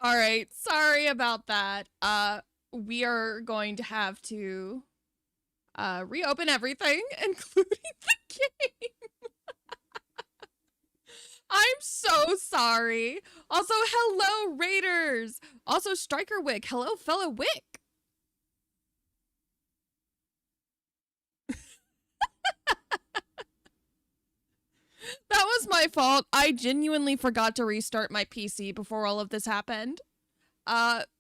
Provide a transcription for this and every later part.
All right, sorry about that. We are going to have to reopen everything, including the game. I'm so sorry. Also, hello, Raiders. Also, Striker Wick. Hello, fellow Wick. That was my fault. I genuinely forgot to restart my PC before all of this happened.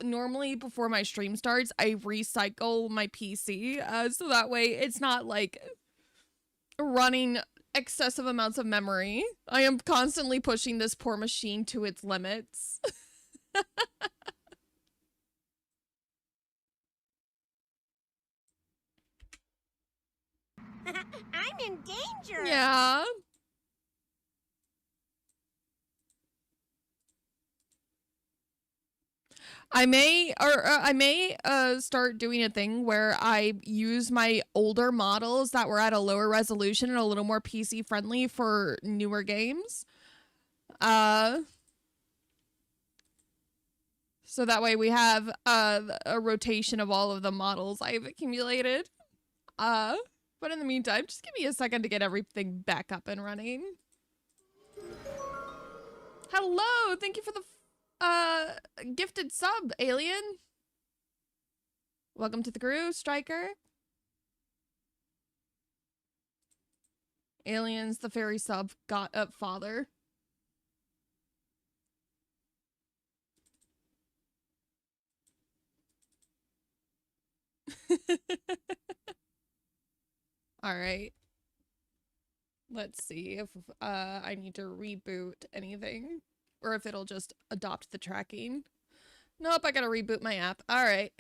Normally before my stream starts, I recycle my PC, so that way it's not like running excessive amounts of memory. I am constantly pushing this poor machine to its limits. I'm in danger. Yeah. I may start doing a thing where I use my older models that were at a lower resolution and a little more PC friendly for newer games. So that way we have a rotation of all of the models I've accumulated. But in the meantime, just give me a second to get everything back up and running. Hello, thank you for the gifted sub, Alien. Welcome to the crew, Striker. Alien's the fairy sub got up father. All right. Let's see if I need to reboot anything or if it'll just adopt the tracking. Nope, I gotta reboot my app. All right.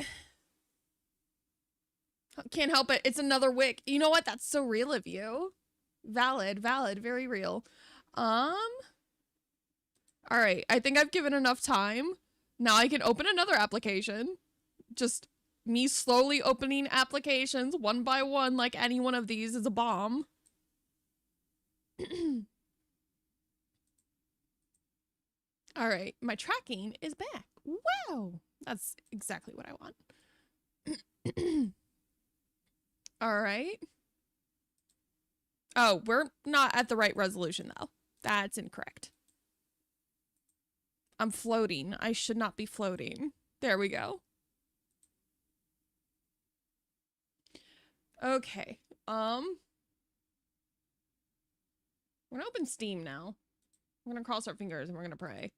Can't help it. It's another wick. You know what? That's so real of you. Valid, very real. All right. I think I've given enough time. Now I can open another application. Just me slowly opening applications one by one like any one of these is a bomb. All right, my tracking is back. Wow, that's exactly what I want. All right. Oh, we're not at the right resolution though. That's incorrect. I'm floating. I should not be floating. There we go. Okay. We're gonna open Steam now. We're gonna cross our fingers and we're gonna pray.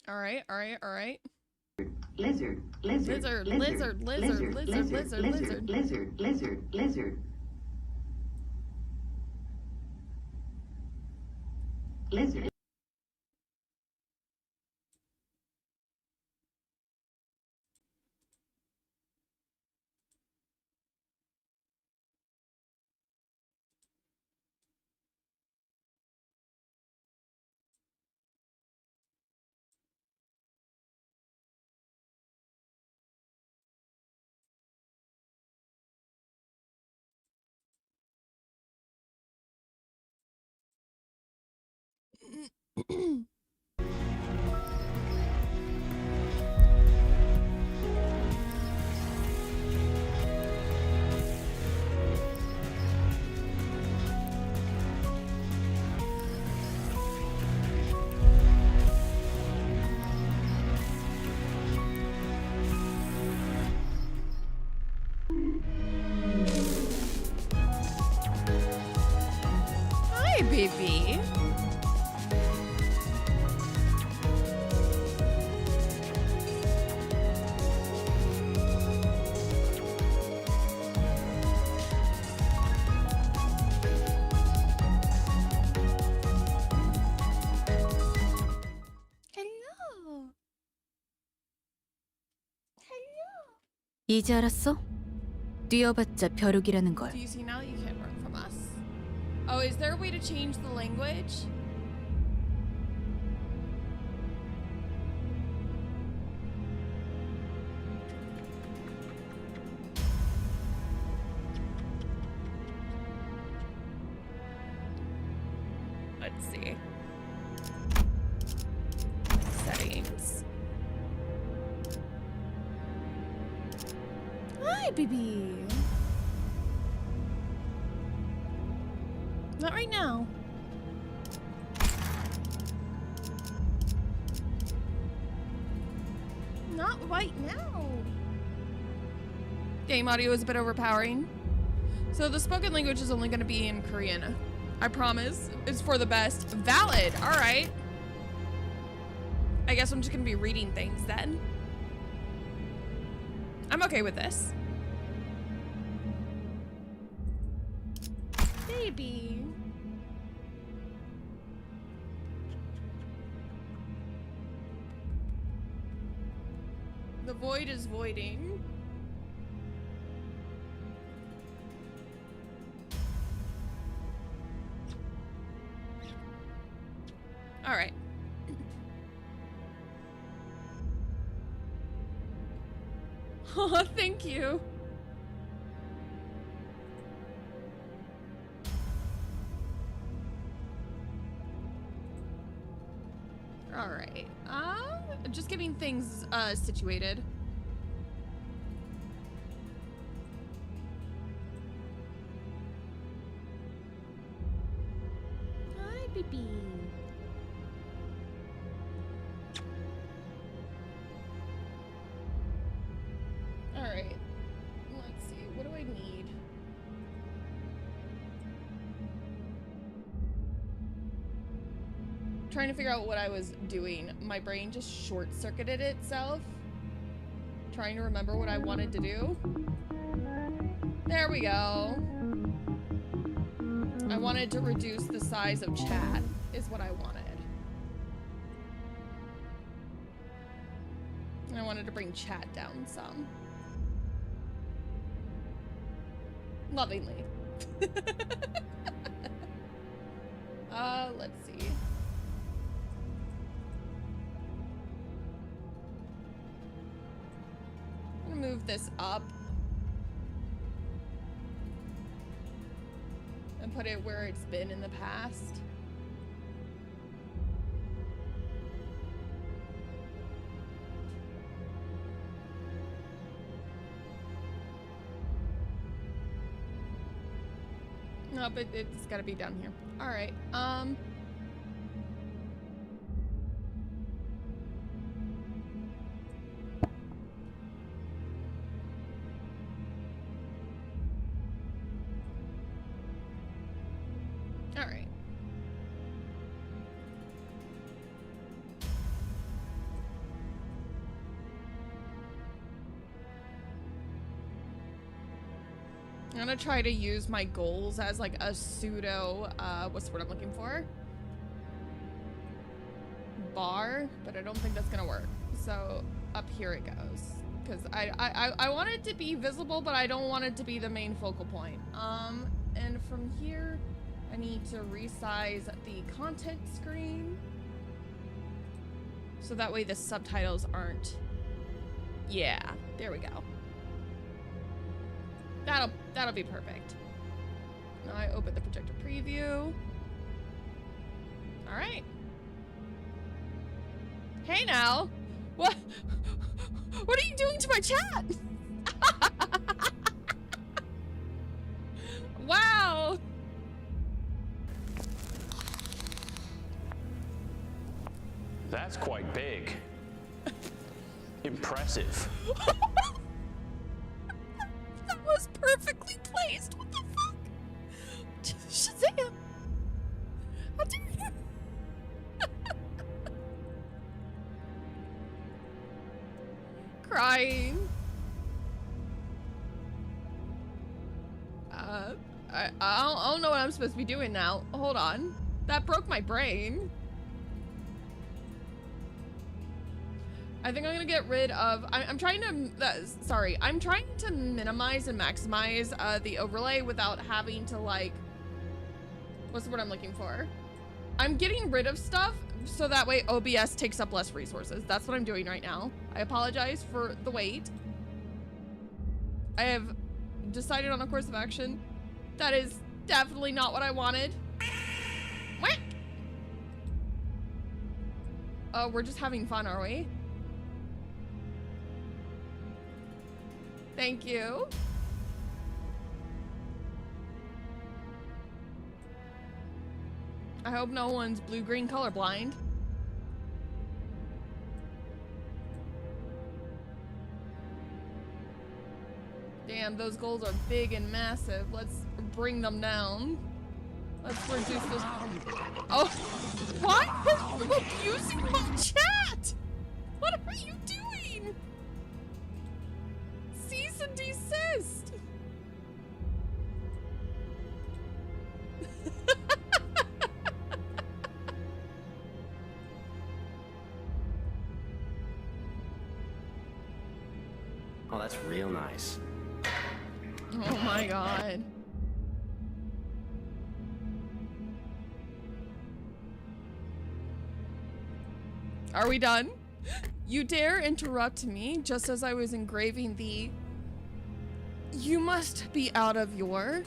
All right. Lizard. Hi, baby. Hello. 이제 알았어? 뛰어봤자 벼룩이라는 걸. Do you see now that you can't run from us? Oh, is there a way to change the language? Let's see. Settings. Hi, baby. Not right now. Not right now. Game audio is a bit overpowering. So the spoken language is only going to be in Korean. I promise. It's for the best. Valid. All right. I guess I'm just going to be reading things then. I'm okay with this. Baby. The void is voiding. All right. Oh, thank you. All right. Just getting things situated. Hi, baby. All right. Let's see. What do I need? Trying to figure out what I was doing. My brain just short-circuited itself. Trying to remember what I wanted to do. There we go. I wanted to reduce the size of chat, is what I wanted. And I wanted to bring chat down some. Lovingly. Let's see. I'm gonna move this up and put it where it's been in the past. No, but it's gotta be down here. All right. All right. I'm gonna try to use my goals as like a pseudo, what's the word I'm looking for? Bar, but I don't think that's gonna work. So up here it goes. Because I want it to be visible, but I don't want it to be the main focal point. And from here, I need to resize the content screen. So that way the subtitles aren't, yeah, there we go. That'll be perfect. Now I open the projector preview. All right. Hey now, what are you doing to my chat? Wow. That's quite big. Impressive. That was perfectly placed. What the fuck? Shazam! How dare you? Crying. I don't know what I'm supposed to be doing now. Hold on. That broke my brain. I think I'm gonna get rid of, I'm trying to minimize and maximize the overlay without having to like, what's the word I'm looking for? I'm getting rid of stuff so that way OBS takes up less resources. That's what I'm doing right now. I apologize for the wait. I have decided on a course of action. That is definitely not what I wanted. What? Oh, we're just having fun, are we? Thank you. I hope no one's blue-green colorblind. Damn, those goals are big and massive. Let's bring them down. Let's reduce this. Oh, why are you abusing my chat? What are you doing? Cease and desist. Oh, that's real nice. Oh my god. Are we done? You dare interrupt me just as I was engraving the... You must be out of your...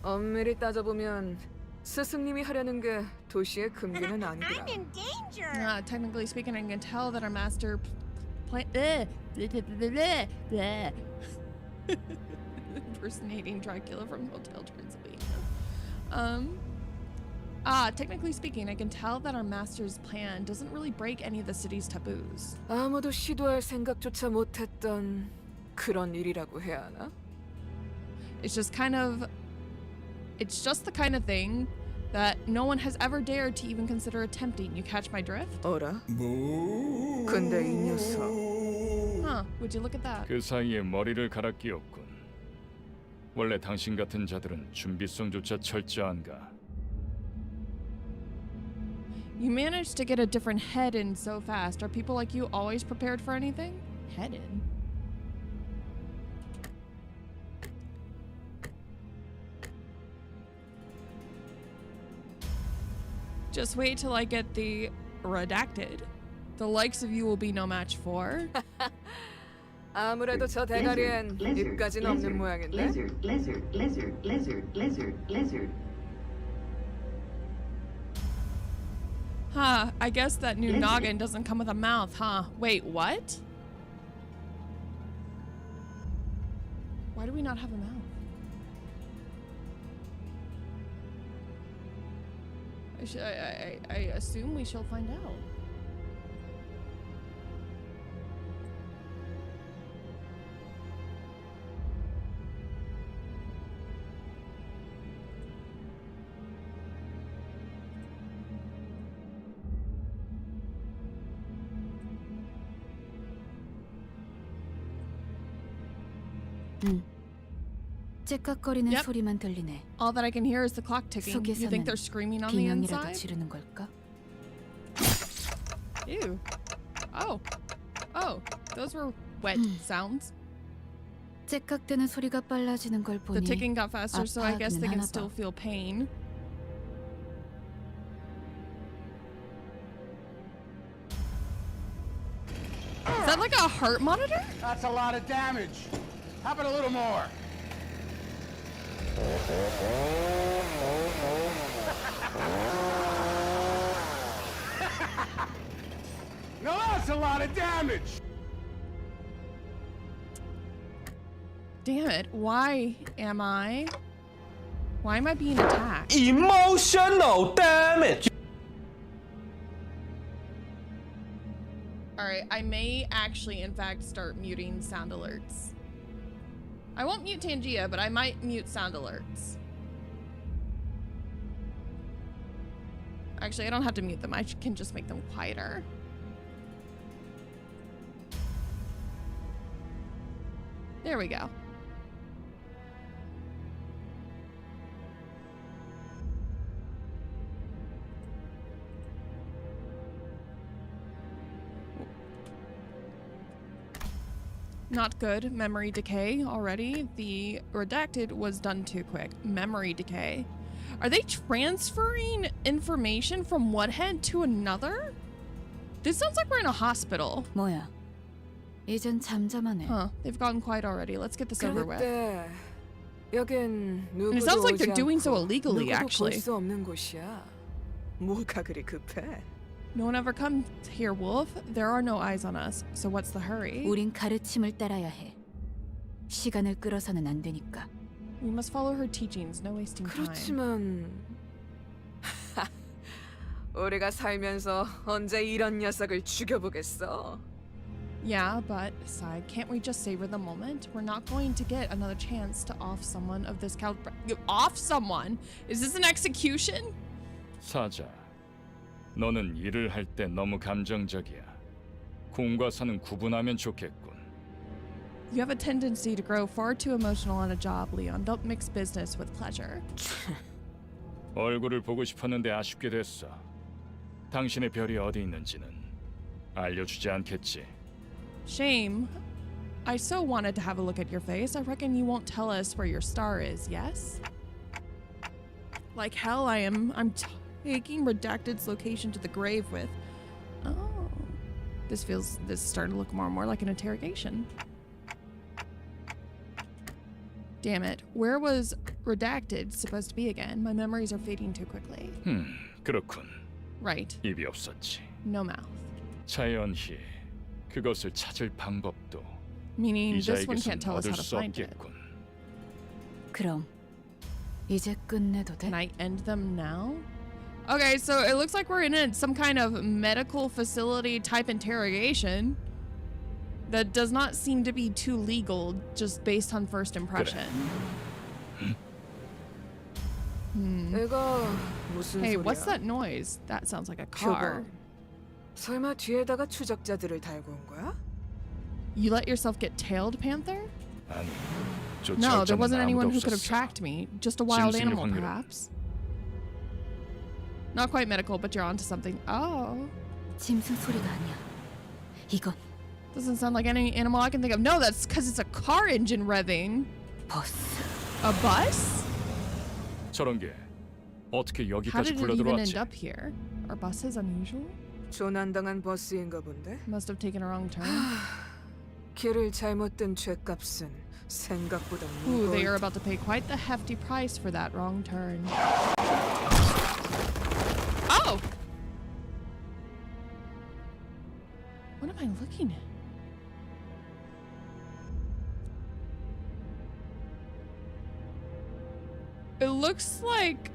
엄밀히 따져보면 스승님이 하려는 게 도시의 금기는 아니더라. I'm in danger. Technically speaking, I can tell that our master impersonating Dracula from Hotel Transylvania. Technically speaking, I can tell that our master's plan doesn't really break any of the city's taboos. 아무도 시도할 생각조차 못했던 그런 일이라고 해야 하나? It's just the kind of thing that no one has ever dared to even consider attempting. You catch my drift? 어라? 근데 이 녀석 Huh, would you look at that? 그 사이에 머리를 갈아 끼웠군. 원래 당신 같은 자들은 준비성조차 철저한가? You managed to get a different head in so fast. Are people like you always prepared for anything? Head in? Just wait till I get the redacted. The likes of you will be no match for. 아무래도 저 대가리엔 입까지는 없는 모양인데? Huh, I guess that new noggin doesn't come with a mouth, huh? Wait, what? Why do we not have a mouth? I assume we shall find out. 째깍거리는 Yep. 소리만 들리네. All that I can hear is the clock ticking. You think 속에서는 they're screaming on the 비명이라도 inside? 지르는 걸까? Ew. Oh, those were wet sounds. 째깍대는 소리가 빨라지는 걸 The 보니 ticking got faster, so I guess they can 아파하기는 still 하나 봐. feel pain. Is that like a heart monitor? That's a lot of damage. How about a little more? No, that's a lot of damage. Damn it. Why am I being attacked? Emotional damage. Alright, I may actually, in fact, start muting sound alerts. I won't mute Tangia, but I might mute sound alerts. Actually, I don't have to mute them. I can just make them quieter. There we go. Not good. Memory decay already. The redacted was done too quick. Memory decay. Are they transferring information from one head to another? This sounds like we're in a hospital. 뭐야? 이젠 잠잠하네. Huh. They've gotten quiet already. Let's get this over with. 그때 여긴 누구도 sounds like 오지 they're doing so 않고 illegally, 누구도 actually. 볼 수 없는 곳이야. 뭐가 그리 급해? No one ever comes here, Wolf. There are no eyes on us. So what's the hurry? 우린 가르침을 따라야 해. 시간을 끌어서는 안 되니까. We must follow her teachings. No wasting time. 그렇지만 우리가 살면서 언제 이런 녀석을 죽여보겠어? Yeah, but aside, can't we just savor the moment? We're not going to get another chance to off someone of this caliber. Off someone? Is this an execution? 사자, 너는 일을 할 때 너무 감정적이야. 공과 사는 구분하면 좋겠군. You have a tendency to grow far too emotional on a job, Leon. Don't mix business with pleasure. 얼굴을 보고 싶었는데 아쉽게 됐어. 당신의 별이 어디 있는지는 알려주지 않겠지. Shame. I so wanted to have a look at your face. I reckon you won't tell us where your star is, yes? Like hell I am. I'm taking Redacted's location to the grave with... Oh. This is starting to look more and more like an interrogation. Damn it. Where was Redacted supposed to be again? My memories are fading too quickly. 그렇군. Right. 입이 없었지. No mouth. 자연히 그것을 찾을 방법도 Meaning this one can't 이자에게선 tell us how 얻을 to 수 find it. 없겠군. 그럼 이제 끝내도 돼? Can I end them now? Okay, so it looks like we're in some kind of medical facility type interrogation that does not seem to be too legal just based on first impression. 내가 무슨 Hey, 소리야? what's that noise? That sounds like a car. 표범. 설마 뒤에다가 추적자들을 달고 온 거야? You let yourself get tailed, Panther? 아니, No, there 쫓아올 wasn't 자는 anyone 아무도 who could have 없었어. tracked me. Just a wild 짐승일 animal, 확률은. perhaps. Not quite medical, but you're onto something. Oh. 짐승 소리가 아니야. 이건 Doesn't sound like any animal I can think of. No, that's because it's a car engine revving. 버스. A bus? 저런 게 어떻게 How 여기까지 did it even end 굴러들어왔지? up here? Are buses unusual? 조난당한 버스인가 본데? Must have taken a wrong turn. 길을 잘못 든 죗값은 생각보다 Ooh, they are 무거울 about to pay quite the hefty price for that wrong turn. Oh! What am I looking at? It looks like...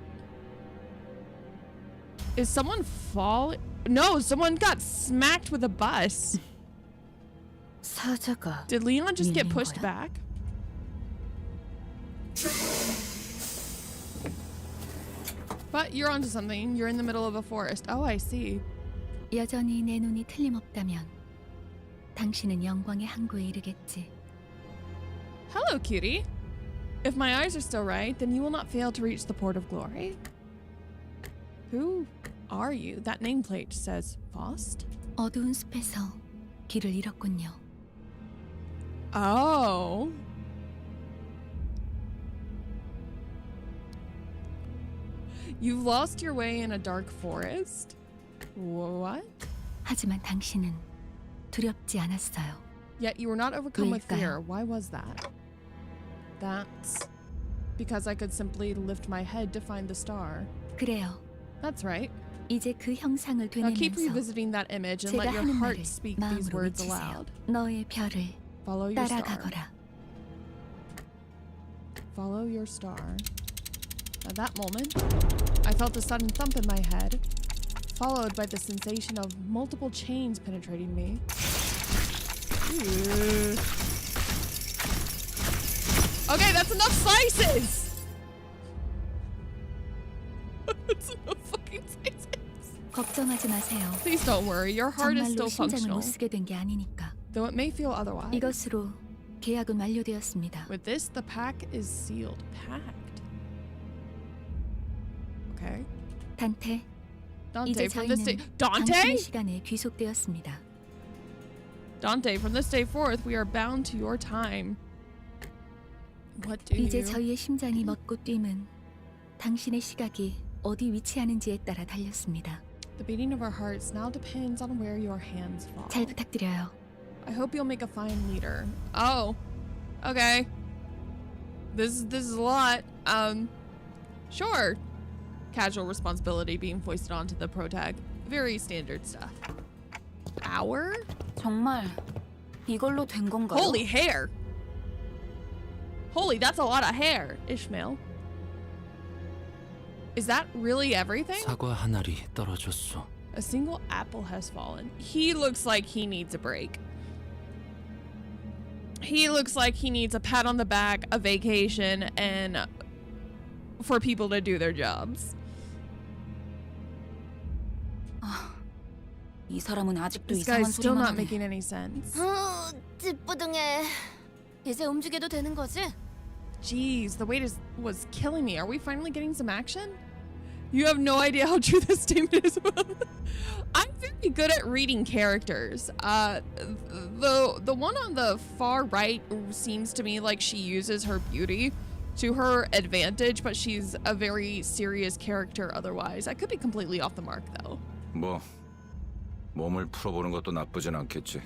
Is someone falling? No, someone got smacked with a bus. 사자가 Did Leon just get 밀린 pushed 거야? back? But you're onto something. You're in the middle of a forest. Oh, I see. 여전히 내 눈이 틀림없다면 당신은 영광의 항구에 이르겠지. Hello, cutie. If my eyes are still right, then you will not fail to reach the port of glory. Who are you? That nameplate says Faust. 어두운 숲에서 길을 잃었군요. Oh. You've lost your way in a dark forest? What? 하지만 당신은 두렵지 않았어요. Yet you were not overcome with 왜일까요? fear. Why was that? That's because I could simply lift my head to find the star. 그래요. That's right. 이제 그 형상을 Now keep 되뇌면서 revisiting that image and 제가 let your 하는 heart 말을 speak these 마음으로 words 외치세요. aloud. 너의 별을 Follow your star. 따라가거라. Follow your star. At that moment, I felt a sudden thump in my head, followed by the sensation of multiple chains penetrating me. Ooh. Okay, that's enough slices! That's enough fucking slices. 걱정하지 마세요. Please don't worry, your heart is 정말로 still 심장을 functional, 못 쓰게 된 게 아니니까. though it may feel otherwise. 이것으로 계약은 완료되었습니다. With this, the pack is sealed. Packed. Okay. 단테, Dante, 이제 from this day. 저희는 Dante? 당신의 시간에 귀속되었습니다. Dante, from this day forth, we are bound to your time. What do 이제 you? 저희의 심장이 멎고 뛰면 당신의 시각이 어디 위치하는지에 따라 달렸습니다. The beating of our hearts now depends on where your hands fall. 잘 부탁드려요. I hope you'll make a fine leader. Oh, okay. This is a lot. Sure. Casual responsibility being foisted onto the protag. very standard stuff. Hour? 정말 이걸로 된 건가요? Holy hair! Holy, that's a lot of hair, Ishmael. Is that really everything? 사과 한 알이 떨어졌어. A single apple has fallen. He looks like he needs a break. He looks like he needs a pat on the back, a vacation, and for people to do their jobs. 이 사람은 아직도 This 이상한 guy's still 소리만 not 하네. making any sense. 찌뿌둥해. 이제 움직여도 되는 거지? Jeez, the wait was killing me. Are we finally getting some action? You have no idea how true this statement is. I'm very good at reading characters. The one on the far right seems to me like she uses her beauty to her advantage, but she's a very serious character otherwise. I could be completely off the mark though. 뭐 몸을 풀어보는 것도 나쁘진 않겠지.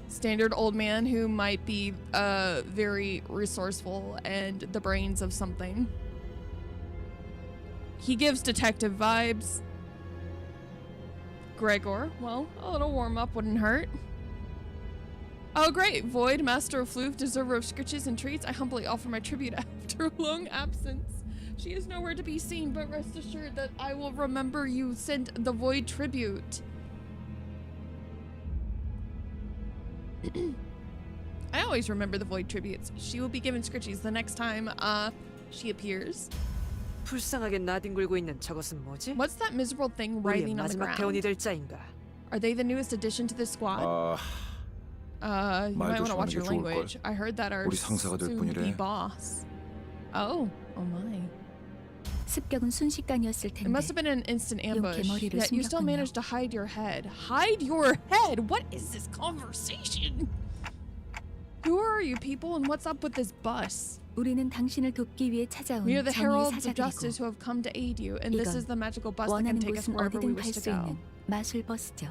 Standard old man who might be very resourceful and the brains of something. He gives detective vibes. Gregor, well, a little warm-up wouldn't hurt. Oh great, Void, Master of Floof, deserver of scritches and treats, I humbly offer my tribute after a long absence. She is nowhere to be seen, but rest assured that I will remember you sent the Void tribute. I always remember the Void tributes. She will be given scritchies the next time she appears. 불쌍하게 나뒹굴고 있는 저것은 뭐지? What's that miserable thing 우리의 writhing on the 마지막 대원이 ground? 될 자인가? Are they the newest addition to this squad? You might want to watch your language. I heard that our 우리 상사가 될 soon-to-be 뿐이래. boss. Oh my. 습격은 순식간이었을 It must 텐데 have been an instant ambush. 머리를 Yet you still 숨겼군요. managed to hide your head. Hide your head? What is this conversation? Who are you people and what's up with this bus? 우리는 당신을 돕기 위해 찾아온 We are the 정의의 heralds of justice 사자들이고 who have come to aid you, and this 이건 is the magical bus that can 원하는 take us 곳은 wherever we 어디든 wish 갈 to 수 go. 있는 마술 버스죠.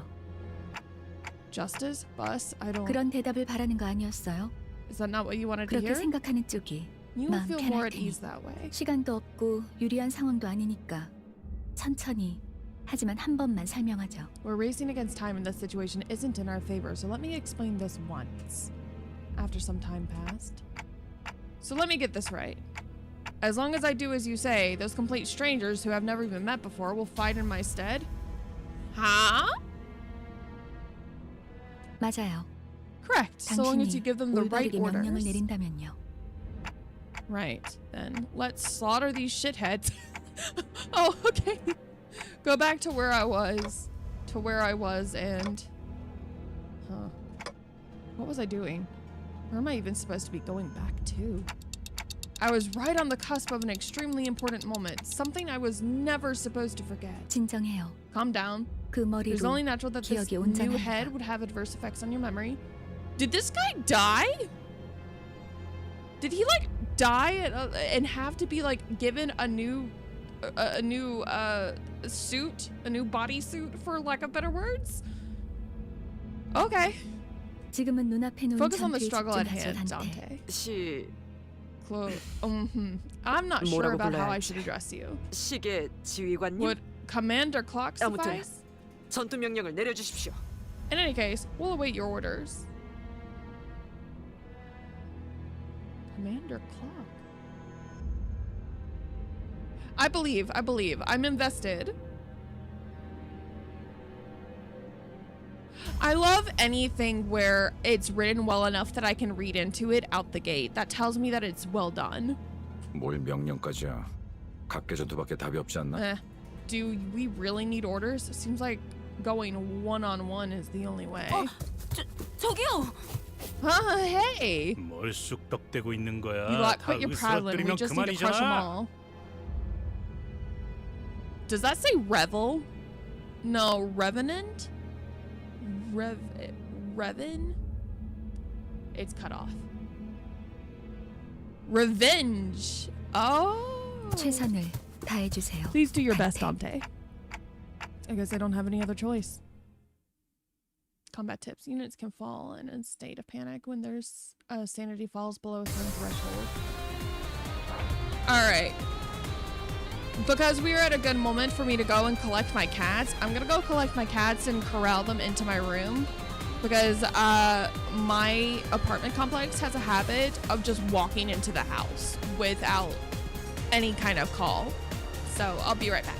Justice? Bus? I don't... 그런 대답을 바라는 거 아니었어요? Is that not what you wanted to 그렇게 hear? 생각하는 쪽이 You will 마음 feel more 편할 at 테니 ease that way. 시간도 없고 유리한 상황도 아니니까 천천히 하지만 한 번만 설명하죠. We're racing against time and this situation isn't in our favor, so let me explain this once. After some time passed. So let me get this right. As long as I do as you say, those complete strangers who I've never even met before will fight in my stead? Huh? 맞아요. Correct. So long as you 당신이 give them the right 올바르게 명령을 orders. 내린다면요. Right. Then let's slaughter these shitheads. Oh, okay. Go back to where I was. To where I was and... Huh. What was I doing? Where am I even supposed to be going back to? I was right on the cusp of an extremely important moment. Something I was never supposed to forget. 진정해요. Calm down. 그 It is 머리로 only natural that this 기억이 new 온전합니다. head would have adverse effects on your memory. Did this guy die? Did he like die and have to be like given a new suit, a new bodysuit for lack of better words? Okay. 지금은 눈앞에 놓인 Focus on the 전투에 struggle at 집중하죠, hand, 단테. Dante. 시... I'm not sure 뭐라고 about how I 불러야지? should address you. 시계 지휘관님? Would Commander Clock 아무튼 suffice? 전투 명령을 내려주십시오. In any case, we'll await your orders. Commander Clock. I believe. I'm invested. I love anything where it's written well enough that I can read into it out the gate. That tells me that it's well done. 뭘 명령까지야. 각계 전투밖에 답이 없지 않나? Do we really need orders? Seems like going one-on-one is the only way. 저기요. Hey! 뭘 쑥덕대고 있는 거야? You lot 다 quit your prattling. We 으스러뜨리면 just need to crush them 그만이잖아. all. Does that say revel? No, revenant? Reven? It's cut off. Revenge. Oh. 최선을 다해주세요. Please do your best, 단테. Dante. I guess I don't have any other choice. Combat tips. Units can fall in a state of panic when their sanity falls below a certain threshold. All right. because we are at a good moment for me to go and collect my cats, I'm gonna go collect my cats and corral them into my room, because my apartment complex has a habit of just walking into the house without any kind of call. So I'll be right back.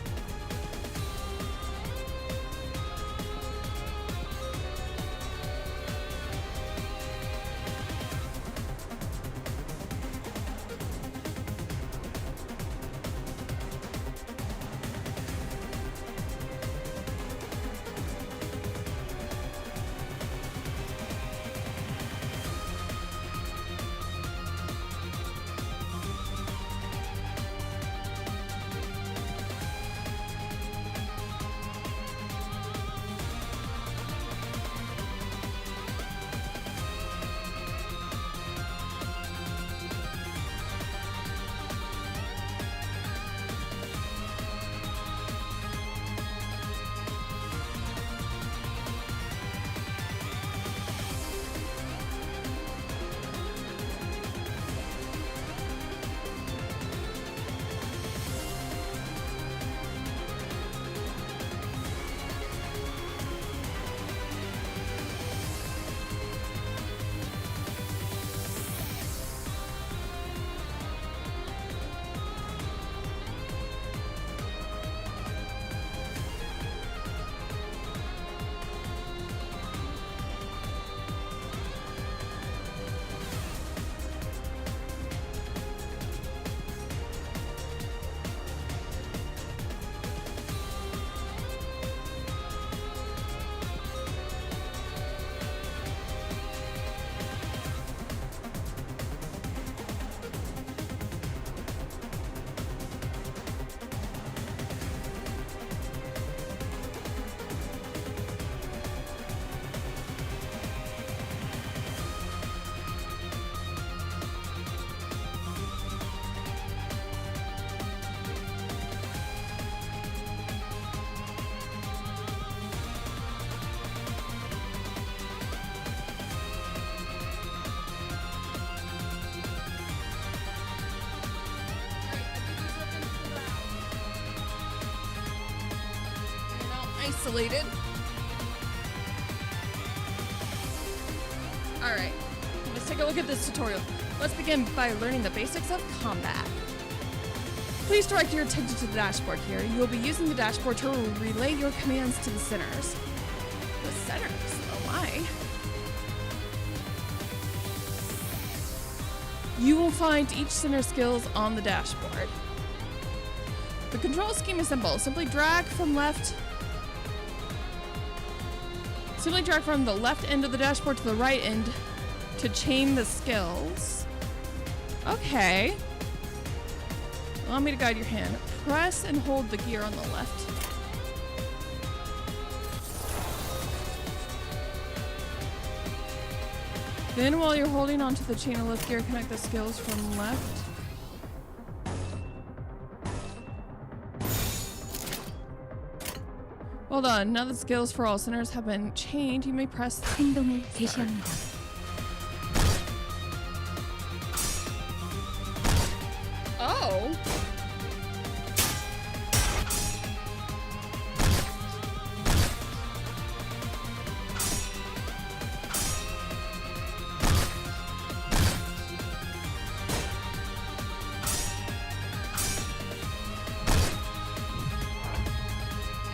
Isolated. Alright, let's take a look at this tutorial. Let's begin by learning the basics of combat. Please direct your attention to the dashboard here. You will be using the dashboard to relay your commands to the centers. The centers? Oh my. You will find each center skills on the dashboard. The control scheme is simple. Simply drag from the left end of the dashboard to the right end to chain the skills. Okay. Allow me to guide your hand. Press and hold the gear on the left. Then while you're holding onto the chain of left gear, connect the skills from left. Hold on, now that skills for all centers have been chained, you may press 행동을 개시합니다. Oh.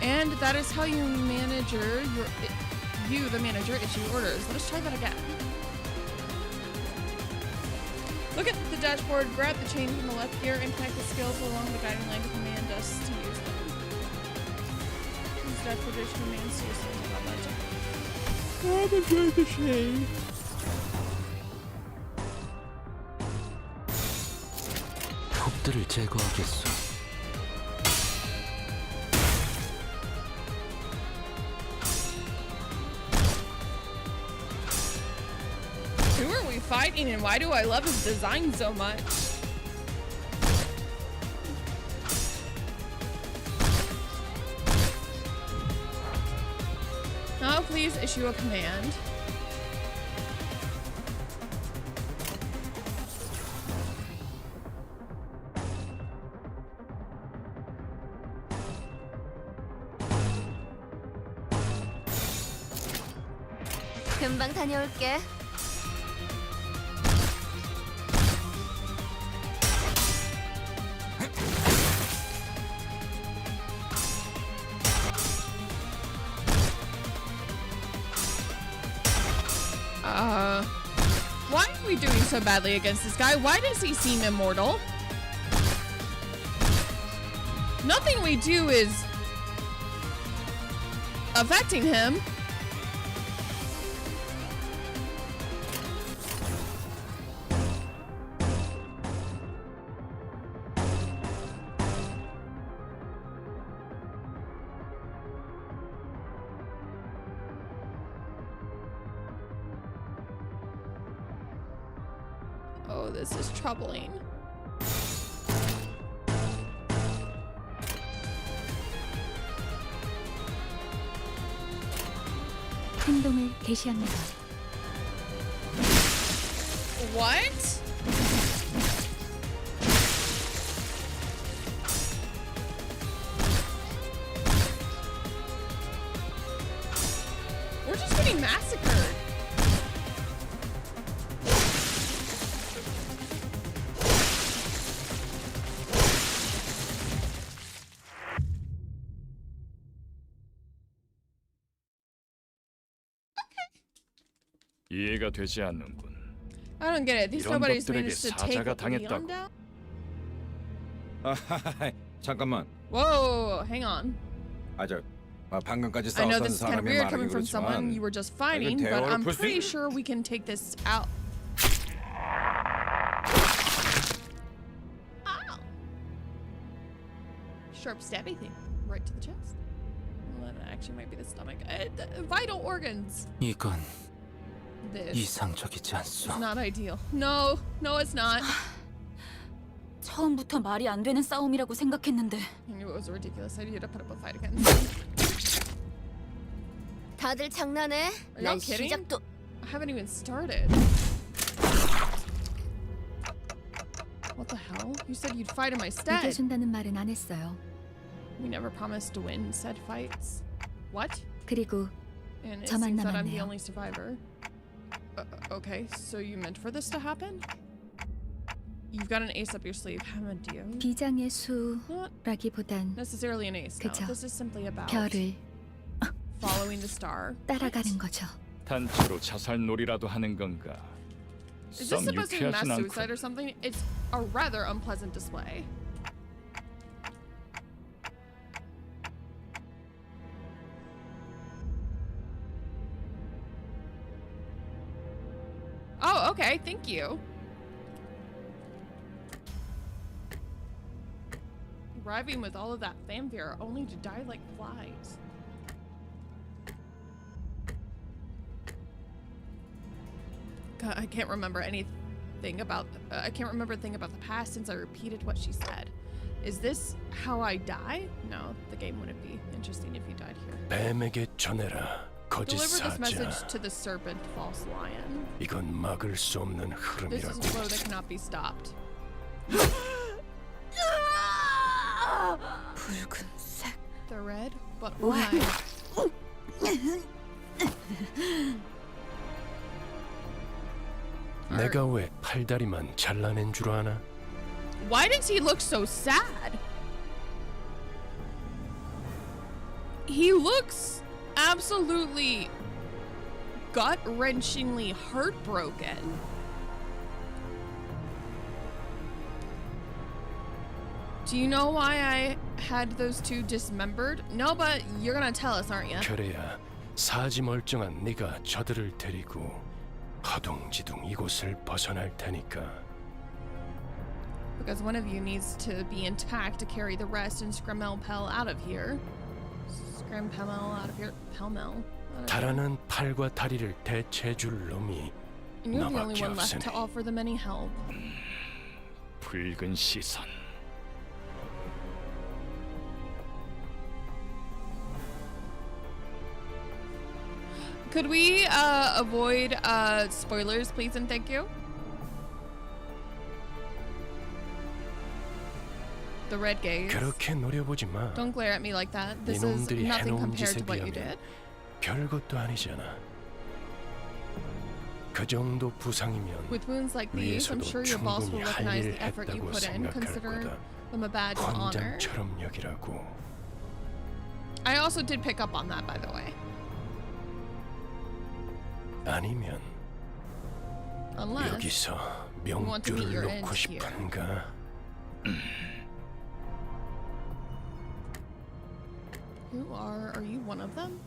And that is how you the manager, issue orders. Let us try that again. Look at the dashboard, grab the chain from the left gear, and connect the skills along the guiding line to command us to use them. Use dashboard to commands to use them to combat. Grab and drag the chain. 폭들을 제거하겠소. Who are we fighting and why do I love his design so much? Now please issue a command. 금방 다녀올게. Why are we doing so badly against this guy? Why does he seem immortal? Nothing we do is affecting him. Oh, this is troubling. 행동을 개시합니다. What? We're just getting massacred. 이해가 되지 않는군. I don't get it. These 이런 nobody's 것들에게 managed to take 사자가 당했다고. Leon down? 잠깐만. Whoa, hang on. 방금까지 I know 싸웠던 this is kind of 사람이 weird 말하기 coming from someone 그렇지만 you were just fighting, but 대화를 I'm 풀 수 pretty 있- sure we can take this out. Ow! Sharp stabby thing right to the chest. Well, that actually might be the stomach. Vital organs. 이건 This 이상적이지 않소. is not ideal. No, no, it's not. 처음부터 말이 안 되는 싸움이라고 생각했는데 I knew it was a ridiculous idea to put up a fight again. 다들 장난해? Are 난 you kidding? 시작도 I haven't even started. What the hell? You said you'd fight in my stead. 이겨준다는 말은 안 했어요. We never promised to win said fights. What? 그리고 And it 저만 seems that I'm the 남았네요. only survivor. Okay, so you meant for this to happen? You've got an ace up your sleeve, Hamadeo. 비장의 Not 수라기보단 necessarily an ace now. 그쵸. This is simply about 별을 following the star. 따라가는 거죠. 단체로 자살놀이라도 하는 건가? Is this 썩 supposed to be mass 유쾌하진 suicide or 않군. something? It's a rather unpleasant display. Oh, okay, thank you. Arriving with all of that fanfare only to die like flies. God, I can't remember anything about I can't remember a thing about the past since I repeated what she said. Is this how I die? No, the game wouldn't be interesting if you died here. 뱀에게 전해라. 거짓 Deliver this message 사자. to the serpent, false lion. 이건 막을 수 없는 This is 흐름이라고. a flow that cannot be stopped. 붉은색 The red? But why? 내가 왜 팔다리만 잘라낸 줄 아나? Why does he look so sad? He looks absolutely gut-wrenchingly heartbroken. Do you know why I had those two dismembered? No, but you're gonna tell us, aren't you? 그래야 사지 멀쩡한 네가 저들을 데리고 허둥지둥 이곳을 벗어날 테니까. Because one of you needs to be intact to carry the rest and Scramelpel out of here. Scrampel out of here. Pelmel. 달아난 팔과 다리를 대체해줄 놈이 And you're the only 너밖에 one left to 없으니. offer them any help. 붉은 시선. Could we avoid spoilers, please and thank you? The red gaze. 그렇게 노려보지 마. Don't glare at me like that. This is 이놈들이 nothing 해놓은 compared 짓에 to what you 비하면 did. 별것도 아니잖아. 그 정도 부상이면 With wounds like these, I'm 위에서도 sure your boss will 충분히 할 recognize 일 the effort you 했다고 put in, 생각할 consider 거다. them a badge of honor. 권장처럼 여기라고. I also did pick up on that, by the way. 아니면 Unless 여기서 want to meet your 명줄을 놓고 ends here. 싶은가? Are you one of them?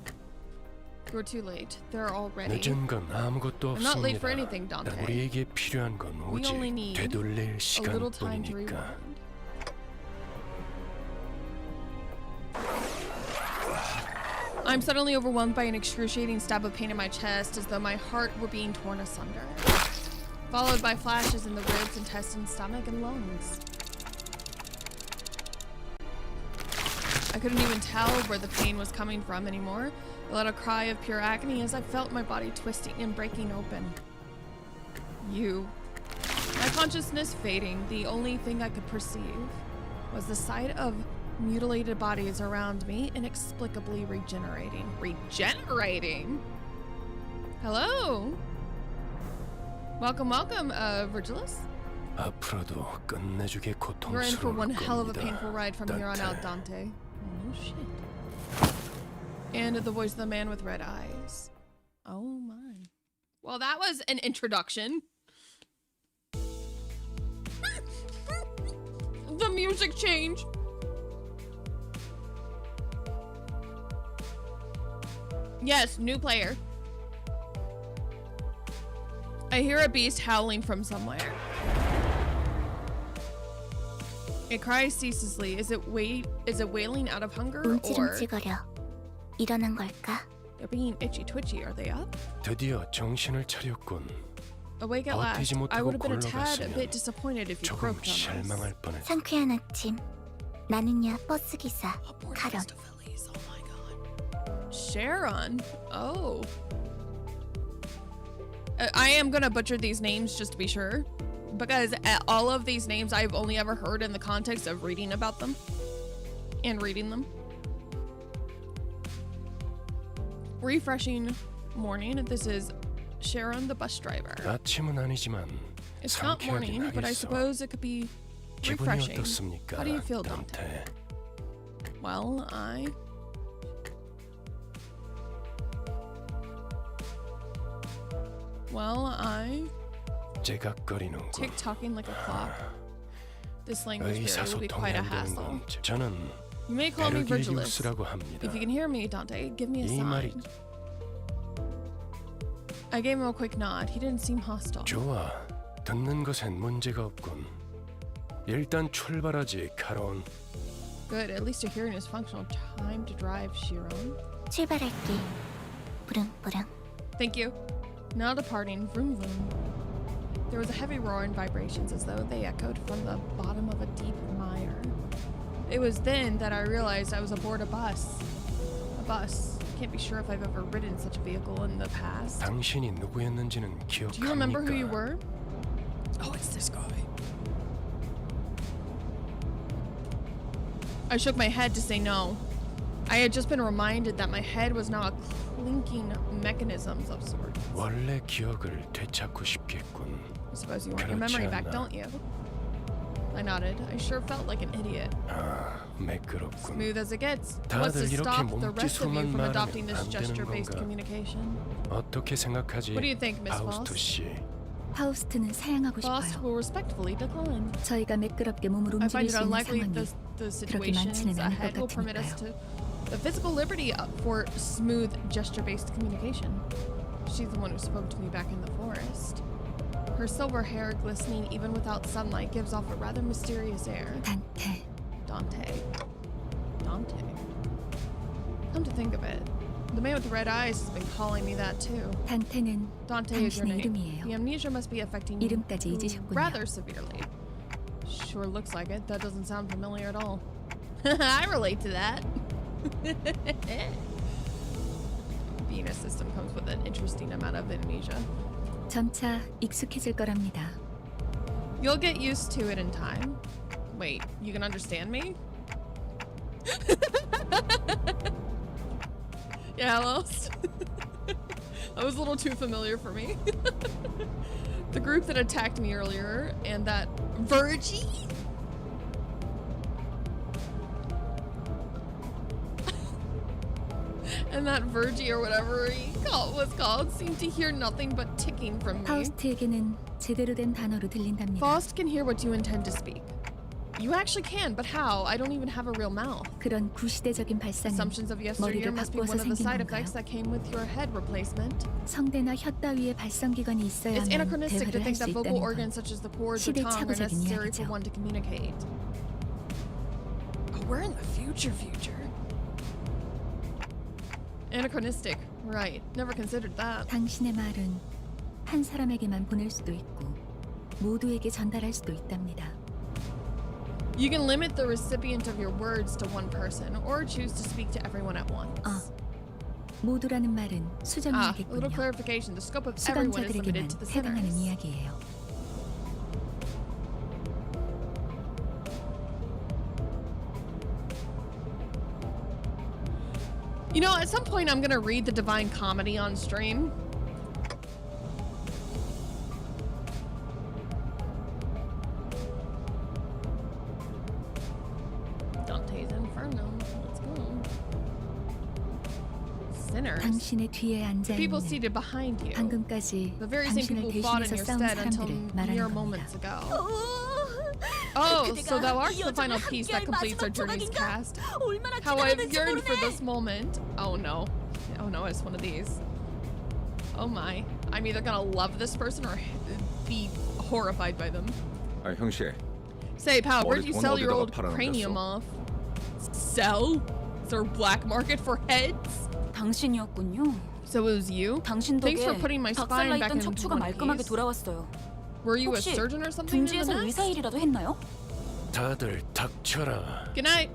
You're too late. They're all ready. 늦은 건 아무것도 I'm not late for 없습니다. anything, Dante. 우리에게 필요한 건 We only 오직 need 되돌릴 A little time to 시간뿐이니까. rewind. I'm suddenly overwhelmed by an excruciating stab of pain in my chest, as though my heart were being torn asunder, followed by flashes in the ribs, intestines, stomach, and lungs. I couldn't even tell where the pain was coming from anymore. I let a cry of pure agony as I felt my body twisting and breaking open. My consciousness fading, the only thing I could perceive was the sight of mutilated bodies around me inexplicably regenerating. Regenerating? Hello? Welcome, Virgilus. 앞으로도 끝내주게 You're in for 고통스러울 one hell of a 겁니다. painful ride from here on out, Dante. Oh, no shit. And the voice of the man with red eyes. Oh my. Well, that was an introduction. The music change. Yes, new player. I hear a beast howling from somewhere. It cries ceaselessly. Is it wailing out of hunger or 움찔움찔거려. 일어난 걸까? they're being itchy twitchy? Are they up? 드디어 정신을 차렸군. Awake at last. 버티지 I would 못하고 have been a tad 굴러갔으면 bit disappointed if you 조금 croaked on us. 실망할 뻔했어. 상쾌한 아침. 나는야 버스기사 카런. Oh my god. Sharon. Oh. I am gonna butcher these names just to be sure, because all of these names I've only ever heard in the context of reading about them and reading them. Refreshing morning. This is Sharon, the bus driver. 아침은 아니지만 It's not 상쾌하긴 morning, but I 하겠어. suppose it could be 기분이 refreshing. 어떻습니까, How do you feel, Dante? 단테? Well, 째각거리는군. tick-tocking like a clock. This language barrier will be 의사소통이 quite a 안 되는 hassle. 건 저는 You may call me Virgilus. 베르기리우스라고 합니다. If you can hear me, Dante, give me a 이 말이 sign. I gave him a quick nod. He didn't seem hostile. 좋아. 듣는 것엔 문제가 없군. 일단 출발하지, 카론. Good, at least your hearing is functional. Time to drive, Sharon. 출발할게. 부릉부릉. Thank you. Now departing, vroom vroom. There was a heavy roar and vibrations as though they echoed from the bottom of a deep mire. It was then that I realized I was aboard a bus. A bus. Can't be sure if I've ever ridden such a vehicle in the past. 당신이 누구였는지는 기억합니까? Do you remember who you were? Oh, it's this guy. I shook my head to say no. I had just been reminded that my head was now a clinking mechanism of sorts. 원래 기억을 되찾고 싶겠군. I suppose you want your 그렇지 memory back, 않나? don't you? I nodded. I sure felt like an idiot. 아, 매끄럽군. Smooth as it gets. What's 다들 to 이렇게 stop the rest of you 몸짓으로만 from adopting 말하면 this 안 되는 gesture-based 건가? communication? 어떻게 생각하지, What do you think, Miss 파우스트 Voss? 씨? 파우스트는 사양하고 Voss 싶어요. will respectfully decline. 저희가 매끄럽게 몸을 I find 움직일 it 수 있는 unlikely 상황이 the 그렇게 많지는 situations 않을 것 ahead will permit us to 같으니까요. the physical liberty for smooth gesture-based communication. She's the one who spoke to me back in the forest. Her silver hair, glistening even without sunlight, gives off a rather mysterious air. 단테. Dante. Come to think of it, the man with the red eyes has been calling me that too. 단테는 Dante is your 당신의 name. 이름이에요. The amnesia must be affecting you 이름까지 잊으셨군요. rather severely. Sure looks like it. That doesn't sound familiar at all. I relate to that. Being a system comes with an interesting amount of amnesia. 점차 익숙해질 거랍니다. You'll get used to it in time. Wait, you can understand me? Yeah, hello? That was a little too familiar for me. The group that attacked me earlier and that Virgie. And that Virgie or whatever he was called seemed to hear nothing but ticking from me. 파우스트에게는 제대로 된 단어로 들린답니다. Faust can hear what you intend to speak. You actually can, but how? I don't even have a real mouth. 그런 구시대적인 발상은 Assumptions of yesteryear 머리를 must be one 바꿔서 of the 생긴 side 건가요? effects that came with your head replacement. 성대나 혀 따위의 발성기관이 It's 있어야만 anachronistic to 대화를 할 think 수 that vocal 있다는 organs 건 such as the cords or tongue are 시대착오적인 necessary for 이야기죠. one to communicate. Oh, we're in the future. Anachronistic, right? Never considered that. 당신의 말은 한 사람에게만 보낼 수도 있고 모두에게 전달할 수도 있답니다. You can limit the recipient of your words to one person, or choose to speak to everyone at once. 모두라는 말은 A little 수정이야겠군요. clarification. The scope of everyone is limited 수감자들에게만 to the 해당하는 sinners. 이야기예요. You know, at some point I'm gonna read the Divine Comedy on stream. Dante's Inferno. Let's go. Sinners. 당신의 뒤에 앉아 People 있는 seated behind you. 방금까지 The very same 당신을 people who fought in 대신해서 your 싸운 stead until 사람들을 mere 말하는 moments 겁니다. ago. Oh, so thou art the final piece that completes our journey's cast. How I've yearned for this moment. Oh no. Oh no, it's one of these. Oh my. I'm either gonna love this person or be horrified by them. 아 형씨, Say, pal, where'd you 머리 돈 sell your 어디다가 old 팔아넘겼어? cranium off? Sell? Is there a black market for heads? 당신이었군요. So it was you? 당신 Thanks for 덕에 putting my spine back 박살나 있던 into 척추가 one 말끔하게 piece. 돌아왔어요. Were you a 혹시 surgeon or something in the 둥지에서 nest? 의사 일이라도 했나요? 다들 닥쳐라. Good night.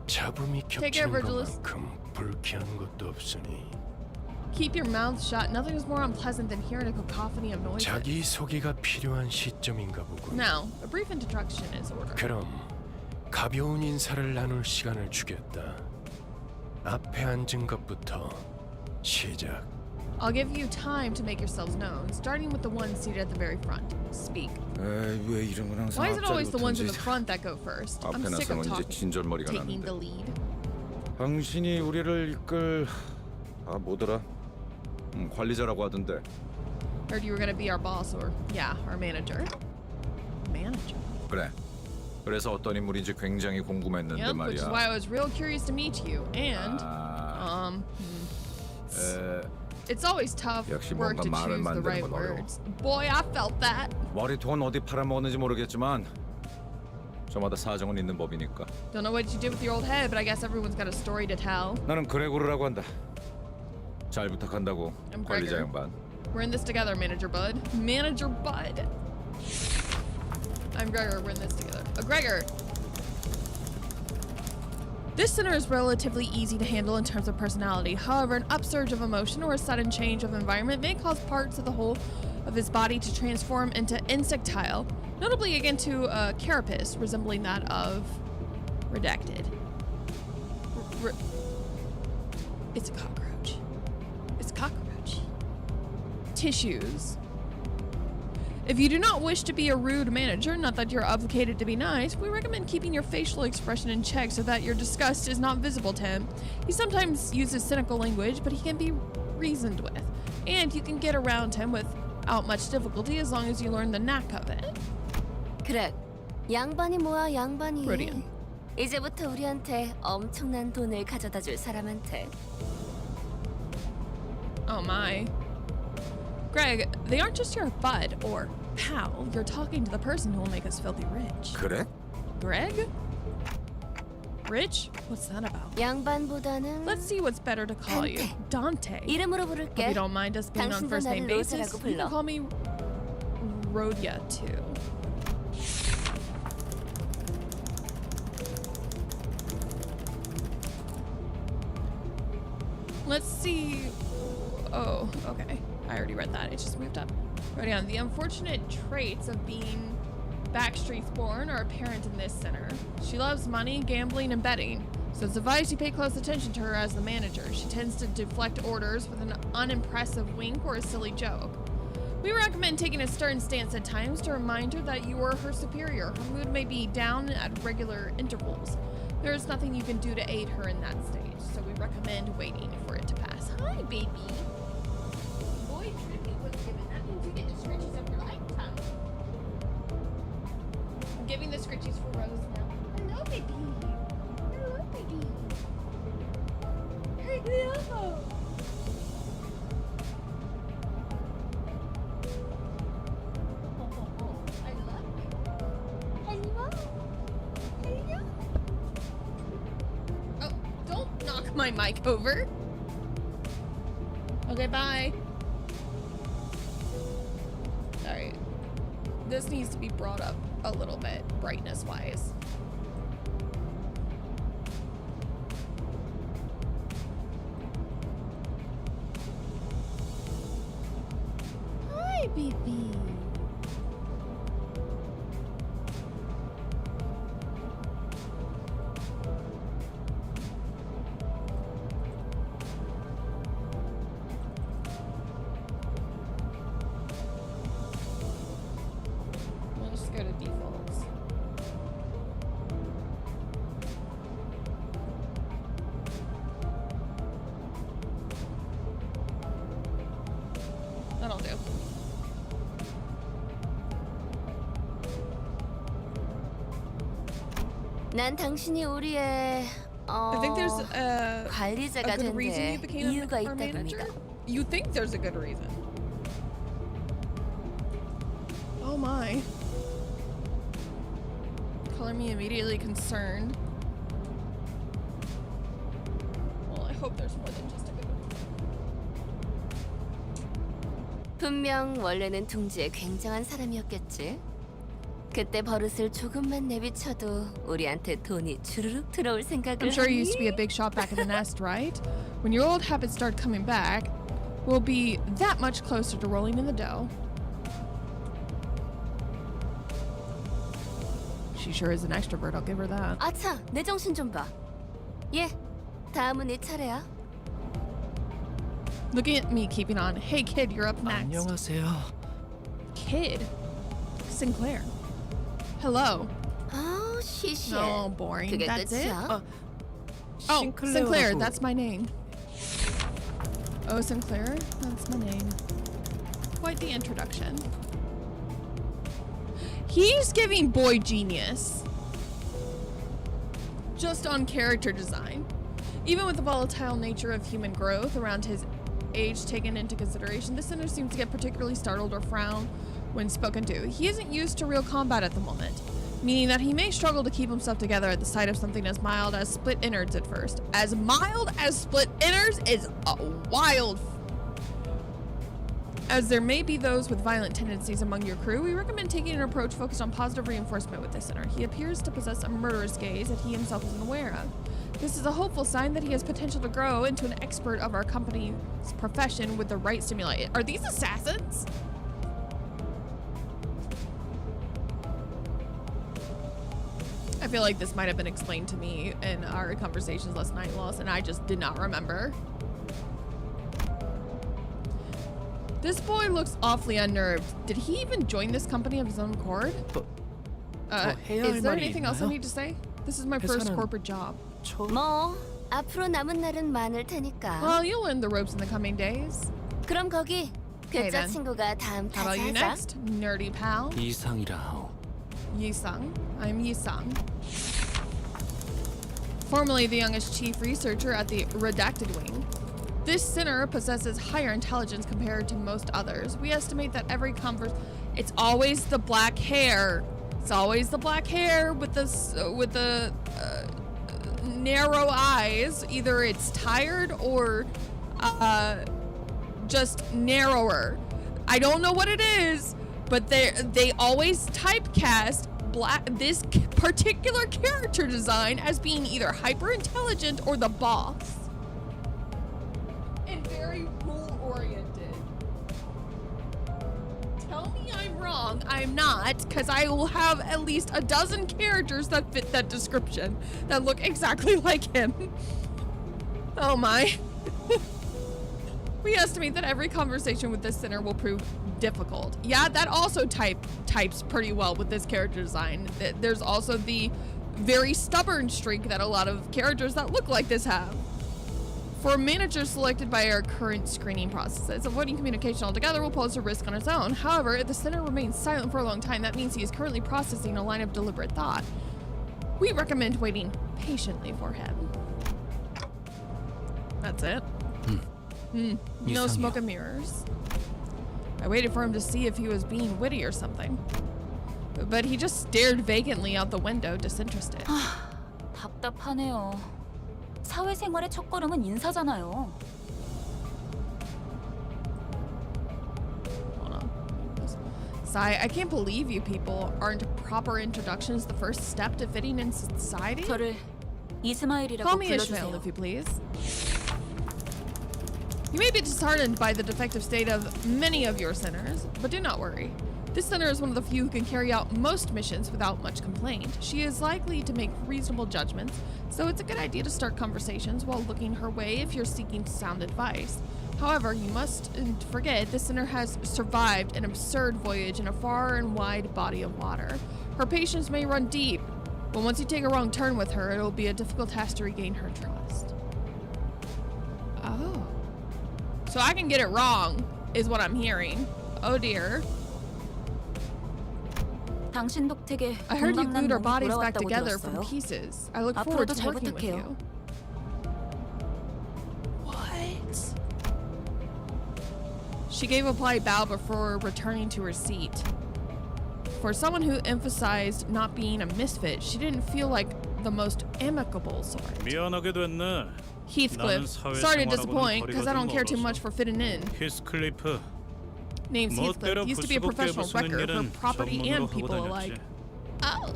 잡음이 Take care, 겹치는 Virgilus. 것만큼 불쾌한 것도 없으니 Keep your mouth shut. Nothing is more unpleasant than hearing a cacophony of noises. 자기 소개가 필요한 시점인가 보군. Now, a brief introduction is ordered. 그럼 가벼운 인사를 나눌 시간을 주겠다. 앞에 앉은 것부터 시작. I'll give you time to make yourselves known, starting with the ones seated at the very front. Speak. 에이, 왜 이런 건 항상 Why is it always the ones in the 앞자리부터 front that go first? I'm 앞에 sick of 나서면 이제 talking, 진절머리가 taking the 나는데. lead. 당신이 우리를 이끌 뭐더라? 관리자라고 하던데. Heard you were gonna be our boss, or yeah, our manager. Manager. 그래. 그래서 어떤 인물인지 굉장히 궁금했는데 Yep, which is why 말이야. I was real curious to meet you. And it's always tough 역시 work to 뭔가 말을 choose the 만드는 right 건 어려워. words. Boy, I felt that. 머리통은 어디 팔아먹었는지 모르겠지만 저마다 사정은 있는 법이니까. Don't know what you did with your old head, but I guess everyone's got a story to tell. 나는 그레고르라고 한다. 잘 부탁한다고 I'm 관리자 Gregor. 양반. We're in this together, Manager Bud. Manager Bud. I'm Gregor. We're in this together. Gregor. This sinner is relatively easy to handle in terms of personality. However, an upsurge of emotion or a sudden change of environment may cause parts of the whole of his body to transform into insectile, notably again to a carapace resembling that of Redacted. It's a cockroach. It's a cockroach. Tissues. If you do not wish to be a rude manager, not that you're obligated to be nice, we recommend keeping your facial expression in check so that your disgust is not visible to him. He sometimes uses cynical language, but he can be reasoned with. And you can get around him without much difficulty as long as you learn the knack of it. 그래, 양반이 뭐야 양반이. Brilliant. 이제부터 우리한테 엄청난 돈을 가져다 줄 사람한테. Oh my. Greg, they aren't just your bud or pal. You're talking to the person who will make us filthy rich. 그래? Greg? Rich? What's that about? 양반보다는 Let's see what's better to call you. Dante. 이름으로 If you 부를게. don't mind us being on 당신도 first name 나를 basis, 로제라고 you can 불러. call me Rhodia too. Let's see. Oh, okay. I already read that. It just moved up. Right on. The unfortunate traits of being Backstreet's born are apparent in this sinner. She loves money, gambling, and betting. So it's advised you pay close attention to her as the manager. She tends to deflect orders with an unimpressive wink or a silly joke. We recommend taking a stern stance at times to remind her that you are her superior. Her mood may be down at regular intervals. There is nothing you can do to aid her in that stage, so we recommend waiting for it to pass. Hi, baby. Boy, Trippy was given. That means you get the scritches of your lifetime. I'm giving the scritches for Rose now. Hello, baby. Hello, baby. Hello. I love you. Hello. Hello. Oh, don't knock my mic over. Okay, bye. Alright. This needs to be brought up a little bit, brightness-wise. Hi, baby. Let's just go to defaults. That'll do. 난 당신이 우리의 I think there's a 관리자가 good reason 된 you became 이유가 our 있다고 manager. 믿어. You think there's a good reason? Oh my. Color me immediately concerned. Well, I hope there's more than just a good reason. 분명 원래는 둥지에 굉장한 사람이었겠지. 그때 버릇을 조금만 내비쳐도 우리한테 돈이 주르륵 들어올 생각을 I'm sure you used to be a 하니? big shot back in the nest, right? When your old habits start coming back, we'll be that much closer to rolling in the dough. She sure is an extrovert, I'll give her that. 아차, 내 정신 좀 봐. 예, 다음은 네 차례야. Looking at me keeping on. Hey kid, you're up next. 안녕하세요. Kid? Sinclair. Hello. 아우, 시시해. Oh, boring. 그게 That's it? 끝이야? Oh, Sinclair, that's my name. Oh, Sinclair, that's my name. Quite the introduction. He's giving boy genius. Just on character design. Even with the volatile nature of human growth around his age taken into consideration, this center seems to get particularly startled or frown when spoken to. He isn't used to real combat at the moment, meaning that he may struggle to keep himself together at the sight of something as mild as split innards at first. As mild as split innards is a wild. As there may be those with violent tendencies among your crew, we recommend taking an approach focused on positive reinforcement with this center. He appears to possess a murderous gaze that he himself isn't aware of. This is a hopeful sign that he has potential to grow into an expert of our company's profession with the right stimuli. Are these assassins? I feel like this might have been explained to me in our conversations last night, Lost, and I just did not remember. This boy looks awfully unnerved. Did he even join this company of his own accord? Is there anything else I need to say? This is my first corporate job. 뭐 앞으로 남은 날은 많을 테니까. Well, you'll learn the ropes in the coming days. 그럼 거기 Okay, 괴짜 then. 친구가 다음 How about you 타자하자. next, nerdy pal? 이상이라 하오. Yisung. I'm Yisung. Formerly the youngest chief researcher at the Redacted Wing. This center possesses higher intelligence compared to most others. We estimate that every it's always the black hair. It's always the black hair with the narrow eyes. Either it's tired or just narrower. I don't know what it is, but they always typecast this particular character design as being either hyper intelligent or the boss. And very rule oriented. Tell tell me I'm wrong. I'm not, because I will have at least a dozen characters that fit that description that look exactly like him. Oh my. We estimate that every conversation with this sinner will prove difficult. Yeah, that also types pretty well with this character design. There's also the very stubborn streak that a lot of characters that look like this have. For managers selected by our current screening processes, avoiding communication altogether will pose a risk on its own. However, if the sinner remains silent for a long time, that means he is currently processing a line of deliberate thought. We recommend waiting patiently for him. That's it. No smoke and mirrors. I waited for him to see if he was being witty or something. But he just stared vacantly out the window, disinterested. 답답하네요. 사회생활의 첫걸음은 인사잖아요. Hold on. Sigh, I can't believe you people. Aren't proper introductions the first step to fitting in society? 저를 이스마일이라고 Call me Ishmael, 불러주세요. if you please. You may be disheartened by the defective state of many of your sinners, but do not worry. This sinner is one of the few who can carry out most missions without much complaint. She is likely to make reasonable judgments, so it's a good idea to start conversations while looking her way if you're seeking sound advice. However, you mustn't forget this sinner has survived an absurd voyage in a far and wide body of water. Her patience may run deep, but once you take a wrong turn with her, it will be a difficult task to regain her trust. Oh. So I can get it wrong, is what I'm hearing. Oh dear. 당신 덕택에 I heard you glued our 건강난 bodies 몸이 back 돌아왔다고 together from 들었어요. pieces. I look forward 앞으로도 to 잘 working with 부탁해요. you. What? She gave a polite bow before returning to her seat. For someone who emphasized not being a misfit, she didn't feel like the most amicable sort. 미안하게 됐네. Heathcliff. Sorry to disappoint, because I don't care too much for fitting in. 히스클리프. Name's Heathcliff. Used to be a professional wrecker for property and people alike. Oh.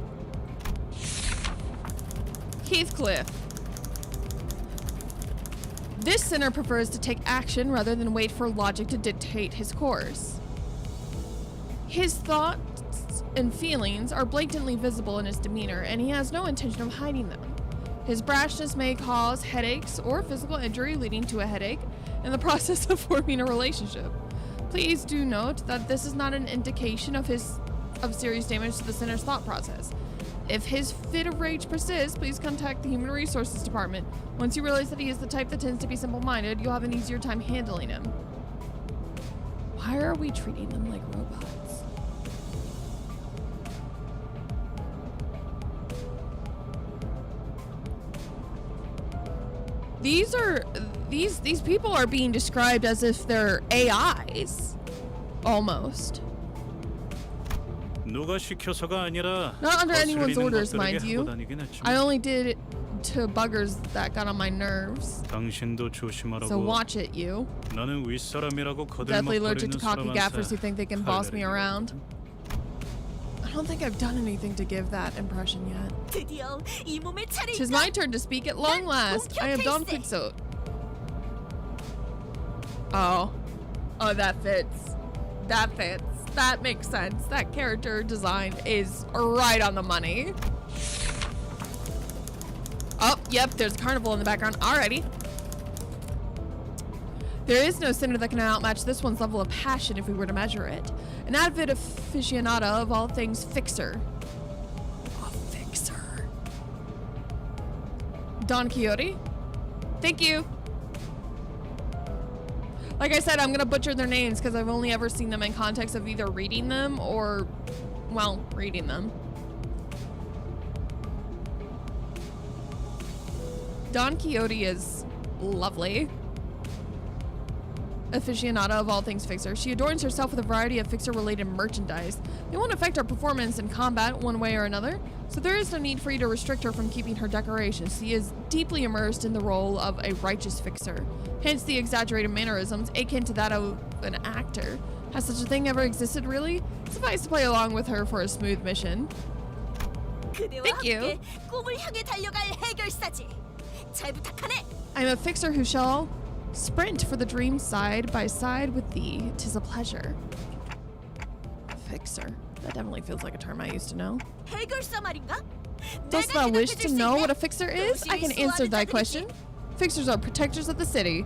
Heathcliff. This sinner prefers to take action rather than wait for logic to dictate his course. His thoughts and feelings are blatantly visible in his demeanor, and he has no intention of hiding them. His brashness may cause headaches or physical injury leading to a headache in the process of forming a relationship. Please do note that this is not an indication of serious damage to the sinner's thought process. If his fit of rage persists, please contact the Human Resources Department. Once you realize that he is the type that tends to be simple-minded, you'll have an easier time handling him. Why are we treating them like robots? These people are being described as if they're AIs, almost. 누가 시켜서가 아니라 Not under anyone's 거슬리는 orders, 것들에게 mind you. 하고 다니긴 했지만 I only did it to buggers that got on my nerves. 당신도 조심하라고. So watch it, you. 나는 윗사람이라고 Deathly allergic 거들먹거리는 to cocky gaffers who 사람한테 think they can boss me around. I don't think I've done anything to give that impression yet. 드디어 이 몸을 차릴. Tis my turn to speak at long last. I am Don Quixote. Oh. Oh, that fits. That fits. That makes sense. That character design is right on the money. Oh, yep, there's a carnival in the background. Alrighty. There is no sinner that can outmatch this one's level of passion if we were to measure it. An avid aficionado of all things fixer. A fixer. Don Quixote? Thank you. Like I said, I'm gonna butcher their names because I've only ever seen them in context of either reading them or, well, reading them. Don Quixote is lovely. Aficionado of all things fixer. She adorns herself with a variety of fixer-related merchandise. They won't affect her performance in combat one way or another, so there is no need for you to restrict her from keeping her decorations. She is deeply immersed in the role of a righteous fixer. Hence the exaggerated mannerisms, akin to that of an actor. Has such a thing ever existed, really? Suffice to play along with her for a smooth mission. Thank you. 꿈을 향해 달려갈 해결사지. 잘 부탁하네. I'm a fixer who shall sprint for the dream side by side with thee. 'Tis a pleasure. Fixer. That definitely feels like a term I used to know. 해결사 말인가? Dost thou wish to know what a fixer is? I can answer thy question. Fixers are protectors of the city.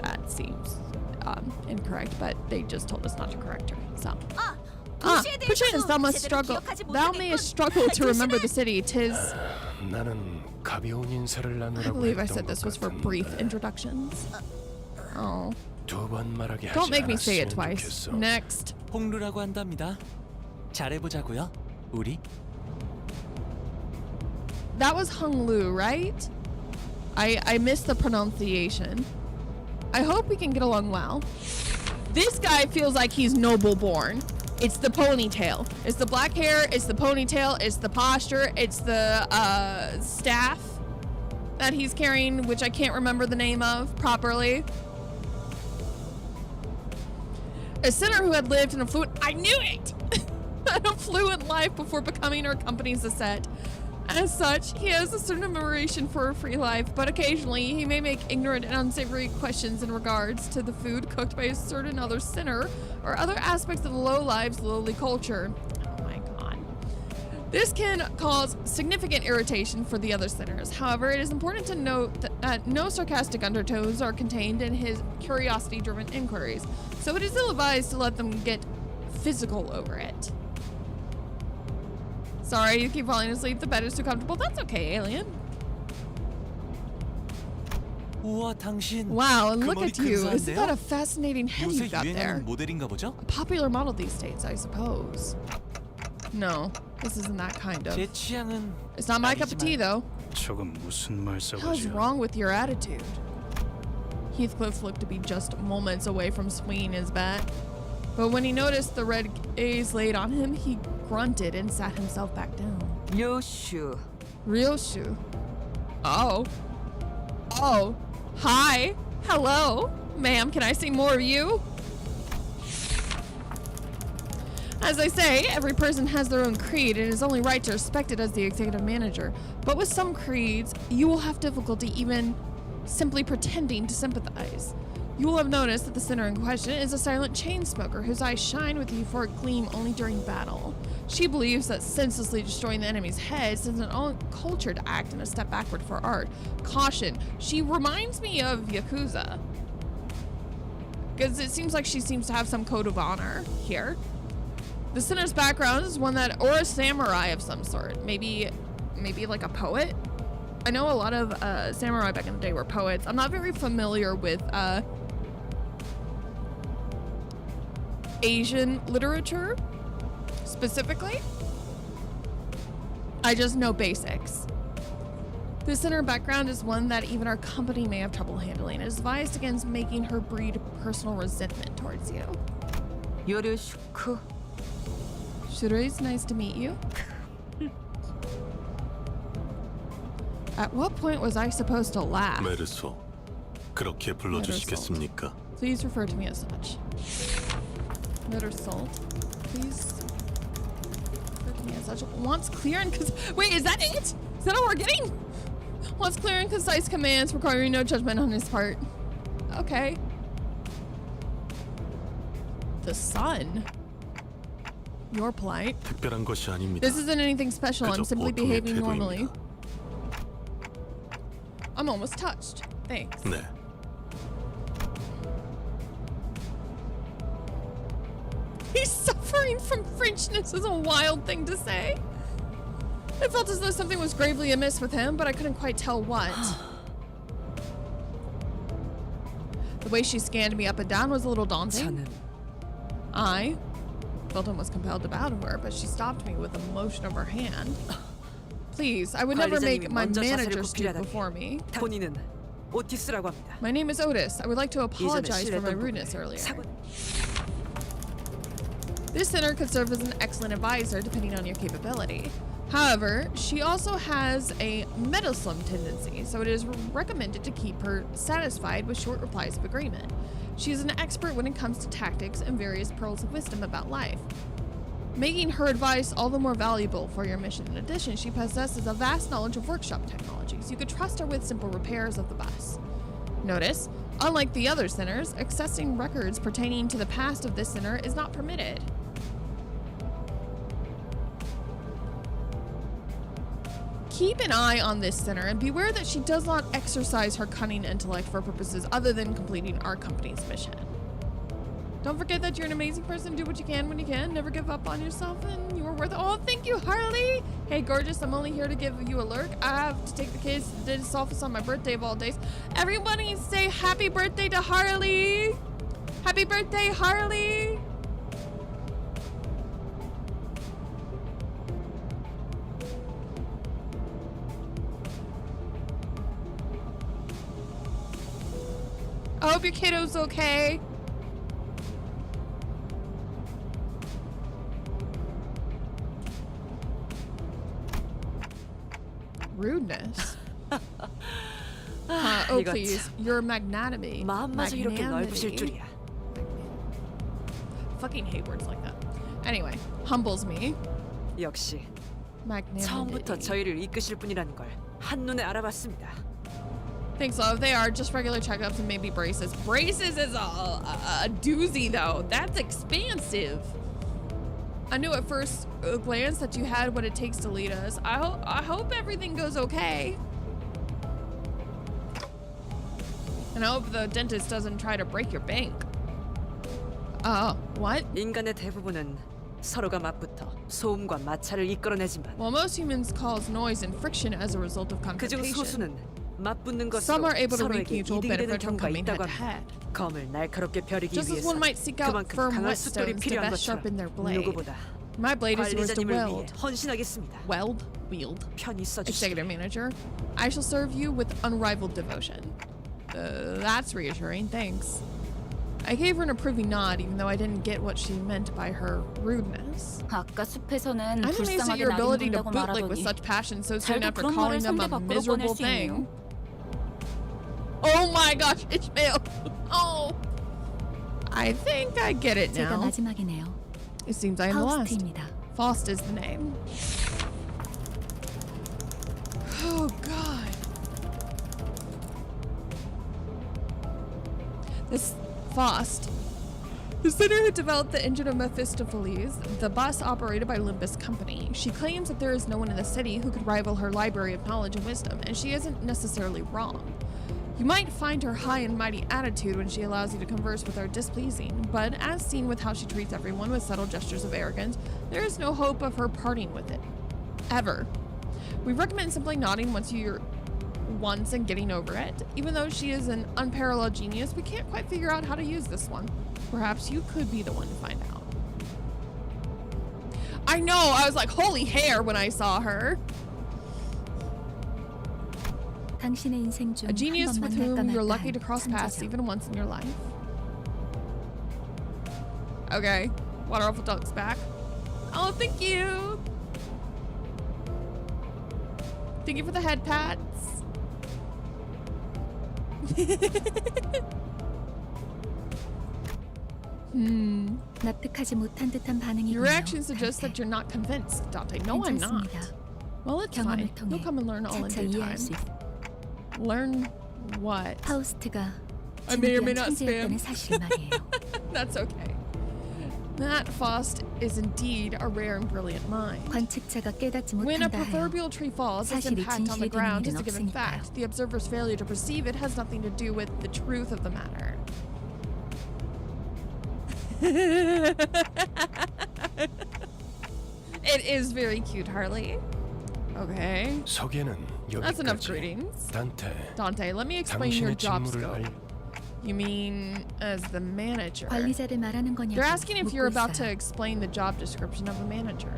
That seems incorrect, but they just told us not to correct her. So. Perchance thou mayest struggle to remember the city. Tis. 나는 가벼운 인사를 I 나누라고 believe I 했던 said 것 this was for 같은데. brief introductions. Oh. 두 번 말하게 Don't 하지 make me say it 않았으면 twice. 좋겠어. Next. 홍루라고 한답니다. 잘해보자고요, 우리. That was Hung Lu, right? I missed the pronunciation. I hope we can get along well. This guy feels like he's noble born. It's the ponytail. It's the black hair. It's the ponytail. It's the posture. It's the staff that he's carrying, which I can't remember the name of properly. A sinner who had lived in a fluent... I knew it! An affluent life before becoming her company's asset. As such, he has a certain admiration for a free life, but occasionally he may make ignorant and unsavory questions in regards to the food cooked by a certain other sinner or other aspects of the low lives, lowly culture. Oh my god. This can cause significant irritation for the other sinners. However, it is important to note that no sarcastic undertones are contained in his curiosity-driven inquiries, so it is ill-advised to let them get physical over it. Sorry, you keep falling asleep. The bed is too comfortable. That's okay, alien. 우와, 당신. Wow, and 그 look 머리 at you. Isn't 근사한데요? that a fascinating head 요새 you've got there? 유행하는 모델인가 보죠? A popular model these days, I suppose. No, this isn't that kind of. 제 취향은 It's not my cup of tea, though. 저건 무슨 What is 말싸가지야? wrong with your attitude? Heathcliff looked to be just moments away from swinging his bat. But when he noticed the red gaze laid on him, he grunted and sat himself back down. 요슈. Real shoe. Oh. Oh. Hi. Hello. Ma'am, can I see more of you? As I say, every person has their own creed and it is only right to respect it as the executive manager. But with some creeds, you will have difficulty even simply pretending to sympathize. You will have noticed that the sinner in question is a silent chain smoker whose eyes shine with a euphoric gleam only during battle. She believes that senselessly destroying the enemy's heads is an uncultured act and a step backward for art. Caution, she reminds me of Yakuza. Because it seems like she seems to have some code of honor here. The sinner's background is one that, or a samurai of some sort. Maybe like a poet? I know a lot of samurai back in the day were poets. I'm not very familiar with Asian literature specifically. I just know basics. The sinner background is one that even our company may have trouble handling. It is advised against making her breed personal resentment towards you. 요르슈크. Shuri, it's nice to meet you. At what point was I supposed to laugh? 메르소, 그렇게 불러주시겠습니까? Please refer to me as such. Salt. Please refer to me as such. Wants clear and wait, is that it? Is that all we're getting? Wants clear and concise commands requiring no judgment on his part. Okay. The sun. You're polite. 특별한 것이 아닙니다. This isn't anything special. I'm simply behaving normally. I'm almost touched. Thanks. 네. He's suffering from Frenchness is a wild thing to say. It felt as though something was gravely amiss with him, but I couldn't quite tell what. The way she scanned me up and down was a little daunting. I felt almost compelled to bow to her, but she stopped me with a motion of her hand. Please, I would never make my manager stoop before me. 본인은 오티스라고 합니다. My name is Otis. I would like to apologize for my rudeness earlier. This sinner could serve as an excellent advisor depending on your capability. However, she also has a meddlesome tendency, so it is recommended to keep her satisfied with short replies of agreement. She is an expert when it comes to tactics and various pearls of wisdom about life, making her advice all the more valuable for your mission. In addition, she possesses a vast knowledge of workshop technologies. You could trust her with simple repairs of the bus. Notice, unlike the other sinners, accessing records pertaining to the past of this sinner is not permitted. Keep an eye on this sinner and beware that she does not exercise her cunning intellect for purposes other than completing our company's mission. Don't forget that you're an amazing person. Do what you can when you can. Never give up on yourself and you're worth it. Oh, thank you, Harley. Hey, gorgeous. I'm only here to give you a lurk. I have to take the kids to the dentist's office on my birthday of all days. Everybody say happy birthday to Harley. Happy birthday, Harley. I hope your kiddo's okay. Rudeness. Oh please, your magnanimity. 마음마저 이렇게 넓으실 줄이야. Fucking hate words like that. Anyway, humbles me. 역시 Magnanimity. 처음부터 저희를 이끄실 분이라는 걸 한눈에 알아봤습니다. Thanks, love. They are just regular checkups and maybe braces. Braces is a doozy, though. That's expansive. I knew at first glance that you had what it takes to lead us. I hope everything goes okay. And I hope the dentist doesn't try to break your bank. What? 인간의 대부분은 서로가 맞붙어 소음과 마찰을 이끌어내지만 Well, most humans cause noise and friction as a result of 그중 confrontation. 소수는 맞붙는 Some 것으로 are able to reap 서로에게 mutual 이득이 되는 benefit from 경우가 coming head 있다고 to 합니다. head. 검을 날카롭게 펴리기 Just as 위해서 one might seek out 그만큼 firm 강한 숫돌이 whetstones to 필요한 best sharpen their 것처럼 blade. 누구보다 My blade is yours to 관리자님을 위해 wield. 헌신하겠습니다. Wield. 편히 써주시길. Executive manager. I shall serve you with unrivaled devotion. That's reassuring, thanks. I gave her an approving nod, even though I didn't get what she meant by her rudeness. 아까 숲에서는 I'm amazed at 불쌍하게 your ability to 낙인 bootlick with 말하더니 such passion so soon 잘도 after 그런 calling 말을 them a 상대 밖으로 miserable 꺼낼 수 thing. 있네요. Oh my gosh, Ishmael. Oh. I think I get it 제가 now. 마지막이네요. It seems I am the last. 파우스트입니다. Faust is the name. Oh god. This Faust. The sinner who developed the engine of Mephistopheles, the bus operated by Limbus Company. She claims that there is no one in the city who could rival her library of knowledge and wisdom, and she isn't necessarily wrong. You might find her high and mighty attitude when she allows you to converse with her displeasing, but as seen with how she treats everyone with subtle gestures of arrogance, there is no hope of her parting with it. Ever. We recommend simply nodding once and getting over it. Even though she is an unparalleled genius, we can't quite figure out how to use this one. Perhaps you could be the one to find out. I know, I was like, holy hair when I saw her. 당신의 인생 중 A genius 한 with 번 whom 만날까 you're 말까 lucky to 한 cross paths 천재죠. even once in your life. Okay, Water Ruffle Duck's back. Oh, thank you. Thank you for the head pats. 납득하지 못한 듯한 반응이군요. Your reaction suggests 단테. that you're not convinced, Dante. No, I'm not. 괜찮습니다. Well, it's 경험을 fine. 통해 You'll come and learn all in 차차 due 이해할 time. 수 있. Learn what? 파우스트가 I may or may 진귀한 not 천재였다는 spam. 사실 말이에요. That's okay. That Faust is indeed a rare and brilliant mind. 관측자가 깨닫지 When a 못한다 해요. proverbial tree falls, its 사실이 impact on the 진실이 되는 ground 일은 is a given 없으니까요. fact. The observer's failure to perceive it has nothing to do with the truth of the matter. It is very cute, Harley. Okay. 소개는 That's enough 여기까지. greetings. 단테, Dante, let me explain your 당신의 job 직무를 scope. You mean as the manager? 관리자를 말하는 거냐고 They're asking if you're 묻고 about to 있어요. explain the job description of a manager.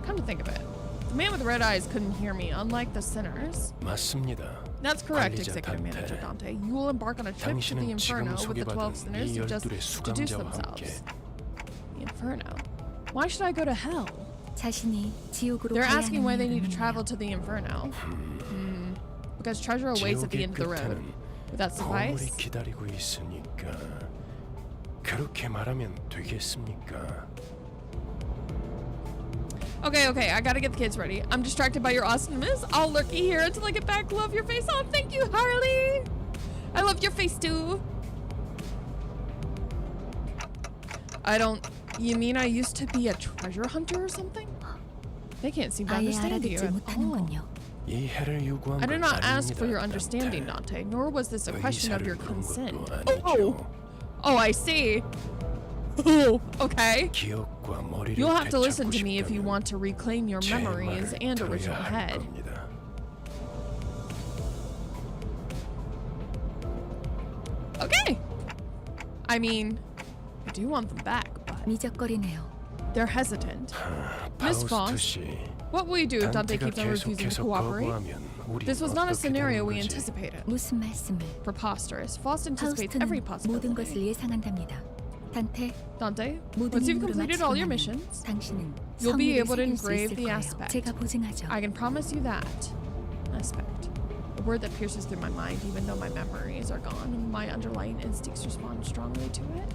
Come to think of it, the man with red eyes couldn't hear me, unlike the sinners. 맞습니다. That's correct, 관리자 Executive Manager Dante. Dante. You will embark on a trip to the 당신은 지금 Inferno with the 12 소개받은 sinners 이 who just 12의 seduce 수감자와 함께 themselves. The Inferno? Why should I go to hell? 자신이 지옥으로 They're 가야 asking why 하는 they need to 이유를 travel 묻네요. to the Inferno. Because treasure awaits at the 지옥의 end of the road. 끝에는 Would that 보물이 suffice? 기다리고 있으니까 그렇게 말하면 되겠습니까? Okay, I gotta get the kids ready. I'm distracted by your awesomeness. I'll lurky here until I get back. Love your face. Oh, thank you, Harley. I love your face too. You mean I used to be a treasure hunter or something? They can't seem to 아예 understand you 알아듣지 at all. 못하는군요. 이해를 요구한 I did 건 not ask for your 아닙니다, understanding, 단테. Dante, nor was this a question of your 의사를 물은 consent. 것도 Oh, 아니죠. oh, I see. Oh, okay. 기억과 머리를 You'll have to 되찾고 listen to me if you 싶다면 want to reclaim your 제 memories 말을 and 들어야 original 할 head. 겁니다. Okay. I mean, I do want them back, but 미적거리네요. they're hesitant. Miss 파우스트 Frost, 씨, what will you do if Dante 단테가 keeps on refusing to 계속해서 cooperate? 거부하면 우린 This was not a 어떻게 scenario 되는 we 거지? anticipated. 무슨 말씀을? Preposterous. Frost anticipates every 파우스트는 모든 것을 possibility. 예상한답니다. 단테, Dante, 모든 once you've 임무를 completed 마치고 all your 나면 missions, 당신은 you'll be 성의를 able to 새길 수 engrave 있을 the 거예요. aspect. 제가 보증하죠. I can promise you that. Aspect. A word that pierces through my mind, even though my memories are gone, and my underlying instincts respond strongly to it.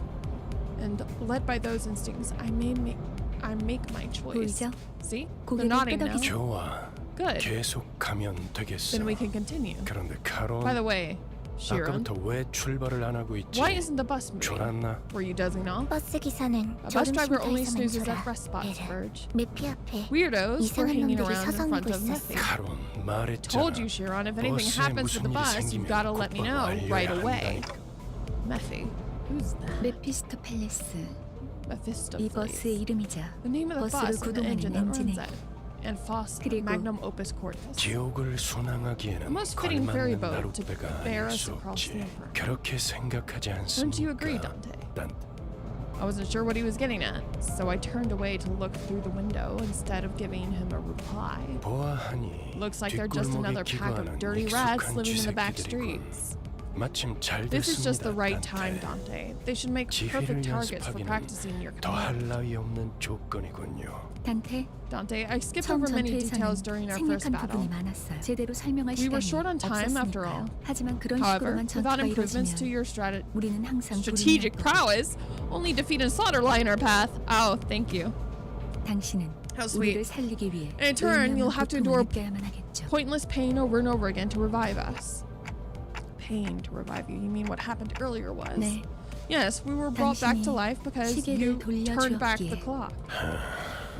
And led by those instincts, I make my choice. 보이죠? See? They're 고개를 nodding now. 끄덕이죠. 좋아. Good. 계속 가면 되겠어. Then we can continue. 그런데 카론, By the way, Sharon, 아까부터 왜 출발을 안 하고 있지? why isn't the bus moving? 졸았나? Were you dozing off? 버스 기사는 A bus driver only 졸음쉼터에서 snoozes 멈춰라. at rest spots, Verge. 매피 앞에 Weirdos were 이상한 hanging 놈들이 around in front 서성이고 of 있었어. Mephi. 카론 말했잖아. Told you, Sharon, if anything 버스에 happens to the 무슨 일이 bus, 생기면 you've got to let me 곧바로 know 알려야 right away. 한다니까. Mephi. Who's that? 메피스토 팰레스. Mephisto. 이 버스의 이름이자 The name of the 버스를 bus and the 구동하는 engine that runs 엔진이에요. it. And Foss 그리고 Magnum Opus Quartus. 지옥을 The 순항하기에는 most fitting ferry 걸맞는 boat to 나룻배가 bear 아닐 us 수 across 없지. the river. 그렇게 생각하지 Don't you agree, 않습니까? Dante? 단 I wasn't sure what he was getting at, so I turned away to look through the window instead of giving him a reply. 보아하니 Looks like they're just 뒷골목에 another pack of 기거하는 dirty rats 익숙한 living in the back 쥐새끼들이군. streets. 마침 잘 This is just the 됐습니다, right 단테. time, Dante. They should make perfect 지휘를 targets for 연습하기는 practicing your 더할 command. 나위 없는 조건이군요. 단테, Dante, I skipped 처음 over many 전투에서는 details during our first 생략한 battle. 부분이 많았어요. 제대로 설명할 We were 시간이 short on time after 없었으니까요. all. 하지만 그런 However, 식으로만 without 전투가 improvements to 이루어지면 your 우리는 항상 strategic 불이할 거죠. prowess, only defeat and slaughter lie in our path. Oh, thank you. 당신은 How sweet. 우리를 살리기 위해 In turn, 의미없는 you'll have to 고통을 endure 느껴야만 하겠죠. Pointless pain over and over again to revive us. Pain to revive you. You mean what happened earlier was? 네, Yes, we were brought back to 당신이 life because 시계를 you turned back the 돌려주었기에. clock.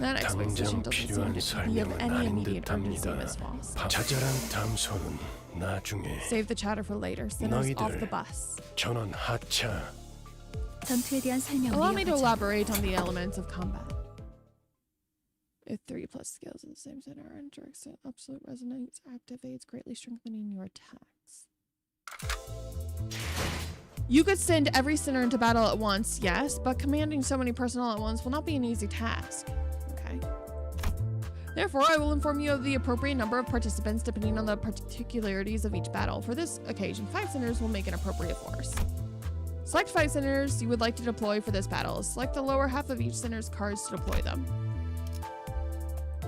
That explanation 당장 doesn't seem 필요한 to be of 설명은 any 아닌 immediate urgency, 듯합니다. Miss Foss. 자잘한 담소는 나중에. Save the chatter for later. Send us off 너희들 the bus. 전원 하차. 전투에 대한 설명을 Allow me to 이어가죠. elaborate on the elements of combat. If 3 plus skills in the same center and direct absolute resonance activates, greatly strengthening your attacks. You could send every center into battle at once, yes, but commanding so many personnel at once will not be an easy task. Okay. Therefore, I will inform you of the appropriate number of participants depending on the particularities of each battle. For this occasion, 5 centers will make an appropriate force. Select 5 centers you would like to deploy for this battle. Select the lower half of each center's cards to deploy them.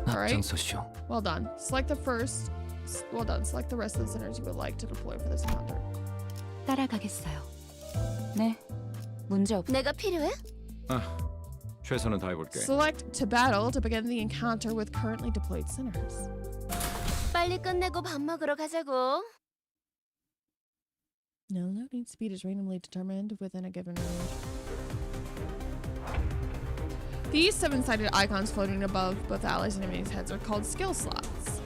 Alright. Well done. Select the first. Well done. Select the rest of the centers you would like to deploy for this encounter. 따라가겠어요. 네, 문제 없. 내가 필요해? 최선은 다해볼게. Select to battle to begin the encounter with currently deployed centers. 빨리 끝내고 밥 먹으러 가자고. No, loading speed is randomly determined within a given range. These 7-sided icons floating above both allies and enemies' heads are called skill slots.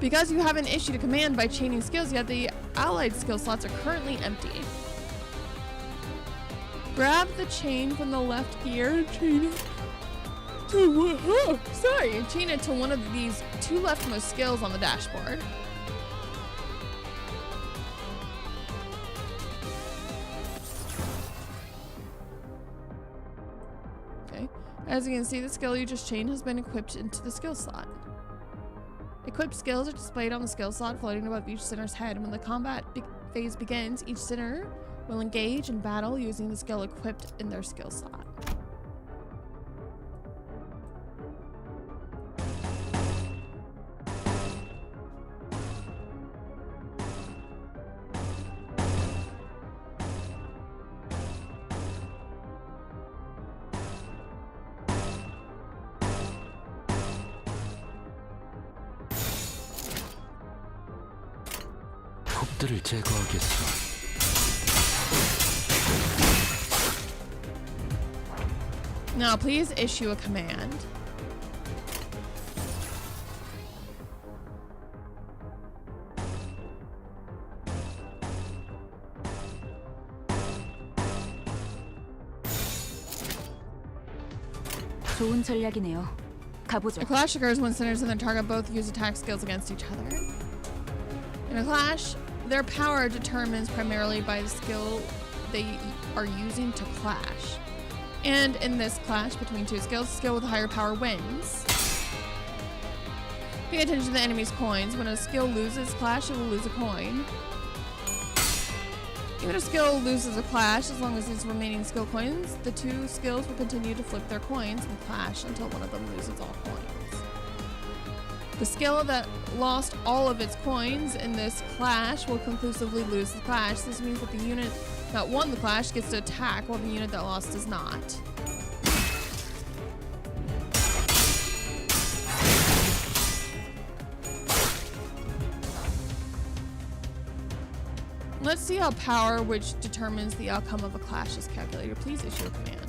Because you haven't issued a command by chaining skills yet, the allied skill slots are currently empty. Grab the chain from the left gear and chain it to chain it to one of these 2 leftmost skills on the dashboard. Okay. As you can see, the skill you just chained has been equipped into the skill slot. Equipped skills are displayed on the skill slot floating above each center's head. When the combat phase begins, each center will engage in battle using the skill equipped in their skill slot. 몹들을 제거하겠어. Now, please issue a command. 좋은 전략이네요. 가보죠. A clash occurs when sinners and their target both use attack skills against each other. In a clash, their power determines primarily by the skill they are using to clash. And in this clash between two skills, the skill with higher power wins. Pay attention to the enemy's coins. When a skill loses clash, it will lose a coin. Even if a skill loses a clash, as long as its remaining skill coins, the two skills will continue to flip their coins and clash until one of them loses all coins. The skill that lost all of its coins in this clash will conclusively lose the clash. This means that the unit that won the clash gets to attack, while the unit that lost does not. Let's see how power, which determines the outcome of a clash, is calculated. Please issue a command.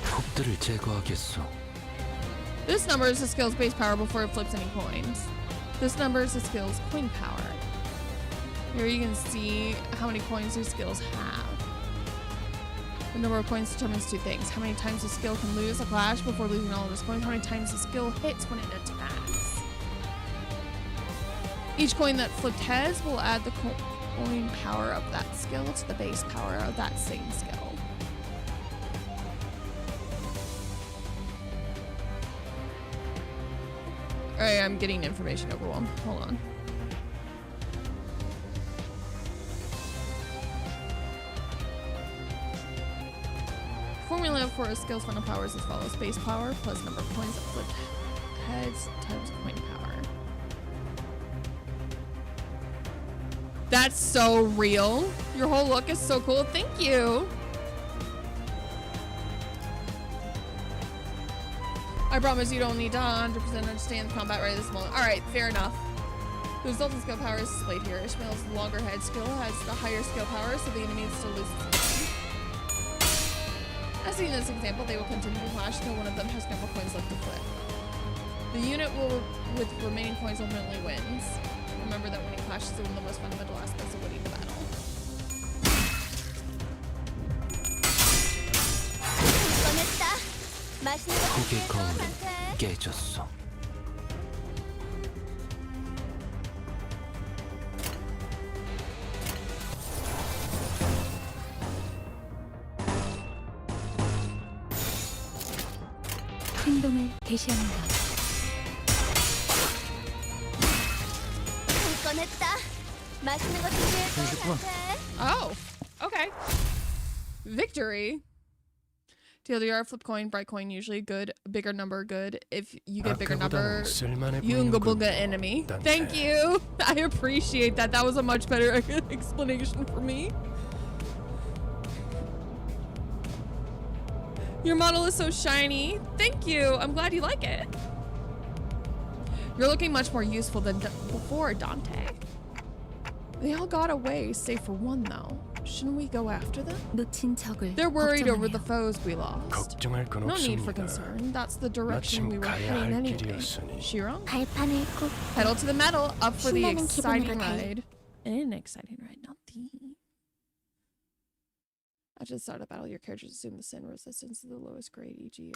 홉들을 제거하겠소. This number is the skill's base power before it flips any coins. This number is the skill's coin power. Here you can see how many coins these skills have. The number of coins determines two things. How many times the skill can lose a clash before losing all of its coins. How many times the skill hits when it attacks. Each coin that flipped heads will add the coin power of that skill to the base power of that same skill. Alright, I'm getting information overwhelmed. Hold on. Formula for a skill's final power is as follows. Base power plus number of coins that flipped heads times coin power. That's so real. Your whole look is so cool. Thank you. I promise you don't need to 100% understand the combat right at this moment. Alright, fair enough. The resulting skill power is displayed here. Ishmael's longer head skill has the higher skill power, so the enemy still loses coins. As seen in this example, they will continue to clash until one of them has no more coins left to flip. The unit with remaining coins ultimately wins. Remember that winning clash is one of the most fundamental aspects of winning the battle. 고개 거울은 깨졌어. 행동을 개시합니다. Oh, okay. Victory. TLDR, flip coin, bright coin, usually good. Bigger number, good. If you get bigger number, Yunga Bunga enemy. Thank you. I appreciate that. That was a much better explanation for me. Your model is so shiny. Thank you. I'm glad you like it. You're looking much more useful than before, Dante. They all got away, save for one though. Shouldn't we go after them? 놓친 적을 They're worried over 걱정하네요. the foes we lost. 걱정할 건 No need for 없습니다. concern. That's the direction we 마침 were 가야 heading 할 anyway. 길이었으니. Shiro? 발판을 꼭 Pedal to the metal, up for the 신나는 exciting 기분으로 달- ride. An exciting ride, not the... After the start of battle, your characters assume the sin resistance to the lowest grade, e.g.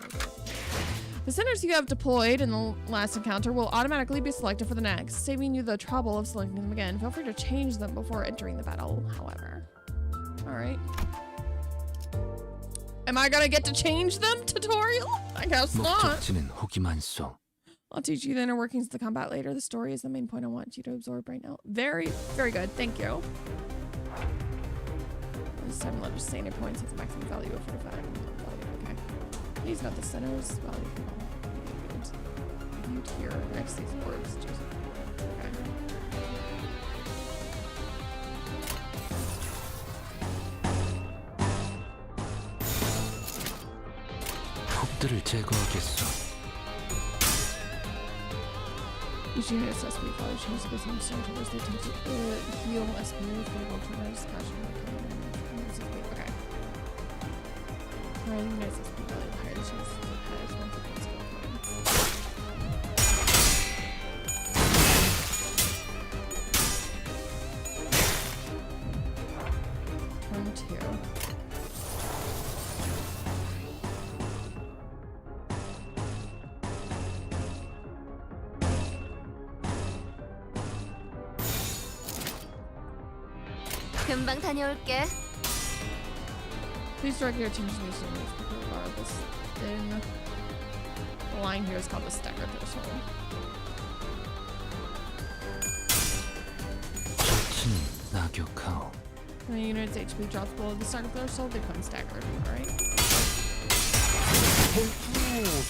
The sinners you have deployed in the last encounter will automatically be selected for the next, saving you the trouble of selecting them again. Feel free to change them before entering the battle, however. Alright. Am I gonna get to change them, tutorial? I guess not. 목적지는 호기만 쏘. I'll teach you the inner workings of the combat later. The story is the main point I want you to absorb right now. Very, very good. Thank you. This time, let us say any points with the maximum value of 45. Okay. Please note the center's value viewed here next to these words. Okay. 홉들을 제거하겠어. Each unit is SP file changes based on stone totals. They tend to heal SP with favorable tremendous passion. Okay. Higher the unit's SP value, the higher the chances it has one for skill points. Turn 2. 금방 다녀올게. Please direct your attention to the image of this thin line here is called the stagger threshold. 젖은 낙욕하오. When a unit's HP drops below the stagger threshold, they become staggered, alright?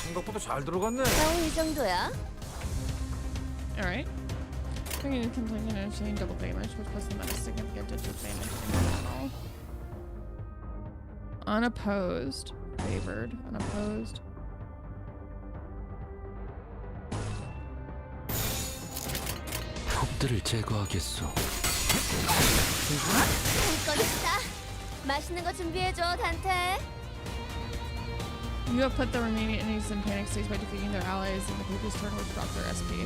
생각보다 잘 들어갔네. 이 정도야? Alright. Bringing in complete and chain double damage, which puts them at a significant disadvantage in the battle. Unopposed. Favored. Unopposed. 폭들을 제거하겠소. 잠깐 있다. 맛있는 거 준비해줘, 단테. You have put the remaining enemies in panic states by defeating their allies in the previous turn, which dropped their SP.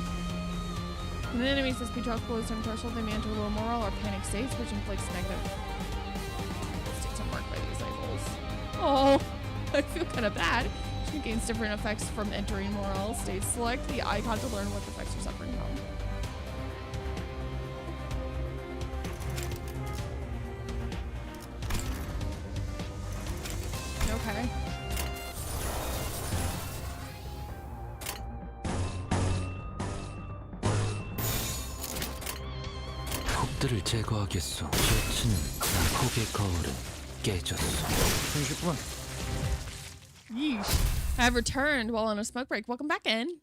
When the enemy's SP drops below the threshold, they may enter low moral or panic states, which inflicts negative states on marked by these labels. Oh, I feel kind of bad. She gains different effects from entering moral states. Select the icon to learn what effects you're suffering from. Okay. 폭들을 제거하겠소. 젖은 낙혹의 거울은 깨졌소. Yeesh. I have returned while on a smoke break. Welcome back in.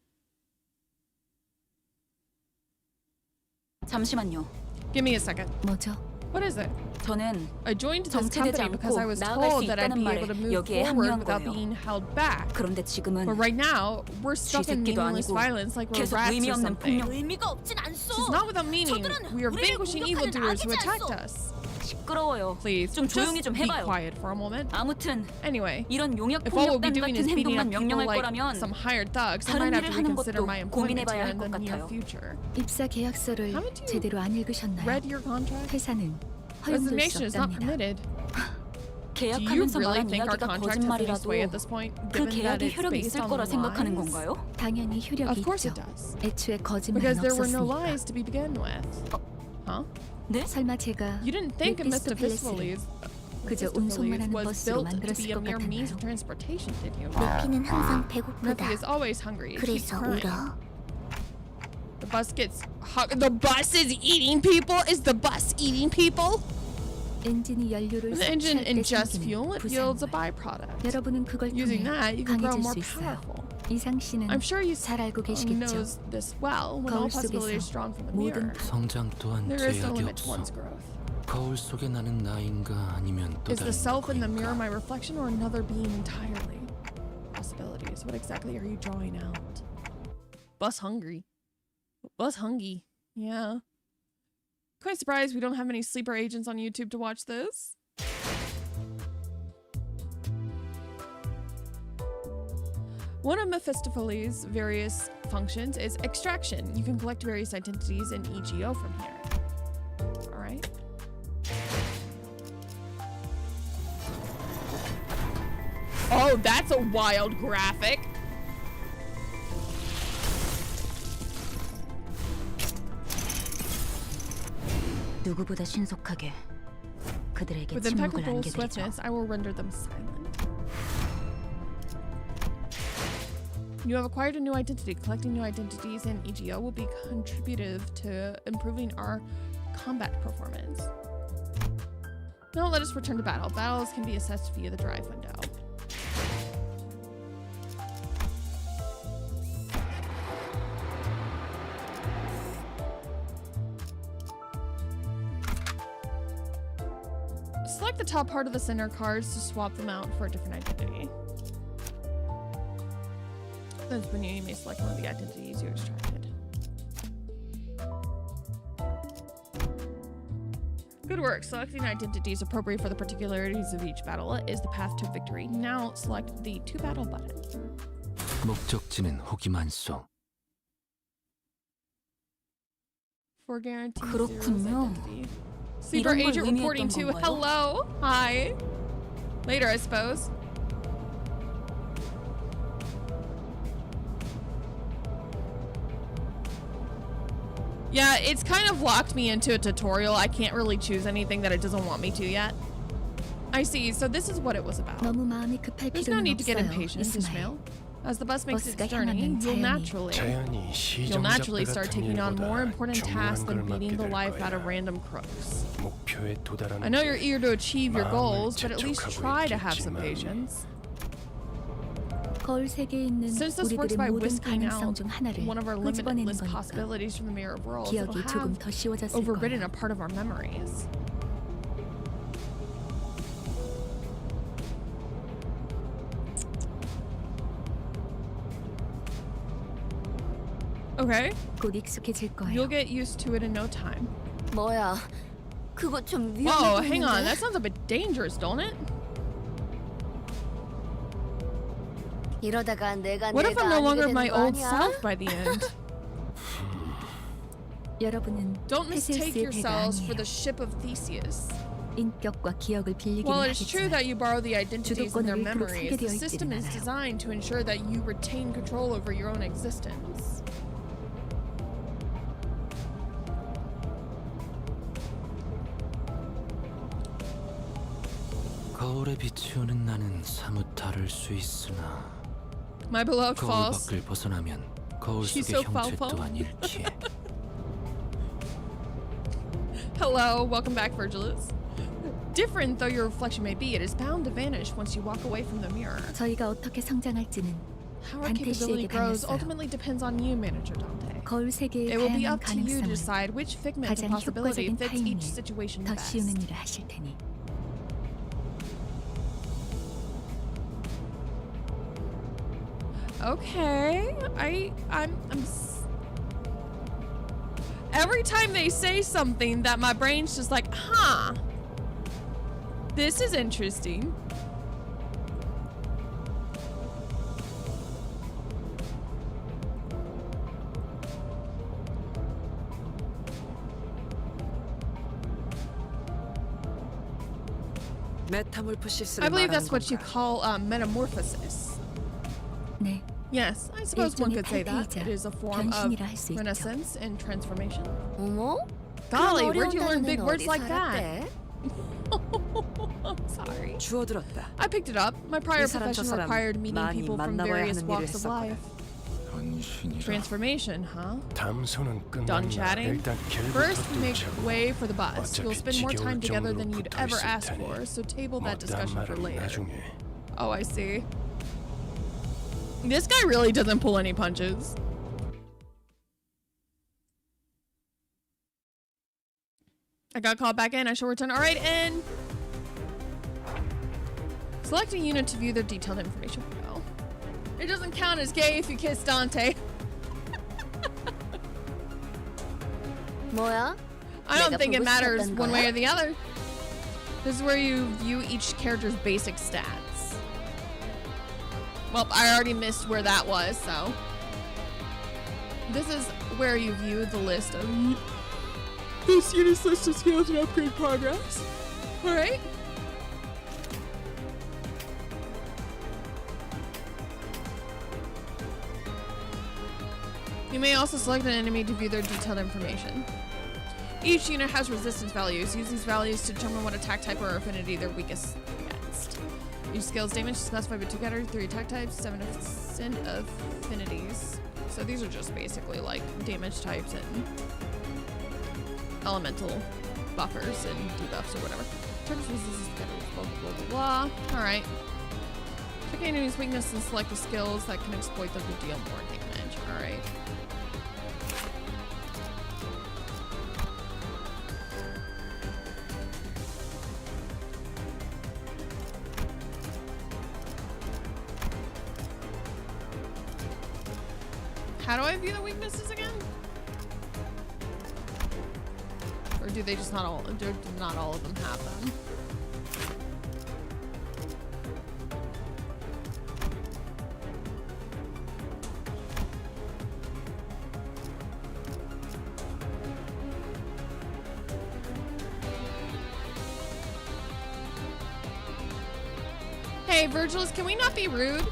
잠시만요. Give me a second. 뭐죠? What is it? 저는 I joined this 정체되지 company because I 않고 was 나아갈 수 told that I'd 있다는 be 말에 able to move 여기에 forward 합류한 without 거예요. being held back. 그런데 지금은 But right now, we're stuck in 쥐새끼도 meaningless 아니고 violence like we're 계속 rats 의미 or 없는 something. 폭력. 의미가 없진 않소. It's not without meaning. 저들은 We are 우리를 vanquishing 공격하는 evildoers who 악이지 attacked 않소. us. 시끄러워요. Please, 좀 조용히 just 좀 be 해봐요. quiet for a moment. 아무튼 Anyway, 이런 용역 if all we'll be 폭력단 doing 같은 is beating up 행동만 people 명령할 like 거라면 some hired thugs, I 다른 might have 일을 to 하는 reconsider 것도 my employment 고민해봐야 here 할 in the 것 near 같아요. future. 입사 계약서를 Haven't you 제대로 안 읽으셨나요? Read your contract? 회사는 허용될 수 Resignation is not 없답니다. permitted. Do you 계약하면서 really 말한 think our 이야기가 contract has any 거짓말이라도 sway at this point, 그 given that 계약이 it's 효력이 based 있을 on 거라 생각하는 lies? 건가요? 당연히 효력이 Of course it 있죠. does. 애초에 거짓말은 Because there were no 없었으니까. lies to be begun with. Huh? 네? 설마 제가 You didn't think Mephistopheles 그저 운송만 하는 was 버스로 built to 만들었을 be a 것 mere means 같았나요? of transportation, did you? 피는 항상 Murphy 배고프다. is always hungry. It keeps 그래서 crying. 울어. The bus gets the bus is eating people? Is the bus eating people? 엔진이 연료를 When the engine 섭취할 때 ingests 생기는 fuel, it yields a 부산물. byproduct. 여러분은 그걸 Using 통해 that, you can grow 강해질 more 수 있어요. powerful. 이상 씨는 I'm sure you 잘 알고 계시겠죠. knows this well. When all 거울 possibilities 속에서 drawn from the 모든 mirror, 성장 또한 there is no 제약이 limit to 없어. one's growth. 거울 속에 나는 나인가 아니면 또 Is the 다른 self in the 누구인가? mirror my reflection or another being entirely? Possibilities. What exactly are you drawing out? Bus hungry. Bus hungry. Yeah. Quite surprised we don't have any sleeper agents on YouTube to watch this. One of Mephistopheles' various functions is extraction. You can collect various identities in EGO from here. Alright. Oh, that's a wild graphic. 누구보다 신속하게 그들에게 With 침묵을 impeccable 안겨드리죠. swiftness, I will render them silent. You have acquired a new identity. Collecting new identities in EGO will be contributive to improving our combat performance. Now let us return to battle. Battles can be assessed via the drive window. Select the top part of the center cards to swap them out for a different identity. This menu, you may select one of the identities you extracted. Good work. Selecting identities appropriate for the particularities of each battle is the path to victory. Now select the to battle button. 목적지는 호기 많소. For guarantee 그렇군요. Sleeper 이런 걸 agent reporting 의미했던 to. 건가요? Hello. Hi. Later, I suppose. Yeah, it's kind of locked me into a tutorial. I can't really choose anything that it doesn't want me to yet. I see. So this is what it was about. 너무 마음이 급할 There's no 필요는 need to get 없어요, impatient, 이스마엘. Ishmael. As the bus makes its 버스가 journey, 향하면 you'll 자연히 naturally 시정잡배 start 같은 taking on more 일보다 important tasks 중요한 than 걸 beating 맡게 the 될 life out of 거야. random crooks. 목표에 도달하는 I know you're eager to achieve your 마음을 goals, but at least 재촉하고 try to have some 있겠지만. patience. 거울 세계에 있는 Since this works 우리들의 by 모든 whisking 가능성 out 중 하나를 one of our 끄집어내는 limitless 거니까 possibilities from the mirror of worlds, it'll 기억이 조금 have 더 쉬워졌을 overridden 거예요. a part of our memories. Okay, 곧 익숙해질 you'll 거예요. get used to it in no time. 뭐야? 그거 좀 위험해 Whoa, 보이는데? hang on, that sounds a bit dangerous, don't it? 이러다가 내가 What if 내가 I'm no 아니게 longer 되는 my 거 old 아니야? self by the end? 여러분은 Don't mistake 테세우스의 배가 yourselves for 아니에요. the ship of Theseus. 인격과 기억을 빌리기는 While it's true 하겠지만 that you borrow the identities and their 주도권을 일부러 memories, 쓰게 the 되어 system 있지는 is 않아요. designed to ensure that you retain control over your own existence. 거울에 비치오는 나는 사뭇 다를 수 있으나 My beloved 거울 false. 밖을 벗어나면 거울 She's 속의 so 형체 foul. 또한 잃기에. Hello, welcome back, Virgilus. Different though your reflection may be, it is bound to vanish once you walk away from the mirror. 저희가 어떻게 성장할지는 How our 단테 capability 씨에게 grows 달렸어요. ultimately depends on you, Manager Dante. 거울 세계의 It will be 다양한 up to you to 가능성을 decide which figment of 가장 possibility 효과적인 fits each 타이밍에 situation 더 best. 쉬우는 일을 하실 테니 Okay, every time they say something that my brain's just like, huh, this is interesting. I believe that's what you call metamorphosis. 네, Yes, I suppose one 일종의 could say that. 탈퇴이자 It is a form of 변신이라 할 수 있죠. renaissance and transformation. 어머? Golly, 그런 where'd you learn 어려운 big 단어는 words 어디 like that? 살았대? I'm sorry. 주워들었다. I picked it up. My prior 이 사람, 저 profession 사람 required meeting 많이 people from 만나봐야 various 하는 walks 일을 of life. Transformation, huh? 담소는 Done 끝났나? chatting? 일단 First, 길부터 make 뚫자고. way for the bus. 어차피 You'll spend more time 지겨울 together than 정도로 you'd 붙어 ever 있을 ask 테니. for, so table that 못다한 discussion for 말은 later. 나중에. Oh, I see. This guy really doesn't pull any punches. I got called back in. I shall return. All right, and select a unit to view their detailed information. No, it doesn't count as gay if you kiss Dante. 뭐야? I don't 내가 think it 보고 matters 싶었던 one way 거야? or the other. This is where you view each character's basic stats. Well, I already missed where that was, so. This is where you view the list of this unit's list of skills and upgrade progress. Alright. You may also select an enemy to view their detailed information. Each unit has resistance values. Use these values to determine what attack type or affinity they're weakest against. Each skill's damage is classified by 2 categories, 3 attack types, 7 affinities. So these are just basically like damage types and elemental buffers and debuffs or whatever. Target's resistance categories, blah blah blah blah blah. Alright. Check enemy's weakness and select the skills that can exploit them to deal more damage. Alright. How do I view the weaknesses again? Or do they just not all? Do not all of them have them? Hey, Virgilus, can we not be rude?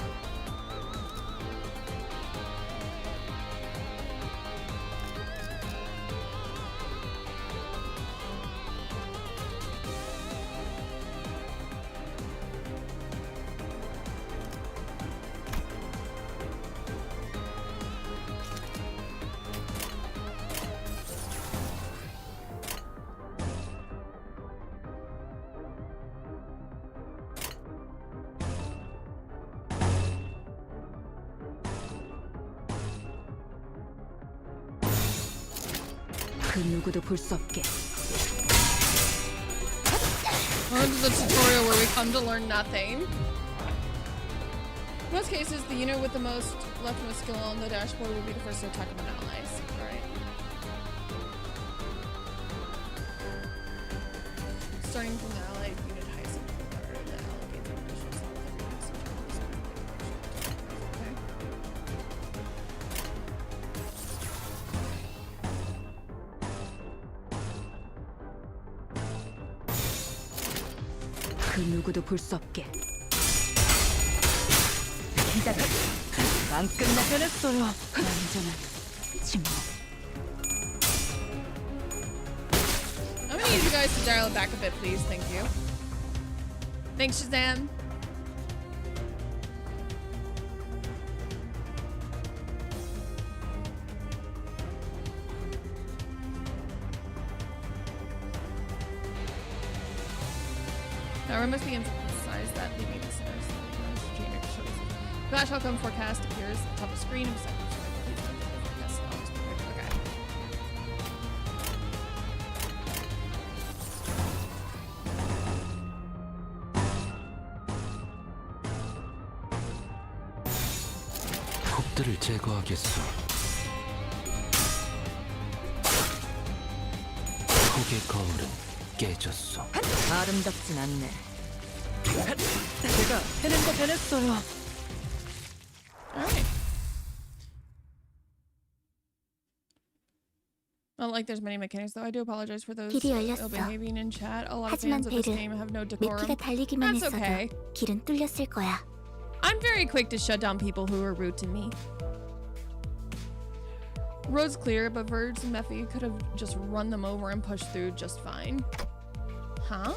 그 누구도 볼 수 없게. Or is it a tutorial where we come to learn nothing? Most cases, the unit with the most leftmost skill on the dashboard will be the first to attack an allies. Alright. Starting from the allied unit highest in order to allocate the additional slot with every unit okay. 그 누구도 볼 수 없게. 기다려. 안 끝나긴 했어요. 완전한 침묵. I'm gonna need you guys to dial it back a bit, please. Thank you. Thanks, Shazam. Now, must be emphasized that leaving the centers Flash outcome forecast appears at the top of the screen. Okay. 폭들을 제거하겠어. 폭의 거울은 깨졌어. 아름답진 않네. 제가 해낸 거 해냈어요. Alright. Not like there's many mechanics, though. I do apologize for those ill behaving in chat. A lot of fans of this game have no decorum. That's okay. 길은 뚫렸을 거야. I'm very quick to shut down people who are rude to me. Road's clear, but Verge and Mephi could have just run them over and pushed through just fine. Huh?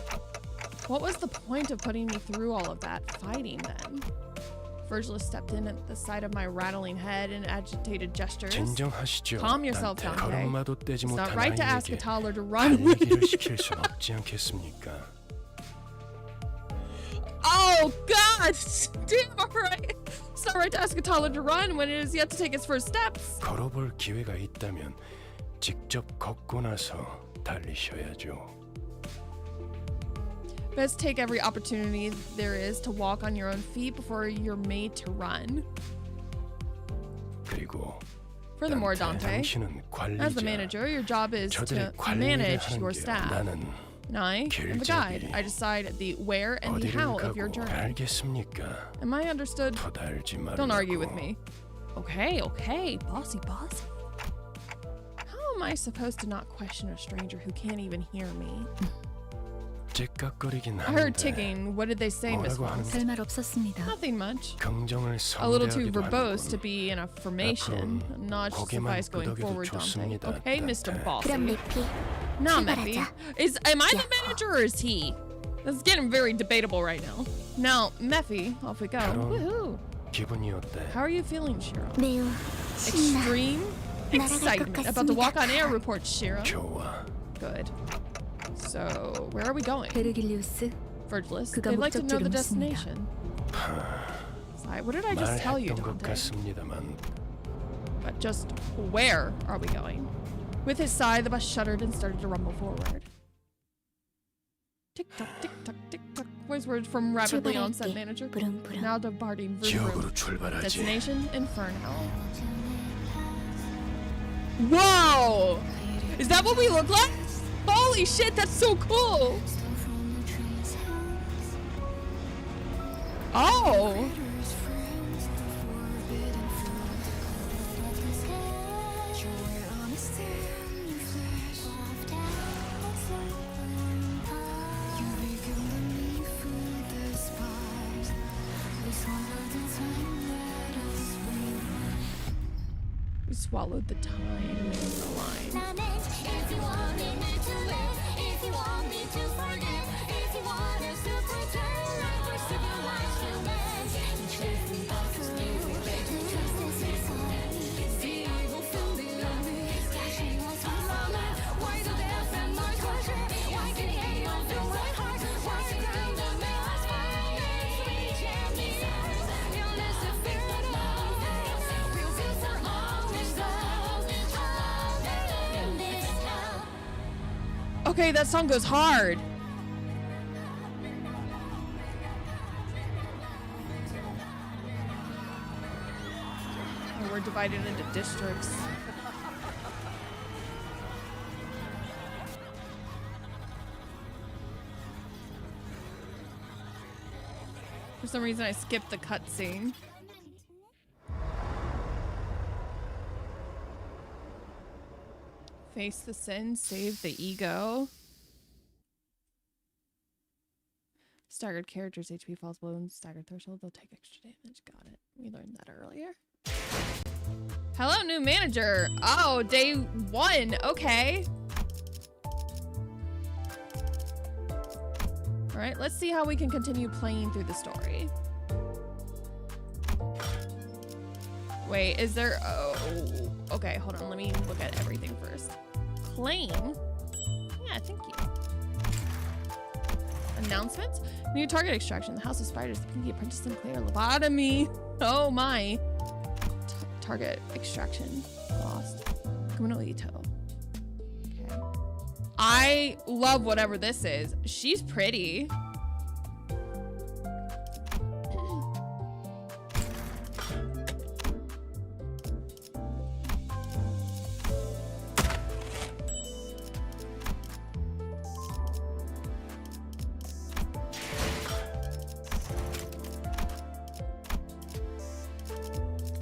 What was the point of putting me through all of that fighting then? Virgil stepped in at the side of my rattling head and agitated gestures. Calm yourself, Dante. It's not right to ask a toddler to run. Oh, God! Damn, alright. It's not right to ask a toddler to run when it is yet to take its first steps. 걸어볼 기회가 있다면 직접 걷고 나서 달리셔야죠. Best take every opportunity there is to walk on your own feet before you're made to run. 그리고 Furthermore, Dante, as the manager, your job is to manage your staff. And I am the guide. I decide the where and the how of your journey. Am I understood? Don't argue with me. Okay, okay, bossy, bossy. How am I supposed to not question a stranger who can't even hear me? I heard ticking. What did they say, Miss Wells? 별말 없었습니다. Nothing much. A little too verbose to be in a formation. Not just advice going forward, Dante. Okay, Mr. Bossy. Nah, Mephi. Am I the manager or is he? This is getting very debatable right now. Now, Mephi, off we go. Woohoo! How are you feeling, Shiro? Extreme excitement. About to walk on air, reports Shiro. Good. So, where are we going? 베르길리우스. Virgilus. They'd like to know the destination. What did I just tell you, Dante? But just where are we going? With his sigh, the bus shuddered and started to rumble forward. Tick tock, tick tock, tick tock. Voice words from rapidly onset manager. Now departing vroom. Destination Inferno. Whoa! Is that what we look like? Holy shit, that's so cool. Oh. We swallowed the time in the line. Okay, that song goes hard. Oh, we're divided into districts. For some reason, I skipped the cutscene. Face the sin, save the ego. Staggered characters, HP falls below and staggered threshold, they'll take extra damage. Got it. We learned that earlier. Hello, new manager. Oh, day 1. Okay. All right, let's see how we can continue playing through the story. Wait, is there... Oh, okay, hold on. Let me look at everything first. Claim? Yeah, thank you. Announcements? New target extraction. The House of Spiders. The Pinky Apprentice Sinclair. Lobotomy. Oh my. Target extraction. Lost. Kumino Ito. Okay. I love whatever this is. She's pretty.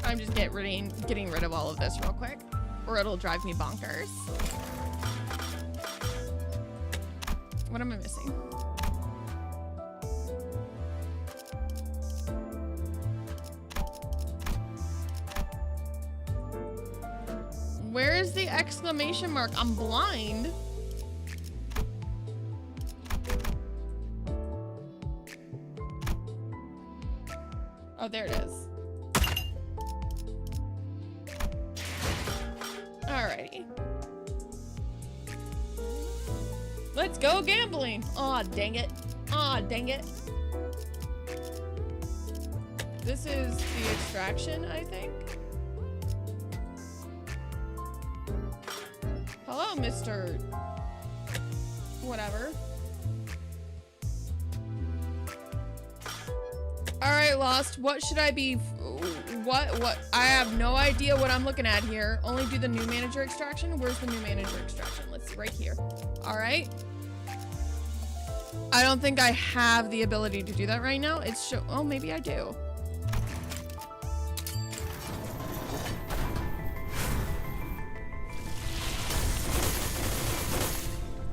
I'm just getting rid of all of this real quick, or it'll drive me bonkers. What am I missing? Where is the exclamation mark? I'm blind. Oh, there it is. Alrighty. Let's go gambling. Aw, dang it. Aw, dang it. This is the extraction, I think. Hello, Mr. Whatever. Alright, Lost. What should I be... What? I have no idea what I'm looking at here. Only do the new manager extraction? Where's the new manager extraction? Let's see, right here. Alright. I don't think I have the ability to do that right now. It's oh, maybe I do.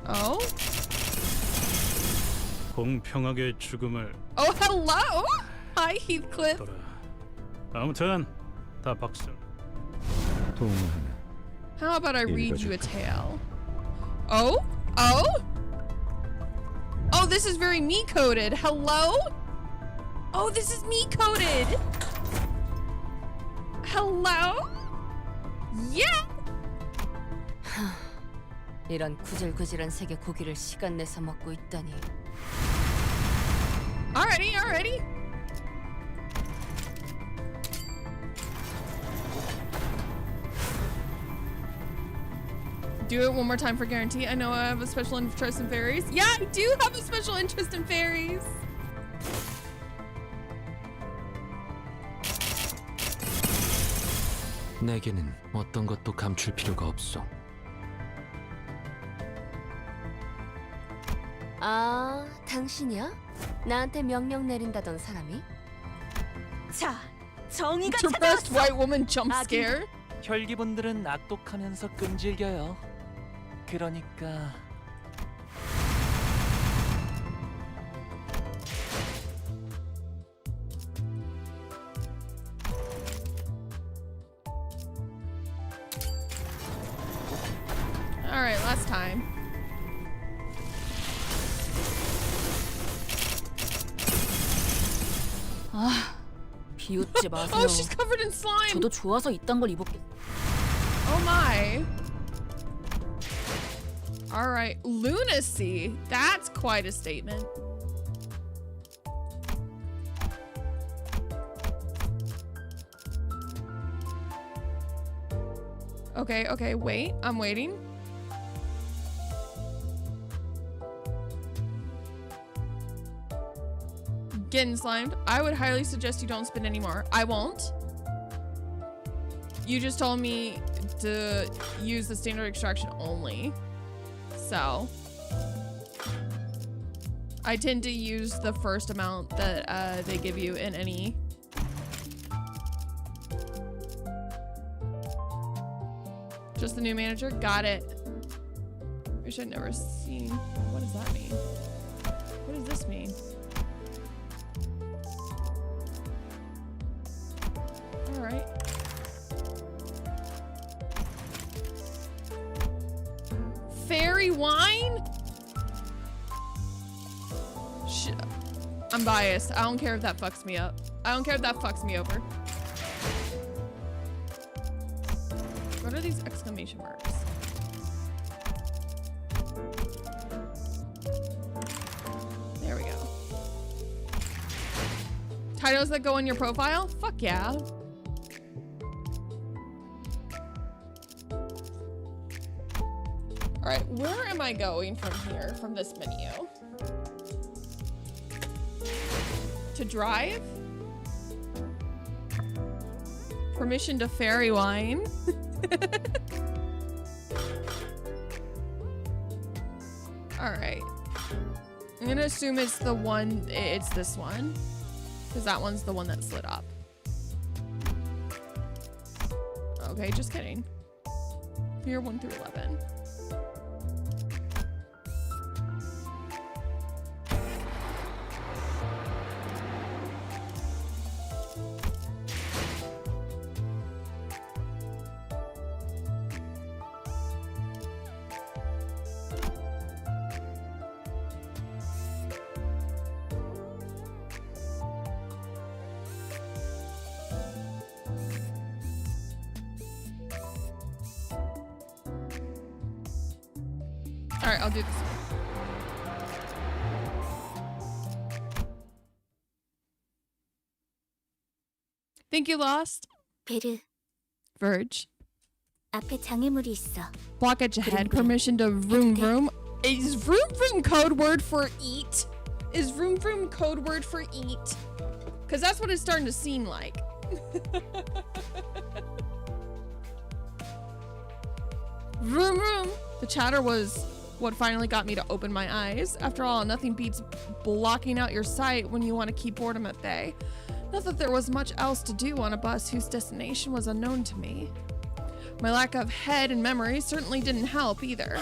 Oh? 공평하게 죽음을. Oh, hello! Hi, Heathcliff. 아무튼 다 박수. How about I read you a tale? Oh? Oh? Oh, this is very me-coded. Hello? Oh, this is me-coded. Hello? Yeah! 이런 구질구질한 색의 고기를 시간 내서 먹고 있다니. Alrighty. Do it one more time for guarantee. I know I have a special interest in fairies. Yeah, I do have a special interest in fairies. 내게는 어떤 것도 감출 필요가 없어. 아, 당신이야? 나한테 명령 내린다던 사람이? 자, 정의가 Depressed 찾아왔어. white woman jump scare. 혈기분들은 악독하면서 끈질겨요. 그러니까 All right, last time. 아, 비웃지 마세요. Oh, she's covered in slime. 저도 좋아서 이딴 걸 입었겠. Oh my. All right, lunacy. That's quite a statement. Okay, okay, wait. I'm waiting. Getting slimed. I would highly suggest you don't spin anymore. I won't. You just told me to use the standard extraction only. So I tend to use the first amount that they give you in any. Just the new manager? Got it. Wish I'd never seen. What does that mean? What does this mean? Alright. Fairy wine? I'm biased. I don't care if that fucks me up. I don't care if that fucks me over. What are these exclamation marks? There we go. Titles that go in your profile? Fuck yeah. Alright, where am I going from here, from this menu? To drive? Permission to fairy wine? Alright. I'm gonna assume it's the one, it's this one. Because that one's the one that slid up. Okay, just kidding. Here, 1 through 11. Alright, I'll do this one. Think you lost? 베르, Verge. 앞에 장애물이 있어. Block at your head. Permission to vroom vroom. Is vroom vroom code word for eat? Is vroom vroom code word for eat? Because that's what it's starting to seem like. Vroom vroom. The chatter was what finally got me to open my eyes. After all, nothing beats blocking out your sight when you want to keep boredom at bay. Not that there was much else to do on a bus whose destination was unknown to me. My lack of head and memory certainly didn't help either.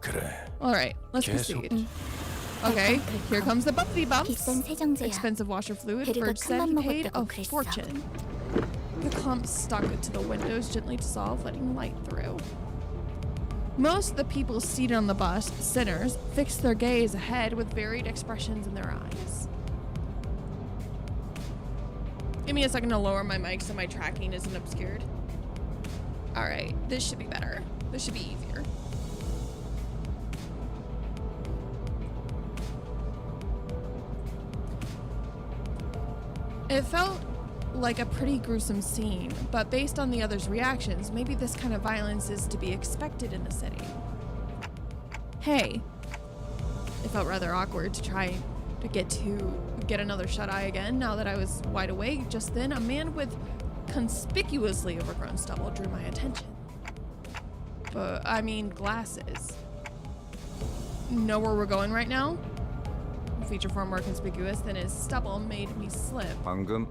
그래. Alright, let's proceed. Okay, here comes the bumpy bumps. 비싼 세정제야. Expensive washer fluid. 베르가 Verge said 큰맘 he paid a 먹었다고 그랬어. fortune. The clumps stuck to the windows gently dissolved, letting light through. Most of the people seated on the bus, sinners, fixed their gaze ahead with varied expressions in their eyes. Give me a second to lower my mic so my tracking isn't obscured. Alright, this should be better. This should be easier. It felt like a pretty gruesome scene, but based on the others' reactions, maybe this kind of violence is to be expected in the city. Hey. It felt rather awkward to try to get another shut-eye again. Now that I was wide awake, just then a man with conspicuously overgrown stubble drew my attention. But I mean glasses. know where we're going right now. Feature far more conspicuous than his stubble made me slip. 방금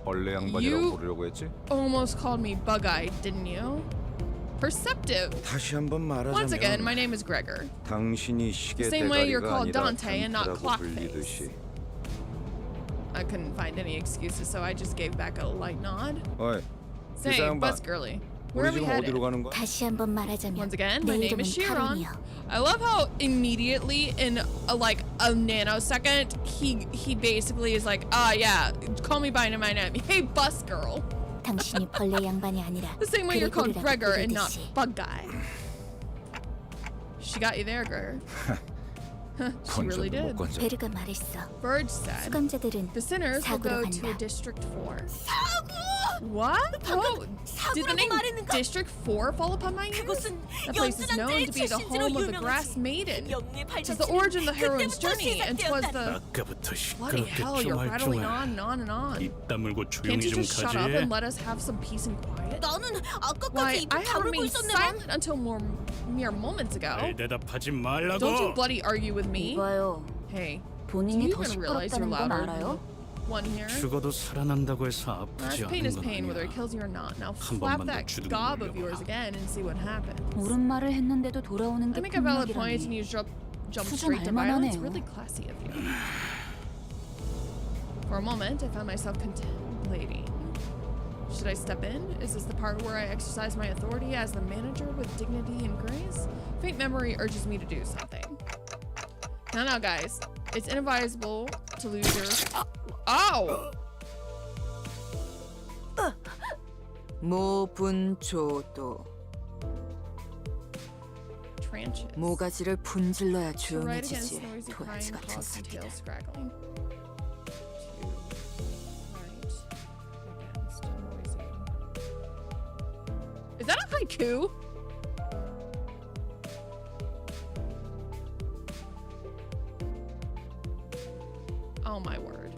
벌레 양반이라고 You 부르려고 했지? almost called me bug-eyed, didn't you? Perceptive. 다시 한번 말하자면 Once again, my name is Gregor. 당신이 시계 The same way you're 대가리가 called 아니라 Dante and not 단테라고 Clockface. 불리듯이. I couldn't find any excuses, so I just gave back a light nod. 어이, Say, 양반. bus girly. Where 우리 are we 지금 headed? 어디로 가는 거야? 다시 한번 말하자면 Once again, my 내 name is 이름은 Chiron. 타론이야. I love how immediately in like a nanosecond he basically is like, yeah, call me by my name. Hey, bus girl. 당신이 벌레 양반이 아니라 The same way you're called 그레고르라고 Gregor and not 부르듯이. bug guy. She got you there, Gregor. She really did. 베르가 말했어. Verge said 수감자들은 the sinners will 사고로 go to 간다. a District 4. What? Oh, did the name District 4 fall upon my ears? That place is known to be the home of the Grass Maiden. Tis the origin of the heroine's journey, and 'twas the... 아까부터 Bloody 시끄럽게 hell, you're rattling 쫑알쫑알. on and on and on. 입 다물고 Can't 조용히 you 좀 just shut up 가지. and let us have some peace and quiet? 나는 Why, 아까까지 I 입을 had 다물고 remained 있었네만. silent until mere moments ago. 날 대답하지 Don't you 말라고. bloody argue with me. 이봐요. Hey, do 본인이 you 더 even realize you're 시끄럽다는 건 louder than 알아요? the one here? 죽어도 살아난다고 해서 That's 아프지 pain 않은 is 건 pain, whether it 아니야. kills you or not. Now 한 flap 번만 더 that 주둥이 gob of 눌려봐. yours again and see what happens. 옳은 말을 했는데도 돌아오는 I 게 make a valid point and 폭력이라니. you jump 수준 straight to violence. 알만하네요. Really classy of you. For a moment, I found myself contemplating. Should I step in? Is this the part where I exercise my authority as the manager with dignity and grace? Faint memory urges me to do something. Now, guys. It's inadvisable to lose your... Ow! 모분초도 Tranches. 모가지를 분질러야 To right against 조용해지지. noisy crying, 도라지 같은 hogs and 새끼들. tails scraggling. To right against noisy. Is that a haiku? Oh my word.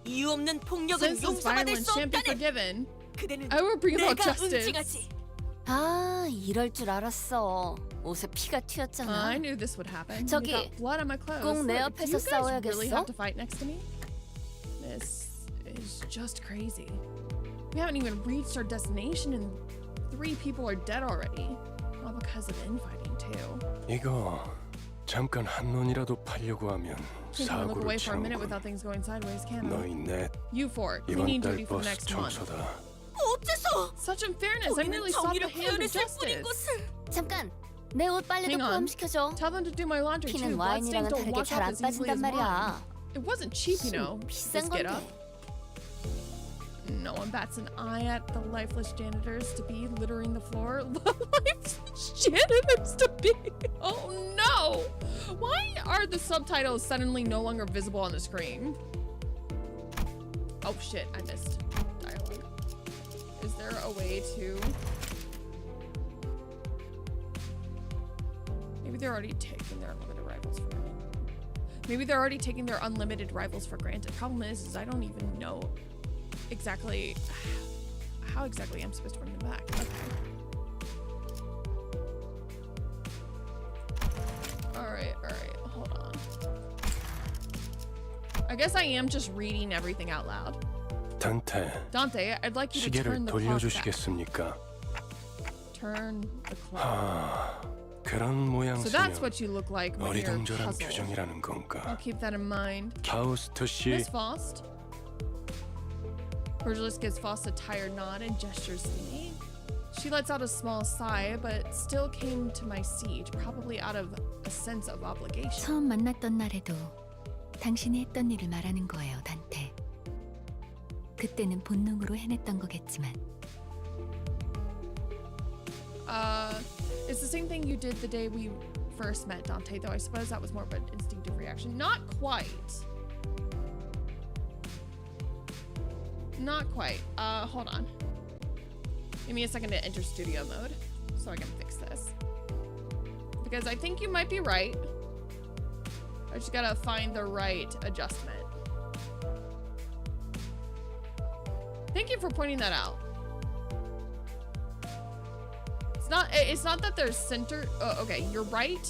이유 없는 폭력은 Since this 용서받을 violence 수 can't be 없다는 forgiven, 그대는 I will bring about 내가 justice. 응징하지. 아, 이럴 줄 알았어. 옷에 피가 튀었잖아. I knew this would happen. 저기, You got blood on my clothes. 꼭 내 Look, do 옆에서 you guys really 싸워야겠어? have to fight next to me? This is just crazy. We haven't even reached our destination and 3 people are dead already. All because of infighting too. 이거 잠깐 한눈이라도 팔려고 하면 Can't even look 사고를 away for a minute 치는군. without things going sideways, can I? 너희 넷 You four, 이번 cleaning 달 duty for 버스 next month. 청소다. 어째서 Such unfairness. I 우리는 merely sought the 정의를 hand of 표현했을 뿐인 justice. 것을. 잠깐, 내 옷 빨래도 Hang on. 포함시켜줘. Tell them to do my laundry too. 피는 Bloodstains 와인이랑은 don't 다르게 wash 잘 off 안 as easily 빠진단 as wine. 말이야. It wasn't cheap, you know. 비싼 Just get 건데. up. No one bats an eye at the lifeless janitors to be littering the floor. Lifeless janitors to be. Oh no! Why are the subtitles suddenly no longer visible on the screen? Oh shit, I missed dialogue. Is there a way to... Maybe they're already taking their unlimited rivals for granted. Maybe they're already taking their unlimited rivals for granted. Problem is I don't even know exactly how exactly I'm supposed to bring them back. Okay. Alright, hold on. I guess I am just reading everything out loud. 단테, Dante, I'd like you to 시계를 turn the clock back. 돌려주시겠습니까? Turn the clock. 아, 그런 So that's 모양새면 what you look like when you're 어리둥절한 puzzled. 표정이라는 I'll 건가? keep that in mind. 파우스트 씨, Miss Faust. Virgilus gives Faust a tired nod and gestures to me. She lets out a small sigh, but still came to my siege, probably out of a sense of obligation. 처음 만났던 날에도 당신이 했던 일을 말하는 거예요, 단테. 그때는 본능으로 해냈던 거겠지만. It's the same thing you did the day we first met, Dante, though I suppose that was more of an instinctive reaction. Not quite. Not quite. Hold on. Give me a second to enter studio mode so I can fix this. Because I think you might be right. I just gotta find the right adjustment. Thank you for pointing that out. It's not that they're centered. Oh, okay, you're right.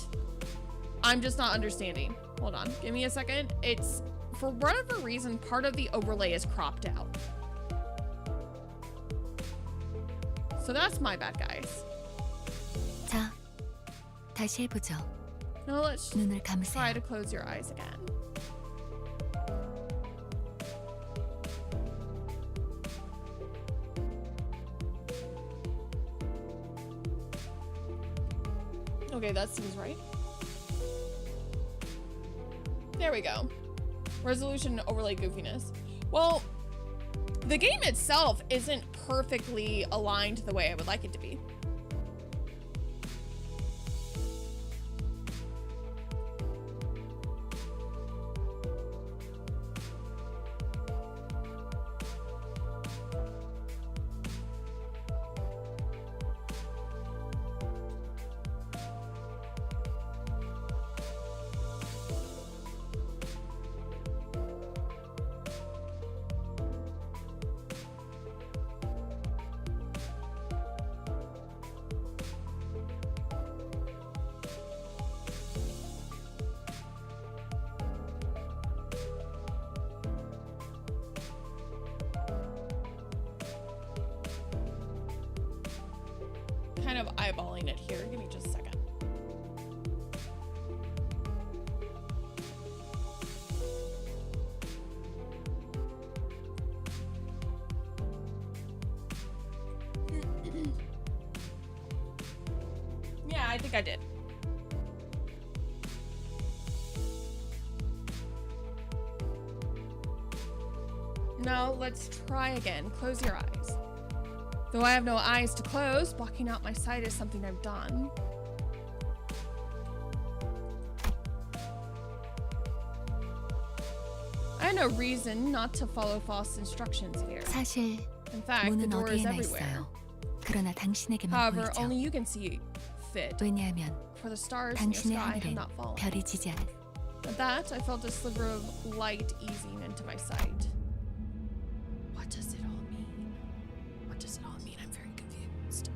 I'm just not understanding. Hold on, give me a second. It's, for whatever reason, part of the overlay is cropped out. So that's my bad, guys. 자, 다시 해보죠. Now let's 눈을 try 감으세요. to close your eyes again. Okay, that seems right. There we go. Resolution and overlay goofiness. Well, the game itself isn't perfectly aligned the way I would like it to be. Kind of eyeballing it here. Give me just a second. Yeah, I think I did. Now let's try again. Close your eyes. Though I have no eyes to close, blocking out my sight is something I've done. I had no reason not to follow Faust's instructions here. 사실 In fact, the 문은 door is 어디에나 everywhere. 있어요. 그러나 당신에게만 However, 보이죠. only you can see fit. 왜냐하면 For the stars in your 당신의 sky have 하늘엔 not fallen. 별이 지지 않. At that, I felt a sliver of light easing into my sight. What does it all mean? What does it all mean? I'm very confused.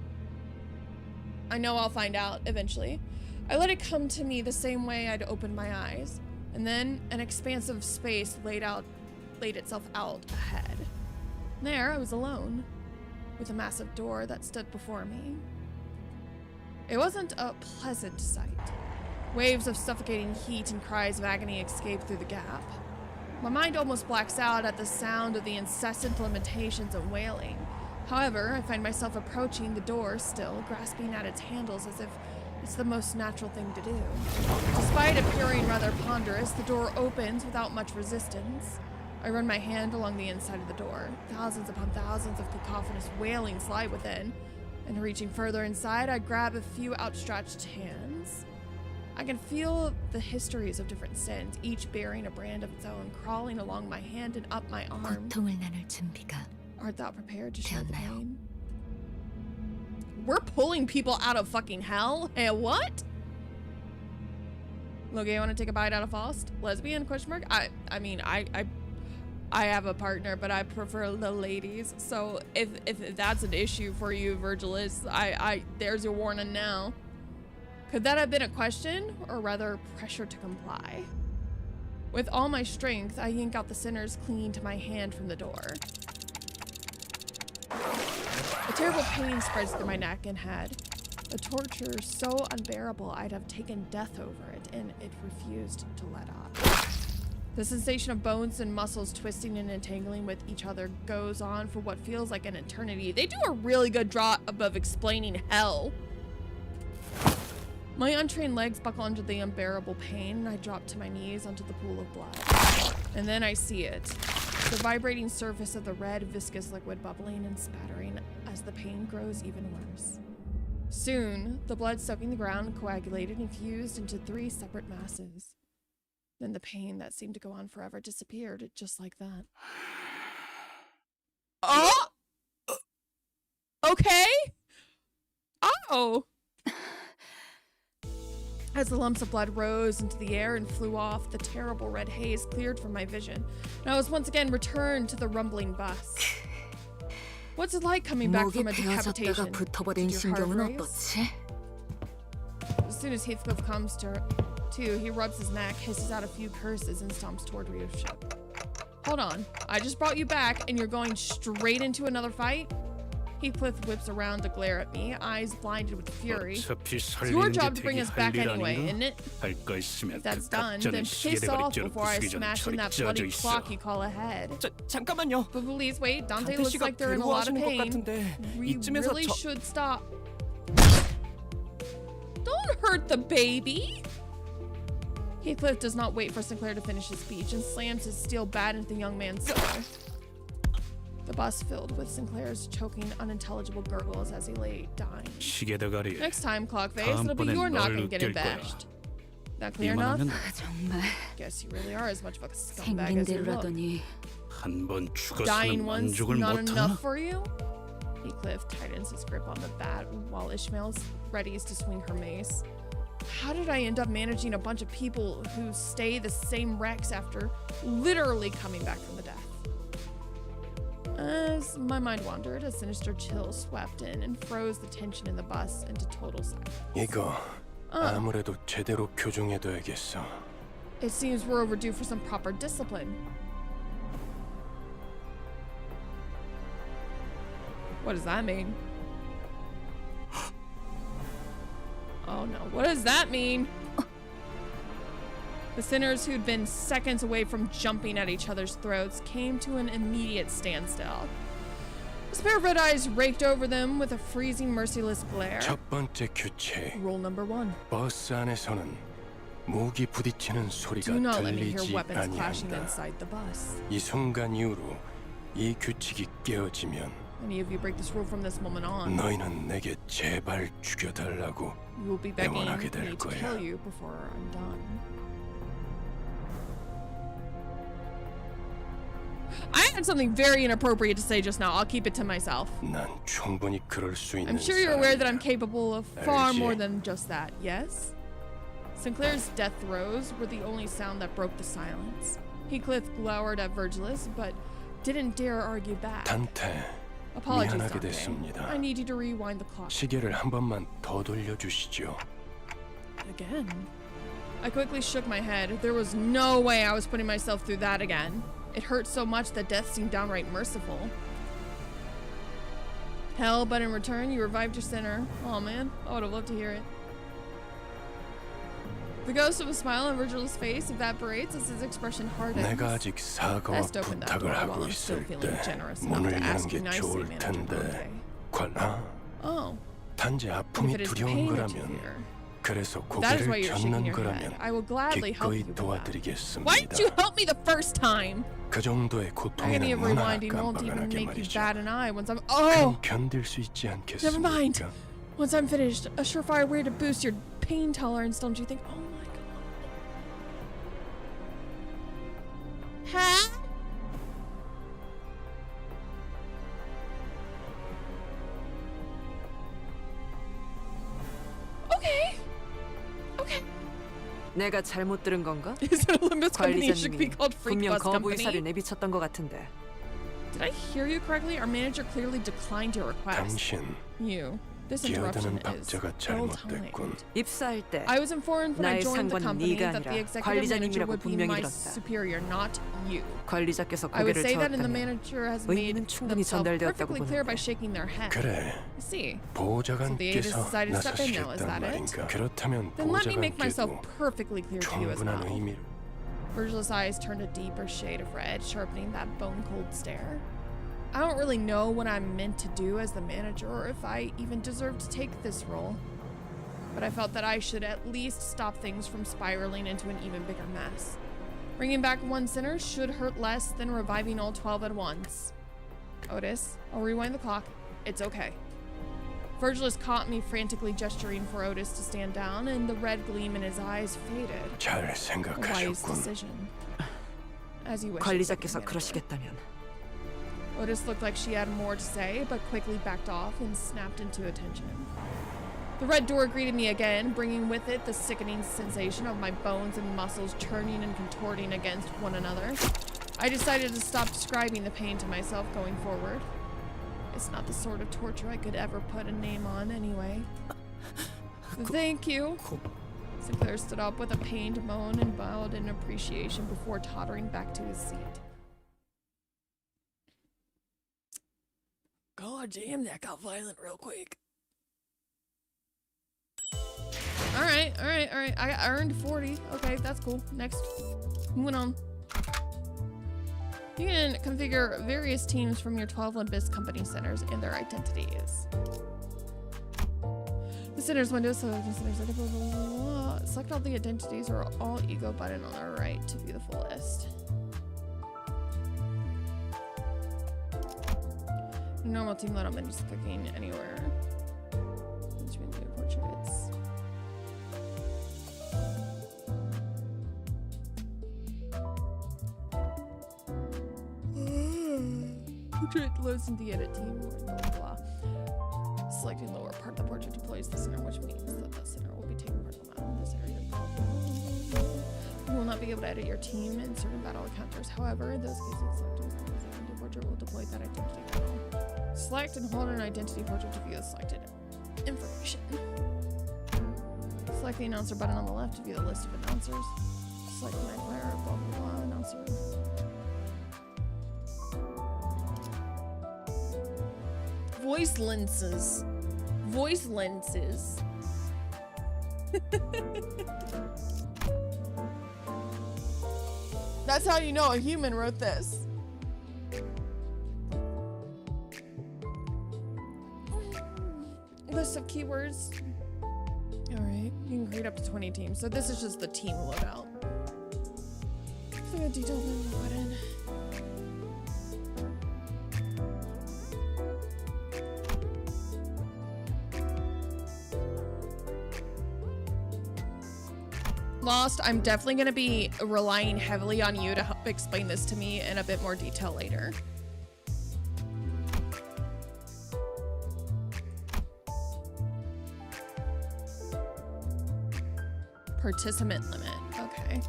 I know I'll find out eventually. I let it come to me the same way I'd opened my eyes, and then an expansive space laid itself out ahead. There, I was alone, with a massive door that stood before me. It wasn't a pleasant sight. Waves of suffocating heat and cries of agony escaped through the gap. My mind almost blacks out at the sound of the incessant lamentations and wailing. However, I find myself approaching the door still, grasping at its handles as if it's the most natural thing to do. Despite appearing rather ponderous, the door opens without much resistance. I run my hand along the inside of the door. Thousands upon thousands of cacophonous wailings lie within, and reaching further inside, I grab a few outstretched hands. I can feel the histories of different sins, each bearing a brand of its own, crawling along my hand and up my arm. 고통을 나눌 준비가 Art thou prepared to share the 되었나요? pain? We're pulling people out of fucking hell? Hey, what? Logan, you want to take a bite out of Faust? Lesbian? Question mark? I mean, I have a partner, but I prefer the ladies. So if that's an issue for you, Virgilis, there's your warning now. Could that have been a question, or rather pressure to comply? With all my strength, I yank out the sinner's clinging to my hand from the door. A terrible pain spreads through my neck and head. A torture so unbearable I'd have taken death over it, and it refused to let up. The sensation of bones and muscles twisting and entangling with each other goes on for what feels like an eternity. They do a really good job of explaining hell. My untrained legs buckle under the unbearable pain, and I drop to my knees onto the pool of blood. And then I see it. The vibrating surface of the red, viscous liquid bubbling and spattering as the pain grows even worse. Soon, the blood soaking the ground coagulated and fused into 3 separate masses. Then the pain that seemed to go on forever disappeared, just like that. Oh! Okay? Oh! As the lumps of blood rose into the air and flew off, the terrible red haze cleared from my vision, and I was once again returned to the rumbling bus. What's it like coming back 목이 from a 베어졌다가 decapitation? 붙어버린 Did your heart 신경은 race? 어떻지? As soon as Heathcliff comes to, he rubs his neck, hisses out a few curses, and stomps toward leadership. Hold on. I just brought you back, and you're going straight into another fight? Heathcliff whips around to glare at me, eyes blinded with fury. It's your job to bring us back anyway, isn't it? If that's done, then piss off before I smash in that bloody clock you call ahead. 잠깐만요. But please wait, Dante looks like they're in a lot of pain. We really should stop. Don't hurt the baby! Heathcliff does not wait for Sinclair to finish his speech and slams his steel bat into the young man's skull. The bus filled with Sinclair's choking, unintelligible gurgles as he lay dying. Next time, Clockface, it'll be your knocking getting bashed. That clear enough? 정말 Guess you really are as much of a scumbag as you look. 생긴 한번 Dying 죽었으면 one's 만족을 not 못하나? enough for you? Heathcliff tightens his grip on the bat while Ishmael readies to swing her mace. How did I end up managing a bunch of people who stay the same wrecks after literally coming back from the death? As my mind wandered, a sinister chill swept in and froze the tension in the bus into total silence. 이거 아무래도 제대로 교정해둬야겠어. It seems we're overdue for some proper discipline. What does that mean? Oh no, what does that mean? The sinners who'd been seconds away from jumping at each other's throats came to an immediate standstill. His pair of red eyes raked over them with a freezing, merciless glare. 첫 번째 규칙. Rule number 1. 버스 안에서는 무기 부딪히는 소리가 Do not let me hear 들리지 weapons clashing 아니한다. inside the bus. 이 순간 이후로 이 규칙이 깨어지면 Any of you break this rule from this moment on, 너희는 내게 제발 죽여달라고 you will be begging 애원하게 될 me to 거야. kill you before I'm done. I had something very inappropriate to say just now. I'll keep it to myself. 난 충분히 그럴 수 있는 I'm sure you're aware that I'm 사람이야. capable of far 알지? more than just that, yes? Sinclair's death throes were the only sound that broke the silence. Heathcliff glowered at Virgilus, but didn't dare argue back. 단테, Apologies, 미안하게 Dante. 됐습니다. I need you to rewind the clock. 시계를 한 번만 더 돌려주시죠. Again? I quickly shook my head. There was no way I was putting myself through that again. It hurt so much that death seemed downright merciful. Hell, but in return, you revived your sinner. Oh man, I would have loved to hear it. The ghost of a smile on Virgil's face evaporates as his expression hardens. 내가 아직 사과와 Best open that door 부탁을 while 하고 I'm still 있을 feeling 때 generous enough 문을 to 여는 ask you 게 nicely, 좋을 Manager 텐데. Dante. Oh, 단지 and 아픔이 if it is 두려운 pain that you 거라면 fear, 그래서 that is why 고개를 you're shaking 젓는 your head. 거라면 I will gladly help 기꺼이 you with that. 도와드리겠습니다. Why didn't you help me the first time? 그 정도의 Agony 고통에는 of 문 하나 rewinding won't 깜빡 안 even 하게 make you 말이죠. bat an eye once I'm. 그럼 Oh! 견딜 수 있지 Never mind. 않겠습니까? Once I'm finished, a surefire way to boost your pain tolerance, don't you think? Oh my god. Huh? Okay. Okay. 내가 잘못 들은 건가? Is it a Limbus company? It should be 관리자님이 called Freak 분명 Bus 거부 Company. 의사를 내비쳤던 것 같은데. Did I hear you correctly? Our manager clearly declined your request. 당신 You. This interruption 기어드는 is 박자가 ill-timed. 잘못됐군. 입사할 때 I was informed when I 나의 joined the 상관은 company 네가 that the 아니라 executive manager 관리자님이라고 would be 분명히 my 들었다. superior, not you. 관리자께서 I would 고개를 say that in the 저었다면 manager has made 의미는 충분히 themselves 전달되었다고 perfectly clear by 보는데. shaking their head. 그래, I see. 보좌관께서 decided to step in now, is 나서시겠단 that it? 말인가? 그렇다면 Then let me make myself 보좌관께도 perfectly clear to you as 충분한 well. 의미를. Virgil's eyes turned a deeper shade of red, sharpening that bone-cold stare. I don't really know what I'm meant to do as the manager or if I even deserve to take this role. But I felt that I should at least stop things from spiraling into an even bigger mess. Bringing back one sinner should hurt less than reviving all 12 at once. Otis, I'll rewind the clock. It's okay. Virgilus caught me frantically gesturing for Otis to stand down, and the red gleam in his eyes faded. 잘 A wise 생각하셨군. decision. As you wish. 관리자께서 Manager. 그러시겠다면 Otis looked like she had more to say, but quickly backed off and snapped into attention. The red door greeted me again, bringing with it the sickening sensation of my bones and muscles churning and contorting against one another. I decided to stop describing the pain to myself going forward. It's not the sort of torture I could ever put a name on anyway. Thank you. Sinclair stood up with a pained moan and bowed in appreciation before tottering back to his seat. God damn, that got violent real quick. Alright. I earned 40. Okay, that's cool. Next. Moving on. You can configure various teams from your 12 Limbus company centers and their identities. The center's window, so the center's blah, blah, blah, blah. Select all the identities or all ego button on the right to view the full list. Normal team loadout menus clicking anywhere. Portraits. Portrait loads into the edit team. Blah, blah, blah. Selecting the lower part of the portrait deploys the center, which means that the center will be taking part of the map in this area. You will not be able to edit your team in certain battle encounters. However, in those cases, selecting the portrait will deploy that identity battle. Select and hold an identity portrait to view the selected information. Select the announcer button on the left to view the list of announcers. Select my player, blah blah blah, announcer. Voice lenses. Voice lenses. That's how you know a human wrote this. List of keywords. Alright, you can create up to 20 teams. So this is just the team loadout. Click the detailed menu button. Lost, I'm definitely going to be relying heavily on you to help explain this to me in a bit more detail later. Participant limit, okay.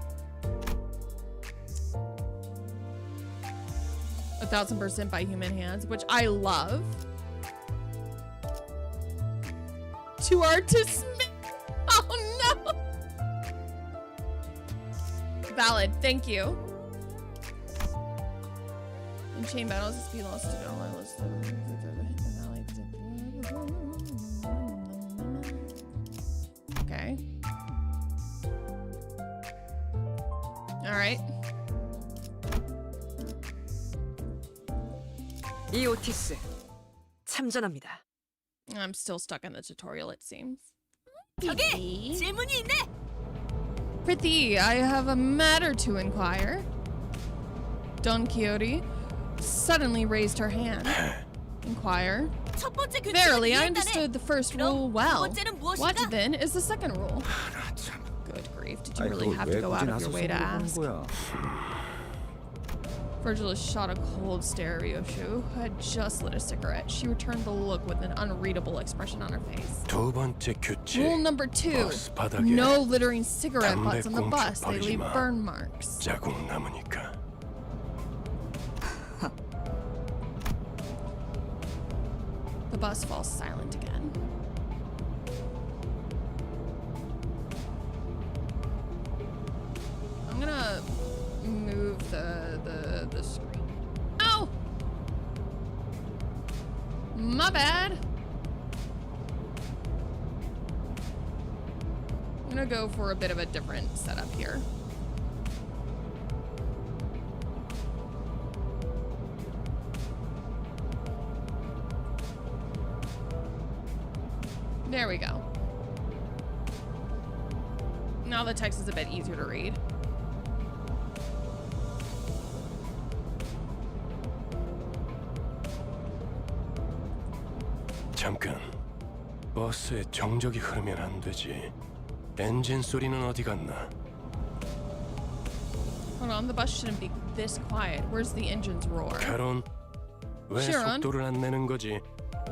1,000% by human hands, which I love. 2 artists. Oh no! Valid, thank you. In chain battles, it's be lost to all our list. Okay. Alright. 이 오티스 참전합니다. I'm still stuck in the tutorial, it seems. 저기 질문이 있네. Prithee, I have a matter to inquire. Don Quixote suddenly raised her hand. Inquire. 첫 번째 규칙은 Verily, I 이해했다네. understood the first 그럼 rule well. 두 번째는 무엇인가? What then is the second rule? Good grief, did you really have to go out of your way to ask? Virgil shot a cold stare at Ryoshu, who had just lit a cigarette. She returned the look with an unreadable expression on her face. 두 번째 규칙. Rule number 2. 버스 바닥에 No littering cigarette butts on the 담배 bus. 꽁초 They leave 버리지 마. burn marks. 자국 남으니까. The bus falls silent again. I'm gonna move the screen. Ow! My bad. I'm gonna go for a bit of a different setup here. There we go. Now the text is a bit easier to read. 잠깐. 버스에 정적이 흐르면 안 되지. 엔진 소리는 어디 갔나? Hold on, the bus shouldn't be this quiet. Where's the engine's roar? 카론, 왜 Sharon? 속도를 안 내는 거지?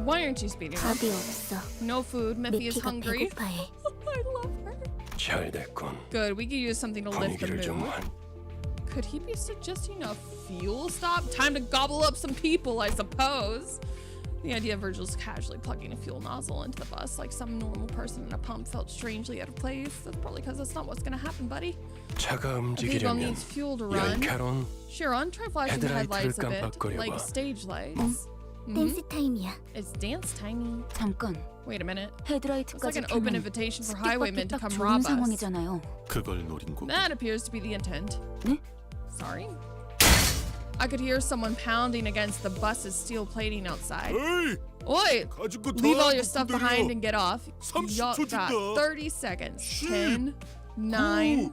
Why aren't you speeding up? 답이 없어. No food. 내 Miffy is 피가 hungry. 배고파해. I love her. 잘 됐군. Good. We could use something to lift the 분위기를 좀 mood. Could he be suggesting a fuel stop? Time to gobble up some people, I suppose. The idea of Virgil's casually plugging a fuel nozzle into the bus like some normal person in a pump felt strangely out of place. That's probably because that's not what's gonna happen, buddy. 차가 A vehicle 움직이려면 needs fuel to run. 열카론 Sharon, try flashing the headlights a bit, 깜빡거려봐. like stage lights. 댄스 타임이야. It's dance timey. 잠깐. Wait a minute. It's 헤드라이트까지 like an open 켜면 invitation for 스킵 highwaymen 받기 to 딱 come 좋은 rob us. 상황이잖아요. 그걸 노린 거. That appears to be the intent. 네? Sorry? I could hear someone pounding against the bus's steel plating outside. Oi! Leave all your stuff behind and get off. Y'all got 30 seconds. 10, 9.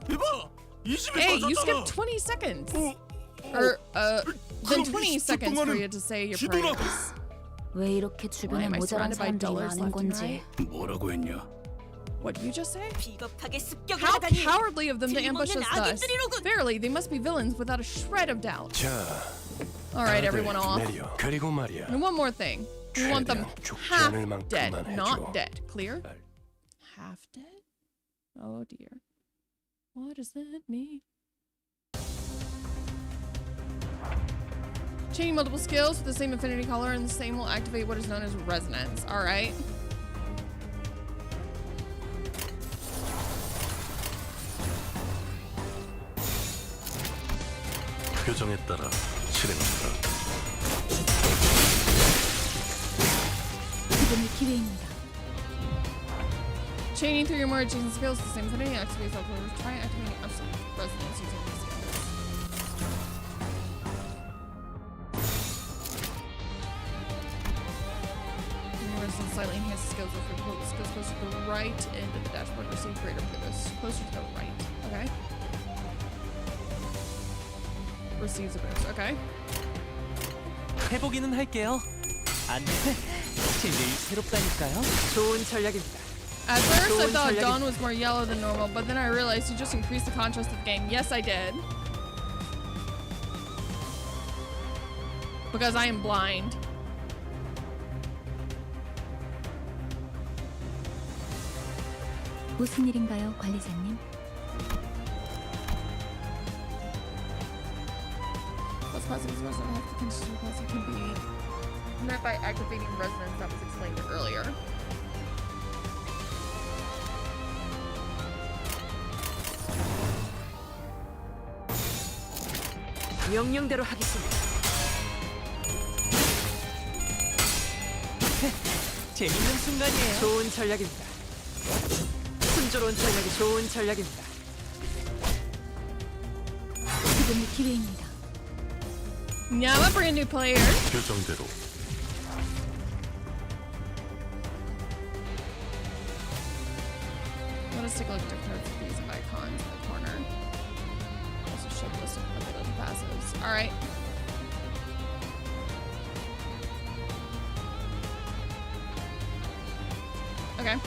Hey, you skipped 20 seconds. Or, then 20 seconds for you to say your prayers. 왜 이렇게 주변에 am I 모자란 surrounded by 사람들이 dollars 많은 left and 건지. 뭐라고 했냐? What did you just say? 비겁하게 습격을 How 하다니. cowardly of them to ambush us thus. 악인들이로군. Verily, they must be villains without a shred of doubt. 자, Alright, 다들 everyone off. 내려. 그리고 말이야. And one more thing. We want them 최대한 죽지 half 않을 만큼만 dead, 해줘. not dead. Clear? Half dead? Oh dear. What does that mean? Chaining multiple skills with the same affinity color and the same will activate what is known as resonance. Alright. 표정에 따라 실행한다. 지금이 기회입니다. Chaining through your more adjacent skills with the same affinity activates all players. Try activating absolute resonance using these skills. Resonance slightly enhances skills if you pull the skills closer to the right end of the dashboard, receive greater bonus. Closer to the right. Okay. Receives a boost. Okay. 해보기는 할게요. 안 돼. 제 늘 새롭다니까요. 좋은 전략입니다. At first, I thought Dawn was more yellow than normal, but then I realized you just increased the contrast of the game. Yes, I did. Because I am blind. 무슨 일인가요, 관리자님? What's positive is resonant have to continue positive can be met by activating resonance that was explained earlier. 명령대로 하겠습니다. 재밌는 순간이에요. 좋은 전략입니다. 순조로운 전략이 좋은 전략입니다. 지금이 기회입니다. Now I'm a brand new player. 표정대로. Let us take a look at different these icons in the corner. Also show the list of ability passives. Alright. Okay.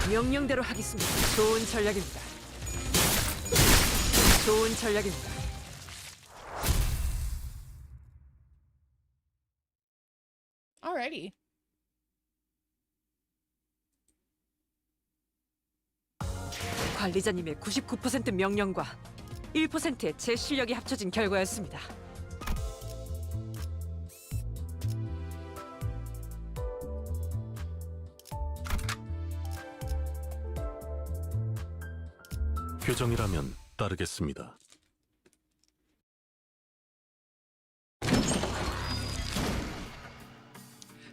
명령대로 하겠습니다. 좋은 전략입니다. 좋은 전략입니다. Alrighty. 관리자님의 99% 명령과 1%의 제 실력이 합쳐진 결과였습니다. 표정이라면 따르겠습니다.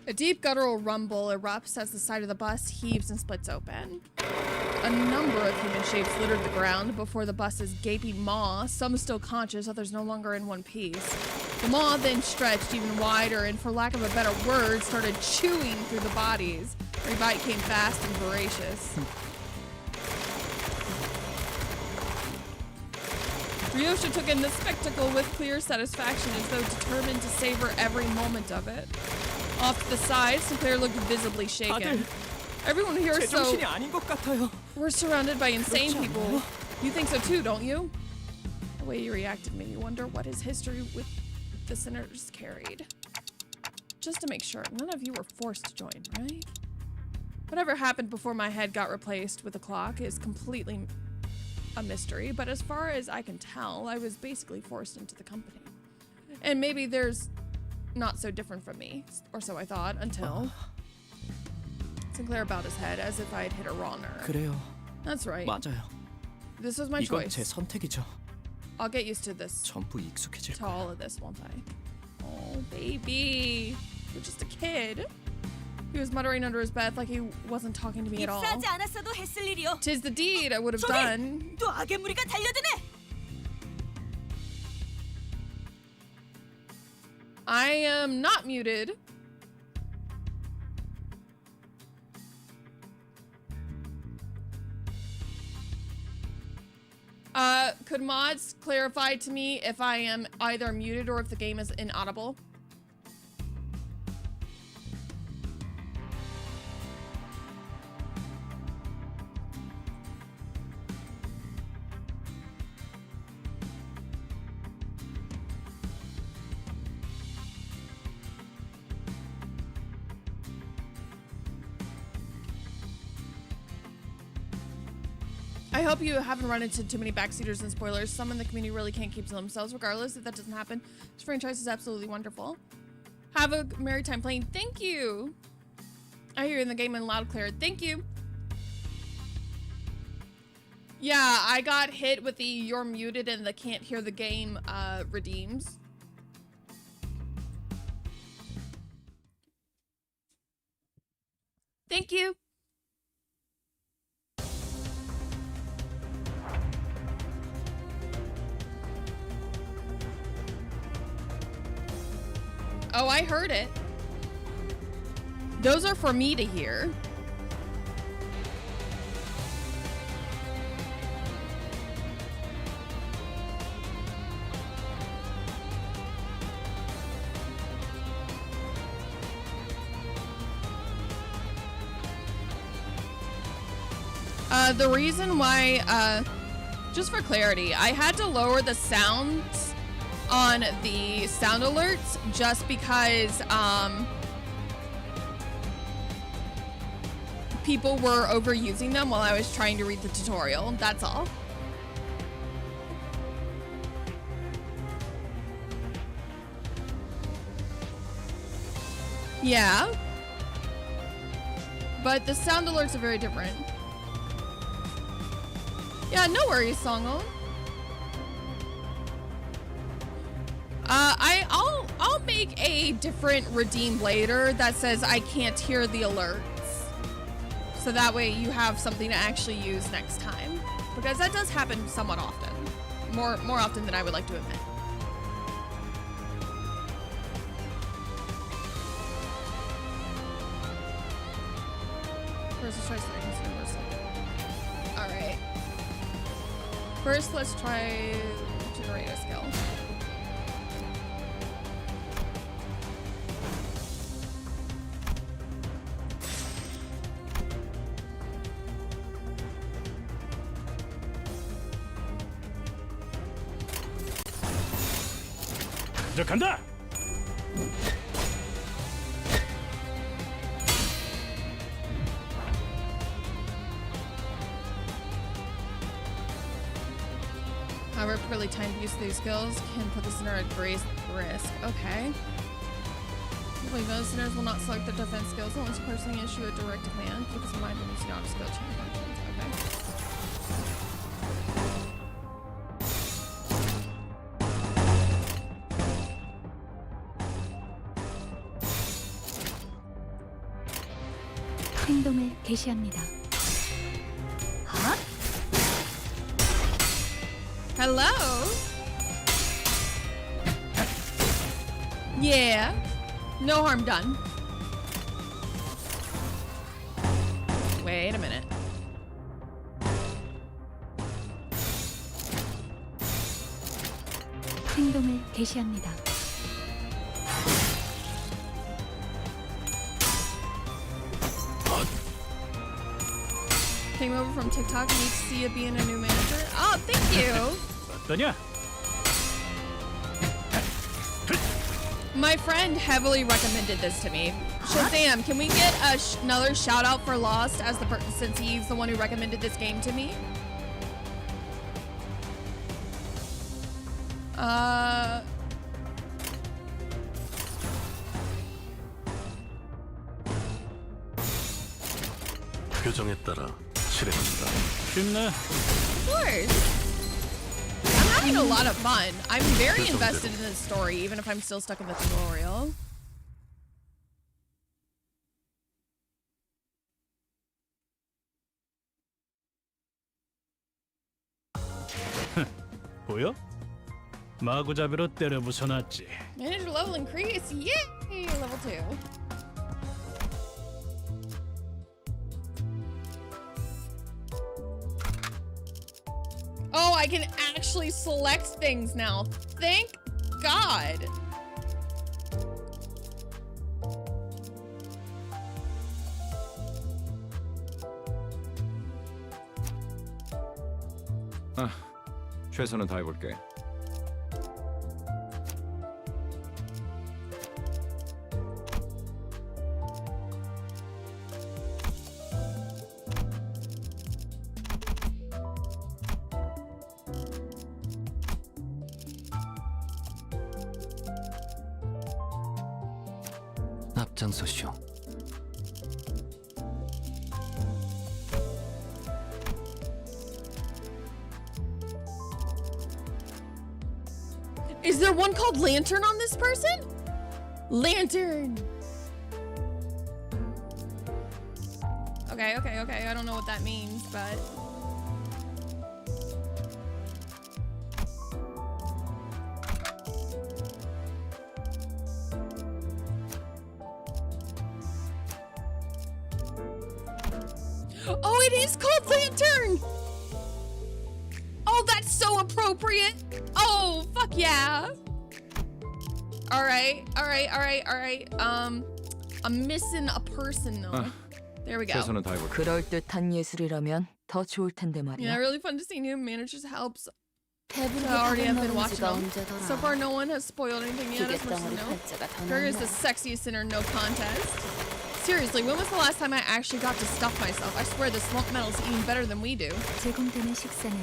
A deep guttural rumble erupts as the side of the bus heaves and splits open. A number of human shapes littered the ground before the bus's gaping maw, some still conscious, others no longer in one piece. The maw then stretched even wider and, for lack of a better word, started chewing through the bodies. Every bite came fast and voracious. Ryosha took in the spectacle with clear satisfaction as though determined to savor every moment of it. Off to the side, Sinclair looked visibly shaken. Everyone here is so... We're surrounded by insane people. You think so too, don't you? The way you reacted made me wonder what his history with the sinners carried. Just to make sure, none of you were forced to join, right? Whatever happened before my head got replaced with a clock is completely a mystery, but as far as I can tell, I was basically forced into the company. And maybe there's not so different from me, or so I thought, until Sinclair bowed his head as if I had hit a raw nerve. 그래요. That's right. 맞아요. This was my 이건 choice. 제 선택이죠. I'll get used to this, 전부 익숙해질 to all of this, won't I? Oh, baby. You're just a kid. He was muttering under his breath like he wasn't talking to me at all. 입사하지 않았어도 했을 일이요. Tis the deed I would have done. 또 악의 무리가 달려드네. I am not muted. Could mods clarify to me if I am either muted or if the game is inaudible? I hope you haven't run into too many backseaters and spoilers. Some in the community really can't keep to themselves. Regardless, if that doesn't happen, this franchise is absolutely wonderful. Have a merry time playing. Thank you. I hear you in the game and loud and clear. Thank you. Yeah, I got hit with the you're muted and the can't hear the game redeems. Thank you. Oh, I heard it. Those are for me to hear. The reason why, just for clarity, I had to lower the sounds on the sound alerts just because people were overusing them while I was trying to read the tutorial. That's all. Yeah. But the sound alerts are very different. Yeah, no worries, Songo. I'll make a different redeem later that says I can't hear the alerts. So that way you have something to actually use next time. Because that does happen somewhat often. More often than I would like to admit. First, let's try something universal. Alright. First, let's try generate a skill. 간다. However, poorly timed use of these skills can put the sinner at great risk. Okay. Hopefully, those sinners will not select their defense skills unless you personally issue a direct command. Keep this in mind when using auto skill chain functions. Okay. 행동을 개시합니다. Huh? Hello? Yeah. No harm done. Wait a minute. 행동을 개시합니다. Came over from TikTok and need to see you being a new manager. Oh, thank you. 어떠냐? My friend heavily recommended this to me. Shazam, can we get another shout out for Lost as the person since he's the one who recommended this game to me? 표정에 따라 실행한다. 쉽네. Of course. I'm having a lot of fun. I'm very invested in this story, even if I'm still stuck in the tutorial. 보여? 마구잡이로 때려 부숴놨지. Manager level increase. Yay! Level 2. Oh, I can actually select things now. Thank God. 아, 최선은 다해볼게. 앞장서시오. Is there one called Lantern on this person? Lantern. Okay. I don't know what that means, but oh, it is called Lantern. Oh, that's so appropriate. Oh, fuck yeah. All right. I'm missing a person though. There we go. 최선은 다해볼게. 그럴듯한 예술이라면 더 좋을 텐데 Yeah, 말이야. really fun to see new managers' helps. 배부르게 I already have been 밥을 watching 먹은 them. 지가 언제더라. So far, no one has spoiled anything yet, 기계 as much as 덩어리 no. 팔자가 더 Her is 낫네. the sexiest sinner, no contest. Seriously, when was the last time I actually got to stuff myself? I swear this lump metal's eating better than we do. 제공되는 식사는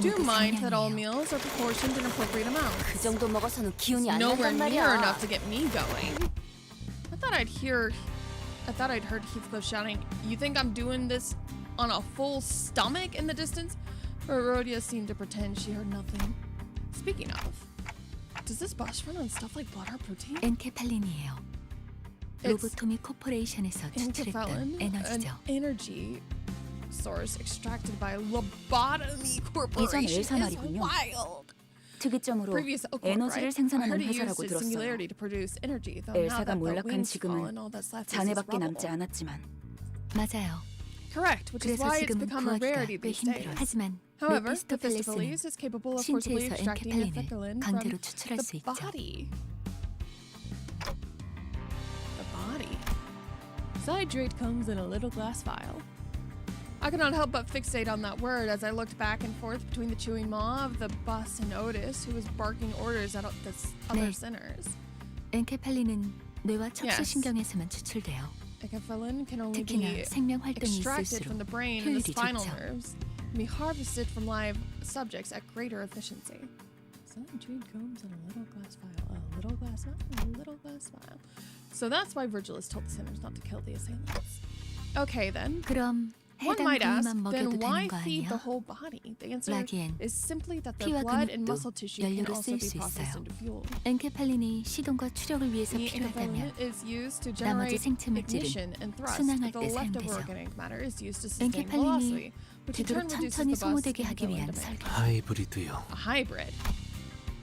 Do 모두 mind that all 상냥해요. meals are proportioned in appropriate amounts. 그 정도 먹어서는 기운이 안 Nowhere 난단 near 말이야. enough to get me going. I thought I'd heard Heathcliff shouting, "You think I'm doing this on a full stomach?" in the distance. But Rhodia seemed to pretend she heard nothing. Speaking of, does this bus run on stuff like blood or protein? 엔케팔린이에요. It's 로보토미 코퍼레이션에서 추출했던 Enkephalin, an 에너지죠. energy source extracted by Lobotomy 예전 Corporation is 엘사말이군요. wild. 특이점으로 Previous Oakwood, 에너지를 right? I 생산하는 heard it used 회사라고 its 들었어요. singularity to produce energy, though now 엘사가 that the 몰락한 wings fall and 지금은 all that's left is 잔해밖에 rubble. 남지 않았지만 맞아요. Correct, which is 그래서 why it's 지금은 become a 구하기가 rarity 꽤 these days. 힘들어요. 하지만 However, 메피스토펠레스는 Mephistopheles is capable of forcibly 신체에서 extracting 엔케팔린을 ethylene 강제로 from 추출할 수 the 있죠. body. The body. Zydrate comes in a little glass vial. I could not help but fixate on that word as I looked back and forth between the chewing maw of the bus and Otis, who was barking orders at the other 네. sinners. 엔케팔린은 뇌와 Yes. 척수신경에서만 추출돼요. Enkephalin can only 특히나 be 생명 활동이 extracted from 있을수록 the brain and the 효율이 spinal 좋죠. nerves and be harvested from live subjects at greater efficiency. Zydrate comes in a little glass vial, a little glass vial, a little glass vial. So that's why Virgil has told the sinners not to kill the assailants. Okay then. 그럼 One 해당 might ask, 부위만 then 먹여도 why 되는 거 feed the 아니야? whole body? The answer 라기엔 is simply that the 피와 blood and 근육도 muscle tissue can 연료로 also 쓰일 be 수 processed 있어요. into fuel. 엔케팔린이 시동과 추력을 위해서 The 필요하다면 enkephalin is used to 나머지 generate 생체 ignition 물질은 and thrust. 순항할 The 때 leftover 사용되죠. organic matter is used to sustain 엔케팔린이 velocity, which in turn 되도록 reduces 천천히 the bus 소모되게 하기 and 위한 demand. 설계. 하이브리드요. A hybrid.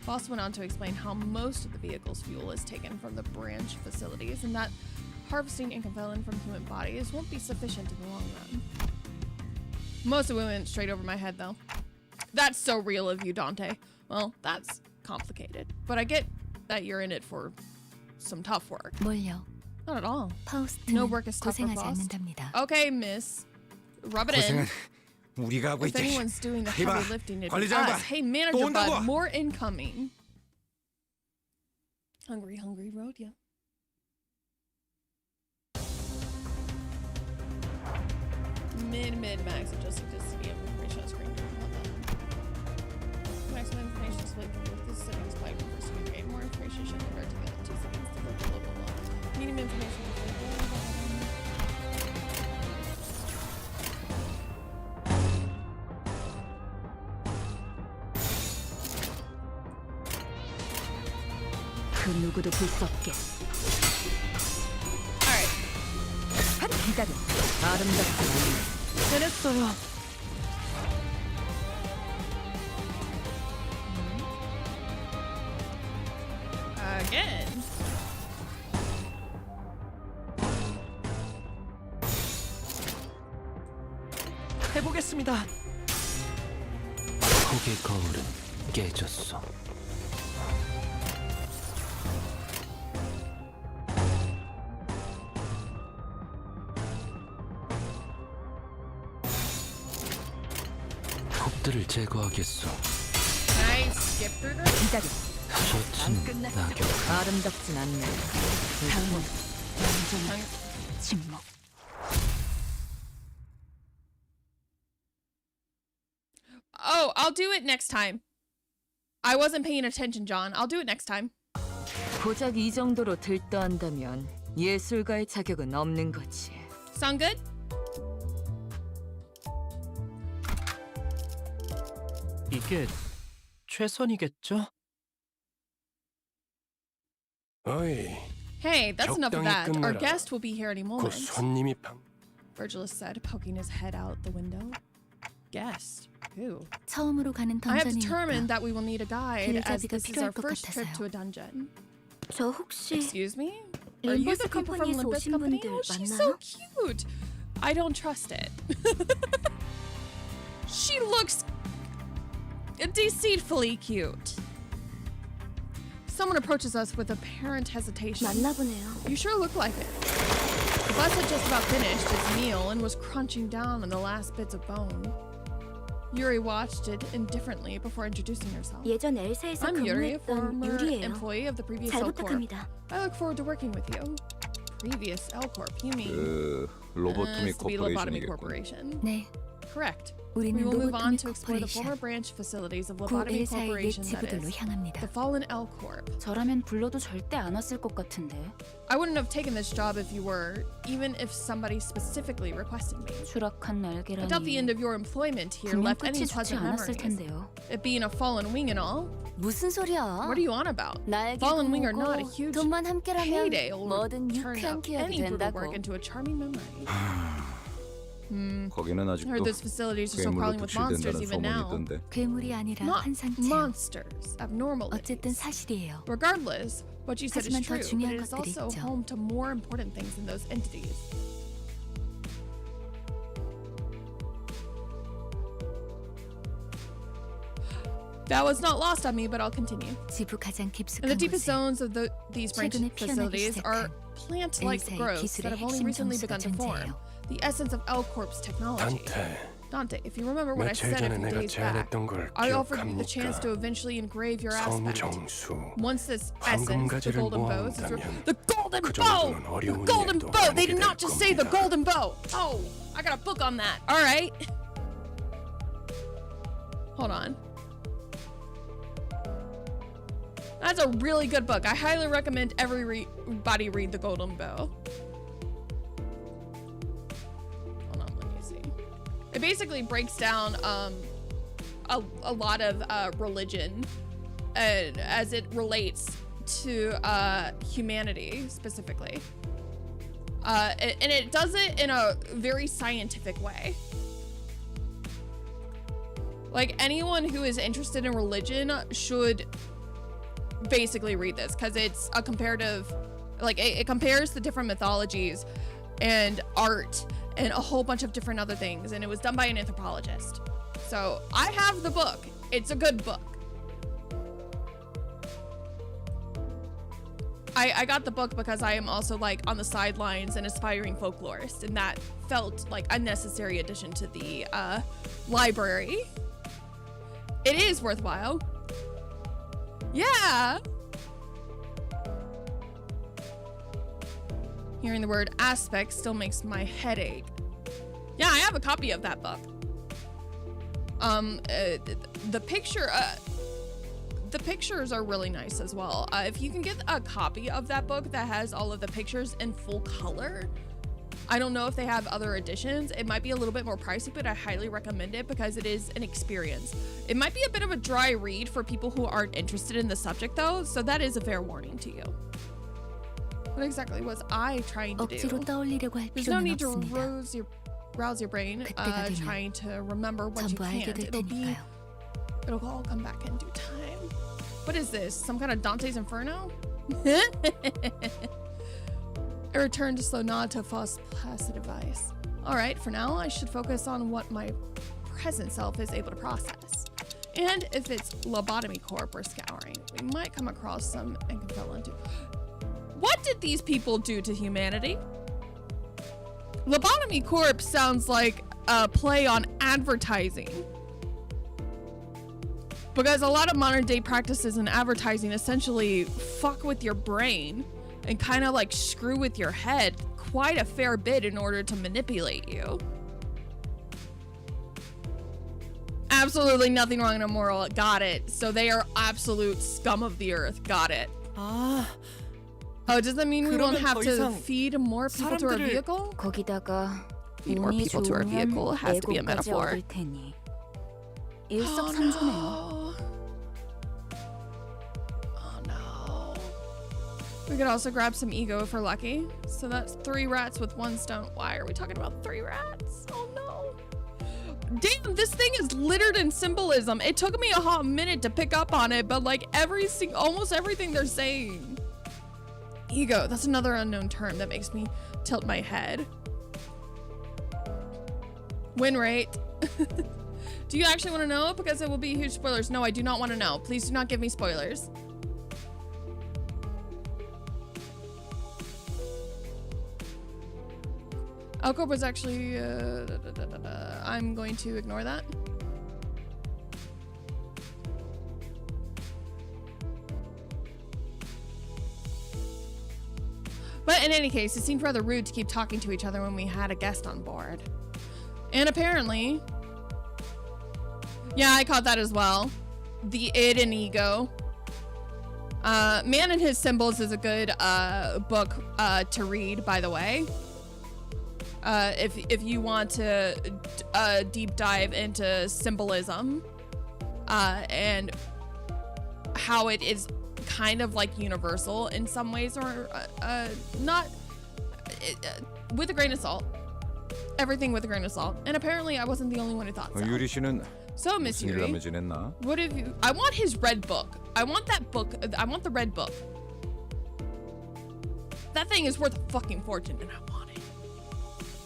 Boss went on to explain how most of the vehicle's fuel is taken from the branch facilities and that harvesting enkephalin from human bodies won't be sufficient in the long run. Most of it went straight over my head, though. That's so real of you, Dante. Well, that's complicated. But I get that you're in it for some tough work. 뭘요? Not at all. 파우스트는 No work is tough for 고생하지 Faust. 않는답니다. Okay, miss. Rub it in. 우리가 하고 If 있지. anyone's doing the 이봐, heavy lifting, it'd be 관리자 양반, us. Hey, 또 manager 온다고. bud, more incoming. Hungry, hungry road, yeah. Max adjusting to see information on screen. Maximum information display with this settings by first screen game. More information should convert to the other two settings to look a little more. Medium information 그 누구도 볼 수 없게. 기다려. 아름답지 않네. 잘했어요. Again. 해보겠습니다. 고개 거울은 깨졌어. 톱들을 제거하겠어. Nice. Skip through them. 기다려. 셔츠는 낙엽. 아름답진 않네. 다음은 완전한 침묵. Oh, I'll do it next time. I wasn't paying attention, John. I'll do it next time. 고작 이 정도로 들떠한다면 예술가의 자격은 없는 거지. Sound good? 이게 최선이겠죠? 어이, Hey, that's enough of that. Our 끝내라. guest will be here any 곧 moment. 손님이 Virgilus said, poking his head out the window. Guest? Who? 처음으로 가는 I have 던전이니까. determined that we will need a guide as 길잡이가 this is our 필요할 것 first trip 같아서요. to a dungeon. 저 혹시 Excuse me? Are you the 림버스 people from 컴퍼니에서 Limbus 오신 Company? 분들 Oh, she's 맞나요? so cute. I don't trust it. She looks deceitfully cute. Someone approaches us with apparent hesitation. 맞나 보네요. You sure look like it. The bus had just about finished its meal and was crunching down on the last bits of bone. Yuri watched it indifferently before introducing herself. 예전 엘사에서 I'm Yuri, a 근무했던 former 유리예요. employee of the previous 잘 L Corp. 부탁합니다. I look forward to working with you. Previous L Corp, you mean? 로보토미 It's to be Lobotomy 코퍼레이션이겠군. 네, Corporation. Correct. 우리는 We will move on 로보토미 to explore the former 코퍼레이션. branch facilities of 구 Lobotomy L사의 옛 Corporation, that 지부들로 is. 향합니다. The fallen L Corp. 저라면 불러도 절대 안 왔을 것 같은데. I wouldn't have taken this job if you were, even if somebody specifically requested me. 추락한 I doubt the 날개라니. end of your employment here 분명 left any 끝이 좋지 pleasant 않았을 memories. 텐데요. It being a fallen wing and all. 무슨 소리야? What are you on about? 날개도 Fallen wing are not a 뭐고 huge 돈만 함께라면 payday will 뭐든 turn 유쾌한 up 기억이 any brutal 된다고. work into a charming memory. 거기는 I 아직도 heard those facilities are still 괴물로 crawling with monsters 독실된다는 even 소문이 now. 있던데. 괴물이 아니라 Not 환상체요. monsters, abnormal. 어쨌든 사실이에요. Regardless, what you said is 하지만 더 true, but 중요한 it is 것들이 also 있죠. home to more important things than those entities. That was not lost on me, but I'll continue. 지부 가장 In the 깊숙한 deepest 곳에 zones of these branch 최근에 피어나기 facilities are 시작한 plant-like L사의 growths that 기술의 have only 핵심 recently 정수가 begun to form. 존재해요. The essence of L Corp's technology. 단테, Dante, if you remember what I 며칠 said a 전에 few 내가 days back, 제안했던 걸 I offered you the chance to 기억합니까? eventually engrave your aspect. 성정수, Once this essence, the 황금가지를 golden bows, 모아온다면 the golden 그 bow! 정도는 The 어려운 golden 일도 bow! They 아니게 did not 될 just say the 겁니다. golden bow! Oh, I got a book on that. All right. Hold on. That's a really good book. I highly recommend everybody read The Golden Bow. Hold on, let me see. It basically breaks down a lot of religion as it relates to humanity specifically. And it does it in a very scientific way. Like, anyone who is interested in religion should basically read this, because it's a comparative, like, it compares the different mythologies and art and a whole bunch of different other things, and it was done by an anthropologist. So I have the book. It's a good book. I got the book because I am also, like, on the sidelines an aspiring folklorist, and that felt like a necessary addition to the library. It is worthwhile. Yeah. Hearing the word aspect still makes my head ache. Yeah, I have a copy of that book. The pictures are really nice as well. If you can get a copy of that book that has all of the pictures in full color, I don't know if they have other editions. It might be a little bit more pricey, but I highly recommend it because it is an experience. It might be a bit of a dry read for people who aren't interested in the subject though, so that is a fair warning to you. What exactly was I trying to do? There's no need to rouse your brain trying to remember what you can't. It'll all come back in due time. What is this? Some kind of Dante's Inferno? A return to slow nod to false placid advice. Alright, for now I should focus on what my present self is able to process. And if it's lobotomy corp we're scouring, we might come across some and can fall into. What did these people do to humanity? Lobotomy corp sounds like a play on advertising. Because a lot of modern day practices in advertising essentially fuck with your brain and kind of like screw with your head quite a fair bit in order to manipulate you. Absolutely nothing wrong and immoral. Got it. So they are absolute scum of the earth. Got it. Oh, does that mean we don't have to feed more people to our vehicle? Feed more people to our vehicle has to be a metaphor. Oh no. We could also grab some ego if we're lucky. So that's 3 rats with 1 stone. Why are we talking about 3 rats? Oh no. Damn, this thing is littered in symbolism. It took me a hot minute to pick up on it, but like almost everything they're saying. Ego, that's another unknown term that makes me tilt my head. Win rate. Do you actually want to know? Because it will be huge spoilers. No, I do not want to know. Please do not give me spoilers. Alcorp was actually... I'm going to ignore that. But in any case, it seemed rather rude to keep talking to each other when we had a guest on board. And apparently... Yeah, I caught that as well. The id and ego. Man and His Symbols is a good book to read, by the way. If you want to deep dive into symbolism and how it is kind of like universal in some ways, or not, with a grain of salt. Everything with a grain of salt. And apparently I wasn't the only one who thought so. 유리 씨는 So, Miss Yuri, what have you... I want his red book. I want that book. I want the red book. That thing is worth a fucking fortune, and I want it.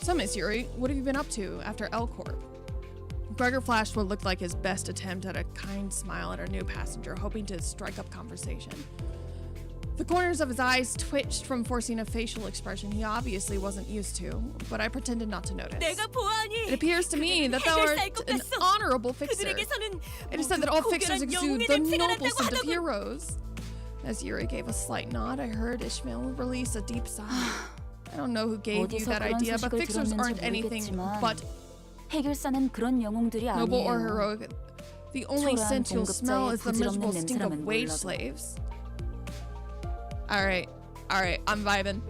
So, Miss Yuri, what have you been up to after L-Corp? Gregor flashed what looked like his best attempt at a kind smile at our new passenger, hoping to strike up conversation. The corners of his eyes twitched from forcing a facial expression he obviously wasn't used to, but I pretended not to notice. It appears to me that thou art an honorable fixer. It is said that all fixers exude the noblest of heroes. As Yuri gave a slight nod, I heard Ishmael release a deep sigh. I don't know who gave you that idea, but fixers aren't anything but noble or heroic. The only scent you'll smell is the miserable stink of wage slaves. Alright, I'm vibing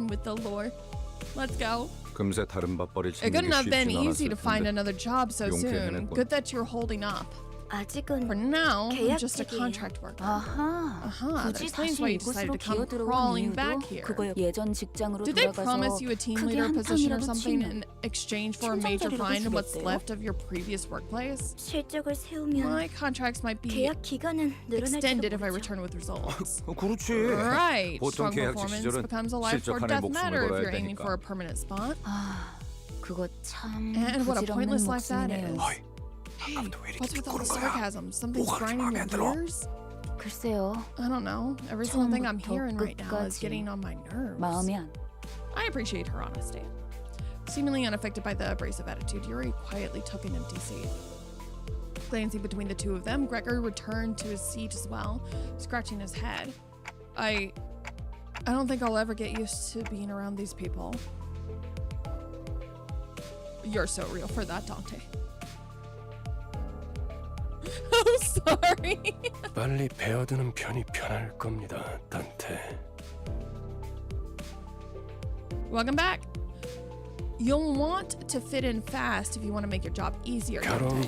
with the lore. Let's go. It couldn't have been easy to find another job so soon. Good that you're holding up. For now, I'm just a contract worker. That explains why you decided to come crawling back here. Did they promise you a team leader position or something in exchange for a major find in what's left of your previous workplace? My contracts might be extended if I return with results. Right, strong performance becomes a life or death matter if you're aiming for a permanent spot. And what a pointless life that is. Hey, what's with all the sarcasm? Something's grinding your gears? I don't know. Every single thing I'm hearing right now is getting on my nerves. I appreciate her honesty. Seemingly unaffected by the abrasive attitude, Yuri quietly took an empty seat. Glancing between the two of them, Gregor returned to his seat as well, scratching his head. I don't think I'll ever get used to being around these people. You're so real for that, Dante. I'm sorry. 빨리 배어드는 편이 편할 겁니다, 단테. Welcome back. You'll want to fit in fast if you want to make your job easier. 가론,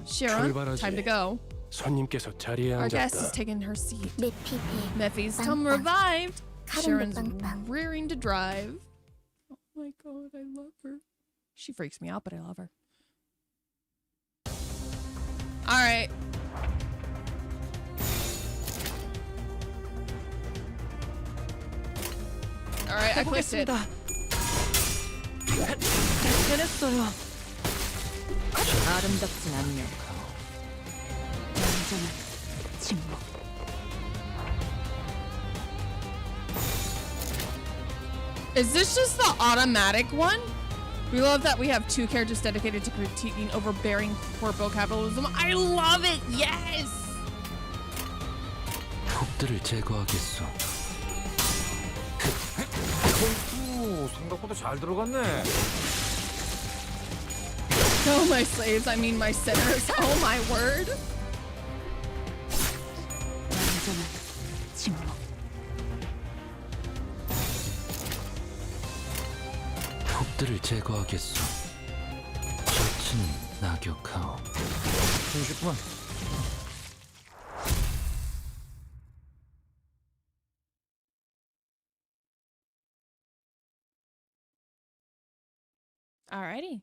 Sharon, 출발하지. time to go. 손님께서 자리에 Our guest is 앉았다. taking her seat. 메피 배. Mephi's tum 빵빵. revived. Sharon's 빵빵. rearing to drive. Oh my god, I love her. She freaks me out, but I love her. All right. All right, I clicked it. 해냈어요. 아름답진 않네. 완전한 침묵. Is this just the automatic one? We love that we have 2 characters dedicated to critiquing overbearing corporate capitalism. I love it. Yes. 폭들을 제거하겠소. 생각보다 잘 들어갔네. Oh, my slaves. I mean my sinners. Oh, my word. 완전한 침묵. 폭들을 제거하겠소. 셔츠는 낙엽하오. 30분. Alrighty.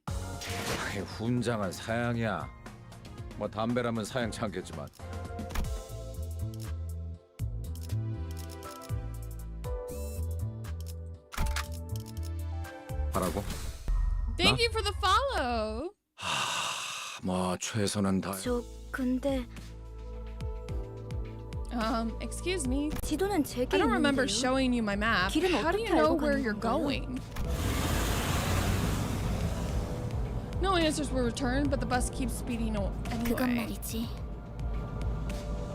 훈장한 사양이야. 뭐 담배라면 사양 참겠지만. 하라고? Thank you for the follow. 뭐 최선은 다. 저 근데 Excuse me. 지도는 제게 I don't remember 있는데요. showing you my map. 길은 How do 어떻게 you know 알고 where 가는 you're 건가요? going? No answers were returned, but the bus keeps speeding 그건 anyway. 말이지.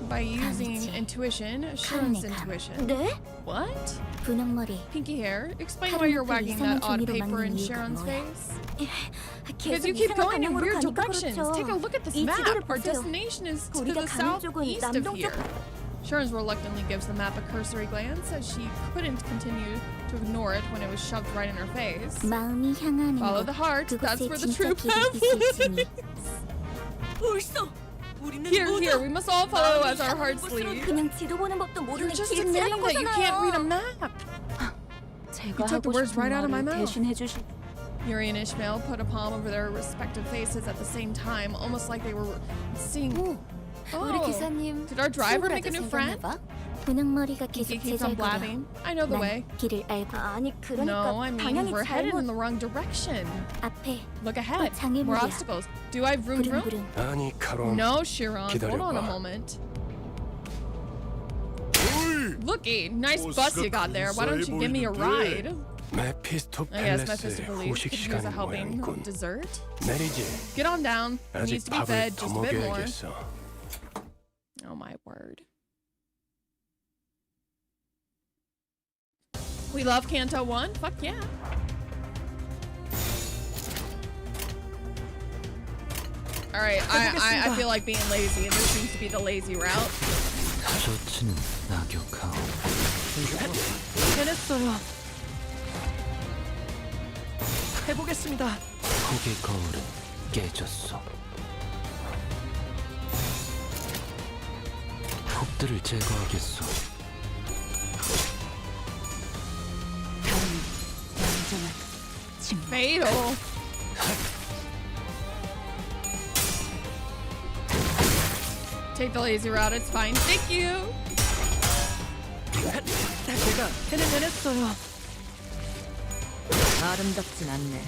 By using 감지. intuition, Sharon's 감내감. intuition. 네? What? 분홍머리. Pinky hair. Explain 다른 why you're 것들 wagging 이상한 that odd 종이로 paper in 만든 이유가 Sharon's 뭐야? face. Because 계속 you keep 이상한 going in 방향으로 weird 가니까 directions. 그렇죠. Take a look at this 이 map. 지도를 Our 보세요. destination is to 우리가 the 가는 쪽은 southeast of 남동 here. 쪽. Sharon's reluctantly gives the map a cursory glance as she couldn't continue to ignore it when it was shoved right in her face. 마음이 향하는 Follow 곳. the heart. That's 그곳에 where the 진짜 true 길이 path 있을지니. is. Here, we must all follow as our hearts lead. 그냥 지도 보는 법도 You're 모르는 just 길지라는 admitting that you can't read a 거잖아요. map. 제가 You took the 하고 words 싶은 right out of my 말을 mouth. 대신해 주실 Yuri and Ishmael put a palm over their respective faces at the same time, almost like they were seeing. 오, 우리 Oh, 기사님 did our driver make a 친구라도 new friend? 생겼나 봐. 분홍머리가 Pinky 계속 keeps on 제잘거려. blabbing. I know the way. 난 길을 알고. 아니 그러니까 No, I mean 방향이 we're headed 잘못. in the wrong direction. 앞에 Look ahead. 장애물이야. More obstacles. Do I have vroom vroom? 부릉부릉. 아니, 카론. No, Sharon. Hold on a 기다려봐. moment. Looky, nice bus you got there. Why don't you give me a ride? 메피스토 I guess 팰레스의 Mephisto believes 후식 could use a 시간인 helping 모양이군. dessert. 내리지. Get on down. It needs 아직 to be 밥을 fed 더 just a bit more. 먹여야겠어. Oh my word. We love Canto 1. Fuck yeah. Alright, I feel like being lazy, and this seems to be the lazy route. 셔츠는 낙엽하오. 해냈어요. 해보겠습니다. 폭의 거울은 깨졌소. 폭들을 제거하겠소. 다음은 완전한 침묵. Fatal. Take the lazy route, it's fine. Thank you. 제가 해냈어요. 아름답진 않네.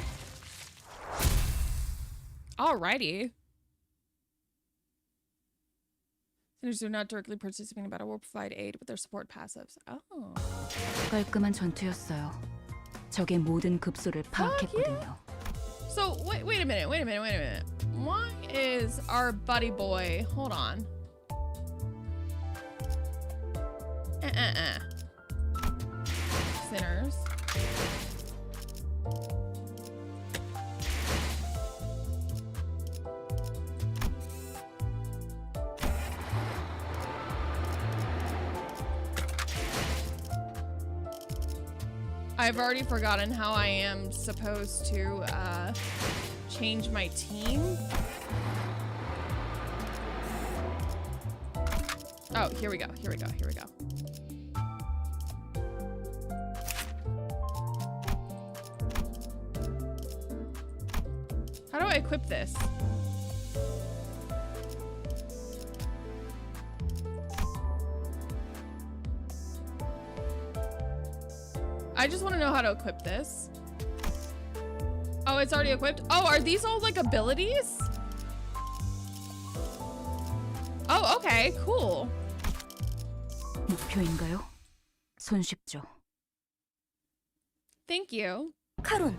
Alrighty. Sinners who are not directly participating in battle will provide aid with their support passives. Oh. 깔끔한 전투였어요. 적의 모든 급소를 파악했거든요. So wait a minute. Why is our buddy boy? Hold on. thinners. I've already forgotten how I am supposed to change my team. Oh, here we go. Here we go. Here we go. How do I equip this? I just want to know how to equip this. Oh, it's already equipped. Oh, are these all like abilities? Oh, okay, cool. 목표인가요? 손쉽죠. Thank you. 카론.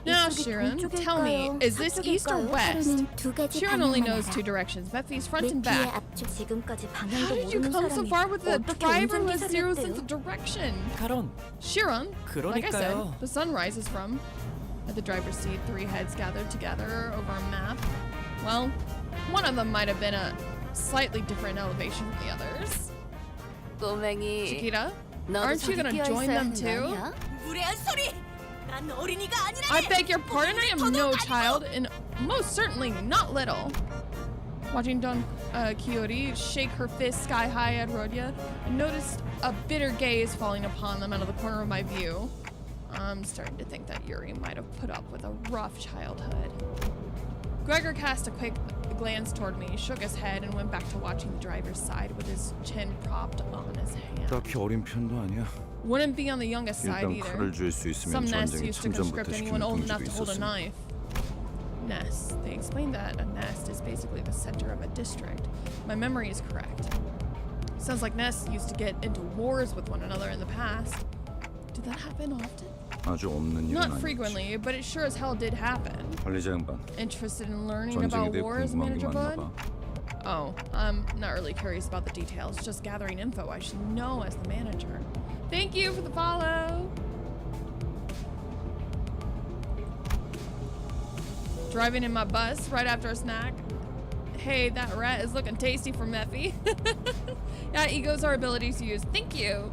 Now, Sharon, tell me, is this east or west? Sharon only knows two directions, Mephi's front and back. How did you come so far with a driver who has zero sense of direction? Sharon, like I said, the sun rises from. At the driver's seat, three heads gathered together over a map. Well, one of them might have been a slightly different elevation from the others. 꼬맹이, Chiquita, aren't you gonna join them too? I beg your pardon, I am no child, and most certainly not little. Watching Don Quixote shake her fist sky high at Rodia, I noticed a bitter gaze falling upon them out of the corner of my view. I'm starting to think that Yuri might have put up with a rough childhood. Gregor cast a quick glance toward me, shook his head, and went back to watching the driver's side with his chin propped on his hand. 딱히 어린 편도 아니야. Wouldn't be on the youngest side 일단 칼을 either. 줄 수 있으면 Some nests 전쟁에 used to conscript 참전부터 anyone 시키는 old enough 동지도 to hold a 있었으니. knife. Nest. They explained that a nest is basically the center of a district. My memory is correct. Sounds like nests used to get into wars with one another in the past. Did that happen often? 아주 없는 일은 Not 아니지. frequently, but it sure as hell did happen. 관리자 양반. Interested in learning 전쟁에 about 대해 wars, 궁금한 게 Manager 많나 Bud? 봐. Oh, I'm not really curious about the details, just gathering info I should know as the manager. Thank you for the follow! Driving in my bus right after a snack. Hey, that rat is looking tasty for Mephi. Yeah, egos are abilities to use. Thank you!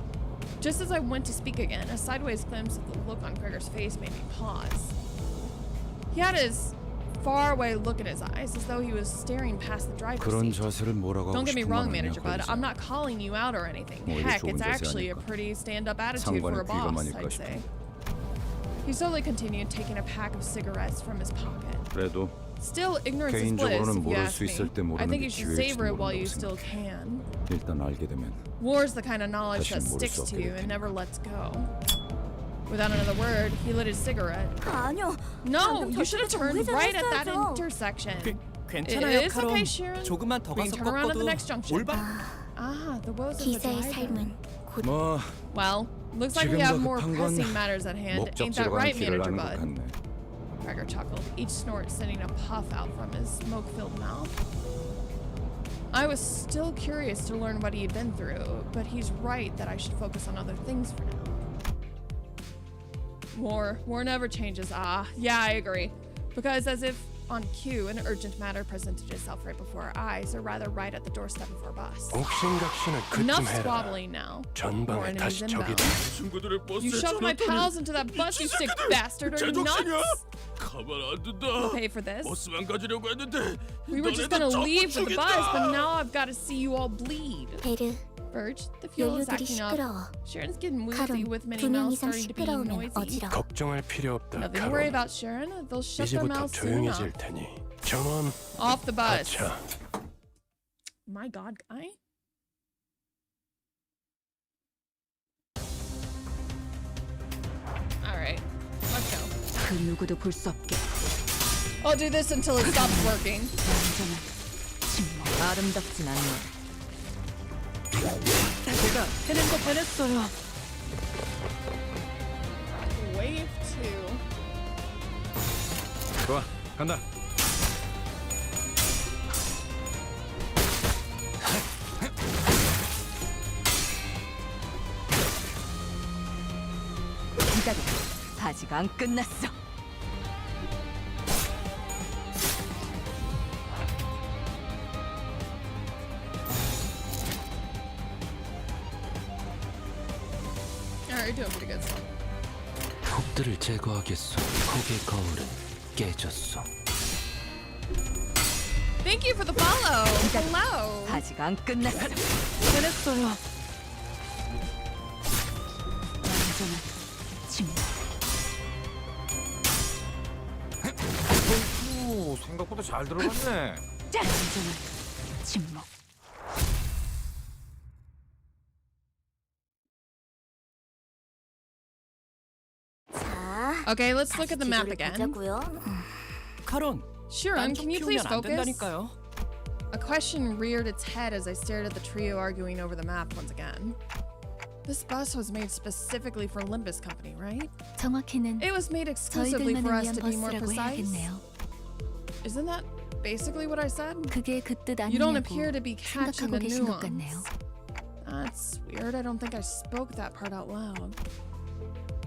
Just as I went to speak again, a sideways glimpse of the look on Gregor's face made me pause. He had his faraway look in his eyes, as though he was staring past the driver's 그런 seat. 자세를 뭐라고 Don't 하고 get me 싶은 wrong, 건 아니야, Manager Bud. 관리자. I'm not calling you out or anything. 오히려 Heck, 좋은 it's 자세 actually a 아닐까. pretty stand-up attitude for a 상관의 boss, 귀감아닐까 I'd 싶어. say. He slowly continued, taking a pack of cigarettes from his pocket. 그래도 Still, ignorance is bliss, 개인적으로는 if you 모를 ask 수 있을 때 me. I 모르는 think 게 you should 기회일지도 savor it while 모른다고 you still 생각해. can. 일단 알게 되면 War's the kind of knowledge that 다시는 모를 sticks 수 to 없게 you 될 and 테니까. never lets go. Without another word, he lit his cigarette. 아니요. No, 방금 you should have 저쪽에서 turned right at that 우회전했어야죠. intersection. 괜찮아요, It's 카론. okay, Sharon. 조금만 더 We can 가서 turn around at the 꺾어도 next junction. 올바. Ah, the woes of the 기사의 driver. 삶은 곧 뭐 Well, looks like we 지금 have 더 more 급한 건 pressing matters at hand. Ain't that 목적지로 가는 right, 길을 Manager 아는 것 Bud? 같네. Gregor chuckled, each snort sending a puff out from his smoke-filled mouth. I was still curious to learn what he had been through, but he's right that I should focus on other things for now. War never changes. Ah, yeah, I agree. Because as if on cue, an urgent matter presented itself right before our eyes, or rather right at the doorstep of our bus. 옥신각신은 그쯤 Enough 해라. squabbling now. More 전방에 enemies 다시 적이 inbound. You shoved my pals into that bus, you sick bastard. Are you nuts? 가만 안 둔다. You'll pay for this. 버스만 가지려고 했는데 We were just gonna leave with the bus, but now I've got to see you all bleed. 베르, Verge, the fuel is 연료들이 acting up. 시끄러워. Sharon's getting woozy 카론, with many 2명 mouths 이상 starting to be 시끄러우면 noisy. 어지러워. 걱정할 필요 없다. Nothing to worry 카론. about, Sharon. They'll shut their 이제부터 mouths soon enough. 조용해질 테니 전원 Off the bus. 가차. My God, guy. All right, let's go. 그 누구도 볼 수 없게 I'll do this until it stops working. 완전한 침묵. 아름답진 않네. 제가 해낸 거 해냈어요. Wave 2. 좋아, 간다. 기다려. 아직 안 끝났어. Alright, doing pretty good stuff. 폭들을 제거하겠소. 폭의 거울은 깨졌어. Thank you for the follow. Hello. 아직 안 끝났어. 잘했어요. 완전한 침묵. 오, 생각보다 잘 들어갔네. 완전한 침묵. 자, Okay, let's look at the map again. 보자고요. 카론, Sharon, can you please 피우면 안 focus? 된다니까요. A question reared its head as I stared at the trio arguing over the map once again. This bus was made specifically for Limbus Company, right? 정확히는 It was made exclusively for 저희들만을 us 위한 to be more 버스라고 precise. 해야겠네요. Isn't that basically what I said? 그게 그 뜻 You don't 아니냐고 appear to be catching 생각하고 the 계신 것 같네요. nuance. That's weird. I don't think I spoke that part out loud.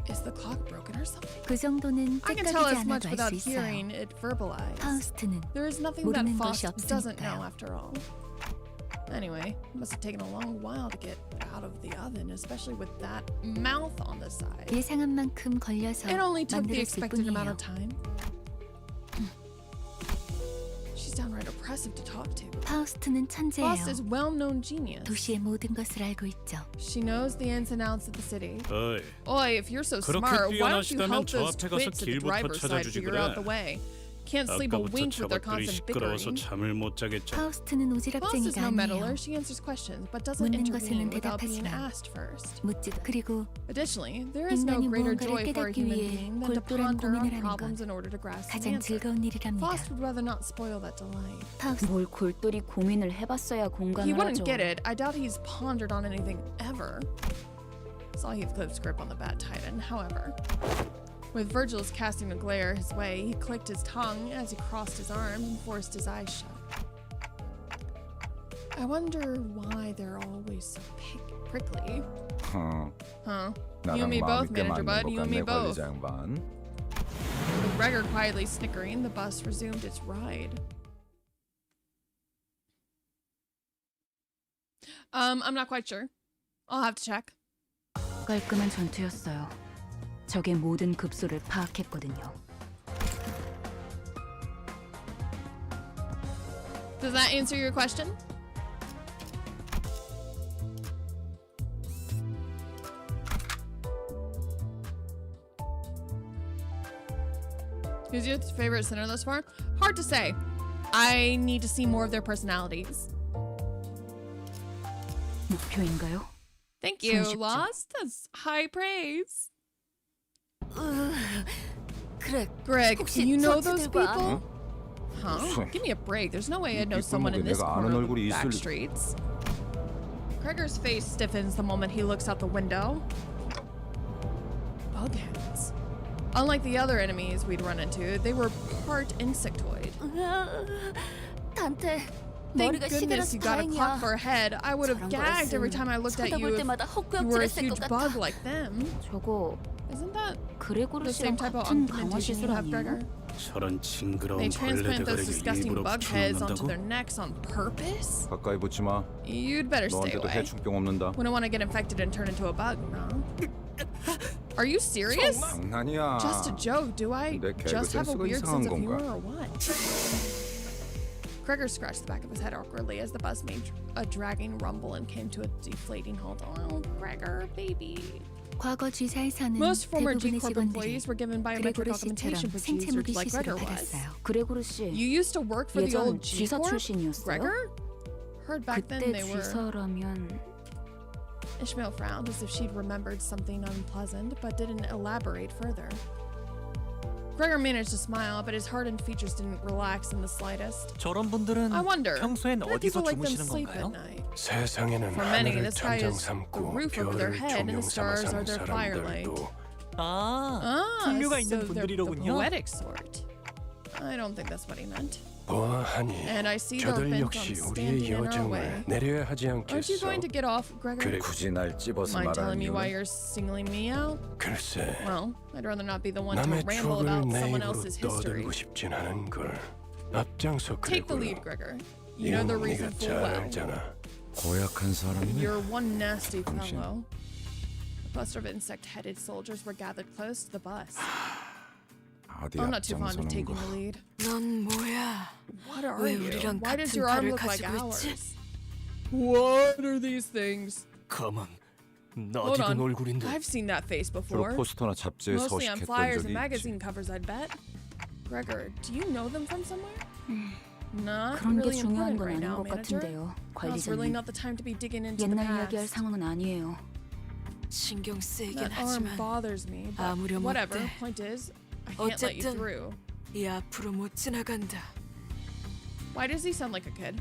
Is the clock broken or something? 그 정도는 I can tell 째깍이지 as much 않아도 알 without 수 있어요. hearing it verbalized. 파우스트는 There is nothing that 모르는 Faust 것이 doesn't know 없으니까요. after all. Anyway, it must have taken a long while to get out of the oven, especially with that mouth on the side. 예상한 만큼 걸려서 It only took the 만들었을 expected amount 뿐이에요. of time. She's downright oppressive to talk to. 파우스트는 천재예요. Faust is well-known genius. 도시의 모든 것을 알고 있죠. She knows the ins and outs of the city. 어이, Oi, if you're so 그렇게 smart, why don't you 뛰어나시다면 help 저 those 앞에 가서 twits at the 길부터 driver's side 찾아주지 figure 그래. out the way? Can't sleep a 아까부터 wink with their 저것들이 constant 시끄러워서 bickering. 잠을 못 자겠죠. 파우스트는 Faust is 오지랖쟁이가 no 아니에요. meddler. She answers questions, but doesn't 묻는 intervene 것에는 without being 대답하지만 asked first. 묻지도 그리고 Additionally, there is no 인간이 greater 무언가를 joy for a 깨닫기 human 위해 being than to 골똘한 ponder on 고민을 하는 problems 것 in order to grasp an 가장 answer. 즐거운 일이랍니다. Faust would rather not spoil that delight. 파우스트 뭘 골똘히 고민을 해봤어야 He 공감을 wouldn't 하죠. get it. I doubt he's pondered on anything ever. Saw Heathcliff's grip on the Bat Titan, however. With Virgil's casting a glare his way, he clicked his tongue as he crossed his arms and forced his eyes shut. I wonder why they're always so prickly. Huh? You and me both, Manager Bud. You and me both. With Gregor quietly snickering, the bus resumed its ride. I'm not quite sure. I'll have to check. 깔끔한 전투였어요. 적의 모든 급소를 파악했거든요. Does that answer your question? Who's your favorite sinner thus far? Hard to say. I need to see more of their personalities. 목표인가요? Thank you, 손쉽죠. Lost. That's high praise. 그래. Greg, 혹시 you know those 저지들과 people? Huh? Give me a break. There's no way I'd know someone in this 내가 아는 corner of the 얼굴이 back 있을- streets. Gregor's face stiffens the moment he looks out the window. Bugheads. Unlike the other enemies we'd run into, they were part insectoid. 단테, Thank 머리가 goodness 시계라서 you got a clock 다행이야. for a head. I would have 저런 gagged every time I looked at you 쳐다볼 if 때마다 you were a 헛구역질했을 huge 것 bug 같아. like them. 저거 Isn't that 그레고르 the same 씨랑 type of 같은 강화 augmentation 시술 you have, Gregor? 아니에요? 저런 징그러운 They transplant those 벌레대가리를 disgusting 일부러 bug heads onto 붙여놓는다고? their necks on purpose? 가까이 붙지 마. You'd better stay 너한테도 away. 해충병 없는다. Wouldn't want to get infected and turn into a bug, no? Are you serious? 장난이야. Just a joke, do I 내 개그 just have a 센스가 weird 이상한 sense of humor 건가? or what? Gregor scratched the back of his head awkwardly as the bus made a dragging rumble and came to a deflating halt. Oh, Gregor, baby. 과거 G사에서는 Most former 대부분의 G-Corp 직원들이 employees were given biometric 그레고르 augmentation 씨처럼 procedures 생체무기 like 시술을 Gregor was. 받았어요. 그레고르 씨, You used to work for the 예전 old G사 G-Corp? 출신이었어요? Gregor? Heard back then 그때 they were... G사라면 Ishmael frowned as if she'd remembered something unpleasant, but didn't elaborate further. Gregor managed to smile, but his hardened features didn't relax in the slightest. 저런 분들은 I wonder, 평소엔 where do 어디서 people like them 주무시는 sleep at 건가요? night? 세상에는 For many, 하늘을 the sky 천장 is the 삼고 roof over their 별을 head, and the 조명 삼아 stars are 사는 their firelight. 사람들도 아, Ah, 풍류가 so 있는 they're the 분들이로군요. poetic sort. I don't think that's what he meant. 보아하니 And I see they're 저들 bent on 역시 standing 우리의 in our 여정을 way. 내려야 하지 Aren't you 않겠어? going to get off, Gregor? 그래, 굳이 날 찝어서 Mind telling 말하는 me why 이유는 you're singling me out? 글쎄, Well, I'd rather not be the one to 남의 ramble 추억을 about 내 someone 입으로 else's history. 떠들고 싶진 않은 걸. 앞장서 Take the 그래보려. lead, Gregor. You know the 이건 reason 네가 full 잘 well. 알잖아. 고약한 사람이네. You're one nasty fellow. A cluster of insect-headed soldiers were gathered close to the bus. 어디 I'm not too fond of 앞장서는 taking 거. the lead. 넌 뭐야? What are 왜 you? 우리랑 Why does 같은 your arm 팔을 look like 가지고 있지? ours? What are these things? 가만. Hold 낯익은 on. 얼굴인데. I've seen that face 주로 before. 포스터나 잡지에 Mostly on 서식했던 flyers 적이 and 있지. magazine covers, I'd bet. Gregor, do you know them from somewhere? Not 그런 게 really 중요한 important 건 right 아닌 now, 것 manager. 같은데요, Now's really 관리자님. not the time to be digging into the 옛날 이야기할 past. 상황은 아니에요. 신경 쓰이긴 That arm 하지만 bothers me, but 아무렴 whatever. 어때? Point is, I can't let you 어쨌든 through. 이 앞으로 못 지나간다. Why does he sound like a kid?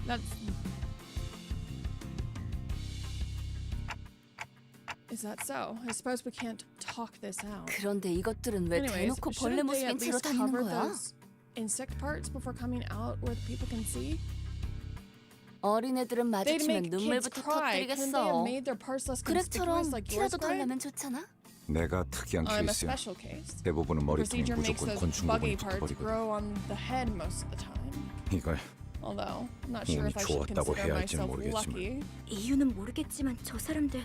That's... Is that so? I suppose we can't talk this out. 그런데 이것들은 왜 Anyways, 대놓고 벌레 shouldn't they 모습인 at 채로 least 다니는 cover 거야? those insect parts before coming out where the people can see? 어린애들은 They'd 마주치면 make kids 눈물부터 cry. Couldn't they have 터뜨리겠어. made their parts less conspicuous 그렉처럼 like yours, 티라도 Greg? 달라면 좋잖아. 내가 특이한 I'm a 케이스야. special case. 대부분은 머리통이 Procedure makes 무조건 those 곤충 buggy 부분이 parts 붙어버리거든. grow on the head most of the time. 이걸 Although, I'm not sure 운이 if I should 좋았다고 consider 해야 할지는 myself 모르겠지만. lucky. 이유는 모르겠지만 저 사람들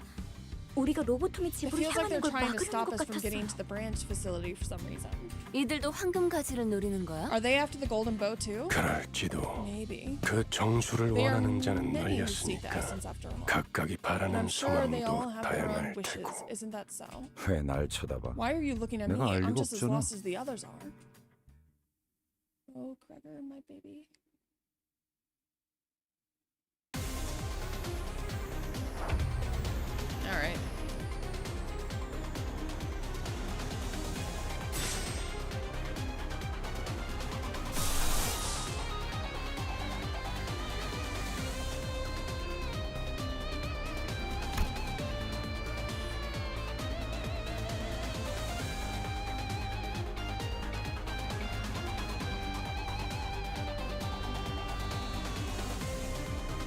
우리가 로보토미 It 집으로 feels like 향하는 they're 걸 trying to 막으려는 stop 것 us from getting 같았어요. to the branch facility for some reason. 이들도 황금 가지를 노리는 거야? Are they after the golden bow too? 그럴지도. Maybe. 그 정수를 They are 원하는 자는 many who seek the 널렸으니까 essence after all. 각각이 And 바라는 I'm sure they all 소망도 have their own 다양할 wishes. 테고. Isn't that so? 왜 날 쳐다봐? Why are you looking at me? 내가 알 I'm 리가 just as 없잖아. lost as the others are. Oh, Gregor, my baby. All right.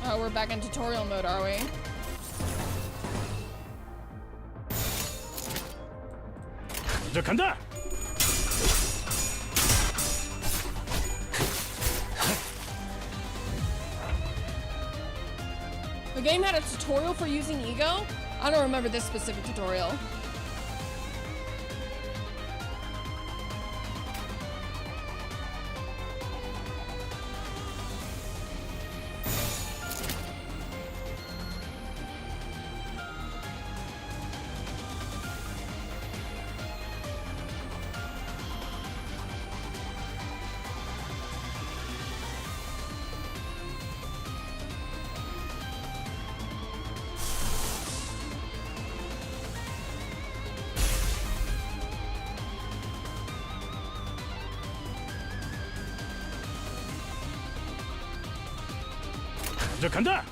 Oh, we're back in tutorial mode, are we? 먼저 간다. The game had a tutorial for using ego? I don't remember this specific tutorial. 먼저 간다.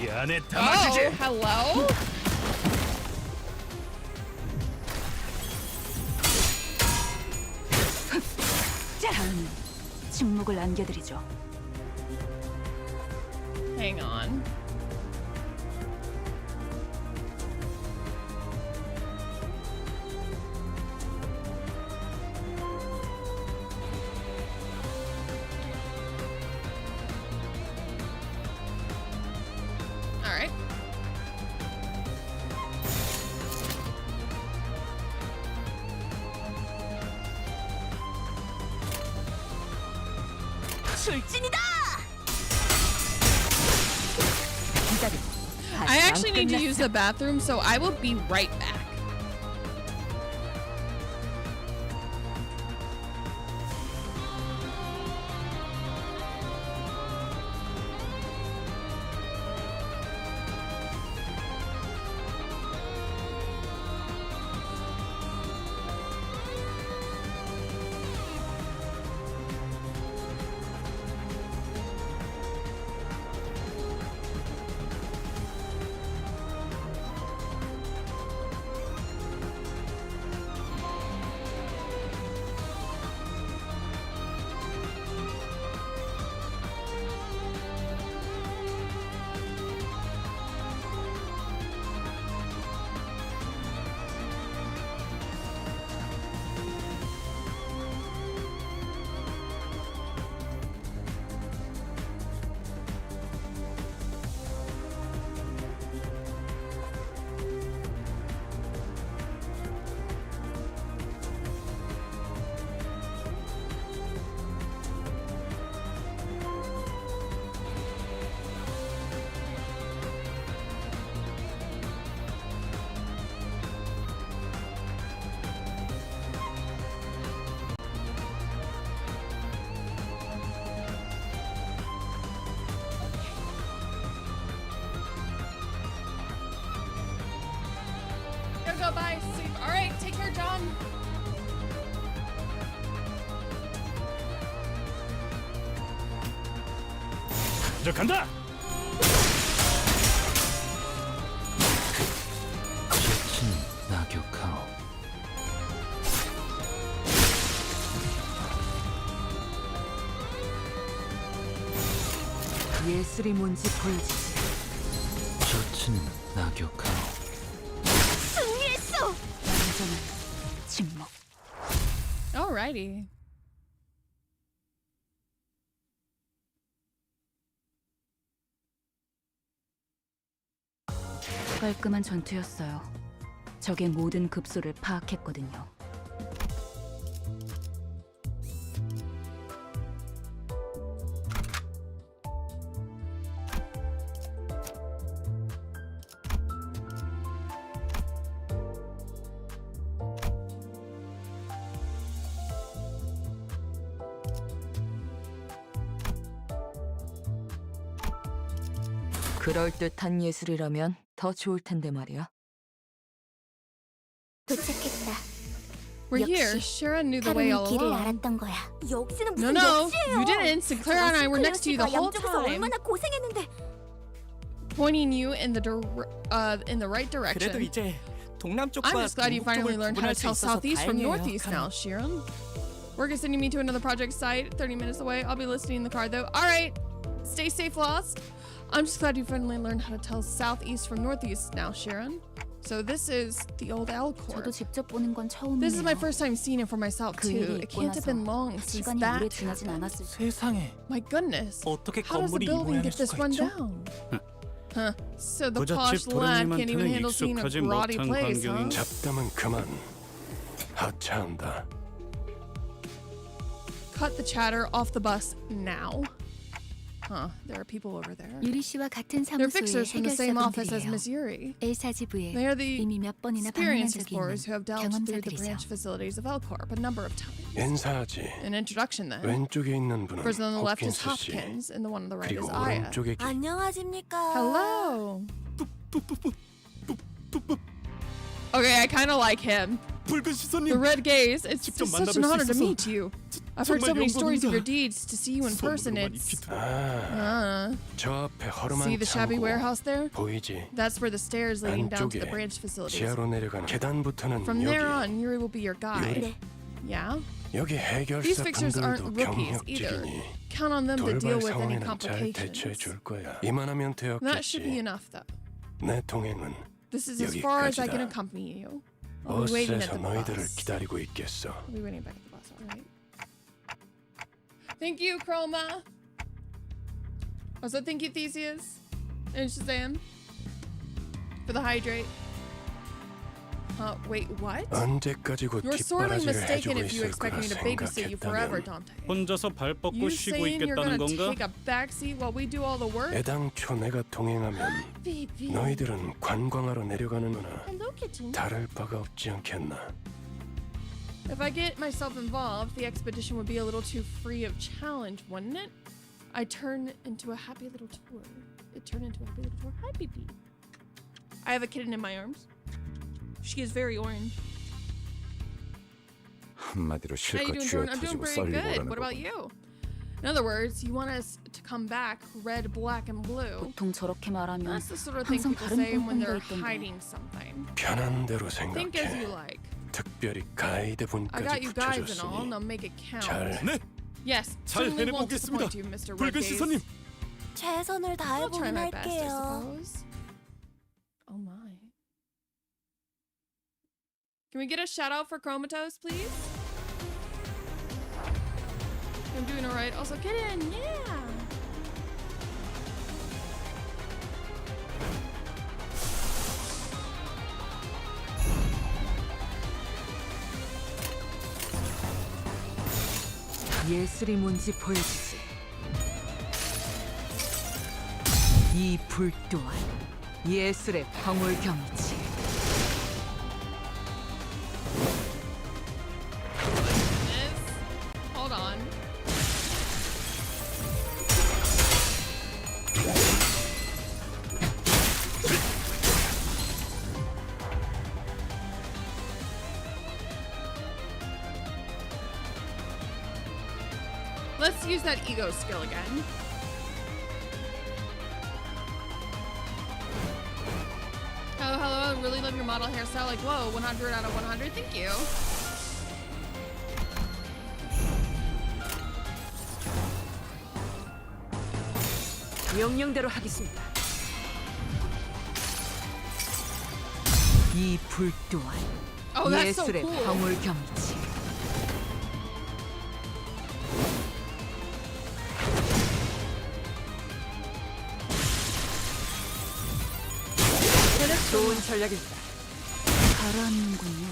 이 안에 담아주지. Oh, hello? 다음은 침묵을 안겨드리죠. Hang on. All right. 출진이다! 기다려. I actually need to use the bathroom, so I will be right back. go. Bye. Sleep. All right. Take care, John. 저 간다. 지친 낙엽하오. 예술이 뭔지 보여주지. 젖은 낙엽하오. 승리했어. 완전한 침묵. Alrighty. 깔끔한 전투였어요. 적의 모든 급소를 파악했거든요. 그럴듯한 예술이라면 더 좋을 텐데 말이야. 도착했다. We're here. 역시 Sharon knew the way all 길을 along. 알았던 거야. 여기는 No, 무슨 no, 역시예요. you didn't. Sinclair and I were next to you the whole 양쪽에서 time, 얼마나 고생했는데. pointing you in the right 그래도 direction. 이제 동남쪽과 I'm just glad you finally 동북쪽을 learned how 구분할 to 수 tell 있어서 southeast from 다행이에요, northeast 카론. now, Sharon. Work is sending me to another project site, 30 minutes away. I'll be listening in the car though. All right, stay safe, Lost. I'm just glad you finally learned how to tell southeast from northeast now, Sharon. So this is the old Alcor. 저도 직접 보는 건 처음이네요. This is my first time seeing it for myself 그 too. 일이 It 있고 can't have been long since 시간이 that 오래 지나진 happened. 않았을 세상에 My goodness. 어떻게 How does the 건물이 이 building 모양일 get this 수가 run 있죠? down? Huh. So the 부잣집 posh lad can't even 도련님한테는 handle seeing a 익숙하지 grotty 못한 place, huh? 광경인 잡담은 그만. 하차한다. Cut the chatter off the bus now. Huh, there are people over there. 유리 씨와 같은 They're 사무소의 fixers from the same office as 해결사분들이에요. Miss Yuri. El사지부에 They are the 이미 몇 번이나 방문한 experienced 적이 explorers 있는 who have delved through the branch 경험자들이죠. facilities of Elcorp a number of times. 인사하지. An introduction then. 왼쪽에 있는 분은 Person on the left is 홉킨스 씨. Hopkins, and the one on the right is 그리고 Aya. 오른쪽에 안녕하십니까. Hello. Okay, I kind of like him. 붉은 The 시선님 red gaze. It's 직접 such an 만나뵐 수 honor to 있어서 meet you. I've heard so 정말 many stories of your 영광입니다. deeds. To see you in person, 선물로만 it's. 아, 저 앞에 허름한 See the shabby 창고 warehouse there? 보이지? That's where the stairs leading down to the 안쪽에 branch facilities. 지하로 내려가는 계단부터는 From there 여기. on, Yuri will be your guide. 네. Yeah? 여기 These 해결사 fixers aren't 분들도 rookies either. 경력직이니 Count on them to deal 돌발 with any 상황에는 잘 대처해 complications. 줄 거야. 이만하면 That should be 되었겠지. enough, though. 내 동행은 This is as far as I can 여기까지다. accompany you. I'll be waiting at 버스에서 the 너희들을 bus. 기다리고 있겠어. I'll be waiting back at the bus, alright? Thank you, Chroma! Also, thank you, Theseus and Shazam for the hydrate. Wait, what? 언제까지 곧 You're sorely 뒷바라지를 mistaken 해주고 if you 있을 expect 거라 me to babysit you forever, 생각했다면 Dante. 혼자서 발 뻗고 You 쉬고 saying you're 있겠다는 gonna 건가? take a backseat while we do all the work? 애당초 내가 동행하면 Baby. 너희들은 관광하러 내려가는 거나 Hello, kitten. 다를 바가 없지 않겠나. If I get myself involved, the expedition would be a little too free of challenge, wouldn't it? I turn into a happy little tour. It turned into a happy little tour. Hi, baby. I have a kitten in my arms. She is very orange. 한마디로 How you 실컷 doing, Jordan? I'm doing 쥐어터지고 pretty 썰리고 good. 그러는 What about 거군. you? In other words, you want us to come back red, black, and blue. 보통 저렇게 말하면 That's the sort of thing 항상 people 다른 say when 꼼꼼이가 they're 있던데. hiding something. 편한 대로 Think as you 생각해. like. 특별히 가이드 I got 분까지 you guys and all, and 붙여줬으니 I'll make it count. 잘 네, Yes, 잘 certainly won't 해내보겠습니다. disappoint you, Mr. Red 붉은 Gaze. 시선님. 최선을 I'll try 다해보긴 my best, I 할게요. suppose. Oh my. Can we get a shout out for Chromatos, please? I'm doing alright. Also, get in, yeah! 예술이 뭔지 보여주지. 이 불 또한 예술의 방울경이지. Hold on. Let's use that ego skill again. Hello, hello. I really love your model hairstyle. Like, whoa, 100 out of 100. Thank you. 명령대로 하겠습니다. 이 불 또한 Oh, that's so 예술의 cool. 방울경이지. 좋은 전략입니다. 가라앉는군요.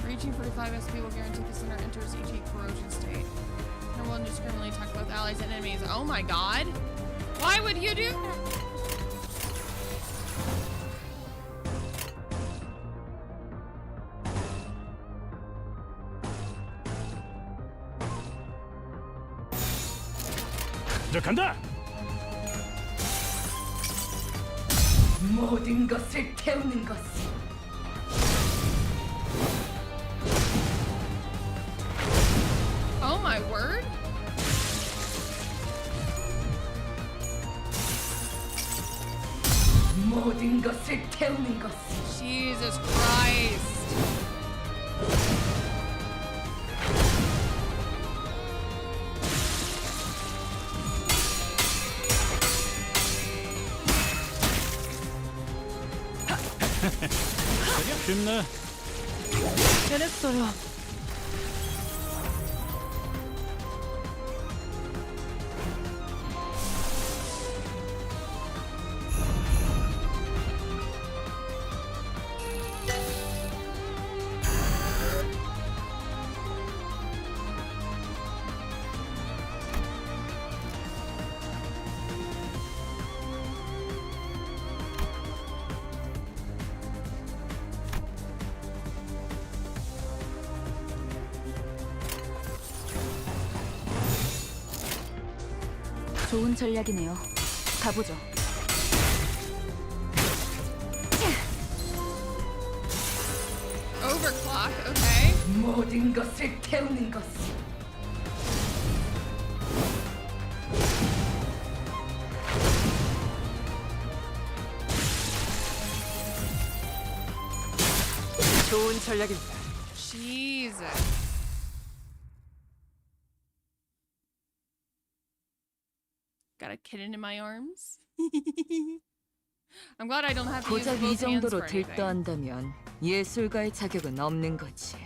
Reaching 45 SP will guarantee the center enters each corrosion state. And will indiscriminately attack both allies and enemies. Oh my god. Why would you do that? 저 간다. 모든 것을 태우는 것이 Oh my word. 모든 것을 태우는 것이 Jesus Christ. 쉽네. 잘했어요. 좋은 전략이네요. 가보죠. Overclock, okay. 모든 것을 태우는 것이 좋은 전략입니다. Jesus. Got a kitten in my arms. I'm glad I don't have to use 고작 이 both hands 정도로 for anything. 들떠한다면 예술가의 자격은 없는 거지.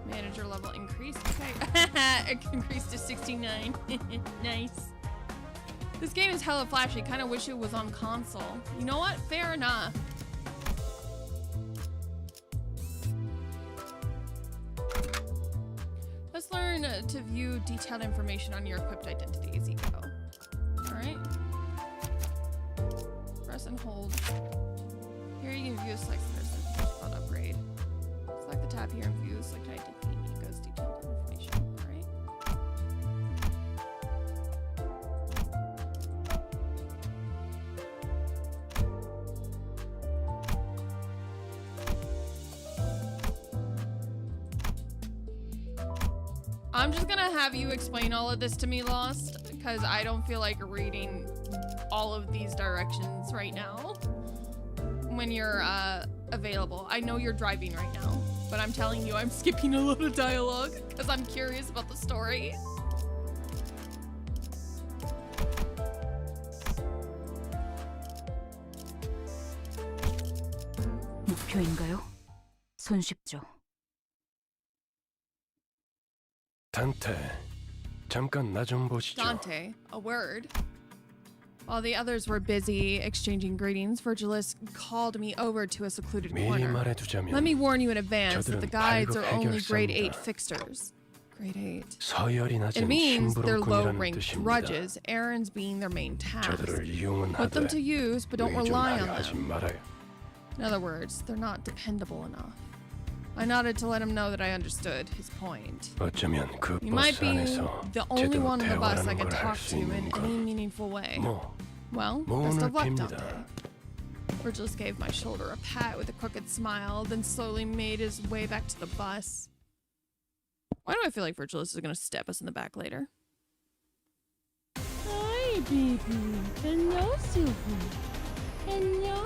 Manager level increased. Okay. It increased to 69. Nice. This game is hella flashy. Kind of wish it was on console. You know what? Fair enough. Let's learn to view detailed information on your equipped identities. Eco. Alright. Press and hold. Here you can view select centers and upgrade. Select the tab here and view select identity and Eco's detailed information. Alright. I'm just gonna have you explain all of this to me, Lost, because I don't feel like reading all of these directions right now when you're available. I know you're driving right now, but I'm telling you I'm skipping a lot of dialogue because I'm curious about the story. 목표인가요? 손쉽죠. 단테, 잠깐 나 좀 보시죠. Dante, a word. While the others were busy exchanging greetings, Virgilus called me over to a secluded 미리 corner. 말해두자면 Let me warn you in advance that the 저들은 guides are 발급 only grade 8 해결사입니다. fixers. Grade 8. 서열이 It 낮은 means they're 심부름꾼이라는 low-ranked 뜻입니다. drudges, errands being their main task. 저들을 이용은 Put them 하되 to use, but don't rely on 의존하려 하지 them. 말아요. In other words, they're not dependable enough. I nodded to let him know that I understood his point. 어쩌면 그 You might 버스 be 안에서 the only 제대로 one on the bus I 대화하는 can 걸 할 talk 수 to in 있는 any 건 meaningful way. 뭐 Well, 뭐 best 오늘 of luck, 빕니다. Dante. Virgilus gave my shoulder a pat with a crooked smile, then slowly made his way back to the bus. Why do I feel like Virgilus is gonna stab us in the back later? Hi, baby. Hello, Silver. Hello.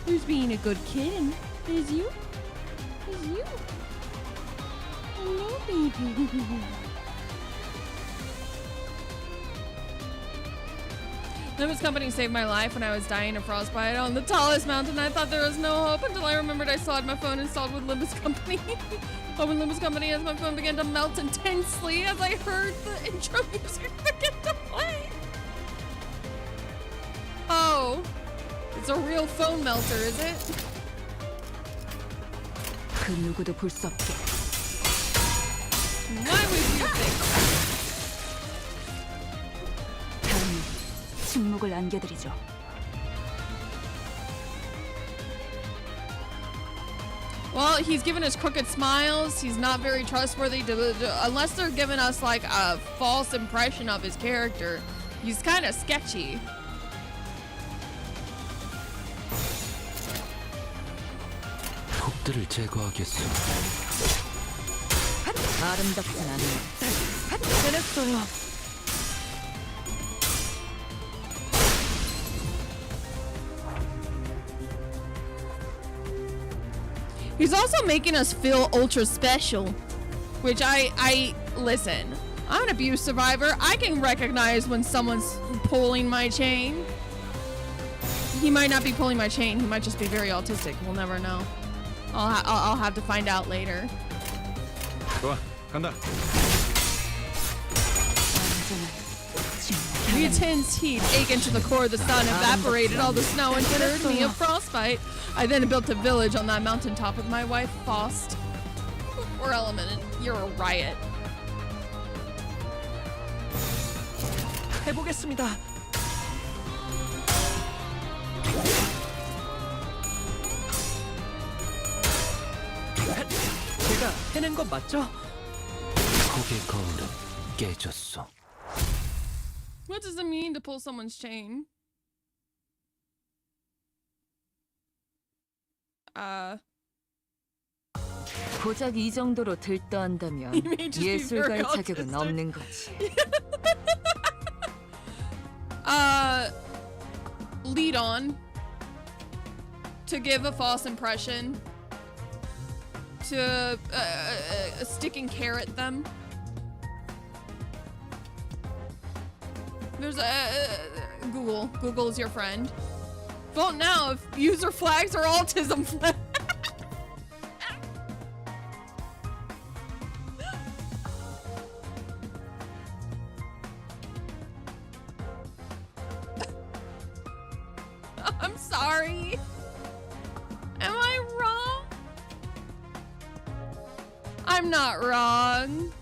Who's being a good kid? Is you? Is you? Hello, baby. Limbus Company saved my life when I was dying of frostbite on the tallest mountain. I thought there was no hope until I remembered I still had my phone installed with Limbus Company. But when Limbus Company, as my phone began to melt intensely as I heard the intro music begin to play. Oh, it's a real phone melter, is it? 그 누구도 볼 수 없게. Why would you think? 다음은 침묵을 안겨드리죠. Well, he's giving us crooked smiles. He's not very trustworthy unless they're giving us like a false impression of his character. He's kind of sketchy. 폭들을 제거하겠어. 아름답진 않네. 잘했어요. He's also making us feel ultra special, which I listen. I'm an abuse survivor. I can recognize when someone's pulling my chain. He might not be pulling my chain. He might just be very autistic. We'll never know. I'll have to find out later. 좋아, 간다. The intense heat ate into the core of the sun, evaporated all the snow, and cured me of frostbite. I then built a village on that mountaintop with my wife, Faust. Or Element, you're a riot. 해보겠습니다. 제가 해낸 거 맞죠? 폭의 거울은 깨졌어. What does it mean to pull someone's chain? 고작 이 정도로 들떠한다면 You may just be 예술가의 very 자격은 autistic. 없는 거지. Lead on to give a false impression, to stick and carrot them. There's Google. Google is your friend. Vote now if user flags are autism flags. I'm sorry. Am I wrong? I'm not wrong.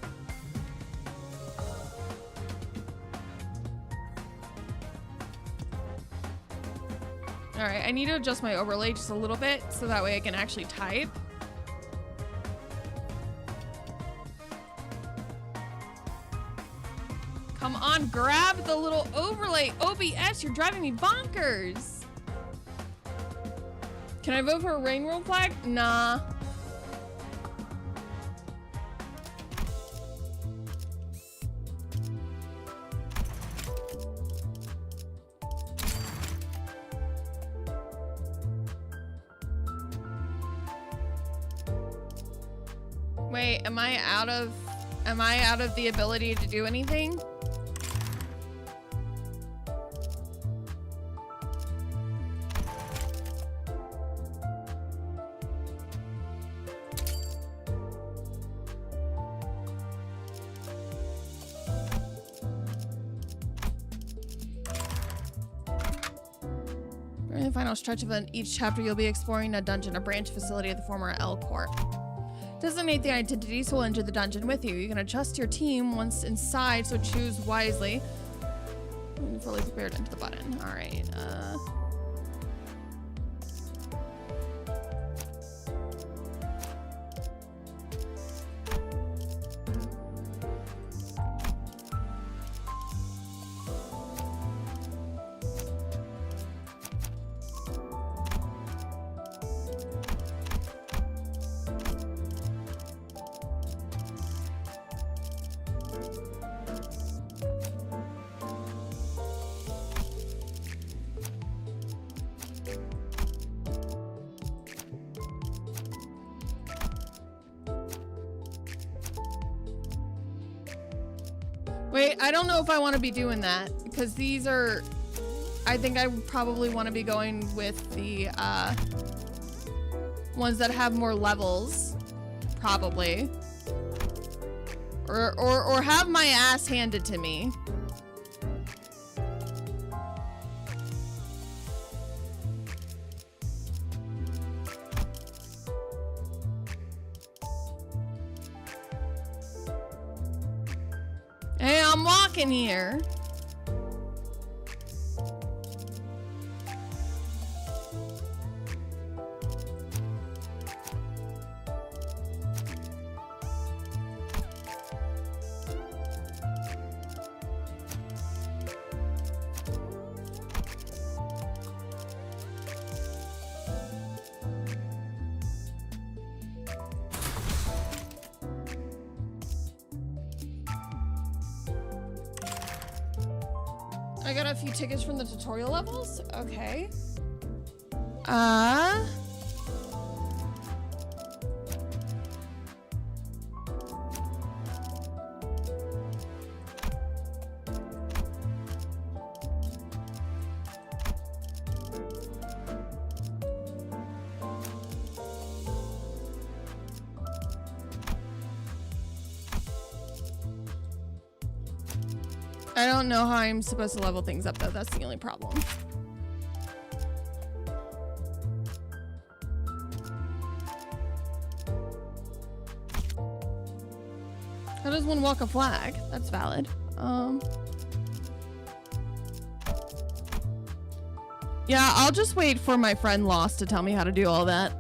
Alright, I need to adjust my overlay just a little bit so that way I can actually type. Come on, grab the little overlay. OBS, you're driving me bonkers. Can I vote for a rain world flag? Nah. Wait, am I out of the ability to do anything? During the final stretch of each chapter, you'll be exploring a dungeon, a branch facility of the former L Corp. Designate the identities who will enter the dungeon with you. You can adjust your team once inside, so choose wisely. Fully prepared, enter the button. All right. Wait, I don't know if I want to be doing that because these are, I think I would probably want to be going with the ones that have more levels, probably. Or have my ass handed to me. Hey, I'm walking here. I got a few tickets from the tutorial levels. Okay. I don't know how I'm supposed to level things up though. That's the only problem. How does one walk a flag? That's valid. Yeah, I'll just wait for my friend Lost to tell me how to do all that.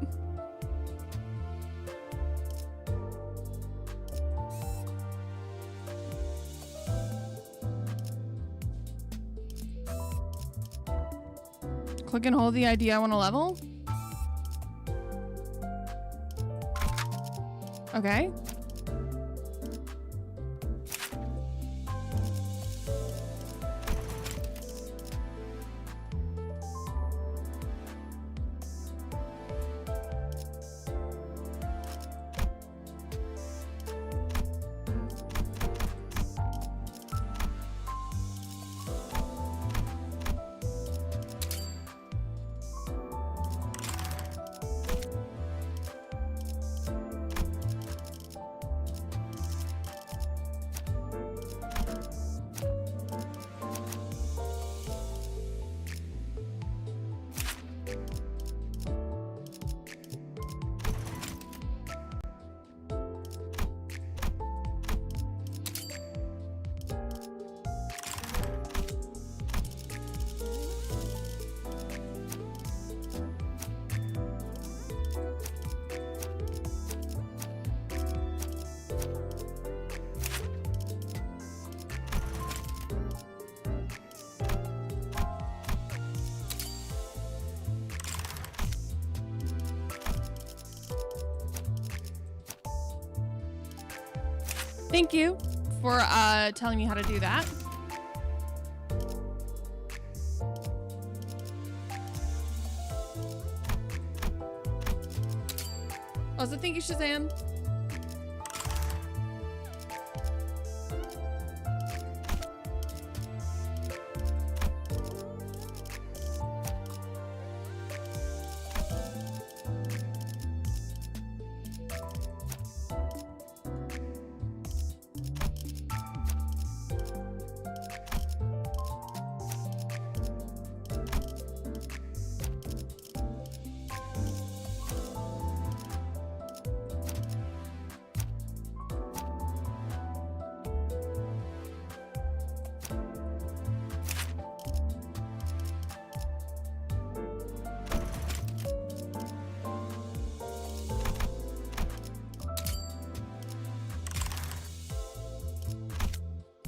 Click and hold the ID I want to level. Okay. Thank you for telling me how to do that. Also, thank you, Shazam.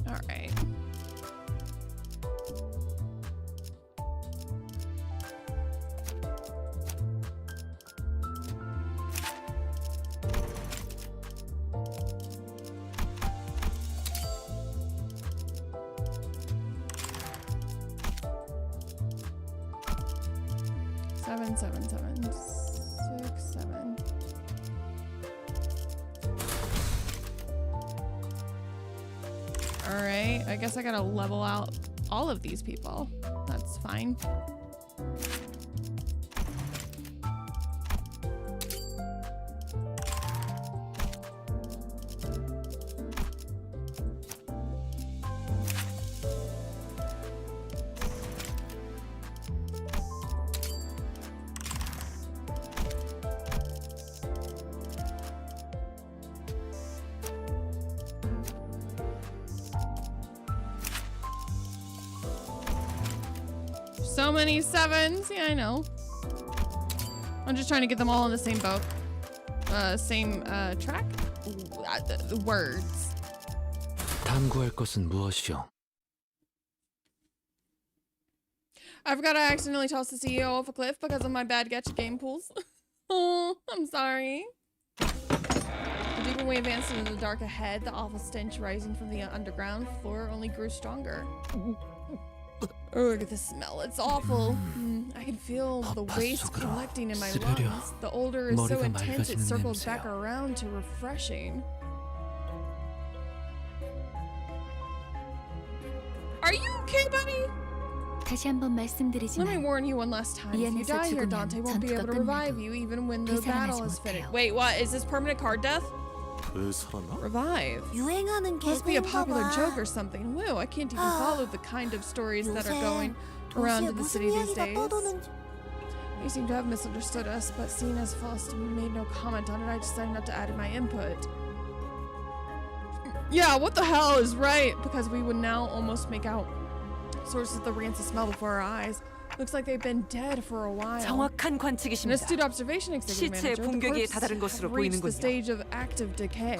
All right. Seven, 6, 7. All right. I guess I gotta level out all of these people. That's fine. So many sevens. Yeah, I know. I'm just trying to get them all on the same boat. Same track. Words. 탐구할 것은 무엇이오? I forgot I accidentally tossed the CEO off a cliff because of my bad getcha game pools. Oh, I'm sorry. The deeper we advanced into the dark ahead, the awful stench rising from the underground floor only grew stronger. Oh, look at the smell. It's awful. I can feel the waste collecting in my lungs. The odor is so intense it circles back around to refreshing. Are you okay, buddy? 다시 한번 말씀드리지만 Let me warn you one last time. If you die here, Dante won't be able to revive you even when the battle is finished. Wait, what? Is this permanent card death? Revive. 유행하는 Must be a popular 개그인가 joke 봐. or something. Whoa, I can't even follow the kind of stories that are going around in the city these days. You seem to have misunderstood us, but seeing as Faust made no comment on it, I decided not to add in my input. Yeah, what the hell is right? Because we would now almost make out sources of the rancid smell before our eyes. Looks like they've been dead for a while. 정확한 An 관측이십니다. astute observation, executive 시체의 manager. The 붕괴기에 corpse 다다른 것으로 have reached the 보이는군요. stage of active decay.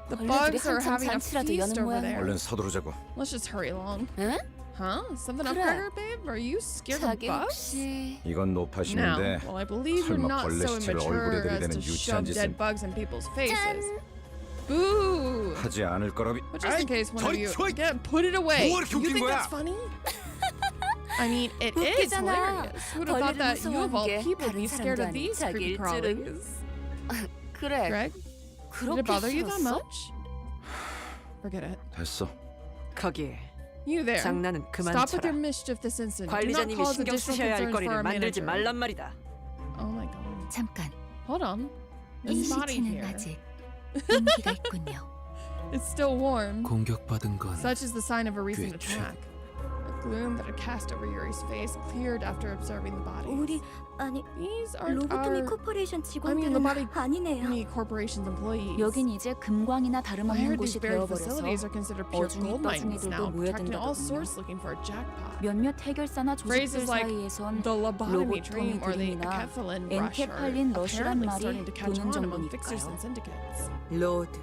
The 벌레들이 bugs are 한참 having a 잔치라도 feast 여는 over 모양이야. there. 얼른 서두르자고. Let's just hurry along. 응? Huh? Something up, 그래. Gregor, babe? Are you scared of 자기 bugs? 혹시 이건 Now, 노파심인데 well, I believe you're 설마 not 벌레 so 시체를 얼굴에 immature as 들이대는 to 유치한 shove 짓은 dead bugs in people's faces. Boo! 하지 않을 거라비. But just in case one of you put it away. 뭐 이렇게 You 웃긴 think 거야? that's funny? I mean, it is 웃기잖아. hilarious. Who would have thought 벌레를 that you of all 무서워하는 게 people would 다른 be scared 사람도 of 아닌 these 자기일 creepy 줄은. crawlies? 그래. Greg, did 그렇게 it bother you that 싫었어? much? Forget it. 됐어. 거기에 You there. 장난은 그만 Stop with your 쳐라. mischief this instant. Do not 관리자님이 cause 신경 additional 쓰셔야 할 concerns for 거리를 our 만들지 manager. 말란 말이다. Oh my god. 잠깐. Hold on. 이 This body 시체는 here. 아직 온기가 있군요. It's still warm. 공격받은 건 Such is the sign of a recent Good. attack. The gloom that had cast over Yuri's face cleared after observing the body. 우리 아니 These are 로보토미 our 코퍼레이션 I mean, 직원들은 Lobotomy 아니네요. Corporation's employees. 여긴 이제 금광이나 I 다름없는 heard these 곳이 buried 되어버려서 facilities are considered pure 어중이 gold mines 떠중이들도 now, attracting all 모여든다더군요. sorts looking for a jackpot. 몇몇 해결사나 Phrases 조직들 like 사이에선 the lobotomy 로보토미 dream or the 그림이나 acetylene rush 엔케팔린 are 러시란 apparently 말이 starting to catch 도는 on among fixers 정보니까요. and syndicates. 로드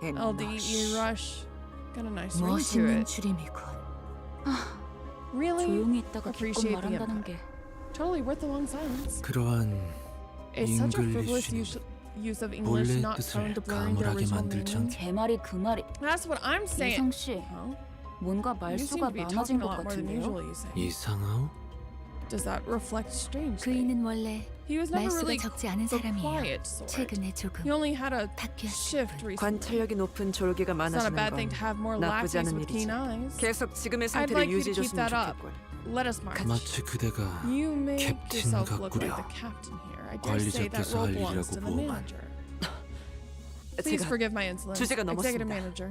앤 LDE 러쉬. rush. Got a nice ring to 멋있는 it. 줄임이군. Really? 조용히 있다가 기껏 Appreciate the 말한다는 input. 게 Totally worth the long silence. 그러한 It's such a frivolous 잉글리쉬는 use of English, 본래의 not prone 뜻을 to blurring their 가물하게 original 만들 meaning. 제 말이 그 말이. That's what I'm saying. 이성 씨, Huh? 뭔가 You seem 말수가 to be 많아진 talking a 것 lot more than 같은데요? usual, you say. 이상하오? Does that reflect strange? 그이는 원래 He was never 말수가 really 적지 않은 the 사람이에요. quiet sort. 최근에 조금 He only had a 바뀌었을 shift 뿐. recently. 관찰력이 높은 졸개가 It's not a 많아지는 bad 건 thing to have more 나쁘지 lackeys 않은 with 일이지. keen eyes. 계속 지금의 I'd 상태를 like you to keep 유지해줬으면 that up. 좋겠군. Let us march. 마치 그대가 You make 캡틴 yourself look like 같구려. the captain here. I dare 관리자 say that 뜻을 role 할 belongs 일이라고 to the 보호만. manager. Please 제가 forgive my insolence, 주제가 executive 넘었습니다. manager.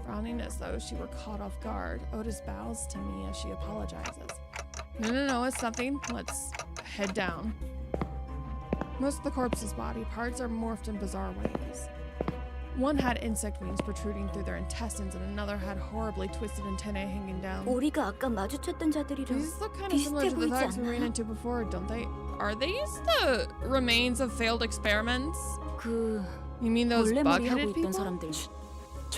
Frowning as though she were caught off guard, Otis bows to me as she apologizes. No, it's something. Let's head down. Most of the corpse's body parts are morphed in bizarre ways. One had insect wings protruding through their intestines, and another had horribly twisted antennae hanging down. 우리가 아까 마주쳤던 자들이랑 These look kind of similar 비슷해 to the 보이지 thugs we ran 않아? into before, don't they? Are these the remains of failed experiments? 그 You mean those 원래 머리 하고 bug-headed 있던 people? 사람들.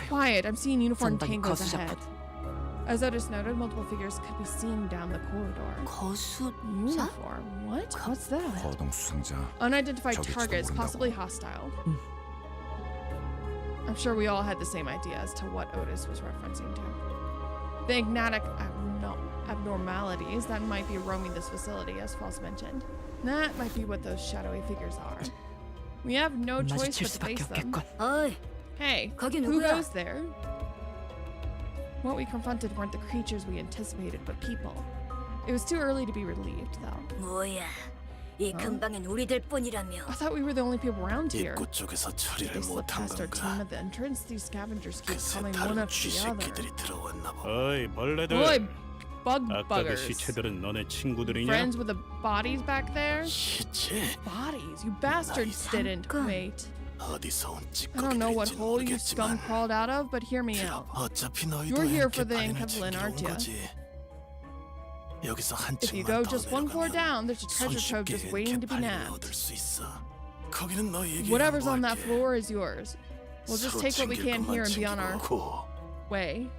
Quiet, I'm seeing uniformed 전방이 tangos 거수 ahead. As Otis noted, multiple figures could be seen down the corridor. 거수사? Uniform? What? What's that? 거동 수상자. Unidentified 저기지도 targets, 모른다고. possibly hostile. I'm sure we all had the same idea as to what Otis was referencing to. The ignatic abnormalities that might be roaming this facility, as False mentioned. That might be what those shadowy figures are. We have no choice 마주칠 but to 수밖에 face them. 없겠군. 어이, Hey, 거기 who 누구야? goes there? What we confronted weren't the creatures we anticipated, but people. It was too early to be relieved, though. 뭐야? 이 근방엔 우리들뿐이라며. I thought we were the only people around here. 입구 쪽에서 They 처리를 slipped 못한 past our team 건가? at the entrance. These scavengers keep 글쎄 coming one 다른 after the other. 쥐새끼들이 들어왔나 봐. 어이 벌레들. Boy, bug 아까 그 buggers. 시체들은 너네 친구들이냐? Friends with the bodies back there? 시체? Bodies? You bastards didn't. Wait. 어디서 온 I don't know what 찌꺼기들인지는 hole you scum 모르겠지만 crawled out of, but hear me out. 어차피 너희도 You're here for 햄께 the 파인을 Enkevlin, 챙기러 온 aren't you? 거지. 여기서 If you 한층만 go 더 just one floor 내려가면 down, there's a treasure trove 손쉽게 just waiting to be 햄께 파인을 nabbed. 얻을 수 있어. 거기는 너희에게 Whatever's on that 양보할게. floor is yours. We'll just 서로 take what we 챙길 can here 것만 and be on our 챙기고. way.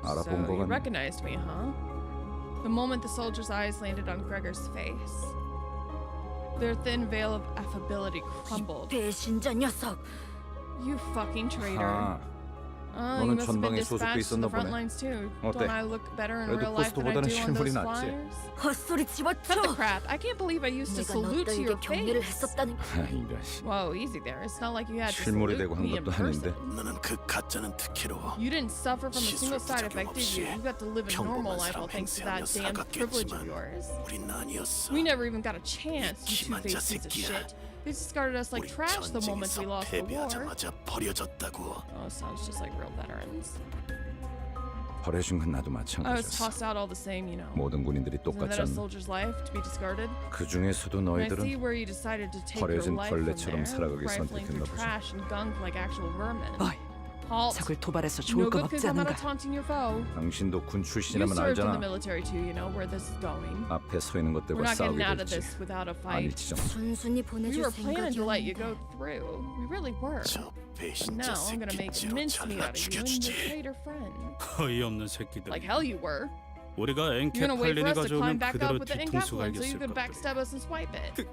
알아본 So 거 you 같네. recognized me, huh? The moment the soldier's eyes landed on Gregor's face, their thin veil of affability crumbled. 배신자 녀석. You fucking traitor. 아, Oh, you 너는 must have been 전방에 소속돼 dispatched to the 있었나 front 보네. lines too. 어때? Don't I look better in 그래도 real life than I 포스터보다는 do on 실물이 those 낫지. flyers? 헛소리 Cut the 집어쳐. crap. I can't believe I used to 내가 salute to your 너희에게 경례를 face. 했었다는 게. 이런 씨. Whoa, easy there. It's not like you had to 실물이 salute 되고 한 me in 것도 아닌데. person. 너는 그 가짜는 특혜로 You didn't suffer from a single side 시술 effect, did you? You got to live a normal 평범한 life all 사람 thanks to that 행세하며 damn privilege of 살았겠지만 yours. 우린 아니었어. We never even got a chance, you 기만자 two-faced piece of 새끼야. shit. They discarded us like 우리 trash the moment we 전쟁에서 lost the war. 패배하자마자 버려졌다고. Oh, sounds just like real veterans. 버려진 건 나도 I was 마찬가지였어. tossed out all the same, you know. 모든 군인들이 Isn't 똑같지 that a 않나? soldier's life to be discarded? 그 중에서도 And I 너희들은 see where you decided to take your 버려진 life from 벌레처럼 there, 살아가길 rifling through 선택했나 보지. trash and gunk like actual vermin. 어이, Halt. 적을 도발해서 No 좋을 건 good 없지 can come out 않은가? of taunting your foe. 당신도 군 You 출신이라면 served in the 알잖아. military too, you know where this is going. 앞에 서 있는 We're 것들과 not getting 싸우게 out of 될지 this without a fight. 아닐지 좀. 순순히 We 보내줄 were planning to let you 생각이었는데. go through. We really were. 저 But 배신자 now I'm gonna make 새끼 mincemeat 잘라 out of you and your 죽여주지. traitor friend. 어이없는 새끼들. Like hell you were. 우리가 You're gonna wait for 엔케팔린이 us to climb 가져오면 back 그대로 up with the 뒤통수 Enkevlin so you 갈겼을 could 것들. backstab us and swipe it.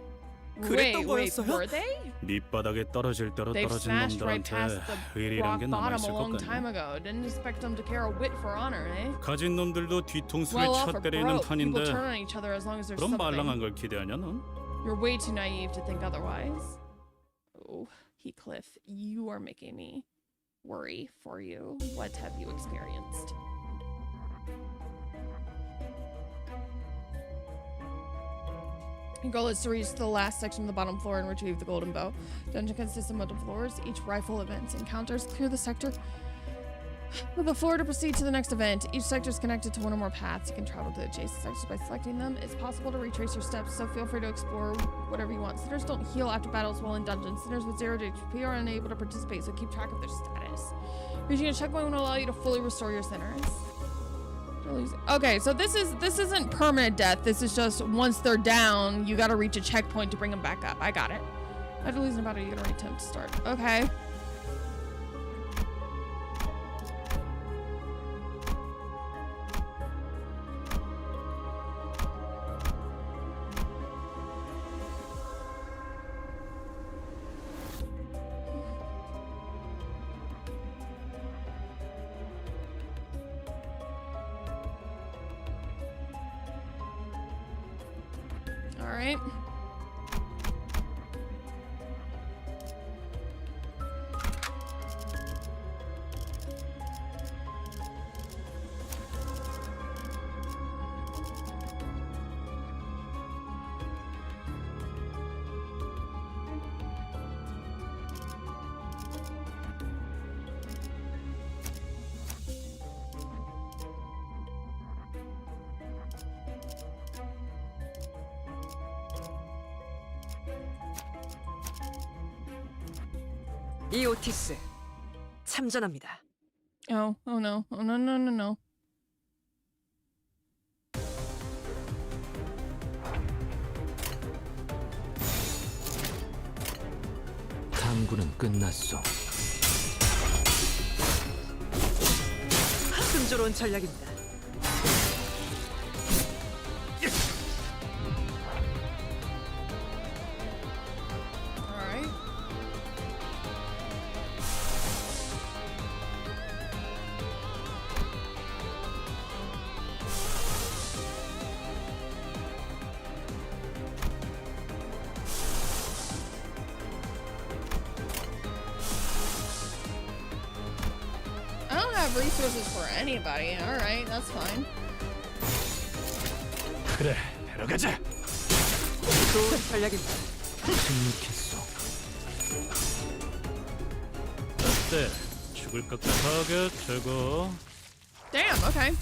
그랬던 Wait, 거였어요? were they? 밑바닥에 떨어질 대로 They've 떨어진 smashed right 놈들한테 past the 의리란 rock 게 bottom a 남아있을 것 long time 같네. ago. Didn't expect them to care a whit for honor, eh? 가진 놈들도 뒤통수를 Well off or 쳐 때리는 broke, people 판인데 turn on each other as long as there's 그럼 something. 말랑한 걸 기대하냐 넌? You're way too naive to think otherwise. Oh, Heathcliff, you are making me worry for you. What have you experienced? Your goal is to reach the last section of the bottom floor and retrieve the golden bow. Dungeon consists of multiple floors. Each rifle events encounters clear the sector with the floor to proceed to the next event. Each sector is connected to one or more paths. You can travel to adjacent sectors by selecting them. It's possible to retrace your steps, so feel free to explore whatever you want. Sinners don't heal after battles while in dungeons. Sinners with 0 HP are unable to participate, so keep track of their status. Reaching a checkpoint will allow you to fully restore your sinners. Okay, so this isn't permanent death. This is just once they're down, you gotta reach a checkpoint to bring them back up. I got it. After losing a battle, you gotta attempt to start. Okay. All right. 이 오티스 참전합니다. Oh no. Oh no, no, no, no. 탐구는 끝났어. 순조로운 전략입니다. All right. have resources for anybody. All right, that's fine. 그래, 데려가자. 좋은 전략입니다. 침묵했어. 어때? 죽을 것 같아, 저거. Damn, okay.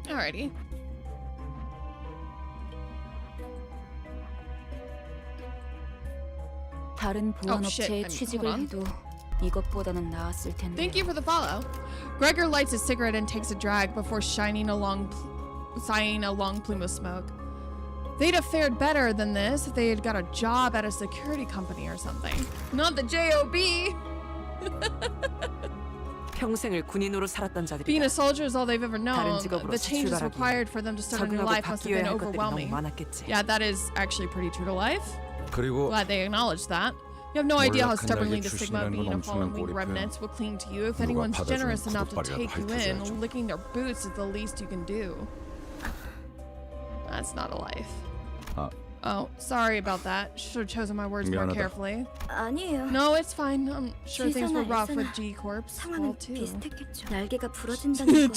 Alrighty. 다른 보안 shit. 업체에 hold 취직을 on. 해도 이것보다는 나았을 텐데. Thank you for the follow. Gregor lights a cigarette and takes a drag before sighing a long plume of smoke. They'd have fared better than this if they had got a job at a security company or something. Not the J.O.B. 평생을 군인으로 살았던 Being 자들이다. a soldier is all they've ever known. 다른 직업으로 The changes 출발하기에 required for them to start a new 적응하고 life must have 바뀌어야 been 할 것들이 너무 overwhelming. 많았겠지. Yeah, that is actually pretty true to life. 그리고 Glad they acknowledged that. You have no idea how 몰락한 stubbornly 날개 the stigma of 출신이라는 being 건 a fallen 엄청난 wing 꼬리표야. remnants will cling to you. If 누가 anyone's 받아주면 generous enough to 구두발이라도 take you in, 핥아줘야죠. licking their boots is the least you can do. That's not a life. Oh, sorry about that. Should have chosen my words more 미안하다. carefully. 아니에요. No, it's fine. I'm sure things were 기사나 rough with 애사나 G Corps. Well, 상황은 too. 비슷했겠죠. 날개가 부러진다는 건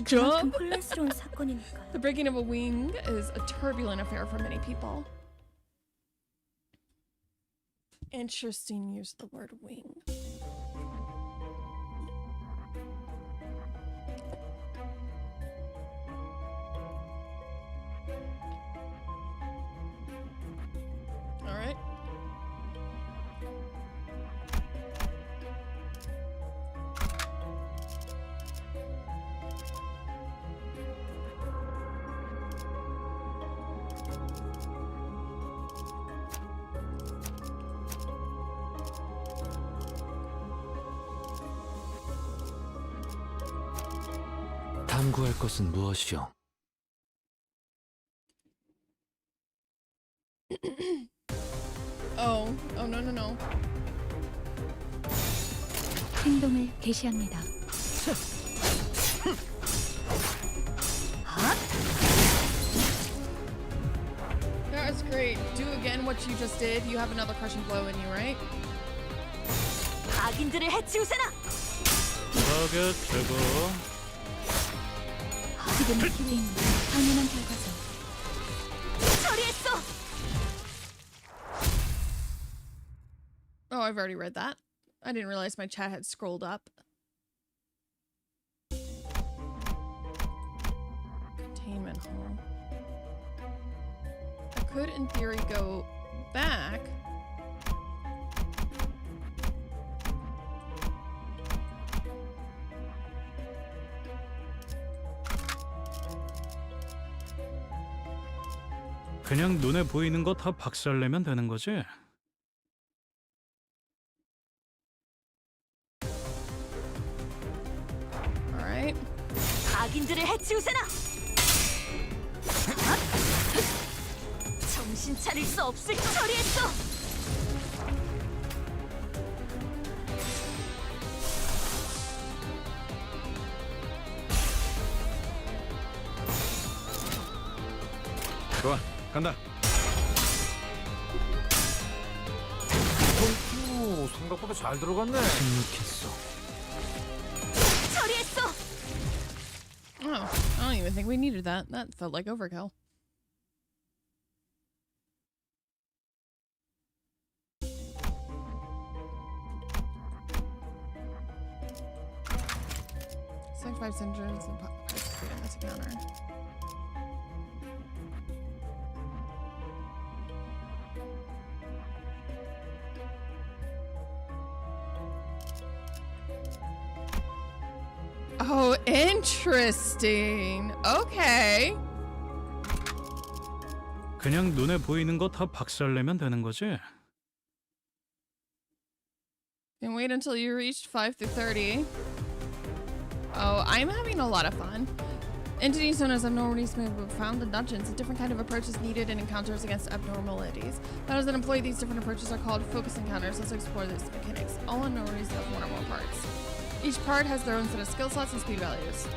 그만큼 혼란스러운 사건이니까요. The breaking of a wing is a turbulent affair for many people. Interesting use of the word wing. All right. 탐구할 것은 무엇이오? Oh, no. 행동을 개시합니다. That's great. Do again what you just did. You have another crushing blow in you, right? 악인들을 해치우세나. 저거. 지금의 기회입니다. 당연한 결과죠. 처리했어. Oh, I've already read that. I didn't realize my chat had scrolled up. Containment hall. I could, in theory, go back. 그냥 눈에 보이는 거 다 박살내면 되는 거지? Alright. 악인들을 해치우세나. 정신 차릴 수 없을 처리했어. 좋아, 간다. 오, 생각보다 잘 들어갔네. 침묵했어. 처리했어. Oh, I don't even think we needed that. That felt like overkill. Sacrifice engines and participate in this encounter. Oh, interesting. Okay. 그냥 눈에 보이는 거 다 박살내면 되는 거지? And wait until you reach 5 through 30. Oh, I'm having a lot of fun. Entities known as abnormalities may be found in dungeons. A different kind of approach is needed in encounters against abnormalities. Battles that employ these different approaches are called focus encounters. Let's explore these mechanics. All abnormalities have one or more parts. Each part has their own set of skill slots and speed values.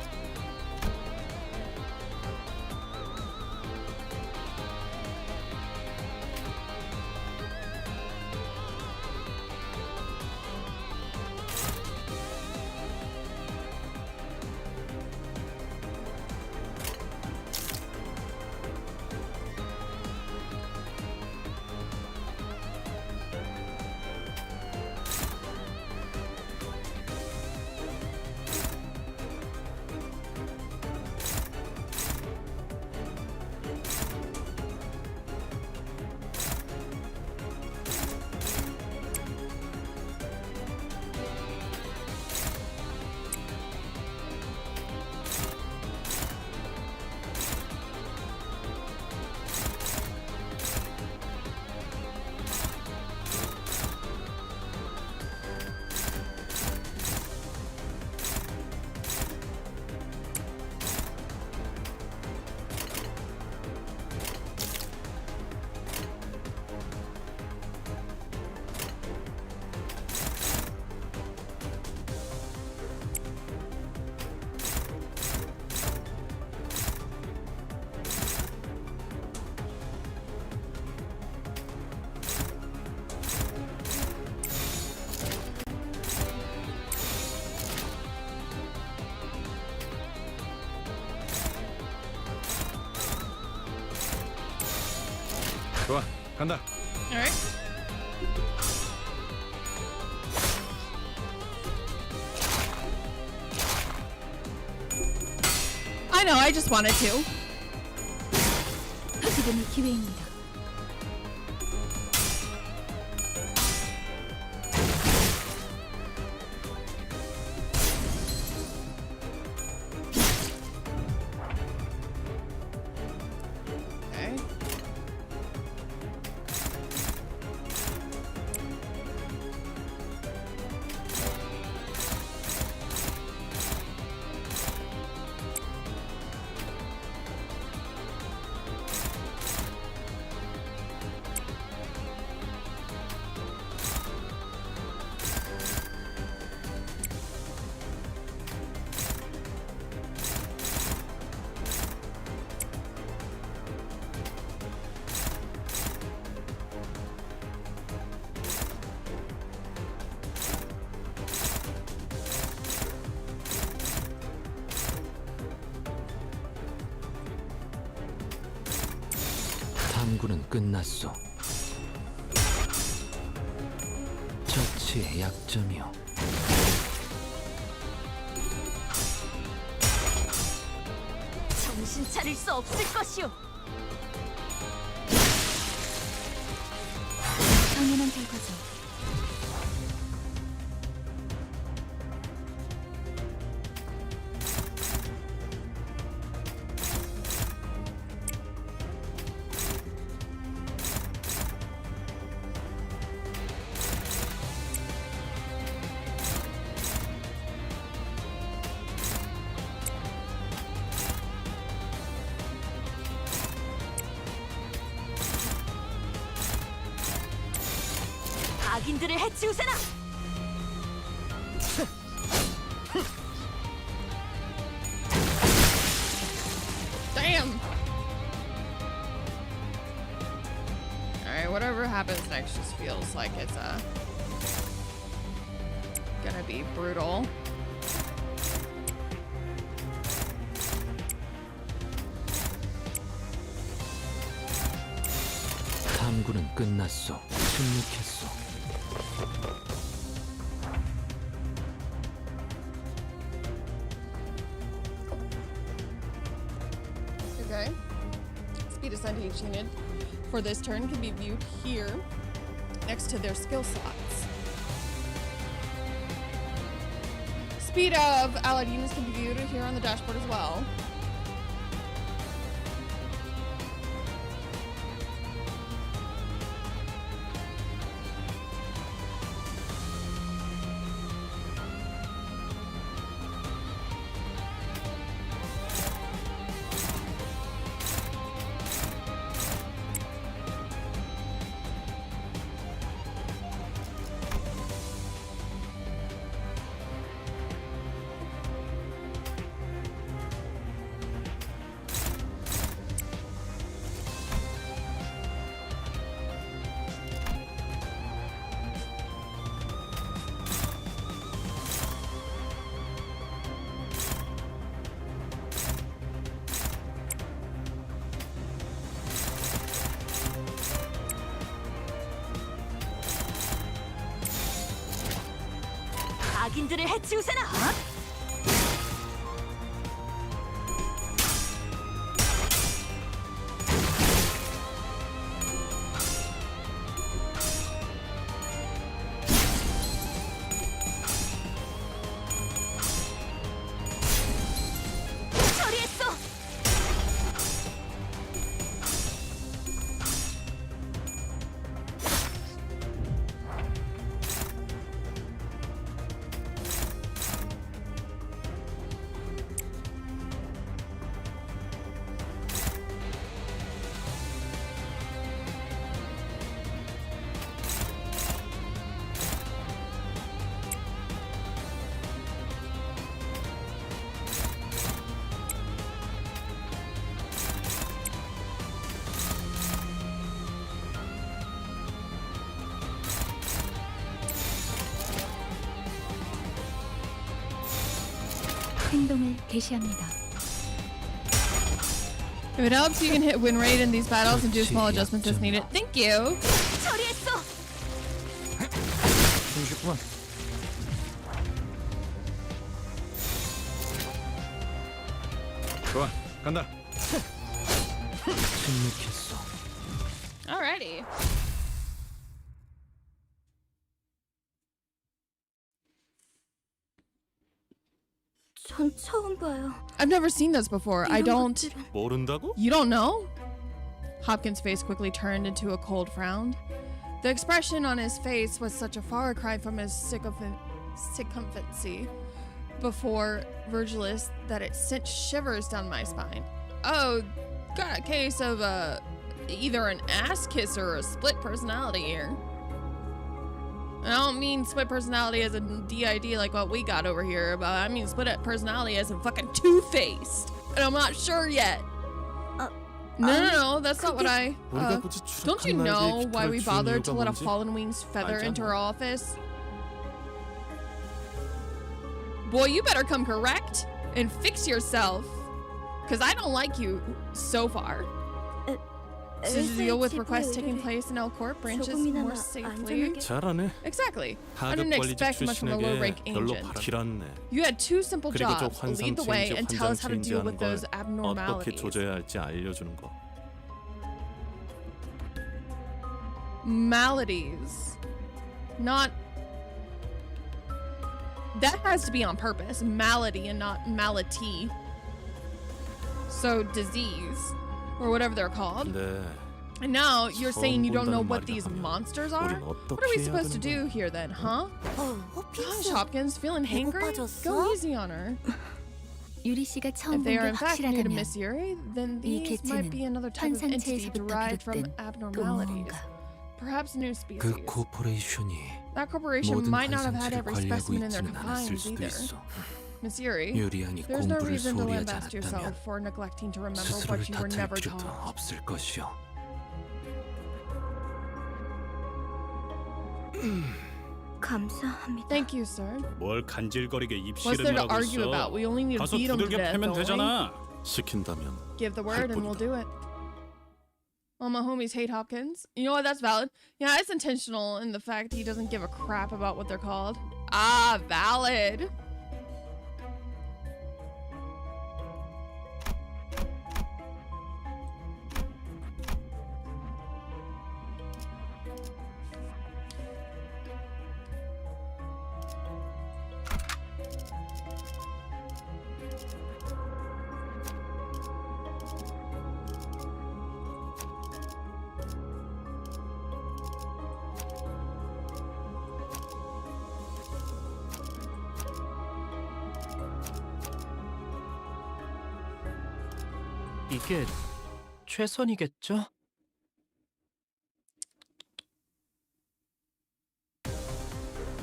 좋아, 간다. Alright. I know, I just wanted to. 지금이 기회입니다. Okay. 탐구는 끝났소. 처치의 약점이요. 정신 차릴 수 없을 것이오. 당연한 결과죠. 악인들을 해치우세나. Damn! Alright, whatever happens next just feels like it's gonna be brutal. 탐구는 끝났소. 침묵했소. Okay. Speed ascent each unit for this turn can be viewed here next to their skill slots. Speed of allied units can be viewed here on the dashboard as well. 적인들을 해치우세나. 처리했어. 행동을 개시합니다. If it helps, you can hit win rate in these battles and do small adjustments as needed. Thank you. 처리했어. 좀 쉽구만. 좋아, 간다. 침묵했어. Alrighty. 전 처음 봐요. I've never seen this before. I don't. 모른다고? You don't know? Hopkins' face quickly turned into a cold frown. The expression on his face was such a far cry from his sycophancy before Virgilus that it sent shivers down my spine. Oh, got a case of either an ass kisser or a split personality here. And I don't mean split personality as a DID like what we got over here, but I mean split personality as in fucking two-faced. And I'm not sure yet. No, that's not what I... don't you know why we bothered to let a fallen wing's feather into our office? Boy, you better come correct and fix yourself. Because I don't like you so far. So to deal with requests taking place in L Corp branches more safely. 잘하네. Exactly. I didn't expect much from a low-rank agent. 길었네. You had two simple 그리고 저 jobs: 환상 lead the way 체인지 and tell 환상 us how to deal 체인지하는 with 걸 those 어떻게 abnormalities. 조져야 할지 알려주는 거. Maladies, not. That has to be on purpose. Malady and not malady. So disease, or whatever they're called. 네. And now you're saying you don't know what these 말이라면 monsters are? 우린 What 어떻게 are we 해야 supposed to 되는 do here then, huh? Gosh, Hopkins, feeling hangry? 배고파졌어? Go easy on her. 유리 씨가 처음 If 본 they 게 are in fact new to 확실하다면 Miss Yuri, then 이 these might be 개체는 another type of entity 환상체에서부터 derived from 비롯된 또 abnormalities. 무언가. Perhaps new species. 그 코퍼레이션이 That corporation 모든 might not have had 환상체를 every 관리하고 specimen in their 있지는 않았을 confines 수도 either. 있어. Miss Yuri, 유리안이 there's no 공부를 reason to 소홀히 하지 lambast 않았다면 yourself for neglecting to remember 스스로를 what you were 탓할 never 필요도 taught. 없을 것이요. 감사합니다. Thank you, sir. 뭘 간질거리게 What's there 입씨름을 to 하고 argue 있어. about? We only need to 가서 beat them to 두들겨 death, 패면 don't we? 되잖아. 시킨다면 Give the word and we'll 뿐이다. do it. All my homies hate Hopkins. You know what? That's valid. Yeah, it's intentional in the fact he doesn't give a crap about what they're called. Ah, valid. 이게 최선이겠죠?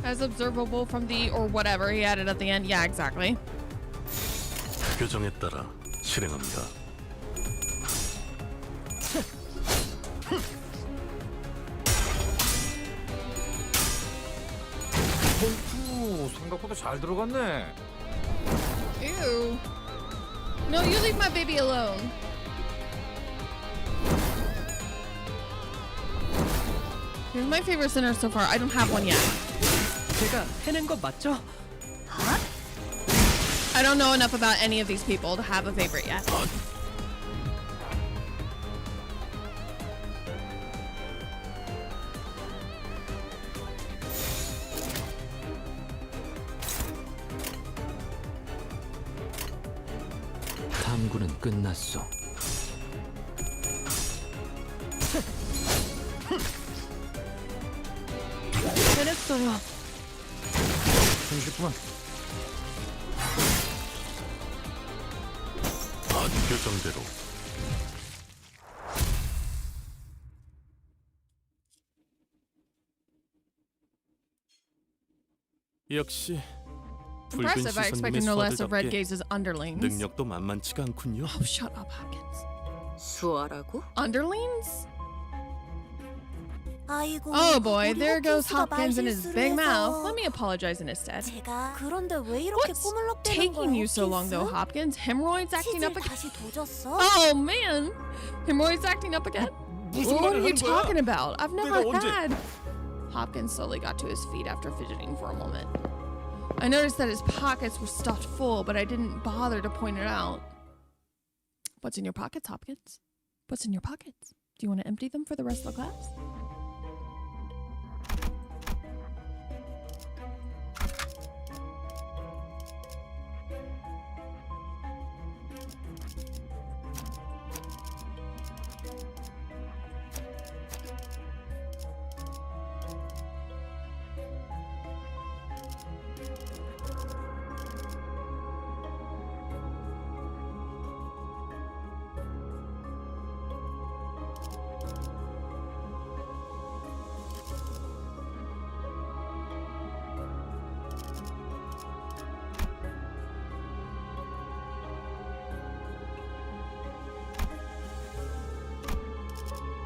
As observable from the or whatever he added at the end. Yeah, exactly. 규정에 따라 실행합니다. 오, 생각보다 잘 들어갔네. Ew. No, you leave my baby alone. Here's my favorite sinner so far. I don't have one yet. 제가 해낸 거 맞죠? I don't know enough about any of these people to have a favorite yet. 탐구는 끝났어. 잘했어요. 30분. 교정대로. 역시 붉은 Impressive. I 시선님의 expected no less of Red 수아들답게 Gaze's underlings. 능력도 만만치가 않군요. Oh, shut up, Hopkins. 수아라고? Underlings? 아이고. Oh boy, 우리 there goes 호킹스가 Hopkins in his 말실수를 big mouth. 해서 Let me apologize in his stead. 제가 그런데 왜 이렇게 What's 꼬물럭대는 taking 거야, you so long though, 호킹스? Hopkins? Hemorrhoids acting 치질 up again? 다시 도졌어? Oh man! Hemorrhoids acting up again? What are you talking about? I've never had. Hopkins slowly got to his feet after fidgeting for a moment. I noticed that his pockets were stuffed full, but I didn't bother to point it out. What's in your pockets, Hopkins? What's in your pockets? Do you want to empty them for the rest of the class?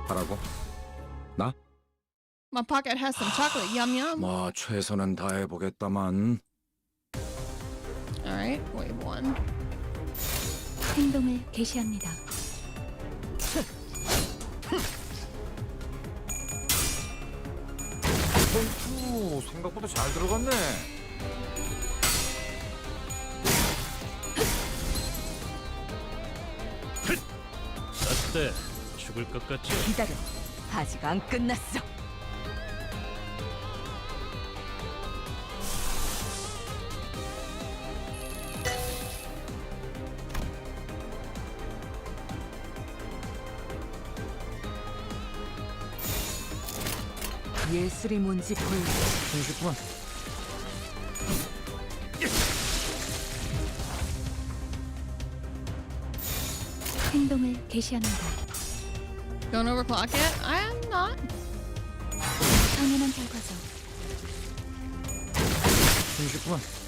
하라고? 나? My pocket has some chocolate. Yum yum. 뭐 최선은 다해보겠다만. Alright, wave one. 행동을 개시합니다. 생각보다 잘 들어갔네. 어때? 죽을 것 같지? 기다려. 아직 안 끝났어. 예술이 뭔지 보여줘. 30분. 행동을 개시합니다. Don't overclock it? I am not. 당연한 결과죠. 30분.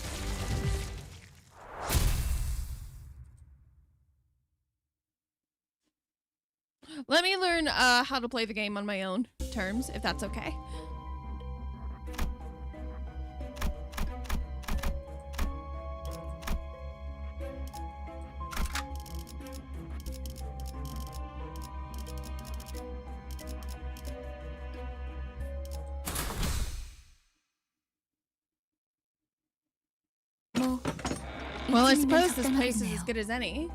Let me learn how to play the game on my own terms, if that's okay. Well, I suppose this place is as good as any.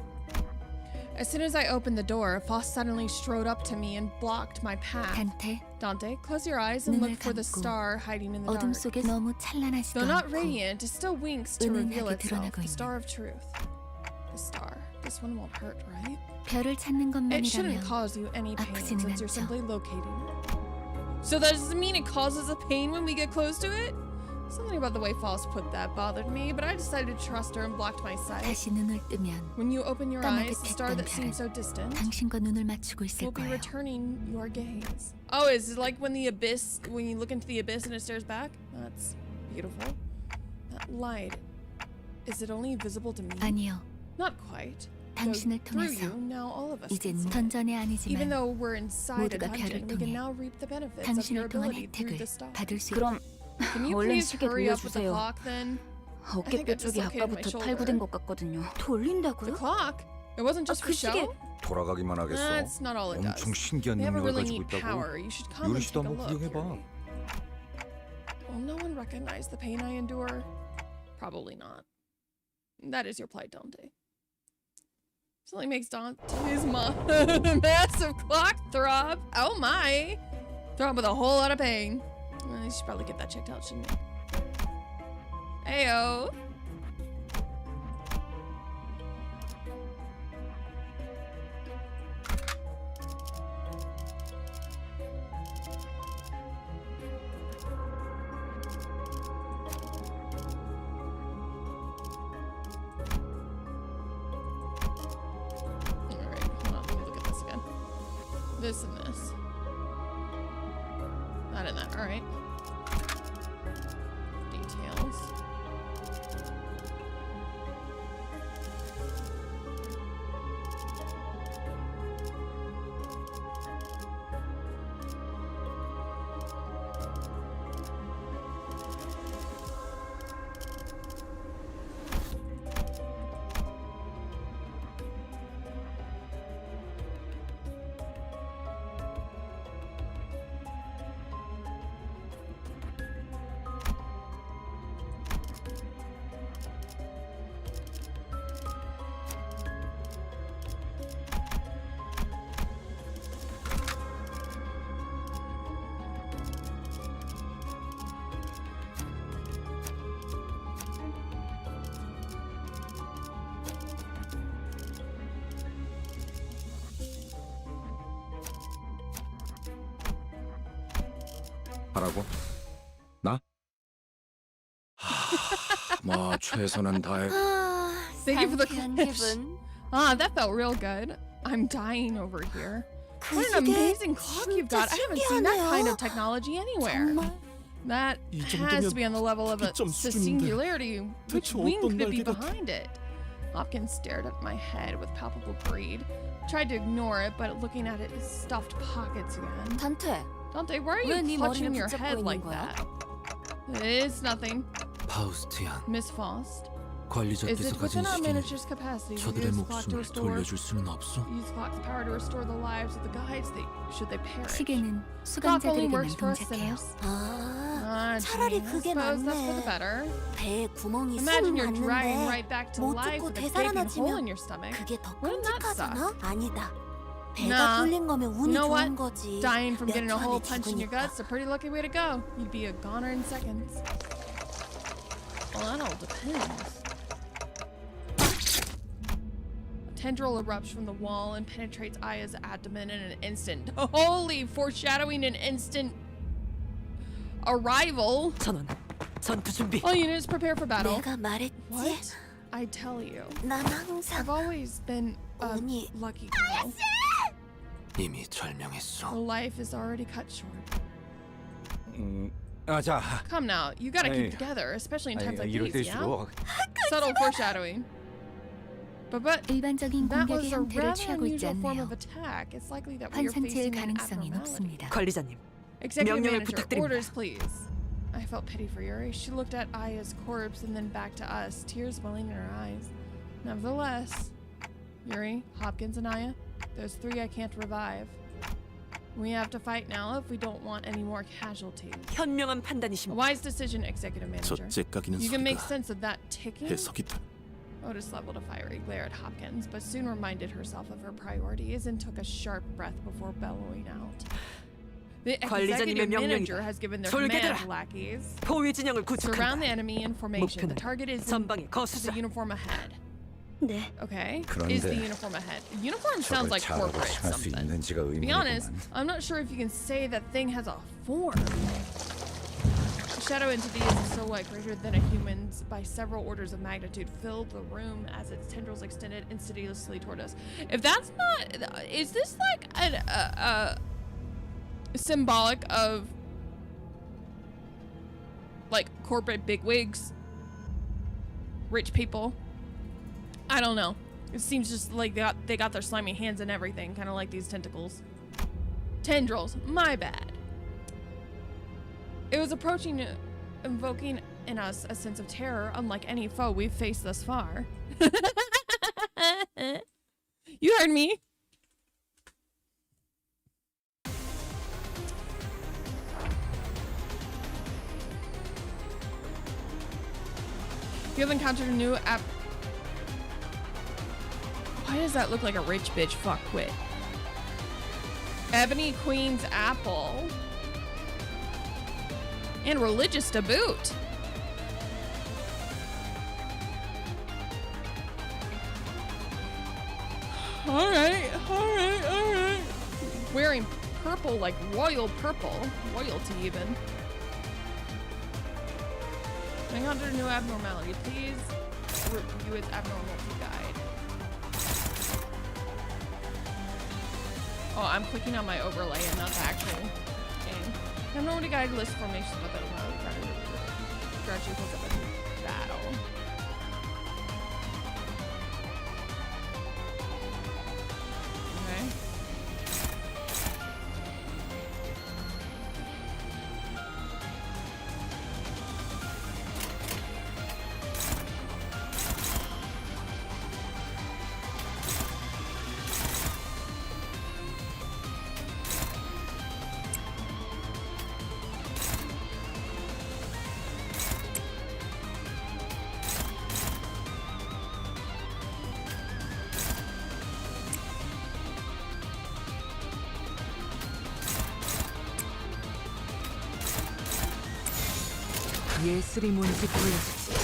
As soon as I opened the door, Foss suddenly strode up to me and blocked my path. 단테, Dante, close your eyes and look for the 감고 star hiding in the 어둠 dark. 속에 너무 찬란하지도 Though not 않고 radiant, it still winks to reveal 은은하게 itself. 드러나고 The star 있는 of truth. The star. This one won't hurt, right? 별을 찾는 It shouldn't 것만이라면 cause you any pain 아프지는 since you're 않죠. simply locating it. So that doesn't mean it causes a pain when we get close to it? Something about the way Foss put that bothered me, but I decided to trust her and blocked my sight. 다시 눈을 뜨면 When you open your eyes, the star 까마득했던 that seemed 별은 so distant 당신과 눈을 맞추고 will 있을 be 거예요. returning your gaze. Oh, is it like when the abyss, when you look into the abyss and it stares back? That's beautiful. That light, is it only visible to me? 아니요. Not quite. 당신을 Though through 통해서 you, now all of us 이젠 can see it. 던전에 Even 아니지만 though we're inside a 모두가 별을 dungeon, we can 통해 now reap the benefits of your 당신을 통한 ability through 혜택을 the star. 받을 수 그럼 Can you 얼른 please 시계 hurry up with the 돌려주세요. clock then? 어깨뼈 쪽이 dislocated my 아까부터 shoulder. 탈구된 것 같거든요. The 돌린다고요? clock? It wasn't just for 그 시계 show? 돌아가기만 하겠어. That's not all it does. 엄청 신기한 They have a 능력을 really 가지고 neat 있다고. power. You should come and 유리씨도 take a 한번 look. 구경해봐. Yuri. Will no one recognize the pain I endure? Probably not. That is your plight, Dante. Something makes Dante's massive clock throb. Oh my. Throb with a whole lot of pain. Well, you should probably get that checked out, shouldn't you? Ayo. This and this. Not in that. All right. Details. 하라고? 나? 뭐 최선은 다해. Thank you for the 상쾌한 clips. 기분. Ah, that felt real good. I'm dying over here. What an amazing clock you've got. I haven't seen that kind of technology anywhere. That has to be on the level of a singularity. Which wing could it be behind it? Hopkins stared at my head with palpable greed. Tried to ignore it, but looking at it, it stuffed pockets again. 단테, Dante, why are 왜 you 네 clutching 머리를 your 붙잡고 head 있는 like 거야? that? It's nothing. 파우스티안, Miss Faust. Is 관리자께서 it 가진 within our 시기는 manager's capacity to 저들의 use clock to 목숨을 restore 돌려줄 수는 없어? use clock's power to restore the lives of the guides should they perish? 시계는 Clock only works 수감자들에게만 for us 동작해요. sinners. 아, Ah, 차라리 gee, I 그게 suppose that's for the 낫네. better. 배에 구멍이 쑥 Imagine you're dragging 났는데 right back to 못 life 죽고 with a gaping hole in 되살아나지면 your stomach. 그게 더 Wouldn't that 끔찍하잖아? 아니다. 배가 Nah. 뚫린 거면 You 운이 know what? 좋은 거지. Dying from 몇 getting a 초 hole 안에 punched in your 죽으니까. guts, a pretty lucky way to go. You'd be a goner in seconds. Well, that all depends. A tendril erupts from the wall and penetrates Aya's abdomen in an instant. Holy, foreshadowing an instant arrival. 전원, 전투 준비. All units prepare for battle. 내가 말했지. What? I tell you, 난 항상 I've always been a 운이 lucky girl. 이미 절명했어. Life is already cut short. 자, Come now, you gotta keep Hey. together, especially in times like 이럴 these, yeah? 때일수록 Subtle foreshadowing. But 일반적인 that 공격의 was a 형태를 rather 취하고 있지 unusual form 않네요. of attack. It's likely that we are 환상체일 facing an 가능성이 abnormality. 높습니다. 관리자님, Executive 명령을 manager, 부탁드립니다. orders please. I felt pity for Yuri. She looked at Aya's corpse and then back to us, tears welling in her eyes. Nevertheless, Yuri, Hopkins, and Aya, those three I can't revive. We have to fight now if we don't want any more casualties. 현명한 A 판단이십니다. wise decision, executive manager. 첫째 까기는 You can make 소리가 sense of that ticking? 해석이다. Otis leveled a fiery glare at Hopkins, but soon reminded herself of her priorities and took a sharp breath before bellowing out. The 관리자님의 executive manager 명령이다. has given their 졸개들아. command lackeys. 포위 진영을 Surround the 구축한다. enemy in formation. The 목표는 target is 전방의 the 거수자. uniform ahead. 네. Okay. 그런데 Is the uniform ahead? Uniform sounds 저걸 like 자라고 corporate 칭할 수 something. 있는지가 To be honest, 의문이구만. I'm not sure if you can say that thing has a form. The shadow entity is a silhouette greater than a human's by several orders of magnitude, filled the room as its tendrils extended insidiously toward us. If that's not, is this like a symbolic of like corporate bigwigs, rich people? I don't know. It seems just like they got their slimy hands in everything, kind of like these tentacles. Tendrils, my bad. It was approaching, invoking in us a sense of terror unlike any foe we've faced thus far. You heard me. You have encountered a new Why does that look like a rich bitch fuckwit? Ebony Queen's apple. And religious to boot. Alright. Wearing purple, like royal purple. Royalty even. I encountered a new abnormality. Please review its abnormality guide. Oh, I'm clicking on my overlay and not the actual game. Abnormality guide lists formations of the abnormality gradually pulls up in battle. Okay. 예술이 뭔지 보여주지.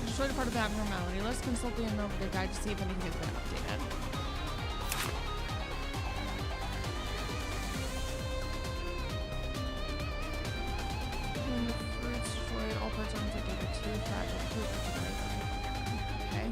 Destroyed a part of the abnormality. Let's consult the abnormality guide to see if anything has been updated. When the fruits destroyed, all parts are infected with two fragile fruit. Okay.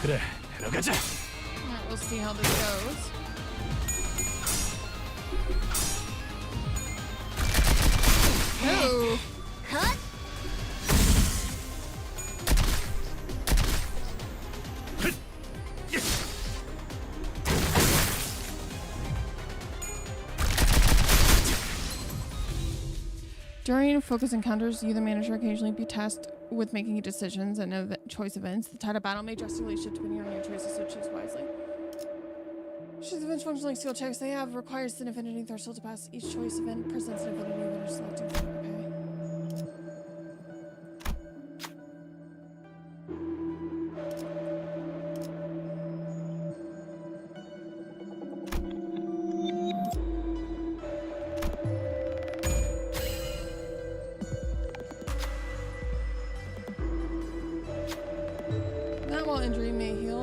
그래, 들어가자. Alright, we'll see how this goes. Oh. During focus encounters, you, the manager, occasionally be tasked with making decisions and choice events. The tide of battle may drastically shift depending on your choices, so choose wisely. Choose events functionally skill checks they have requires an affinity threshold to pass. Each choice event presents an affinity event or selecting from. Okay.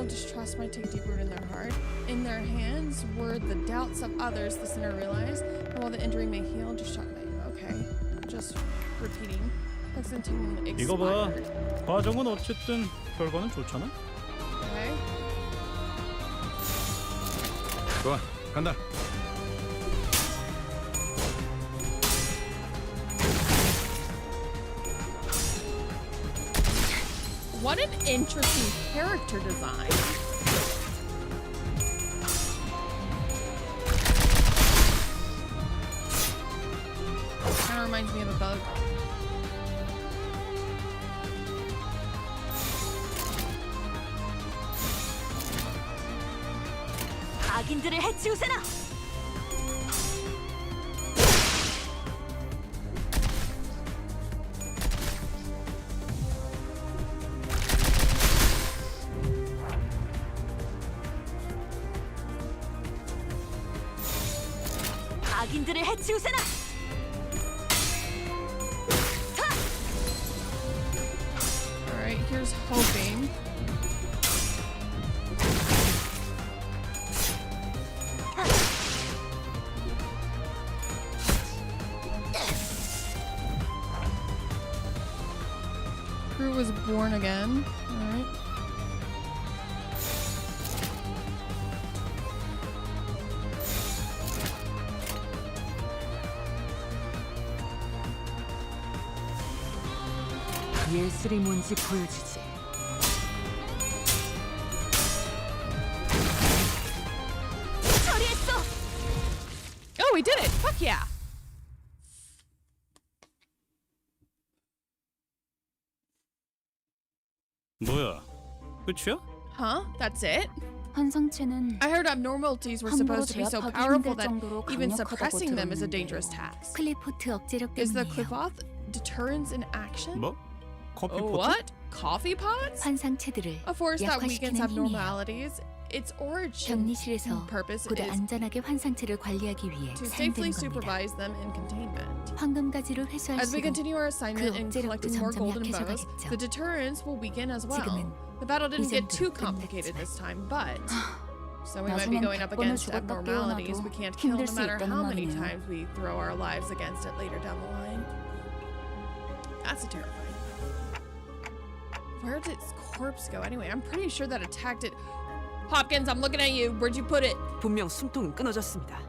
Distrust might take deep root in their heart. In their hands were the doubts of others, the sinner realized. And while the injury may heal, distrust may. Okay. Just repeating. 이거 봐. 과정은 어쨌든 결과는 좋잖아. Okay. 좋아, 간다. What an interesting character design. Kind of reminds me of a bug. 악인들을 해치우세나. 악인들을 해치우세나. Alright, here's hoping. Crew was born again. Alright. 예술이 뭔지 보여주지. 처리했어. Oh, we did it! Fuck yeah! 뭐야? 끝이야? Huh? That's it? 환상체는 I heard abnormalities were supposed to be so powerful that even suppressing them is a dangerous task. 클리포트 억제력 Is the 때문이에요. Clifoth deterrence in action? 뭐? 커피 Oh, 포트? what? Coffee pods? 환상체들을 A force that weakens 약화시키는 힘이에요. abnormalities. Its origin 격리실에서 and purpose 보다 is 안전하게 환상체를 관리하기 위해 to safely 사용되는 겁니다. supervise them in containment. 황금가지를 As we 회수할수록 continue our assignment 그 in 억제력도 collecting more 점점 golden bows, 약해져가겠죠. the deterrence will weaken as well. 지금은 The battle didn't get too 정도로 complicated 끝났지만. this time, but so we might be 나중엔 going up 100번을 against 죽었다 abnormalities 깨어나도 we can't kill no 힘들 수 matter 있다는 how many 말이네요. times we throw our lives against it later down the line. That's terrifying. Where did its corpse go anyway? I'm pretty sure that attacked it. Hopkins, I'm looking at you. Where'd you put it? 분명 숨통은 끊어졌습니다.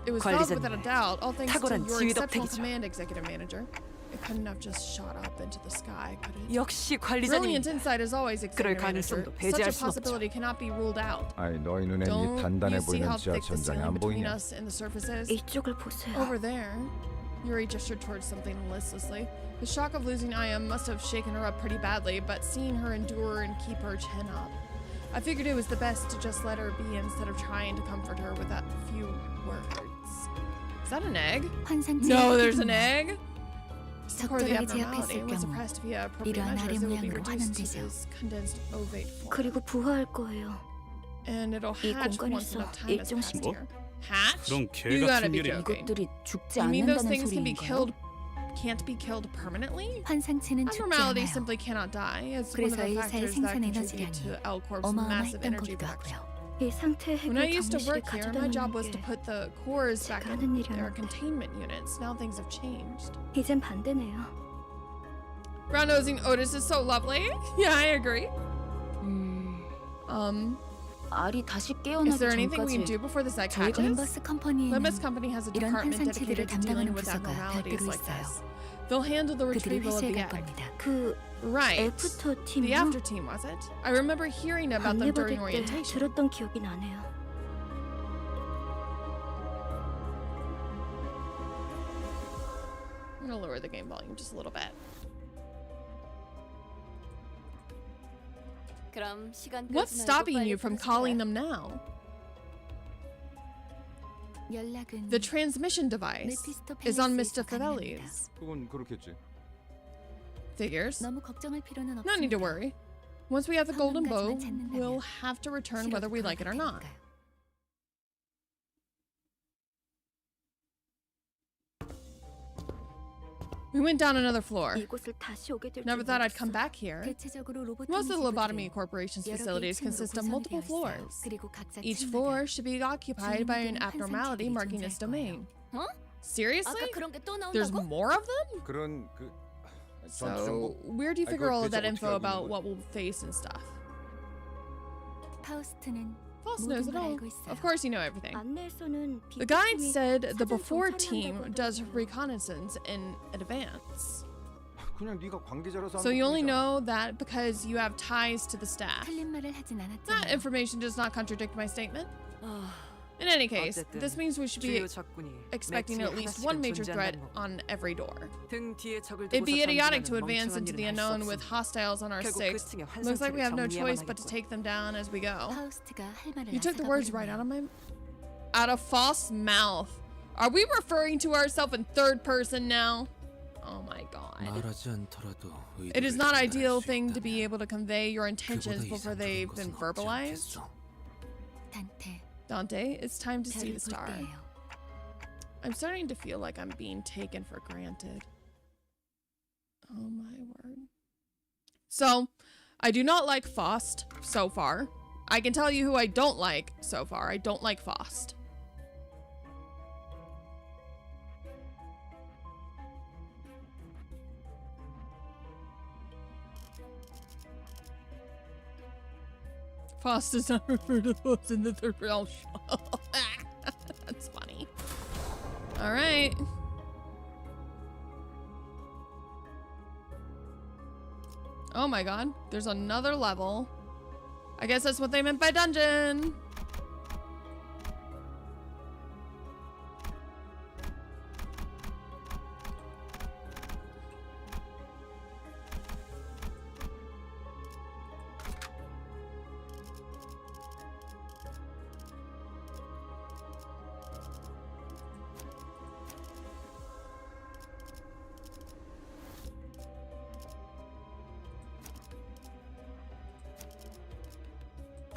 It was found without a 관리자님, doubt, all thanks to 탁월한 your 지휘 exceptional 덕택이죠. command, executive manager. It couldn't have just shot up into the sky, could it? 역시 Brilliant 관리자님. insight as always, 그럴 executive manager. 가능성도 Such 배제할 a 순 없죠. possibility cannot be ruled out. 아니 너희 눈엔 이 Don't 단단해 you see 보이는 how thick the 지하천장이 ceiling 안 between 보이냐? us and the surface is? 이쪽을 보세요. Over there. Yuri gestured towards something listlessly. The shock of losing Aya must have shaken her up pretty badly, but seeing her endure and keep her chin up, I figured it was the best to just let her be instead of trying to comfort her with that few words. Is that an egg? 환상체 No, there's an egg. For the 적절하게 abnormality, 제압했을 when 경우 suppressed via appropriate 이러한 measures, it will be 아령 reduced to 모양으로 this condensed ovate form. 그리고 부화할 거예요. And it'll 이 hatch once 공간에서 enough time has 일정 passed 시간. here. Hatch? 그런 개 You gotta 같은 be 일이 joking. 이것들이 죽지 You mean those 않는다는 things can be 소리인가요? can't be killed permanently? 환상체는 죽지 Abnormalities 않아요. simply cannot die. It's one of 그래서 the 의사의 factors that 생산 contribute 에너지량이 to L Corp's massive 어마어마했던 energy 거기도 production. 하고요. 이 상태의 When I 핵을 used to 격리실에 work here, my 가져다 job 놓는 was to 게 put the cores back 제가 in 하는 일이 their 아니고. containment units. Now things have changed. 이젠 반대네요. Brown nosing Otis is so lovely. Yeah, I agree. 알이 다시 Is 깨어나기 there anything we can 전까지 do before this egg 저희 hatches? 림버스 컴퍼니에는 Limbus Company has a 이런 department 환상체들을 dedicated to dealing 담당하는 with 부서가 abnormalities 별도로 like 있어요. this. They'll handle the 그들이 retrieval of 회수해 the 갈 egg. 겁니다. 그 Right. 애프터 The 팀이요? after team, was it? I remember hearing about them during 안내받을 때 orientation. 들었던 기억이 나네요. I'm gonna lower the game volume just a little bit. 그럼 시간 What's 끌지 말고 stopping 빨리 you from 부르시죠. calling them now? 연락은 The transmission device is on Mr. 가능합니다. Fideli's. 그건 그렇겠지. Figures. 너무 걱정할 필요는 No need to 없습니다. worry. Once we have the golden bow, 황금가지만 찾는다면 we'll have to return whether we like it or not. 테니까요. We went down another floor. 이곳을 다시 오게 될지 Never thought I'd come 모르겠어요. back here. 대체적으로 로봇 Most of the lobotomy 기술들은 corporation's 여러 facilities 개의 층으로 consist of 구성이 multiple 되어 있어요. floors. 그리고 각자 Each 층마다 floor should be occupied by an 주인공들은 abnormality 환상체들이 marking its 존재할 거예요. domain. 어? Seriously? 아까 그런 게 또 There's 나온다고? more of them? 그런 그 전투 So, 정보. where do you 아니, figure 그걸 all of that 대체 info 어떻게 알고 about 있는 what we'll face and stuff? 파우스트는 Faust 모든 knows it 걸 all. 알고 있어요. Of course you know everything. 안내에서는 The guide 비밀 said the 사전 before 정찰을 team 한다고 does 하더라고요. reconnaissance in advance. 그냥 네가 관계자라서. So you only know that because you have ties to the staff. 틀린 말을 하진 That 않았잖아요. information does not contradict my statement. 아, In any case, 어쨌든 this means we should be 주요 적군이 expecting 매치에 at least 하나씩은 one major threat 존재한다는 거. on every door. 등 뒤에 적을 It'd be 두고서 idiotic to 전진하는 advance 멍청한 into the 일은 할수 unknown with 없습니다. hostiles on our 결국 그 sixth. 층에 Looks like we have no 환상체를 choice but to 정리해야만 take them down as we go. 파우스트가 할 말을 You took the 다 words right out 써버렸네요. of Faust's mouth. Are we referring to ourselves in third person now? Oh my god. 말하지 않더라도 It is 의도를 not 전달할 ideal 수 thing to 있다면 be able to convey your 그보다 intentions before 이상적인 they've 것은 been 없지 verbalized. 않겠어. 단테 Dante, it's time to see 별을 the 볼 star. 때예요. I'm starting to feel like I'm being taken for granted. Oh my word. So, I do not like Faust so far. I can tell you who I don't like so far. I don't like Faust. Faust is not referred to Faust in the third realm. That's funny. All right. Oh my god, there's another level. I guess that's what they meant by dungeon.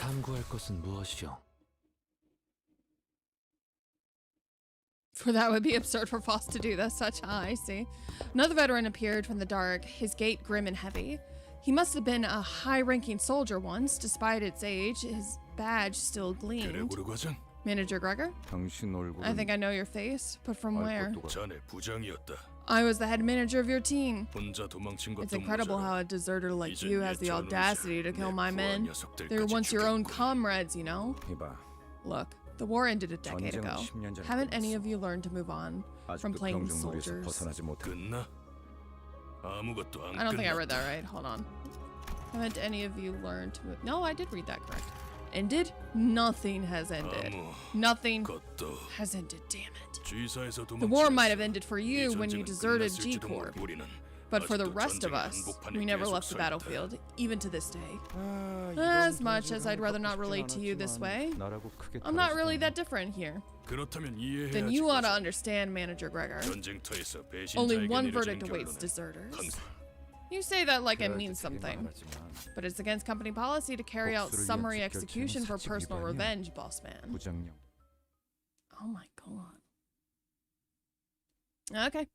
탐구할 것은 무엇이오? For that would be absurd for Faust to do this. Such I see. Another veteran appeared from the dark, his gait grim and heavy. He must have been a high-ranking soldier once. Despite its age, his badge still gleamed. Manager Gregor? I think I know your face, but from where? I was the head manager of your team. It's incredible how a deserter like you has the audacity to kill my men. They were once your own comrades, you know? Look, the war ended a decade ago. Haven't any of you learned to move on from playing soldiers? I don't think I read that right. Hold on. Haven't any of you learned to move? No, I did read that correct. Ended? Nothing has ended. Nothing has ended, damn it. The war might have ended for you when you deserted G-Corp. But for the rest of us, we never left the battlefield, even to this day. As much as I'd rather not relate to you this way, I'm not really that different here. Then you ought to understand, Manager Gregor. Only one verdict awaits deserters. You say that like it means something, but it's against company policy to carry out summary execution for personal revenge, boss man. Oh my god. Okay.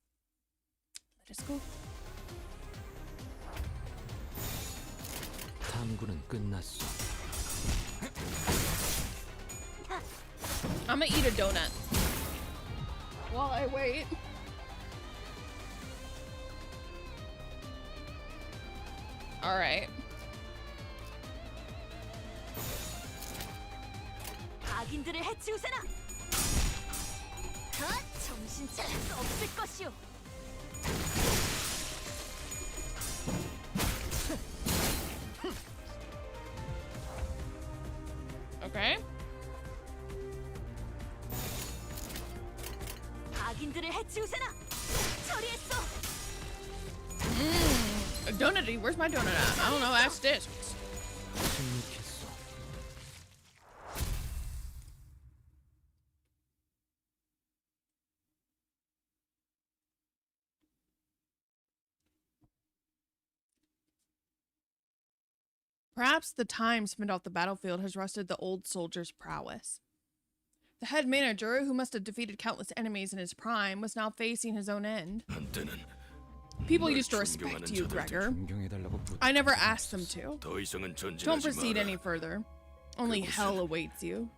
Let us go. 탐구는 끝났어. I'm gonna eat a donut while I wait. All right. 악인들을 해치우세나. 정신 차릴 수 없을 것이오. Okay. 악인들을 해치우세나. 처리했어. A donut. Where's my donut at? I don't know. Ask this. Perhaps the time spent off the battlefield has rusted the old soldier's prowess. The head manager, who must have defeated countless enemies in his prime, was now facing his own end. People used to respect you, Gregor. I never asked them to. Don't proceed any further. Only hell awaits you.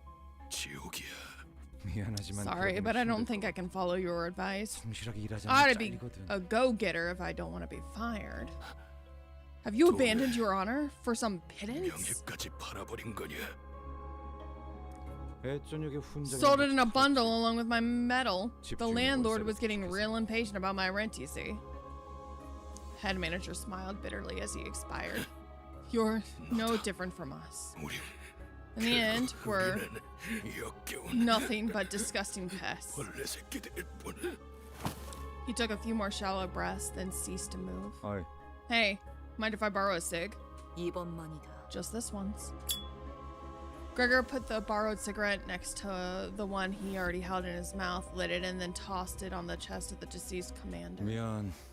Sorry, but I don't think I can follow your advice. I ought to be a go-getter if I don't want to be fired. Have you abandoned your honor for some pittance? Sold it in a bundle along with my medal. The landlord was getting real impatient about my rent, you see. Head manager smiled bitterly as he expired. You're no different from us. In the end, we're nothing but disgusting pests. He took a few more shallow breaths, then ceased to move. Hey, mind if I borrow a cig? Just this once. Gregor put the borrowed cigarette next to the one he already held in his mouth, lit it, and then tossed it on the chest of the deceased commander.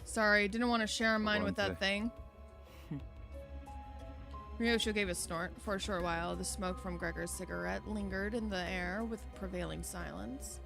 Sorry, didn't want to share mine with that thing. Ryosho gave a snort. For a short while, the smoke from Gregor's cigarette lingered in the air with prevailing silence.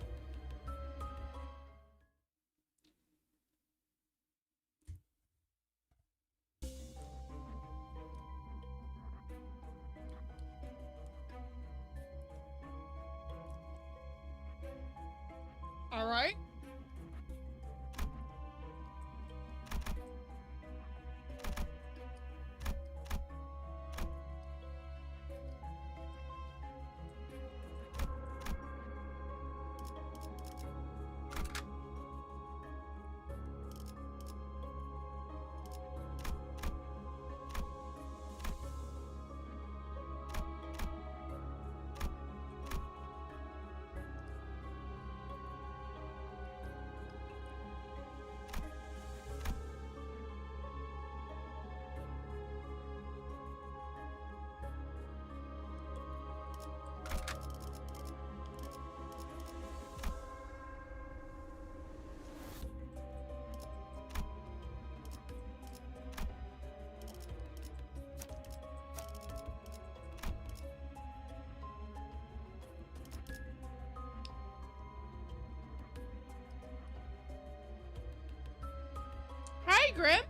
Grim?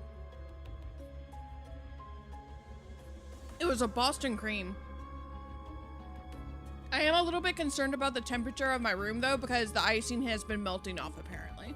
It was a Boston cream. I am a little bit concerned about the temperature of my room though, because the icing has been melting off apparently.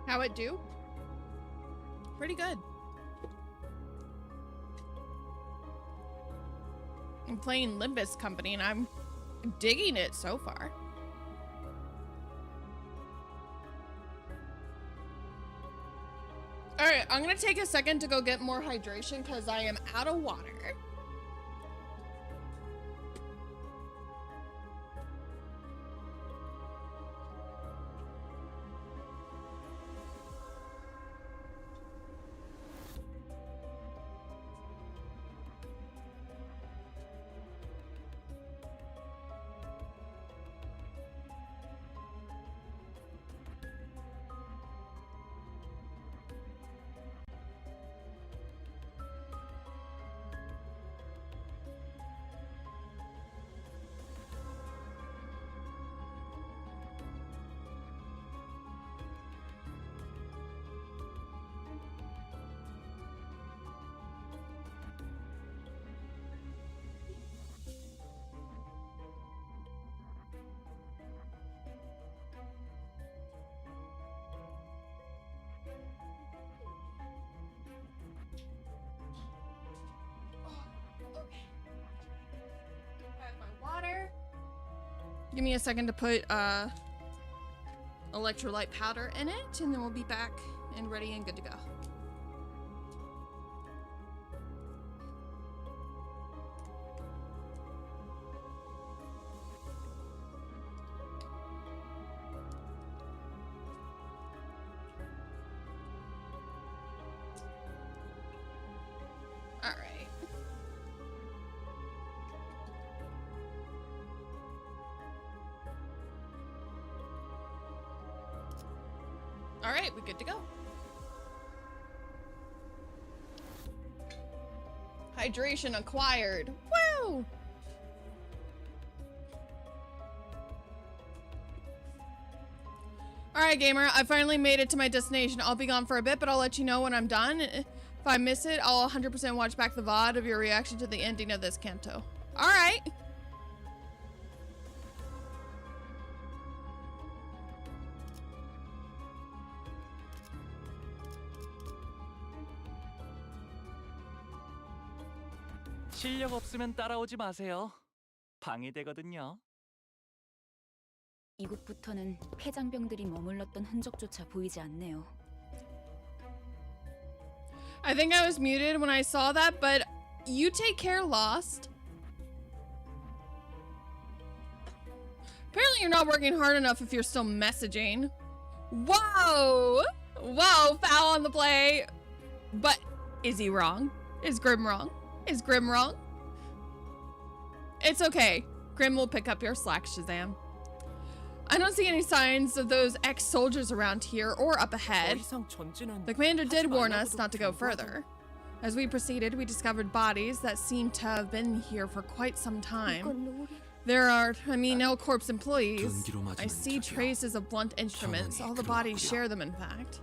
How it do? Pretty good. I'm playing Limbus Company and I'm digging it so far. All right, I'm gonna take a second to go get more hydration because I am out of water. Give me a second to put electrolyte powder in it, and then we'll be back and ready and good to go. All right. All right, we're good to go. Hydration acquired. Woo! All right, gamer, I finally made it to my destination. I'll be gone for a bit, but I'll let you know when I'm done. If I miss it, I'll 100% watch back the VOD of your reaction to the ending of this Canto. All right. 실력 없으면 따라오지 마세요. 방해되거든요. 이곳부터는 폐장병들이 머물렀던 흔적조차 보이지 않네요. I think I was muted when I saw that, but you take care, Lost. Apparently you're not working hard enough if you're still messaging. Whoa! Whoa, foul on the play. But is he wrong? Is Grim wrong? Is Grim wrong? It's okay. Grim will pick up your slack, Shazam. I don't see any signs of those ex-soldiers around here or up ahead. The commander did warn us not to go further. As we proceeded, we discovered bodies that seemed to have been here for quite some time. There are, no corpse employees. I see traces of blunt instruments. All the bodies share them, in fact.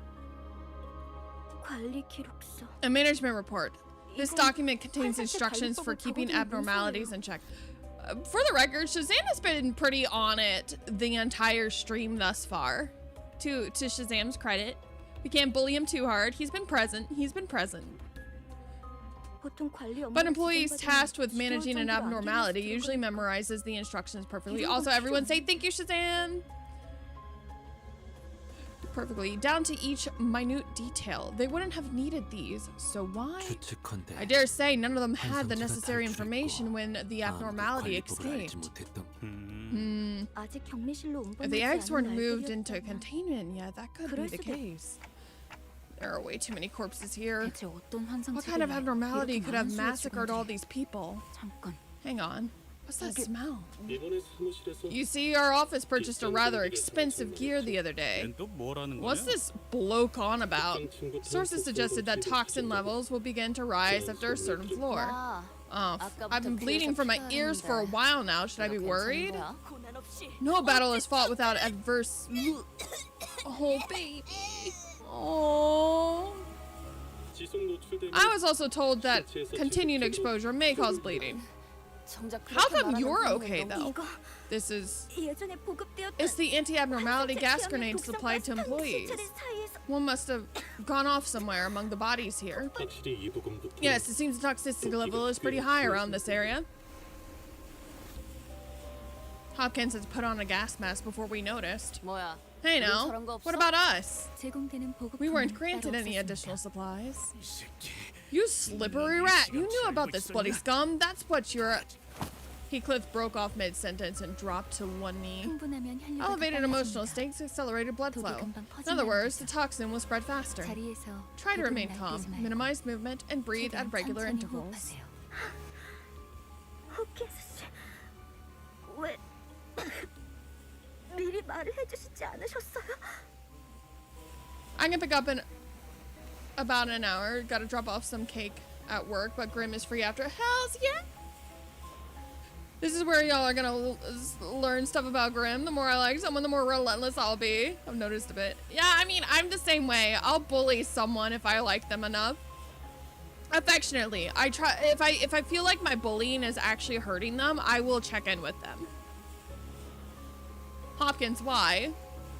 A management report. This document contains instructions for keeping abnormalities in check. For the record, Shazam has been pretty on it the entire stream thus far. To Shazam's credit. We can't bully him too hard. He's been present. But employees tasked with managing an abnormality usually memorizes the instructions perfectly. Also, everyone say thank you, Shazam! Perfectly, down to each minute detail. They wouldn't have needed these, so why? I dare say none of them had the necessary information when the abnormality escaped. If the eggs weren't moved into containment, yeah, that could be the case. There are way too many corpses here. 대체 어떤 환상 What kind of abnormality 이렇게 could have 많은 수의 massacred all 직원들이. these people? 잠깐. Hang on. What's that smell? You see, our office purchased a rather expensive gear the other day. 또 뭐라는 What's 거냐? this bloke on about? Sources suggested that toxin levels will begin to rise after a certain floor. Oh, I've been bleeding from my ears for a while now. Should I be worried? No battle is fought without adverse... Oh, baby. Oh. I was also told that continued exposure may cause bleeding. How come you're okay, though? This is... 예전에 보급되었던 It's the anti-abnormality gas grenade supplied to employees. One must have gone off somewhere among the bodies here. Yes, it seems the toxicity level is pretty high around this area. Hopkins has put on a gas mask before we noticed. Hey now, what about us? 제공되는 We weren't granted any additional supplies. You slippery rat! You knew about this bloody scum! That's what you're... Heathcliff broke off mid-sentence and dropped to one knee. 흥분하면 혈류가 Elevated emotional states accelerated blood flow. In other words, the toxin will spread faster. 자리에서 Try to remain calm, 말고 minimize movement, and breathe at regular 천천히 intervals. 호흡하세요. 호킨스 씨, 왜 미리 말을 해주시지 않으셨어요? I can pick up in about an hour. Gotta drop off some cake at work, but Grim is free after. Hells yeah! This is where y'all are gonna learn stuff about Grim. The more I like someone, the more relentless I'll be. I've noticed a bit. Yeah, I mean, I'm the same way. I'll bully someone if I like them enough. Affectionately. I try if I feel like my bullying is actually hurting them, I will check in with them. Hopkins, why?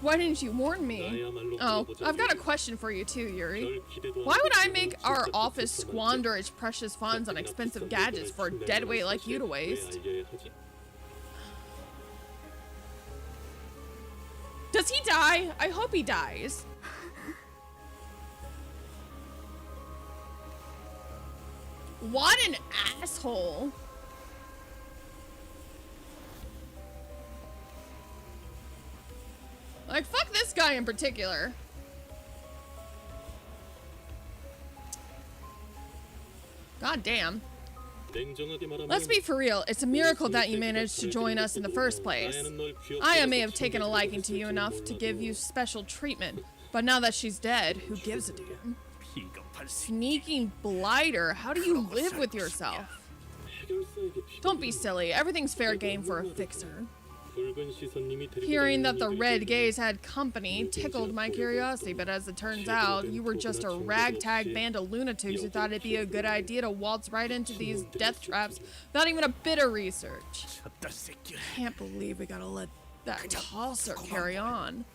Why didn't you warn me? Oh, I've got a question for you too, Yuri. Why would I make our office squander its precious funds on expensive gadgets for a deadweight like you to waste? Does he die? I hope he dies. What an asshole. Like, fuck this guy in particular. God damn. Let's be for real. It's a miracle that you managed to join us in the first place. Aya may have taken a liking to you enough to give you special treatment, but now that she's dead, who gives a damn? Sneaking blighter. How do you live with yourself? Don't be silly. Everything's fair game for a fixer. Hearing that the Red Gaze had company tickled my curiosity, but as it turns out, you were just a ragtag band of lunatics who thought it'd be a good idea to waltz right into these death traps without even a bit of research. Can't believe we gotta let that tosser carry on.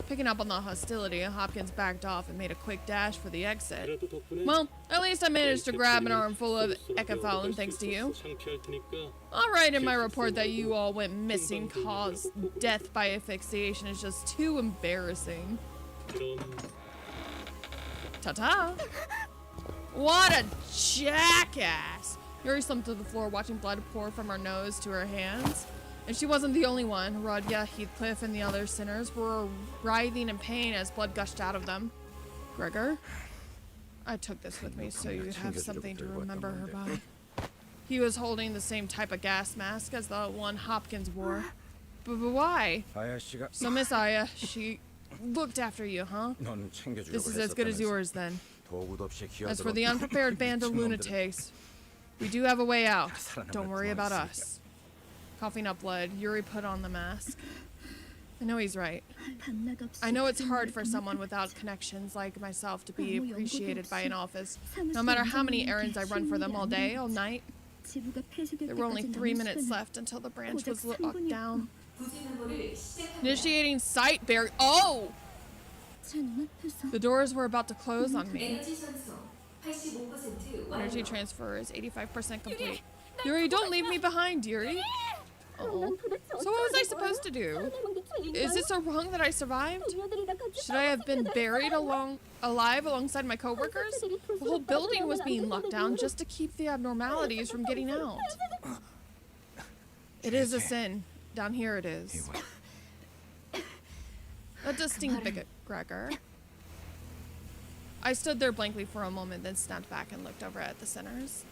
Picking up on the hostility, Hopkins backed off and made a quick dash for the exit. Well, at least I managed to grab an armful of ecophalin thanks to you. I'll write in my report that you all went missing, caused death by asphyxiation is just too embarrassing. Ta-ta! What a jackass! Yuri slumped to the floor, watching blood pour from her nose to her hands. And she wasn't the only one. Rodya, Heathcliff, and the other sinners were writhing in pain as blood gushed out of them. Gregor? I took this with me so you'd have something to remember her by. He was holding the same type of gas mask as the one Hopkins wore. But why? So Miss Aya, she looked after you, huh? This is as good as yours then. As for the unprepared band of lunatics, we do have a way out. Don't worry about us. Coughing up blood, Yuri put on the mask. I know he's right. I know it's hard for someone without connections like myself to be appreciated by an office, no matter how many errands I run for them all day, all night. There were only 3 minutes left until the branch was locked down. Initiating sight barrier. Oh! The doors were about to close on me. Energy transfer is 85% complete. Yuri, don't leave me behind, Yuri. Oh. So what was I supposed to do? Is it so wrong that I survived? Should I have been buried alive alongside my coworkers? The whole building was being locked down just to keep the abnormalities from getting out. It is a sin. Down here it is. That does sting, bigot, Gregor. I stood there blankly for a moment, then snapped back and looked over at the sinners.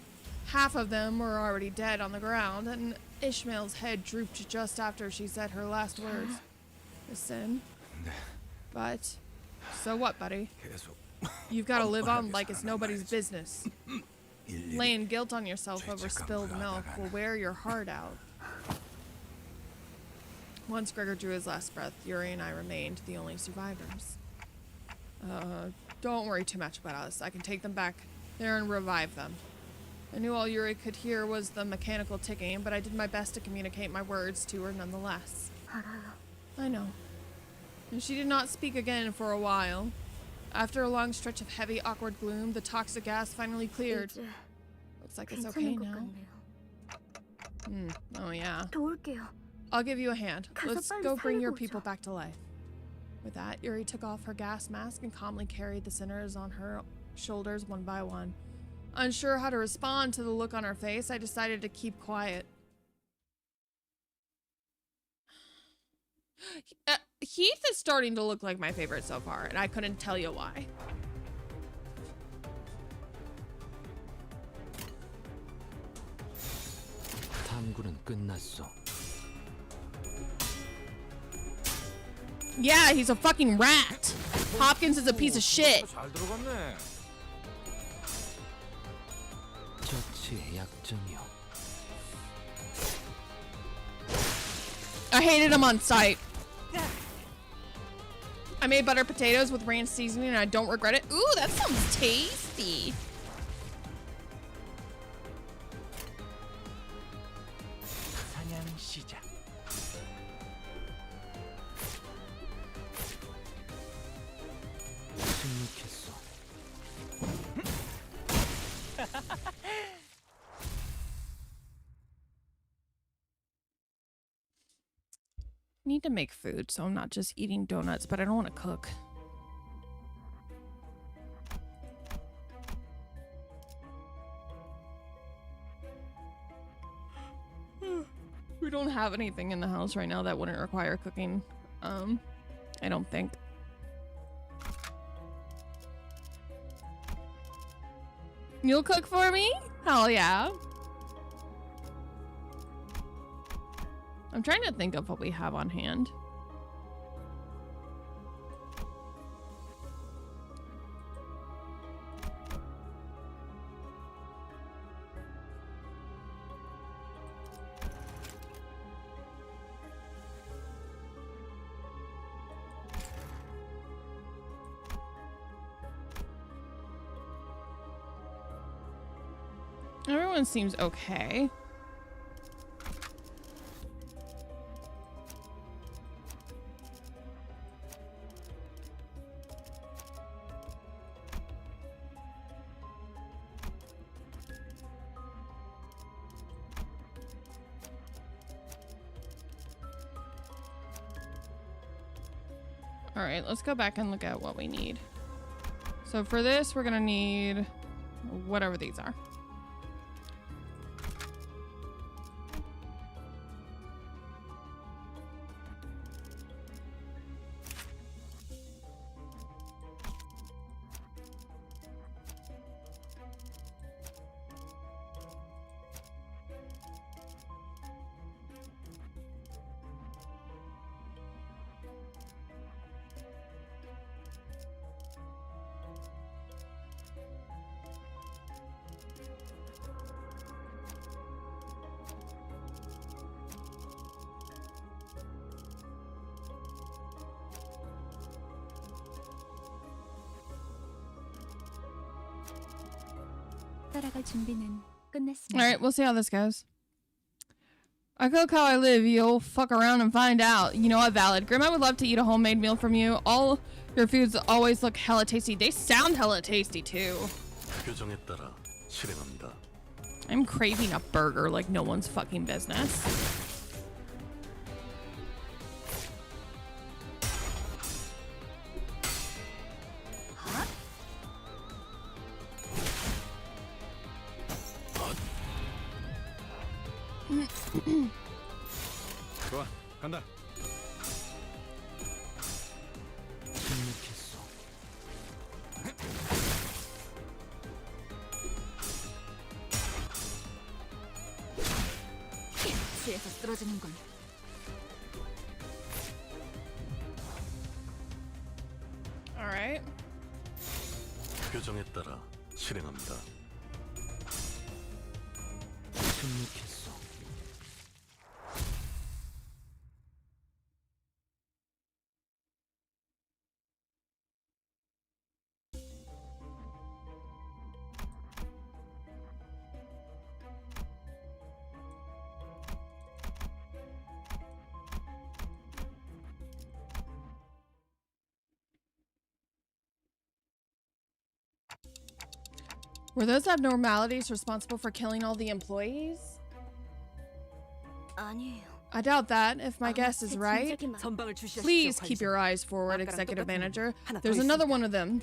Half of them were already dead on the ground, and Ishmael's head drooped just after she said her last words. A sin. But, so what, buddy? You've got to live on like it's nobody's business. Laying guilt on yourself over spilled milk will wear your heart out. Once Gregor drew his last breath, Yuri and I remained the only survivors. Don't worry too much about us. I can take them back there and revive them. I knew all Yuri could hear was the mechanical ticking, but I did my best to communicate my words to her nonetheless. I know. And she did not speak again for a while. After a long stretch of heavy, awkward gloom, the toxic gas finally cleared. Looks like it's okay now. Oh yeah. I'll give you a hand. Let's go bring your people back to life. With that, Yuri took off her gas mask and calmly carried the sinners on her shoulders one by one. Unsure how to respond to the look on her face, I decided to keep quiet. Heath is starting to look like my favorite so far, and I couldn't tell you why. 탐구는 끝났어. Yeah, he's a fucking rat. Hopkins is a piece of shit. 저치의 약점이요. I hated him on sight. I made butter potatoes with ranch seasoning and I don't regret it. Ooh, that sounds tasty. 사냥 시작. 침묵했어. I need to make food, so I'm not just eating donuts, but I don't want to cook. We don't have anything in the house right now that wouldn't require cooking. I don't think. You'll cook for me? Hell yeah. I'm trying to think of what we have on hand. Everyone seems okay. All right, let's go back and look at what we need. So for this, we're gonna need whatever these are. 따라갈 준비는 끝났습니다. All right, we'll see how this goes. I cook how I live. You'll fuck around and find out. You know what? Valid. Grim, I would love to eat a homemade meal from you. All your foods always look hella tasty. They sound hella tasty too. 표정에 따라 실행합니다. I'm craving a burger like no one's fucking business. 좋아, 간다. 침묵했어. 쓰러지는군. All right. 규정에 따라 실행합니다. 침묵했어. Were those abnormalities responsible for killing all the employees? 아니에요. I doubt that, if my guess is right. 선방을 주시하십시오. Please keep 관리자. your eyes forward, 아까랑 executive 똑같은 manager. 하나 더 There's another 있습니다. one of them.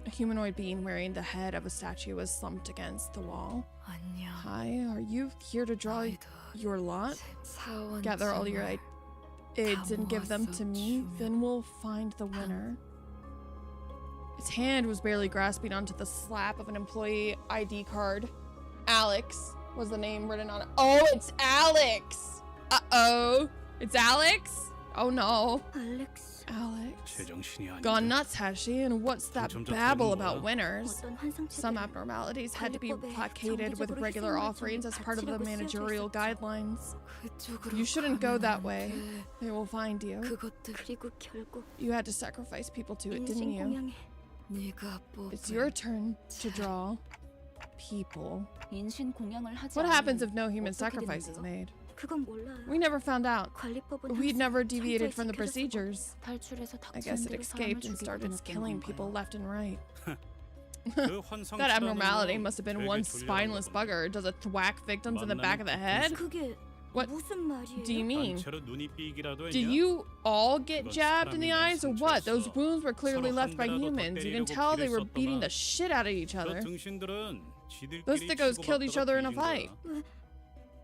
A humanoid being wearing the head of a statue was slumped against the wall. 안녕. Hi, are you here to draw your lot? Gather all your aids and give them to me, then we'll find the winner. Its hand was barely grasping onto the slap of an employee ID card. Alex was the name written on it. Oh, it's Alex! Uh-oh. It's Alex? Oh no. 알렉스. Alex. 제정신이 아닌데. Gone nuts, has she? And what's that 당첨자 babble 되는 about 거야? winners? 어떤 환상체들은 Some abnormalities had to be 관리법에 placated with 정기적으로 regular 희생만 offerings as 좀 part of the 바치라고 쓰여져 managerial 있었죠. guidelines. 그쪽으로 You shouldn't go 가면 that 안 way. 돼. They will find you. 그것들 그리고 결국 You had to sacrifice people to it, didn't 인신 you? 공양에 네가 It's your turn to draw people. 인신 공양을 하지 What happens if 않으면 no human 어떻게 sacrifice is 되는데요? made? 그건 몰라요. We never found out. 관리법은 We'd 항상 never deviated 창조에 from the 지켜졌었고 procedures. 탈출해서 I guess it 닥치는 대로 사람을 escaped and 죽이고 started 다녔던 killing people 건가요? left and right. 그 환상치라는 That abnormality 건 must have been 되게 one 졸려하는 spineless 거구나. bugger. Does it thwack victims in the back of the head? 그게 What 무슨 말이에요? do you mean? 단체로 눈이 삐기라도 Did 했냐? you all get 그건 jabbed in the 사람이 eyes or 낸 what? Those 상처였어. wounds were clearly 서로 left by 한 대라도 더 humans. You can 때리려고 tell they were 길을 beating the 썼더만. shit out of each 저 other. 등신들은 지들끼리 Those sickos killed each other in a 치고받다가 fight. 뒤진 거야.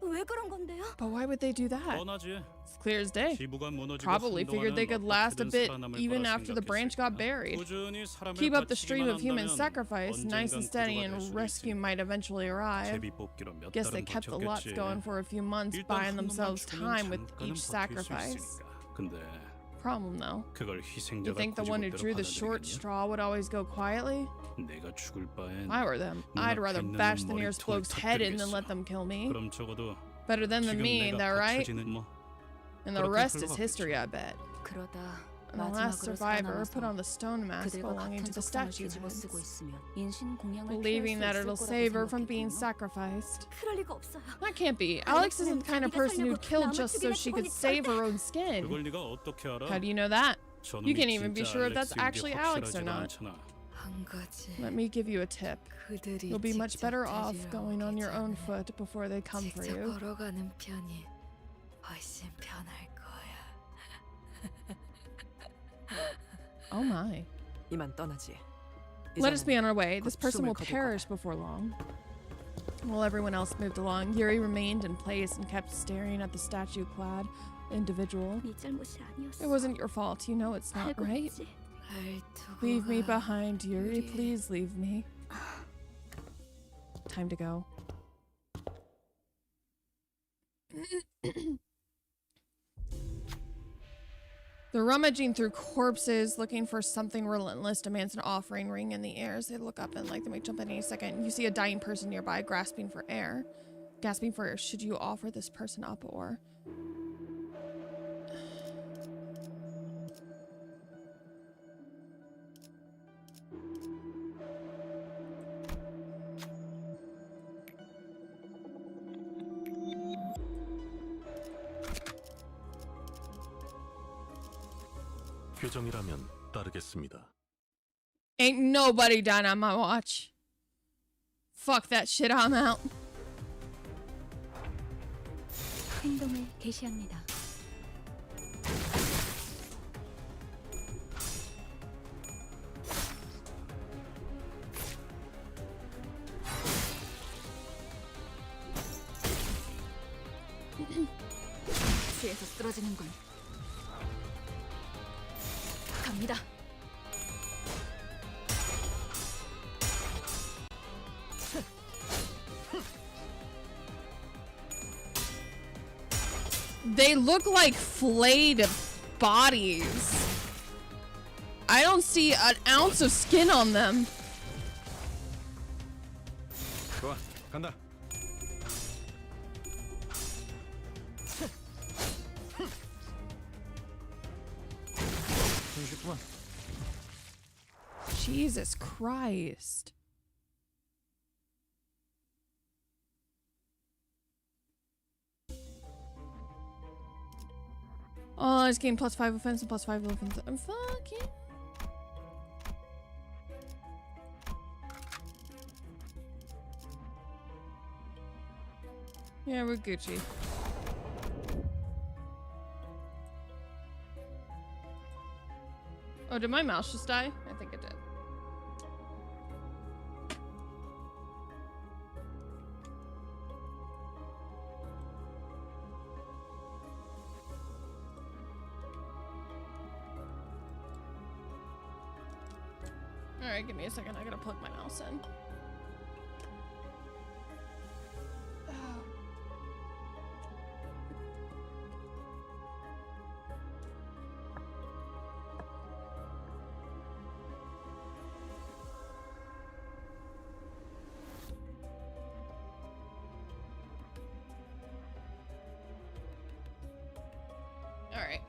왜 그런 건데요? But why would they do that? 뻔하지. It's clear as day. 지부가 무너지고 Probably figured they could last a 한동안은 bit 어떻게든 even 살아남을 after the 거라 branch got 생각했을 buried. 거야. 꾸준히 사람을 Keep up the stream 바치기만 of human 한다면 sacrifice, nice and 언젠간 steady, 구조가 될 and 수도 rescue 있으니까. might eventually arrive. 제비뽑기로 몇 Guess they 달은 kept the lots 버텼겠지. going for a few months, 일단 buying 한 놈만 themselves 죽으면 time with 잠깐은 each 버틸 수 sacrifice. 있으니까. 근데 Problem though. 그걸 You 희생자가 think the one who drew the short 받아들이겠냐? straw would always go quietly? 내가 죽을 바엔 If I were them, I'd rather 눈앞에 bash 있는 the nearest 머리통을 bloke's head in than 터뜨리겠어. let them kill me. 그럼 적어도 Better them than 지금 me, ain't that 내가 right? 받쳐지는 뭐 And the 그렇게 rest is 흘러갔겠지. history, I bet. 그러다 And the last 마지막으로 survivor 살아남아서 put on the stone mask 그들과 belonging to 같은 the 속성을 statue 뒤집어 쓰고 heads, 있으면 인신 공양을 believing that 피할 수 it'll 있을 save her 거라고 from being 생각했군요. sacrificed. 그럴 리가 없어요. That can't be. Alex isn't the kind of person who'd kill just so she could save her own skin. 그걸 네가 어떻게 알아? How do you know that? 저놈이 You can't even be 진짜 sure if that's 알렉스인 게 actually Alex or 확실하지가 not. 않잖아. 한 가지. Let me give you a tip. 그들이 You'll be much 직접 better off 데리러 going on 오기 your own 전에 foot before they come for 직접 you. 걸어가는 편이 훨씬 편할 거야. Oh my. 이만 떠나지. Let us be on our way. 곧 This person will 숨을 거둘 perish 거다. before long. While everyone else moved along, Yuri remained in place and kept staring at the statue-clad individual. 네 잘못이 아니었어. It wasn't your fault. You know it's not, 알고 right? 있지? 날 두고 Leave me 가, behind, Yuri. 유리. Please leave me. Time to go. They're rummaging through corpses, looking for something relentless, demands an offering ring in the air. As they look up and like they might jump any second. You see a dying person nearby, grasping for air. Gasping for air. Should you offer this person up or... 규정이라면 따르겠습니다. Ain't nobody dying on my watch. Fuck that shit, I'm out. 행동을 개시합니다. 뒤에서 쓰러지는군. 갑니다. They look like flayed bodies. I don't see an ounce of skin on them. 좋아, 간다. Jesus Christ. Oh, I just gained +5 offense and +5 offense. I'm fucking. Yeah, we're Gucci. Oh, did my mouse just die? I think it did. Alright, give me a second. I gotta plug my mouse in. Alright.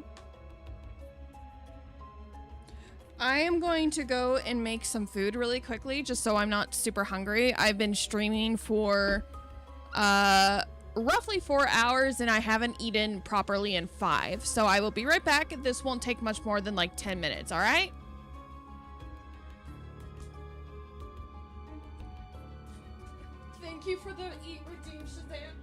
I am going to go and make some food really quickly, just so I'm not super hungry. I've been streaming for roughly 4 hours, and I haven't eaten properly in 5. So I will be right back. This won't take much more than like 10 minutes, alright? Thank you for the Eat Redeem Shazam.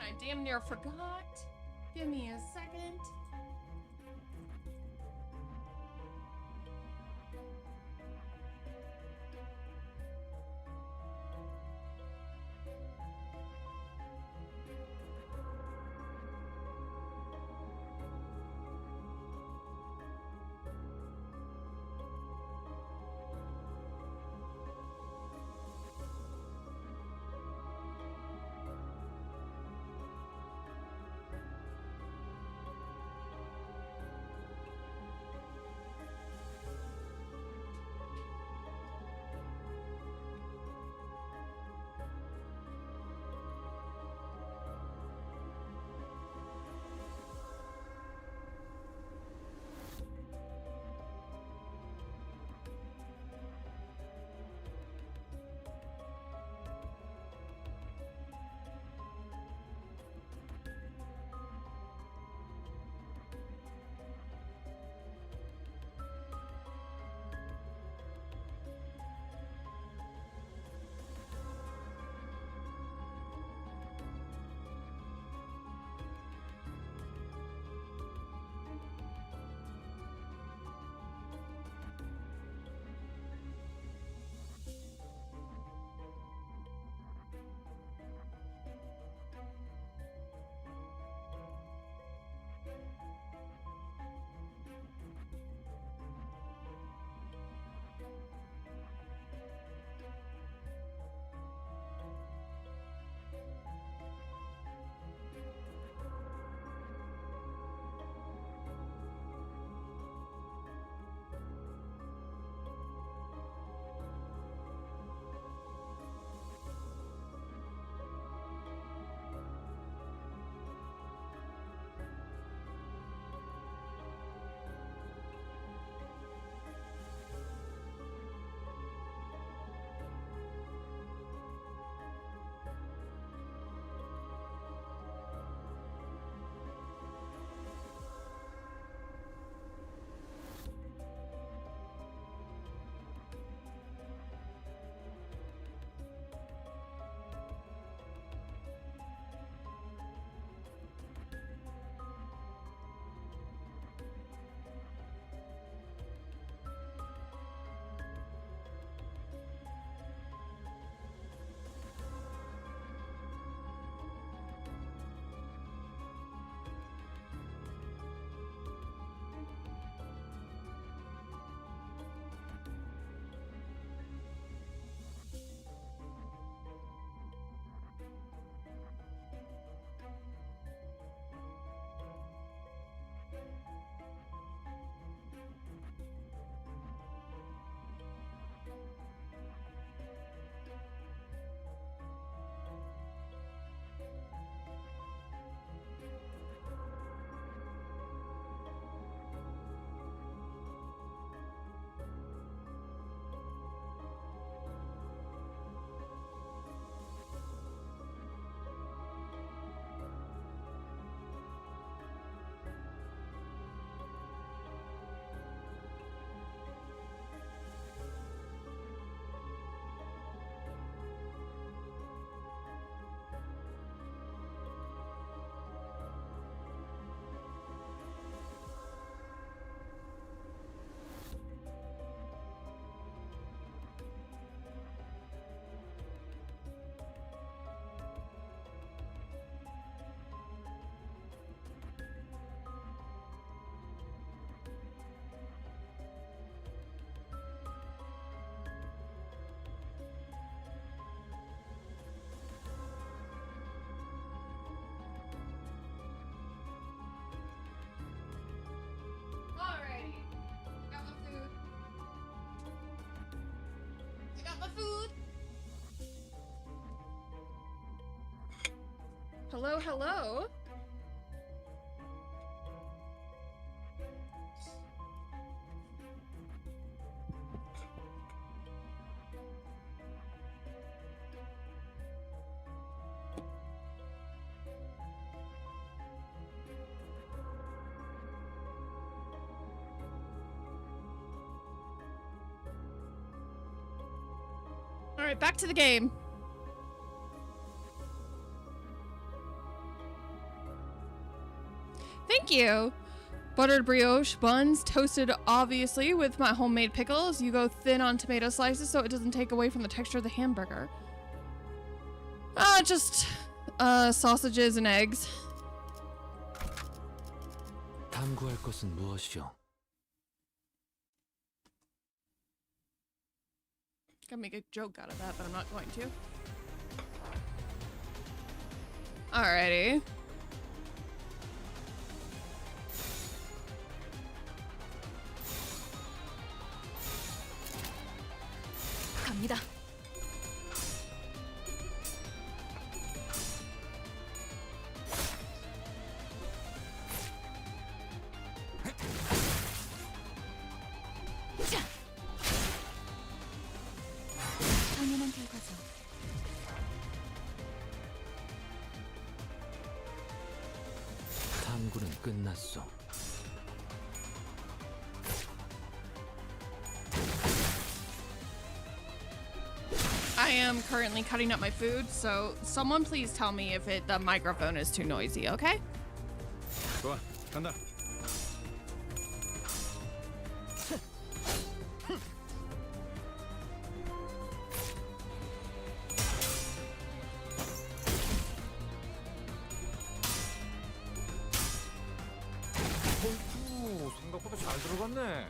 I damn near forgot. Give me a second. Food. Hello, hello. All right, back to the game. Thank you. Buttered brioche buns, toasted obviously with my homemade pickles. You go thin on tomato slices so it doesn't take away from the texture of the hamburger. Just sausages and eggs. 탐구할 것은 무엇이오? Gotta make a joke out of that, but I'm not going to. Alrighty. 갑니다. 당연한 결과죠. 탐구는 끝났소. I am currently cutting up my food, so someone please tell me if the microphone is too noisy, okay? 좋아, 간다. 생각보다 잘 들어갔네.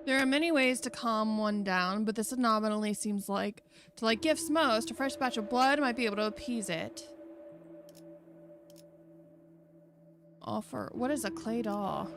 There are many ways to calm one down, but this anomaly seems like to like gifts most. A fresh batch of blood might be able to appease it. Offer. What is a clay doll?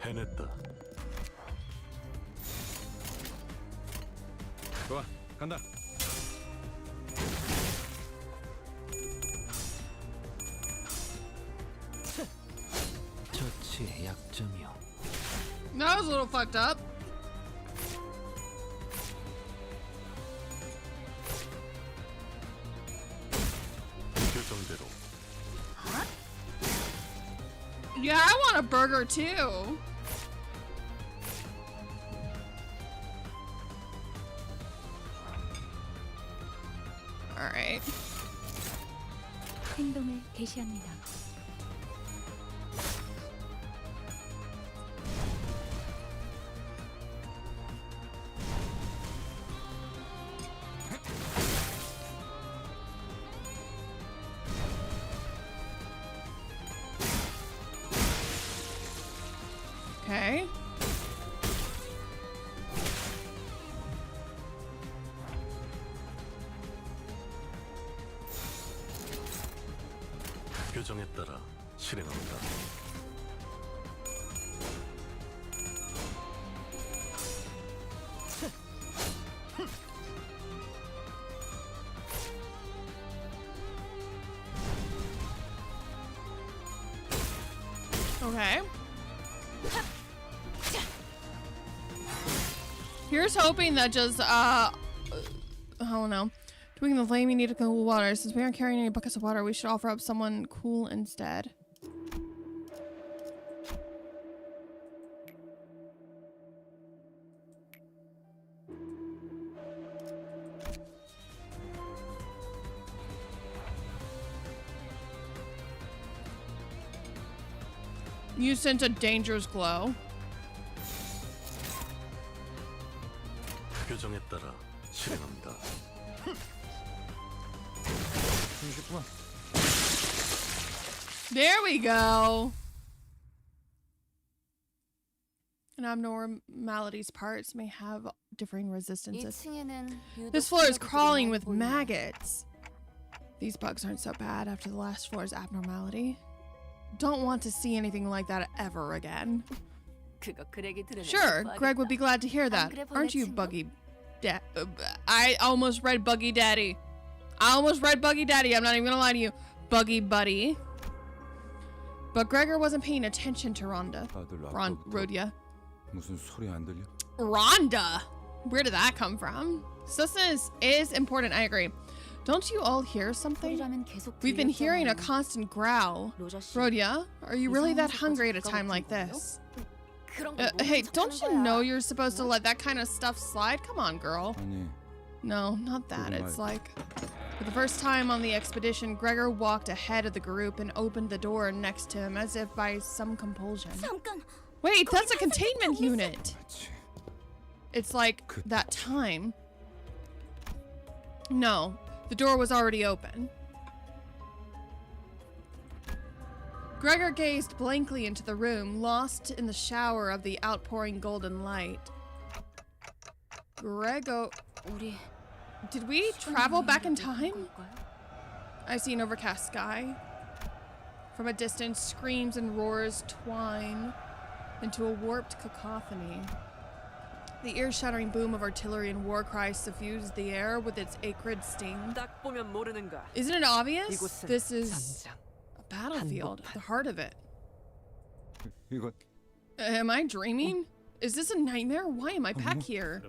해냈다. 좋아, 간다. 처치의 약점이요. That was a little fucked up. 결정대로. Yeah, I want a burger too. All right. 행동을 개시합니다. Okay. 규정에 따라 실행합니다. Okay. Here's hoping that just, I don't know. Tweaking the flame, you need to cool water. Since we aren't carrying any buckets of water, we should offer up someone cool instead. You sense a dangerous glow. 규정에 따라 실행합니다. There we go. An abnormality's parts may have differing resistances. 2층에는 This floor is crawling with maggots. These bugs aren't so bad after the last floor's abnormality. Don't want to see anything like that ever again. Sure, Greg would be glad to hear that. Aren't you, Buggy? I almost read Buggy Daddy. I'm not even gonna lie to you. Buggy Buddy. But Gregor wasn't paying attention to Rhoda. 무슨 소리 안 들려? Rhonda? Where did that come from? Sustenance is important, I agree. Don't you all hear something? We've been hearing a constant growl. Rhodia, are you really that hungry at a time like this? Hey, don't you know you're supposed to let that kind of stuff slide? Come on, girl. 아니. No, not that. It's like... For the first time on the expedition, Gregor walked ahead of the group and opened the door next to him as if by some compulsion. Wait, that's a containment unit! It's like that time. No, the door was already open. Gregor gazed blankly into the room, lost in the shower of the outpouring golden light. Gregor... Did we travel back in time? I see an overcast sky. From a distance, screams and roars twine into a warped cacophony. The ear-shattering boom of artillery and war cries suffused the air with its acrid sting. Isn't it obvious? This is a battlefield, the heart of it. Am I dreaming? Is this a nightmare? Why am I back here?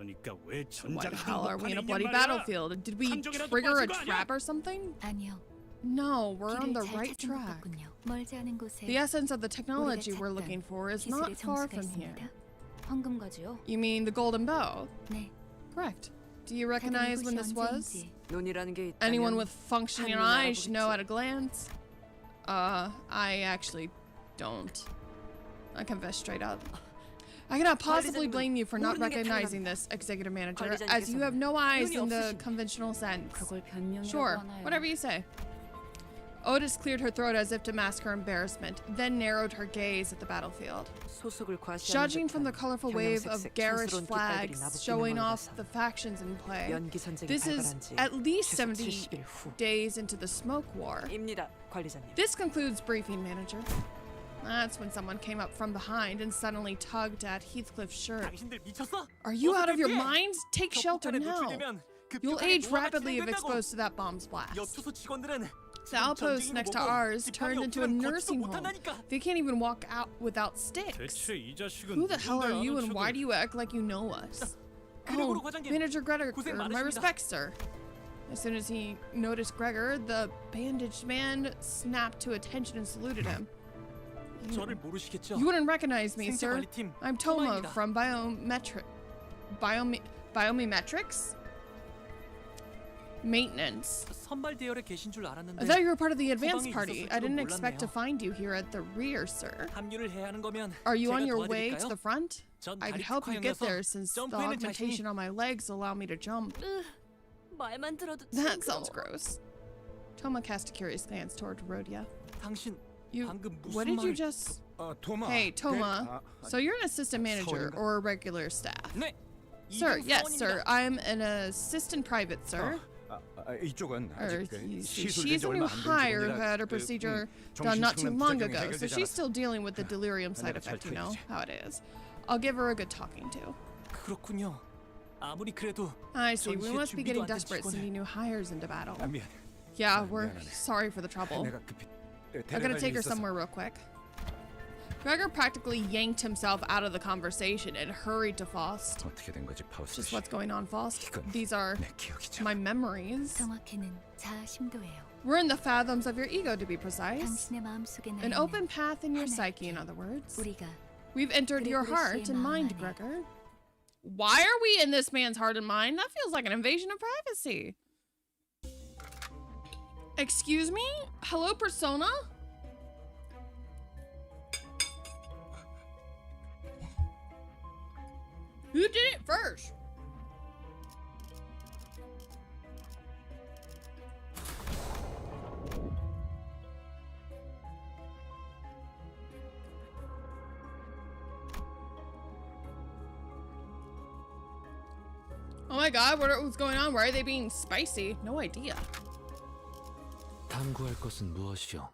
Why the hell are we in a bloody battlefield? Did we trigger a trap or something? No, we're on the right track. The essence of the technology we're looking for is not far from here. You mean the golden bow? Correct. Do you recognize when this was? Anyone with functioning eyes should know at a glance. I actually don't. I confess straight up. I cannot possibly blame you for not recognizing this, Executive Manager, as you have no eyes in the conventional sense. Sure, whatever you say. Otis cleared her throat as if to mask her embarrassment, then narrowed her gaze at the battlefield. Judging from the colorful wave of garish flags showing off the factions in play, this is at least 70 days into the smoke war. This concludes briefing, Manager. That's when someone came up from behind and suddenly tugged at Heathcliff's shirt. Are you out of your minds? Take shelter now. You'll age rapidly if exposed to that bomb's blast. The outpost next to ours turned into a nursing home. They can't even walk out without sticks. Who the hell are you and why do you act like you know us? Oh, Manager Gregor, my respects, sir. As soon as he noticed Gregor, the bandaged man snapped to attention and saluted him. You wouldn't recognize me, sir. I'm Toma from Biometrics? Maintenance. I thought you were part of the advance party. I didn't expect to find you here at the rear, sir. Are you on your way to the front? I could help you get there since the augmentation on my legs allow me to jump. That sounds gross. Toma cast a curious glance toward Rhodia. What did you just... Hey, Toma. So you're an assistant manager or a regular staff? Sir, yes, sir. I'm an assistant private, sir. She's a new hire who had her procedure done not too long ago, so she's still dealing with the delirium side effect, you know how it is. I'll give her a good talking to. I see, we must be getting desperate sending new hires into battle. Yeah, we're sorry for the trouble. I gotta take her somewhere real quick. Gregor practically yanked himself out of the conversation and hurried to Faust. Just what's going on, Faust? These are my memories. We're in the fathoms of your ego, to be precise. An open path in your psyche, in other words. We've entered your heart and mind, Gregor. Why are we in this man's heart and mind? That feels like an invasion of privacy. Excuse me? Hello, Persona? Who did it first? Oh my god, what's going on? Why are they being spicy? No idea. 탐구할 것은 무엇이오?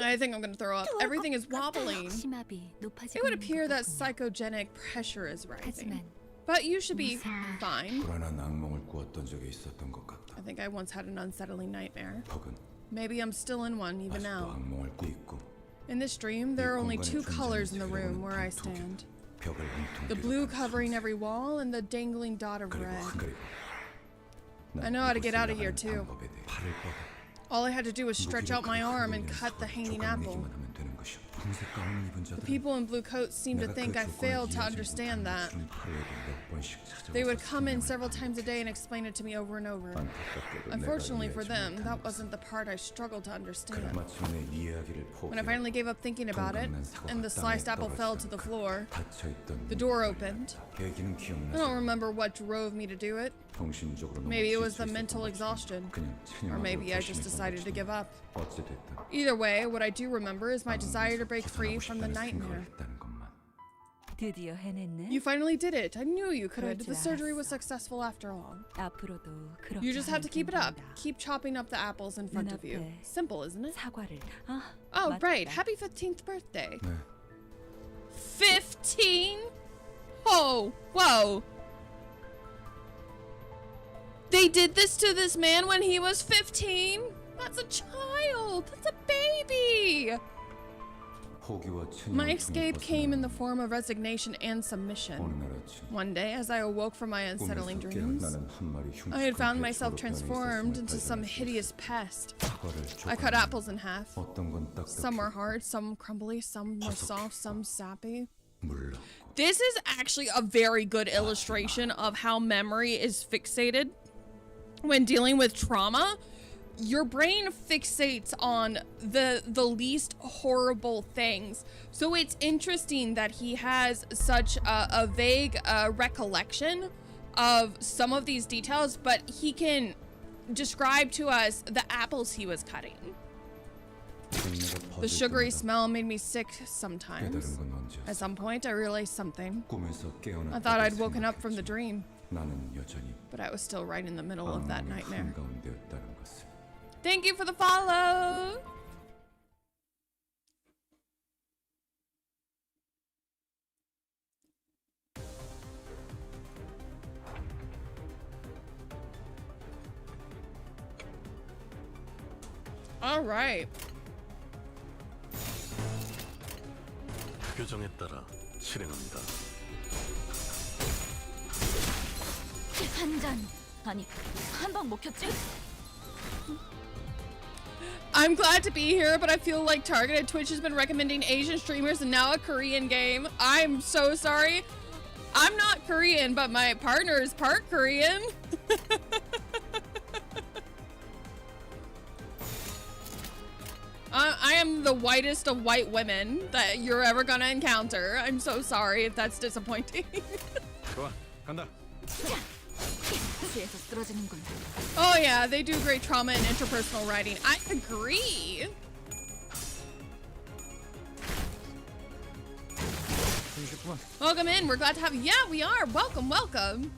I think I'm gonna throw up. Everything is wobbling. 심압이 높아지고 It would 있는 appear 것 that 같군요. psychogenic pressure is rising. 하지만 But you should be fine. 불안한 악몽을 꾸었던 적이 있었던 것 같다. I think I once had an unsettling nightmare. 혹은 Maybe I'm still in one even 아직도 now. 악몽을 꾸고 있고 In this dream, there are only two colors in the room where I stand. 벽을 The blue covering every wall and the dangling dot of red. 그리고 I know how to get out of here too. 방법에 대해 팔을 뻗어 All I had to do was stretch out my arm and cut the hanging apple. 하면 되는 것이오. 흰색 가운을 입은 The 자들은 people in blue coats seem to 내가 think 그 I 조건을 failed to 이해하지 understand 못하는 that. 것은 하루에도 몇 번씩 찾아와서 They would come in 설명을 several 하는 times a day and explain it to me over and over. 안타깝게도 내가 Unfortunately for 이해하지 them, 못하는 that 것은 wasn't the part I struggled to understand. 마침내 이야기를 When I finally gave up thinking about it, and the sliced apple fell to the floor, 닫혀있던 the door opened. 계기는 I 기억나지 don't remember what drove me to do it. 정신적으로 Maybe it was the 지쳐 있었던 mental 것처럼 exhaustion. 그냥 Or 체념하고 maybe I just 결심했던 decided to 것처럼. give up. 어찌됐든 Either way, what I do remember is my desire to break free from the nightmare. 했다는 것만. 드디어 해냈네. You finally did it. I knew you could. 그럴 줄 The surgery was 알았어. successful after all. 앞으로도 그렇게 You just have to keep it up. 하면 Keep chopping up the apples in front of you. 눈앞에 Simple, isn't it? 사과를. Oh, 맞다. right. Happy 15th birthday. 네. 15? Oh, whoa. They did this to this man when he was 15? That's a child. That's a baby. 포기와 체념을 My escape 통해 came in the form of resignation and submission. 어느 날 아침 One day, as I awoke from my unsettling 꿈에서 dreams, 깨어나는 한 마리 흉측한 I had found 개 myself 초록 변이 transformed 있었음을 into some 발견했습니다. hideous pest. 사과를 I cut 조각내고 apples in half. 어떤 건 Some were 딱딱해 hard, some crumbly, some were soft, some sappy. 물렀고 This is actually a very good illustration of how memory is fixated when dealing with trauma. Your brain fixates on the least horrible things. So it's interesting that he has such a vague recollection of some of these details, but he can describe to us the apples he was cutting. The sugary smell made me sick sometimes. 깨달은 건 언제였어? At some point, I realized something. 꿈에서 깨어났다고 I thought I'd woken up from the 생각했지만 dream, 나는 여전히 but I was still right in the middle of that 악몽의 nightmare. 한가운데였다는 것을. Thank you for the follow! All right. 규정에 따라 실행합니다. 한 잔. 아니, 한 방 먹혔지? I'm glad to be here, but I feel like targeted Twitch has been recommending Asian streamers and now a Korean game. I'm so sorry. I'm not Korean, but my partner is part Korean. I am the whitest of white women that you're ever gonna encounter. I'm so sorry if that's disappointing. 좋아, 간다. 수에서 쓰러지는 건 Oh yeah, they do great trauma and interpersonal writing. I agree. Welcome in. We're glad to have you. Yeah, we are. Welcome, welcome.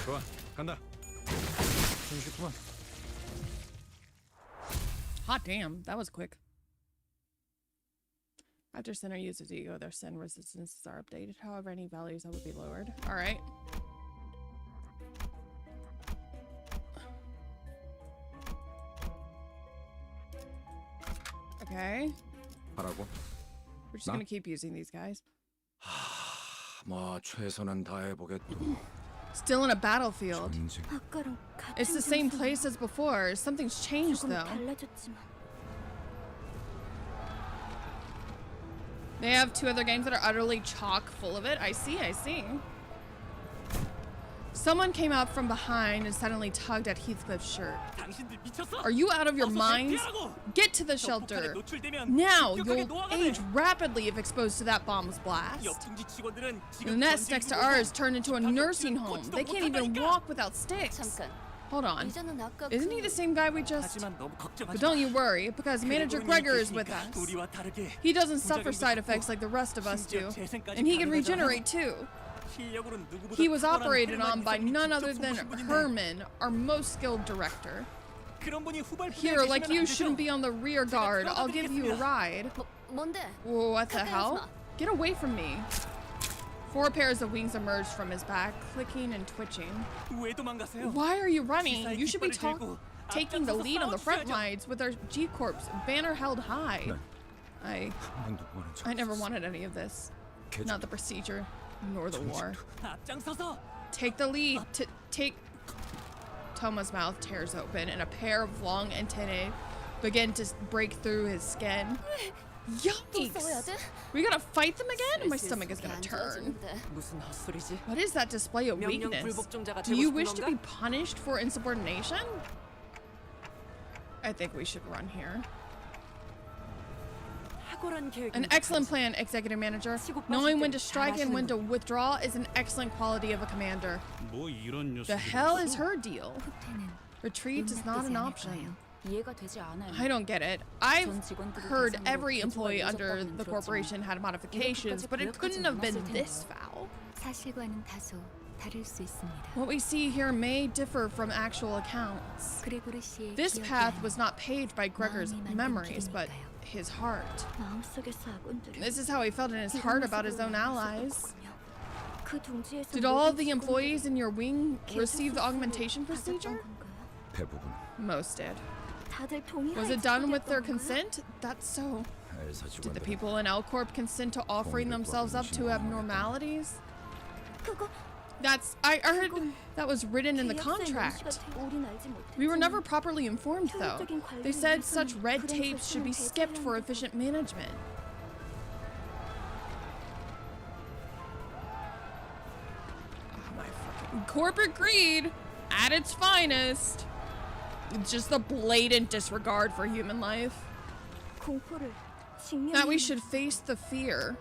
좋아, 간다. 힘쉽구만. Hot damn, that was quick. After center uses ego, their sin resistances are updated. However, any values that would be lowered. All right. Okay. 하라고. We're just gonna keep using these guys. 뭐 최선은 다해보겠고. Still in a battlefield. 전쟁. 아까랑 같은 It's the same 장소라 place as before. Something's changed 조금 though. 달라졌지만 They have two other games that are utterly chock full of it. I see, I see. Someone came out from behind and suddenly tugged at Heathcliff's shirt. Are you out of your minds? Get to the shelter. Now, you'll age rapidly if exposed to that bomb's blast. The nest next to ours turned into a nursing home. They can't even walk without sticks. 잠깐. Hold on. 이제는 아까 Isn't he the same guy we just... 하지만 너무 걱정하지 But don't 마. you worry, because Manager Gregor is with us. 우리와 다르게 He doesn't suffer side effects like the rest of us do. And he can regenerate too. 실력으로는 누구보다 He was 탁월한 operated on by 헤르만 none 기사님이 other 직접 than 손보신 분인데 Herman, our most skilled director. 그런 분이 후발부에 Here, like 계시면 you 안 되죠? shouldn't be on the rear guard. I'll give you a ride. 뭔데? Whoa, what the 가까이 hell? 오지 마. Get away from me. 4 pairs of wings emerged from his back, clicking and twitching. 왜 도망가세요? Why are you running? 기사의 You should be 깃발을 들고 taking the 앞장서서 lead on the front 싸워주셔야죠. lines with our G-Corps banner held high. I never wanted any of this. Not the procedure, nor the war. 앞장서서 Take the lead. Take... Toma's mouth tears open and a pair of long antennae begin to break through his skin. Yikes! We gotta fight them again? My stomach is gonna turn. 무슨 헛소리지? What is that display of 명령 weakness? 불복종자가 Do 되고 you 싶은 wish to 건가? be punished for insubordination? I think we should run here. 탁월한 계획. An excellent plan, Executive Manager. Knowing when to strike and when to withdraw is an excellent quality of a commander. 뭐 이런 녀석. The hell is her deal? 후퇴는 Retreat is not 용납되지 an 않을 option. 거예요. 이해가 되지 않아요. I don't get it. I've 전 직원들을 heard 대상으로 every employee 개조가 under 이루어졌다고는 the 들었지만 corporation had modifications, but it couldn't have been this foul. 사실과는 다소 다를 수 있습니다. What we see here may differ from actual accounts. 그레고르 씨의 This 기억이 path 아닌 was not paved by Gregor's 마음이 만든 memories, but 길이니까요. his heart. 마음속에서 아군들을 This is how he felt in his heart about his own allies. 그 둥지에서 Did all 모든 the employees in your wing 직원들을 receive the 개수 augmentation 수술을 procedure? 받았던 건가요? 대부분 Most did. 다들 동의하에 Was it done with their 접근했던 건가요? consent? That's so. 회사 Did the 직원들은 people in L Corp consent to offering themselves up to abnormalities? 그거 I heard that was written in the 계약서에 contract. 명시가 돼- 우린 알지 We were 못했지만 never properly informed though. 효율적인 They 관리를 said such 위해서는 red 그런 tapes should be 절차는 skipped for 배제해야 efficient management. Oh my fucking corporate greed at its finest. It's just the blatant disregard for human life. 공포를 That we 직면해야 should face the fear.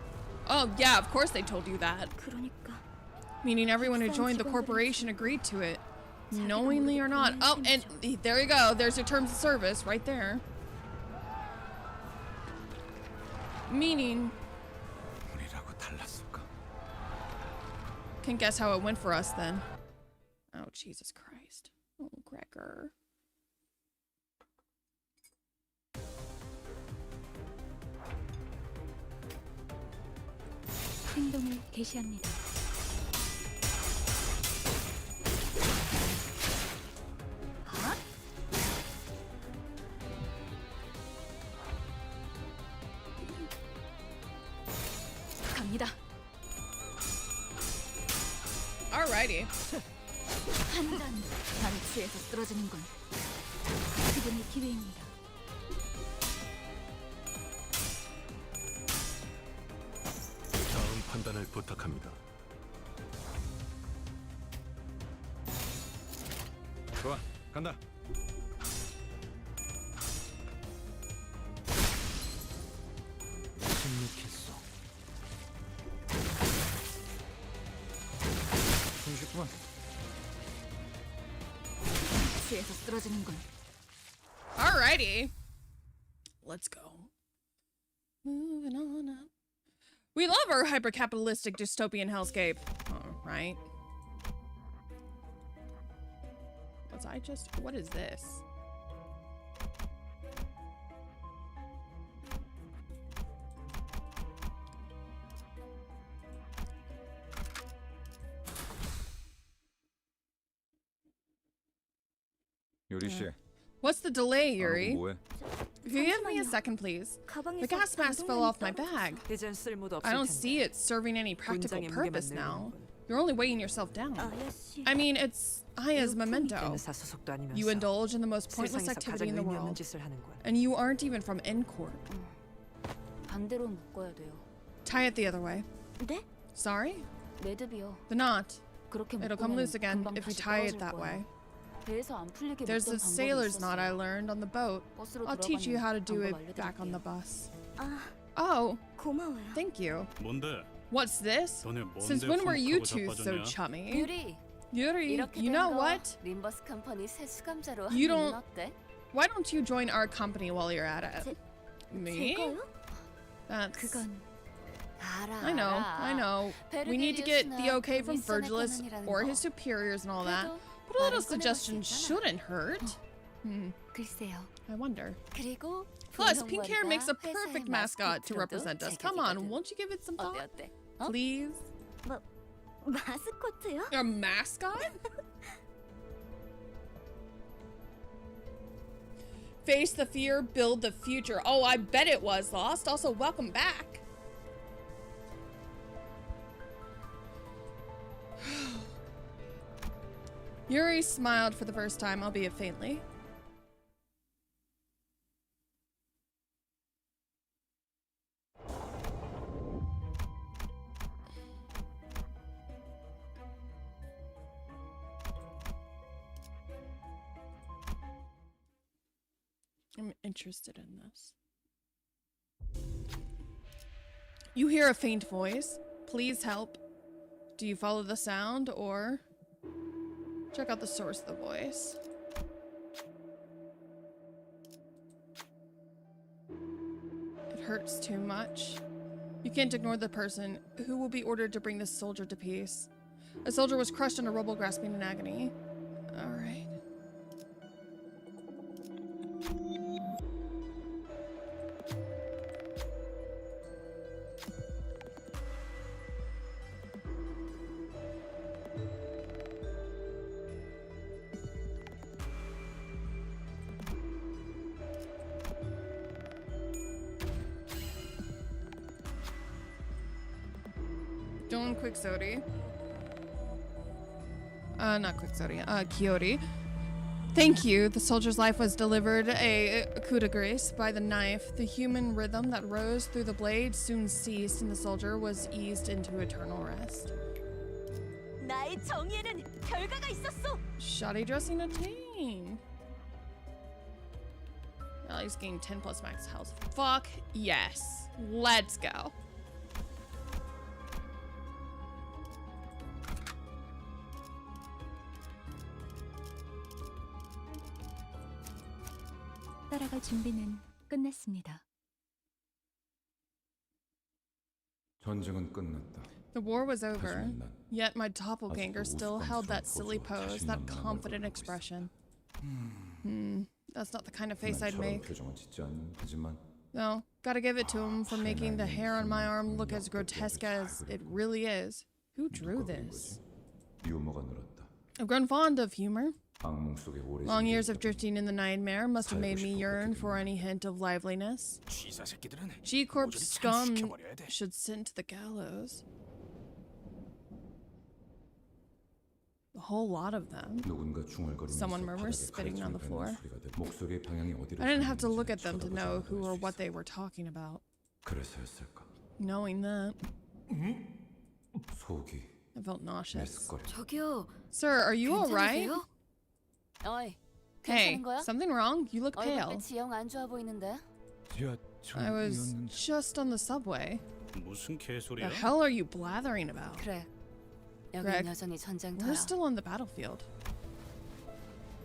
Oh yeah, of course they told you that. 그러니까 Meaning everyone who joined the corporation agreed to it. Knowingly or not. Oh, and there you go. There's your terms of service right there. Meaning, 우리라고 달랐을까? can guess how it went for us then. Oh, Jesus Christ. Oh, Gregor. 행동을 개시합니다. 갑니다. Alrighty. 판단. 단추에서 쓰러지는 건 지금의 기회입니다. 다음 판단을 부탁합니다. 좋아, 간다. 침묵했어. 숨쉽구만. 단추에서 쓰러지는 건 Alrighty. Let's go. Moving on up. We love our hyper-capitalistic dystopian hellscape. Right? What is this? 요리 씨. What's the delay, Yuri? 뭐해? If you give me a second, please. 가방에서 The gas mask fell off my bag. 이젠 쓸모도 없을 I don't 텐데. see it serving any practical 분장의 purpose 무게만 now. 늘리는 건. You're only weighing yourself down. 아야씨 I mean, it's Aya's memento. 때는 사소속도 아니면서 You indulge in the most pointless 세상에서 activity 가장 in the 의미 없는 world. 짓을 하는군. And you aren't even from N-Corp. 반대로 묶어야 돼요. Tie it the other way. 네? Sorry? 매듭이요. The knot. 그렇게 It'll come 묶으면 loose again 금방 if we 다시 tie it 떨어질 that 거예요. way. 배에서 안 풀리게 There's 묶던 the 방법이 sailor's knot I 있었어요. learned on the boat. 버스로 I'll teach you how to do 들어가면 it 방법 back on the 알려드릴게요. bus. 아, Oh, 고마워요. thank you. 뭔데? What's this? 너네 뭔데 Since when were you 훅하고 two so 자빠졌냐? chummy? 유리, Yuri, 이렇게 you 된 know 거 what? 림버스 컴퍼니 새 수감자로 You 하는 don't- 어때? Why don't you join our company while you're at it? Me? 제가요? That's... 그건 알아. I know. We need to get the okay from 윌슨의 Virgilus 권한이라는 or 거. his superiors and all that. 그래도 But a little 말은 꺼내볼 수 suggestion 있잖아. shouldn't hurt. 글쎄요. I wonder. 그리고 Plus, pink hair 분홍머리가 makes a 회사의 perfect mascot to 마스코트로도 represent us. Come on, 제격이거든. won't you give it some 어때 thought? 어때? Please? 마스코트요? A mascot? Face the fear, build the future. Oh, I bet it was Lost. Also, welcome back. Yuri smiled for the first time, albeit faintly. I'm interested in this. You hear a faint voice. Please help. Do you follow the sound or check out the source of the voice? It hurts too much. You can't ignore the person who will be ordered to bring this soldier to peace. A soldier was crushed under rubble, grasping in agony. All right. Doing Quixote. Not Quixote. Quixote. Thank you. The soldier's life was delivered a coup de grace by the knife. The human rhythm that rose through the blade soon ceased, and the soldier was eased into eternal rest. 나의 정의에는 결과가 있었어. Shoddy dressing attained. At least gained 10 plus max health. Fuck yes. Let's go. 따라갈 준비는 끝났습니다. 전쟁은 끝났다. The war was over, 하지만 난 yet my doppelganger 아직도 still held that 우스꽝스러운 silly 포즈와 pose, that 자신만만한 confident 얼굴을 하고 있어. expression. That's not the kind of face I'd 저런 make. 표정은 짓지 않는 하지만 No, gotta give it to him for making the hair on my arm look as grotesque as it really is. Who drew 누가 그린 this? 거지? 유머가 늘었다. I've grown fond of humor. 악몽 속에 오래 Long years 잠겨 of drifting in the nightmare must have made me 살고 yearn 싶었거든. for any hint of liveliness. 쥐사 새끼들은 G-Corp 모조리 scum 참시켜버려야 돼. should send to the gallows. A whole lot of them. 누군가 중얼거리면서 Someone murmurs, 바닥에 spitting on the 가라앉는 floor. 소리가 들- 목소리의 방향이 어디로 I didn't have to 향하는지 look at them to 쳐다보지 know 않아도 who or 알수 what they 있었다. were talking about. 그래서였을까? Knowing that, 속이 I felt nauseous. 메스꺼려. 저기요. Sir, are you alright? 괜찮으세요? 어이. Hey, 괜찮은 거야? something wrong? You look pale. 얼굴빛이 영 안 좋아 보이는데. I was just on the subway. 무슨 The 개소리야? hell are you blathering about? 그래. 여긴 Greg, 여전히 전쟁터야. We're still on the battlefield.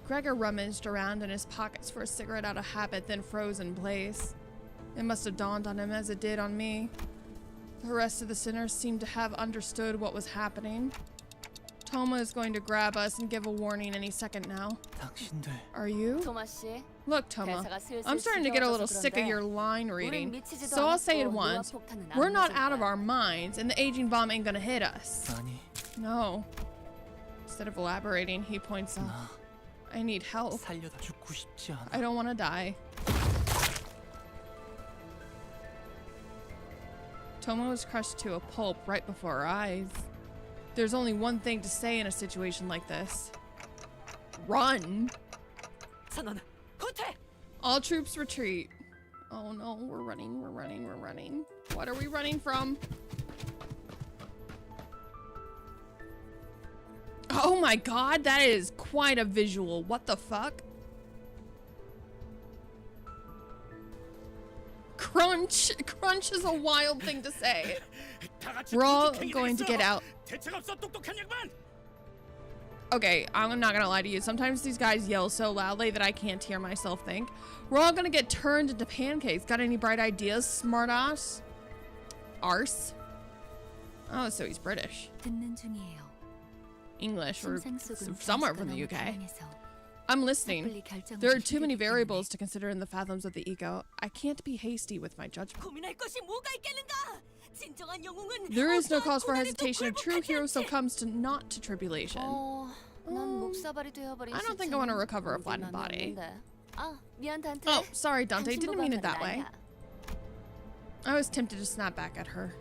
Gregor rummaged around in his pockets for a cigarette out of habit, then froze in place. It must have dawned on him as it did on me. The rest of the sinners seemed to have understood what was happening. Toma is going to grab us and give a warning any second now. 당신들 Are you? 토마 씨. Look, Toma, 대사가 슬슬 I'm starting to get a little 지겨워져서 sick of 그런데 your line 우린 reading. 미치지도 So I'll say it 않았고 once. 유압폭탄은 안 We're not 맞을 out of 거야. our minds, and the aging bomb ain't gonna hit us. 아니 No. Instead of elaborating, he points out, 나 I need help. 살려다 죽고 싶지 않아. I don't want to die. Toma was crushed to a pulp right before our eyes. There's only one thing to say in a situation like this. Run! 선언 후퇴. All troops retreat. Oh no, we're running, we're running, we're running. What are we running from? Oh my god, that is quite a visual. What the fuck? Crunch! Crunch is a wild thing to say. 다 같이 We're all 도둑행위를 going to 했어. get out. 대책 없어 똑똑한 양반. Okay, I'm not gonna lie to you. Sometimes these guys yell so loudly that I can't hear myself think. We're all gonna get turned into pancakes. Got any bright ideas, smart ass? Arse? Oh, so he's British. 듣는 중이에요. English, or 심상 속은 somewhere 변수가 from the 너무 UK. 다양해서 I'm listening. 섣불리 결정을 There are too many 힘들기 variables to consider in the fathoms of the ego. I can't be hasty with my judgment. 고민할 것이 뭐가 있겠는가? 진정한 영웅은 There is no 어떠한 cause for 고난에도 hesitation. A true 굴복하지 hero 않지. succumbs to not to tribulation. 난 목사발이 되어버린 I don't think I want to recover a flattened body. 미안 단테. Oh, sorry, Dante. 당신 Didn't mean it that 보고 한 way. 말은 I was tempted to snap back at her.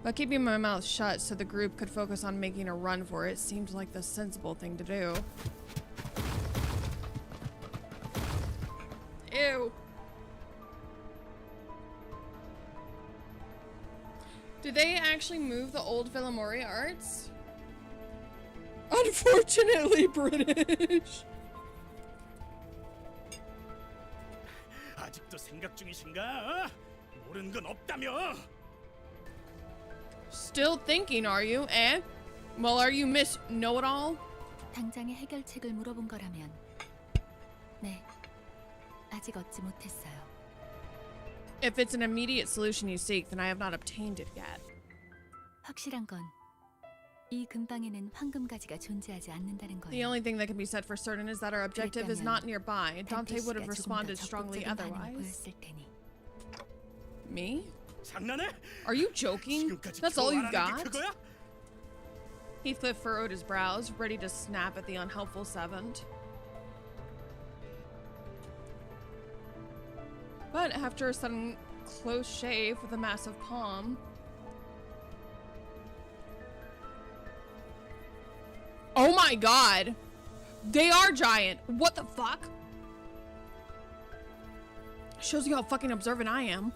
But keeping my mouth shut so the group could focus on making a run for it seemed like the sensible thing to do. Ew. Did they actually move the old Villamori arts? Unfortunately British. 아직도 생각 중이신가? 모르는 건 없다며? Still thinking, are you? Eh? Well, are you Miss Know-It-All? 당장의 해결책을 물어본 거라면 네, 아직 얻지 못했어요. If it's an immediate solution you seek, then I have not obtained it yet. 확실한 건 이 근방에는 황금가지가 존재하지 않는다는 The 거예요. only thing that can be said for certain is that our objective is not nearby. Dante would have responded strongly otherwise. 보였을 테니. Me? 장난해? Are you joking? 지금까지 That's all you 교환하는 게 got? 그거야? Heathcliff furrowed his brows, ready to snap at the unhelpful servant. But after a sudden close shave with a massive palm... Oh my god! They are giant! What the fuck? Shows you how fucking observant I am.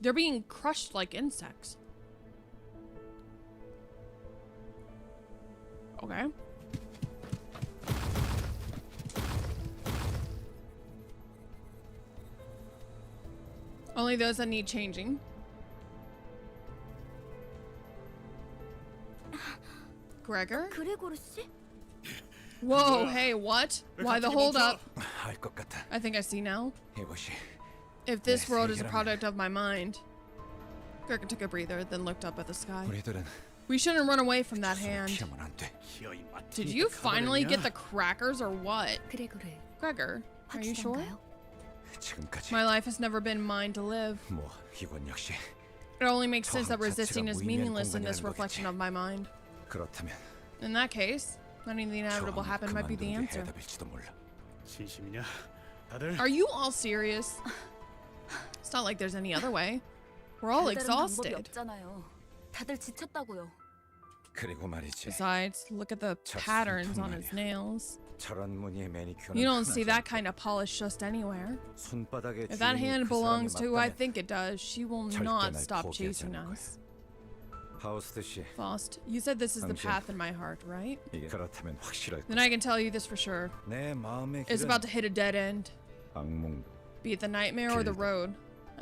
They're being crushed like insects. Okay. Only those that need changing. Gregor? 그레고르 씨? Whoa, hey, what? Why the hold up? 알 것 같아. I think I see now. 이것이 If this world is a product of my mind. Gregor took a breather, then looked up at the sky. 우리들은 We shouldn't run away from that hand. 피하면 안 돼. 기어이 맞으니까 Did you finally 가버렸냐? get the crackers or what? 그레고르, Gregor, are you sure? 확실한가요? 지금까지 My life has never been mine to live. 뭐 이건 역시 It only makes sense that 저항 resisting 자체가 is 무의미한 meaningless in this 공간이라는 reflection 거겠지. of my mind. 그렇다면 In that case, letting the inevitable happen might be the 그만두는 게 answer. 해답일지도 몰라. 진심이냐? 다들 Are you all serious? It's not like there's any other way. We're all 별다른 방법이 exhausted. 없잖아요. 다들 지쳤다고요. 그리고 말이지. Besides, look at the patterns on his nails. 저런 무늬의 매니큐어는 You don't see 흔하지 that kind of polish just anywhere. 손바닥에 If that 주인이 hand 그 belongs 사람이 to who I 맞다면 think it does, she will 절대 not 날 stop 포기하지 chasing 않을 us. 하우스트 씨, Faust, you said this is the 당신. path in my heart, right? 이게 그렇다면 확실할 Then I can tell you this for sure. 내 마음의 It's 길은 about to hit a dead end. 악몽 Be it the nightmare or the 길다. road.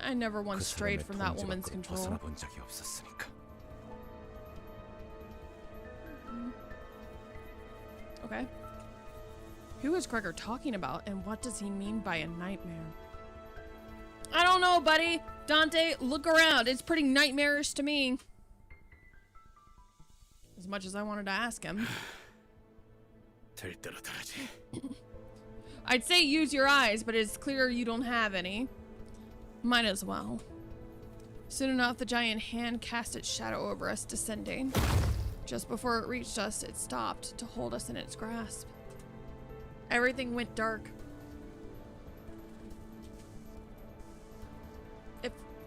I never 그 once strayed 사람의 from that 통제 woman's 밖으로 control. 벗어나 본 적이 없었으니까. Okay. Who is Gregor talking about, and what does he mean by a nightmare? I don't know, buddy. Dante, look around. It's pretty nightmarish to me. As much as I wanted to ask him. 될 대로 되라지. I'd say use your eyes, but it's clear you don't have any. Might as well. Soon enough, the giant hand cast its shadow over us, descending. Just before it reached us, it stopped to hold us in its grasp. Everything went dark.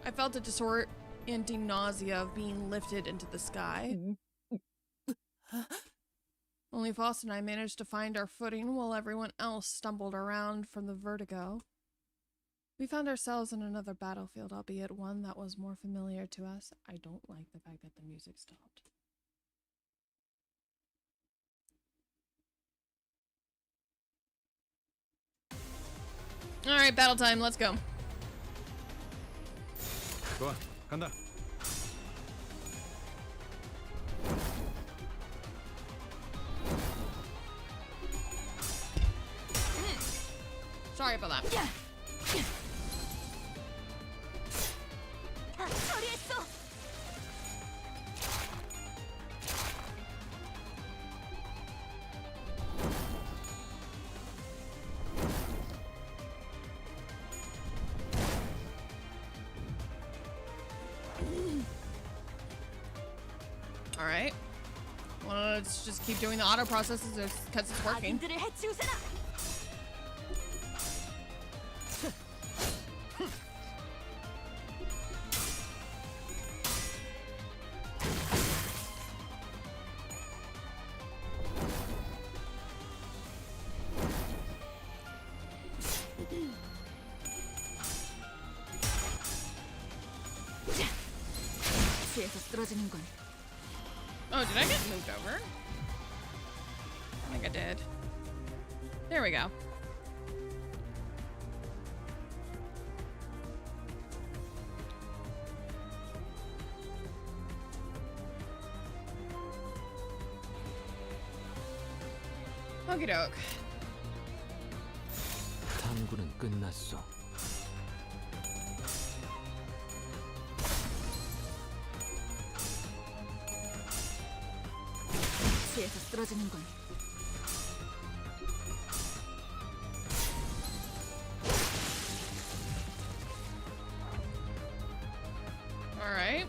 I felt a disorienting nausea of being lifted into the sky. Only Faust and I managed to find our footing while everyone else stumbled around from the vertigo. We found ourselves in another battlefield, albeit one that was more familiar to us. I don't like the fact that the music stopped. Alright, battle time, let's go. 좋아, 간다. Sorry about that. 처리했어. All right. Well, let's just keep doing the auto processes because it's working. 악인들을 해치우세라. 수에서 쓰러지는 건 Oh, did I get moved over? I think I did. There we go. Okie doke. 탐구는 끝났어. 수에서 쓰러지는 건 Alright.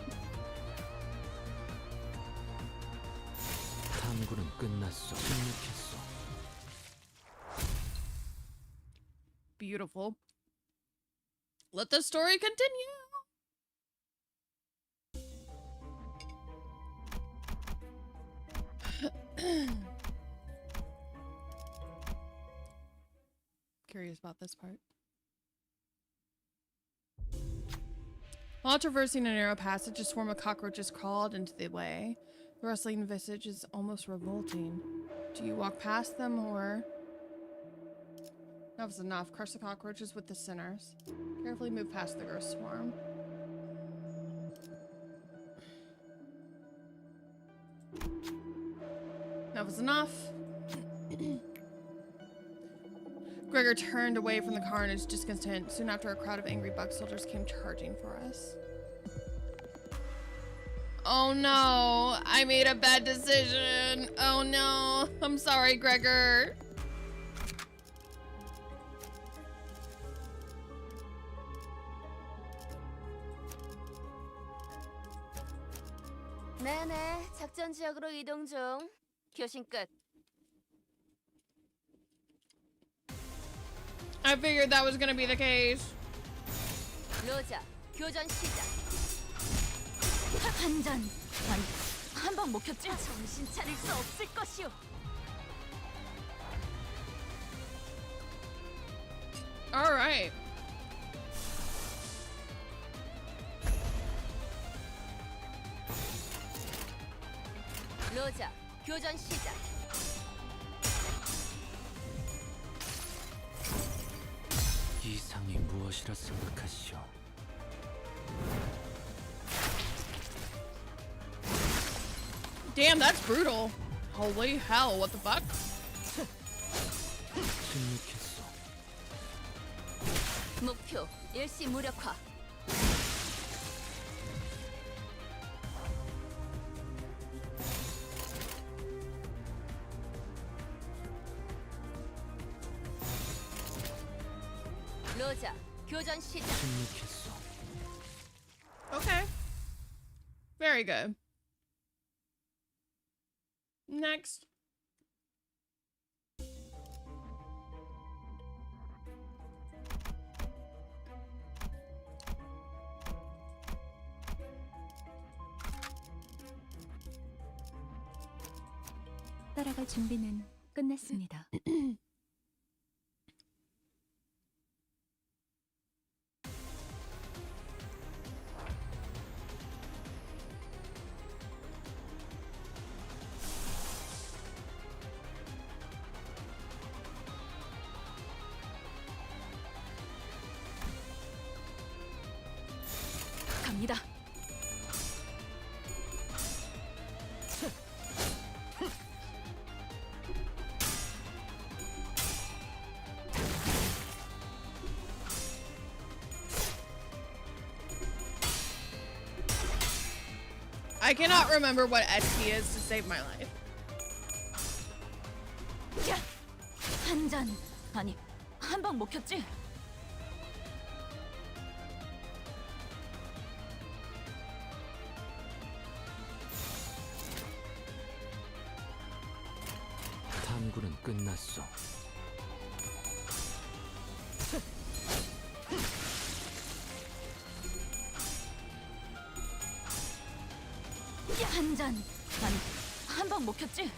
탐구는 끝났어. 침묵했어. Beautiful. Let the story continue. Curious about this part. While traversing a narrow passage, a swarm of cockroaches crawled into the way. The rustling visage is almost revolting. Do you walk past them or... Enough is enough. Crush the cockroaches with the sinners. Carefully move past the gross swarm. Enough is enough. Gregor turned away from the carnage, discontent. Soon after, a crowd of angry bug soldiers came charging for us. Oh no, I made a bad decision. Oh no, I'm sorry, Gregor. 네네, 작전 지역으로 이동 중. 교신 끝. I figured that was gonna be the case. 로자, 교전 시작. 한방 먹혔지? 정신 차릴 수 없을 것이오. All right. 로자, 교전 시작. 이상이 무엇이라 생각하시오? Damn, that's brutal. Holy hell, what the fuck? 침묵했어. 목표 일시 무력화. 로자, 교전 시작. 침묵했어. Okay. Very good. Next. 따라갈 준비는 끝났습니다. 갑니다. I cannot remember what SP is to save my life. 한 잔. 아니, 한 방 먹혔지? 탐구는 끝났어. 한 잔. 아니, 한 방 먹혔지?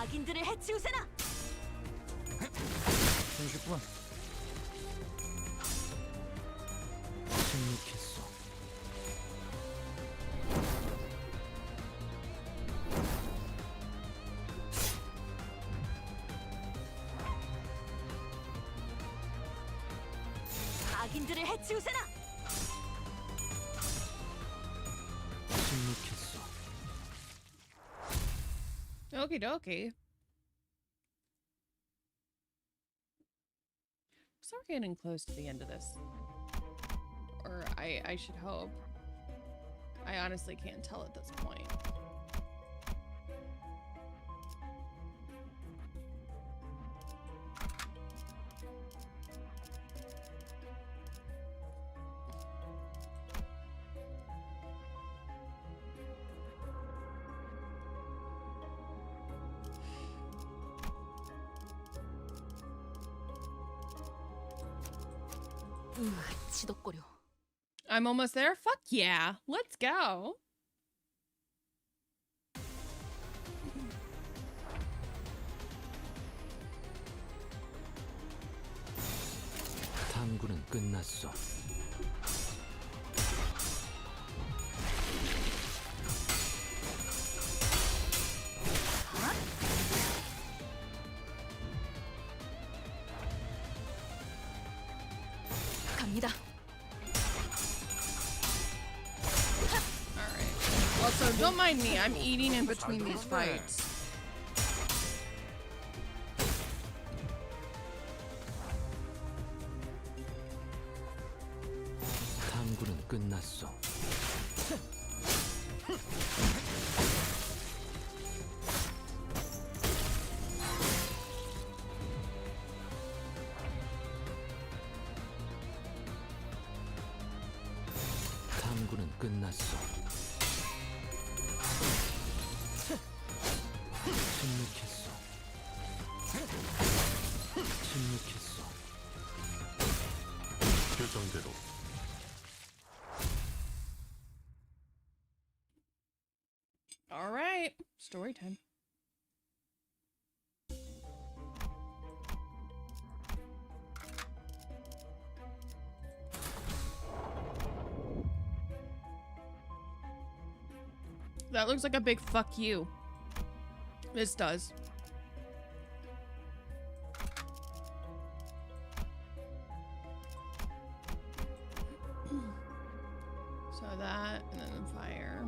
악인들을 해치우세나! 좀 쉽구만. 침묵했어. 악인들을 해치우세나! 침묵했어. Okie dokie. So we're getting close to the end of this. Or I should hope. I honestly can't tell at this point. 지덕거려. I'm almost there? Fuck yeah. Let's go. 탐구는 끝났어. 갑니다. Alright. Also, don't mind me. I'm eating in between these fights. 탐구는 끝났어. 탐구는 끝났어. 침묵했어. 침묵했어. 표정대로. Alright. Story time. That looks like a big fuck you. This does. So that, and then fire.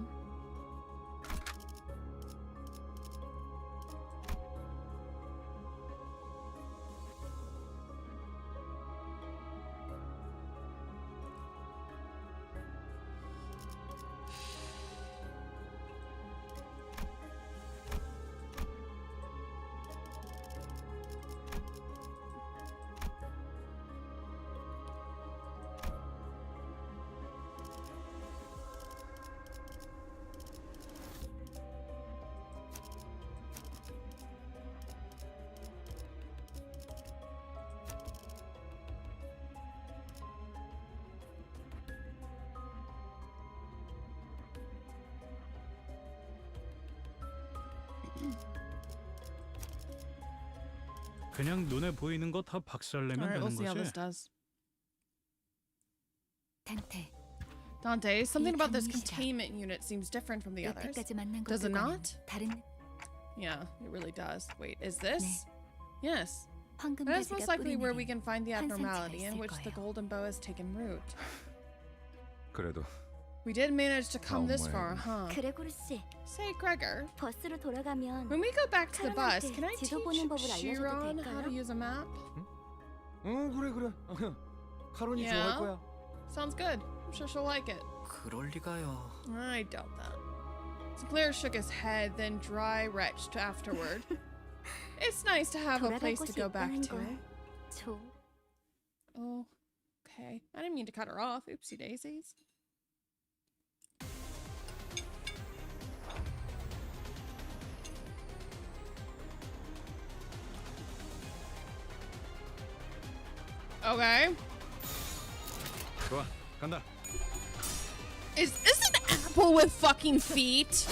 그냥 눈에 보이는 거 다 박살내면 Alright, we'll 되는 see how this 거지. does. 단테, Dante, something about this 감시자. containment unit seems different from the others. 여태까지 만난 Does it 것들과는 not? 다른 Yeah, it really does. Wait, is this? Yes. 황금 That is 바지가 most likely where we 뿌리는 can find the 한 abnormality 상처가 in 있을 which the 거예요. golden bow has taken root. 그래도 We did manage to come this far, huh? 그레고르 씨, Say, Gregor, 버스로 돌아가면 when we go back to the bus, can I 지도 보는 법을 teach 알려줘도 Chiron how to 될까요? use a map? 그래. 카론이 Yeah. 좋아할 거야. Sounds good. I'm sure she'll like it. 그럴 리가요. I doubt that. Blair shook his head, then dry retched afterward. It's nice to have a 돌아갈 place to 곳이 go back 있다는 to. 걸. Oh, okay. I didn't mean to cut her off. Oopsie daisies. Okay. 좋아, 간다. Is this an apple with fucking feet?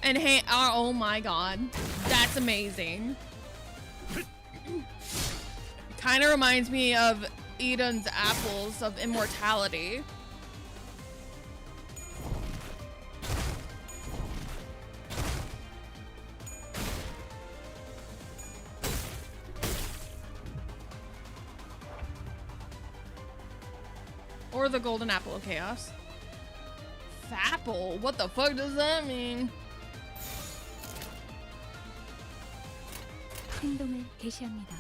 And hey, oh my god. That's amazing. Kind of reminds me of Eden's apples of immortality. Or the golden apple of chaos. Fapple? What the fuck does that mean? 행동을 개시합니다.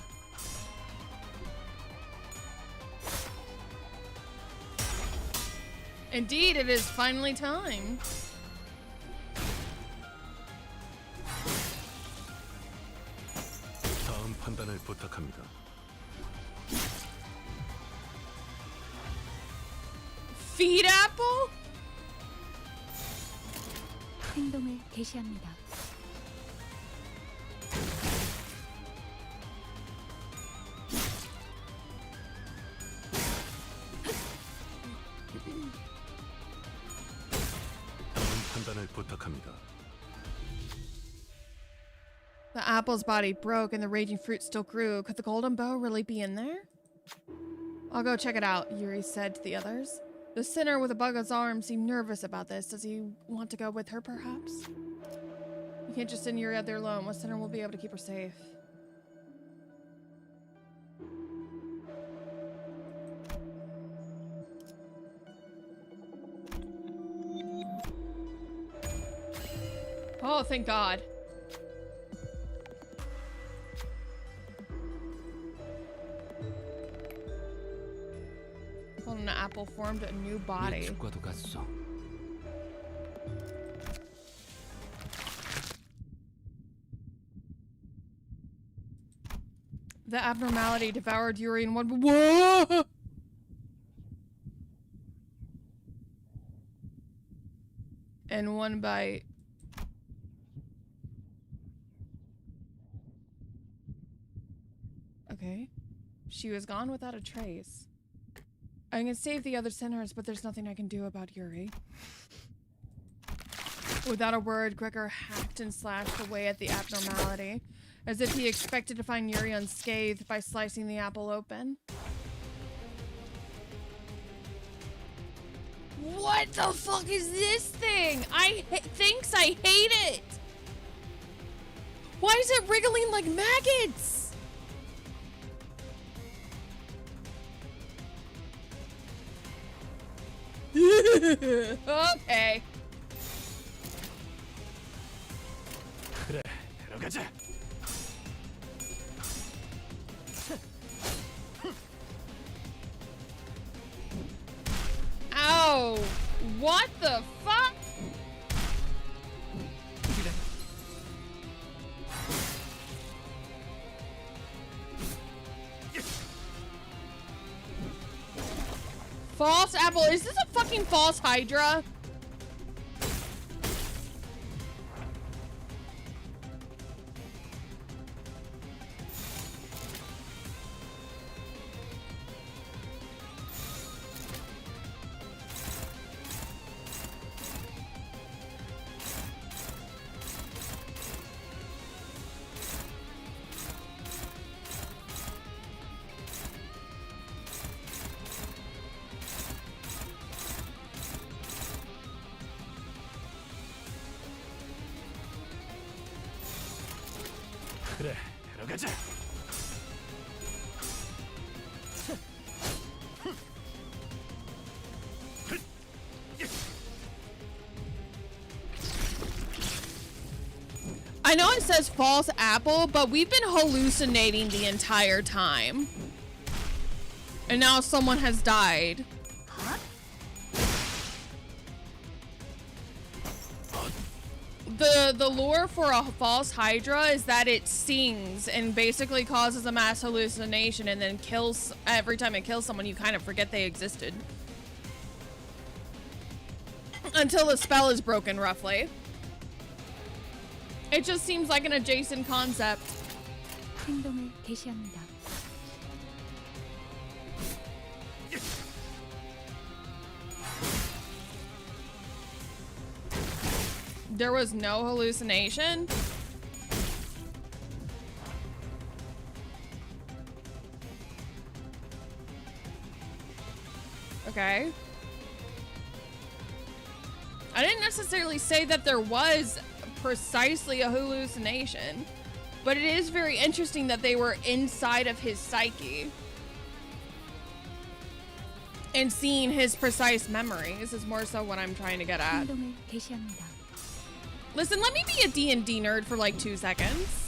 Indeed, it is finally time. 다음 판단을 부탁합니다. Feed apple? 행동을 개시합니다. 다음 판단을 부탁합니다. The apple's body broke and the raging fruit still grew. Could the golden bow really be in there? I'll go check it out, Yuri said to the others. The sinner with a bug on his arm seemed nervous about this. Does he want to go with her, perhaps? You can't just send Yuri out there alone. What sinner will be able to keep her safe? Oh, thank God. An apple formed a new body. 예측과도 같소. The abnormality devoured Yuri in one. Whoa! In one bite. Okay. She was gone without a trace. I can save the other sinners, but there's nothing I can do about Yuri. Without a word, Gregor hacked and slashed away at the abnormality, as if he expected to find Yuri unscathed by slicing the apple open. What the fuck is this thing? Thanks, I hate it! Why is it wriggling like maggots? Okay. 그래, 들어가자. Ow! What the fuck? False apple. Is this a fucking false Hydra? 그래, 들어가자. I know it says false apple, but we've been hallucinating the entire time. And now someone has died. The lure for a false hydra is that it sings and basically causes a mass hallucination and then kills. Every time it kills someone, you kind of forget they existed. Until the spell is broken, roughly. It just seems like an adjacent concept. 행동을 개시합니다. There was no hallucination? Okay. I didn't necessarily say that there was precisely a hallucination, but it is very interesting that they were inside of his psyche and seeing his precise memories is more so what I'm trying to get at. 행동을 개시합니다. Listen, let me be a D&D nerd for like 2 seconds.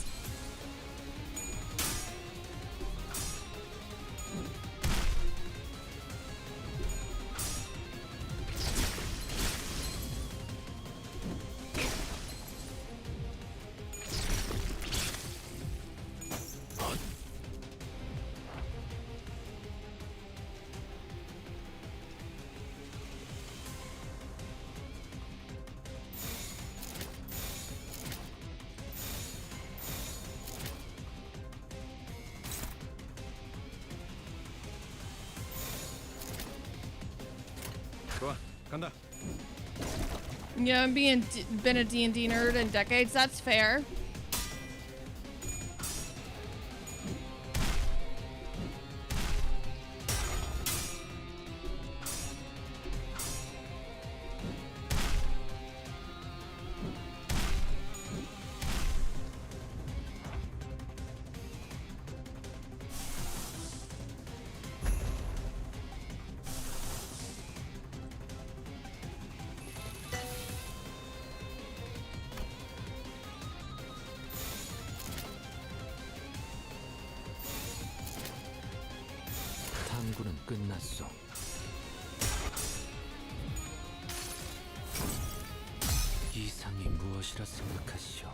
좋아, 간다. Yeah, been a D&D nerd in decades, that's fair. 탐구는 끝났어. 이상이 무엇이라 생각하시오?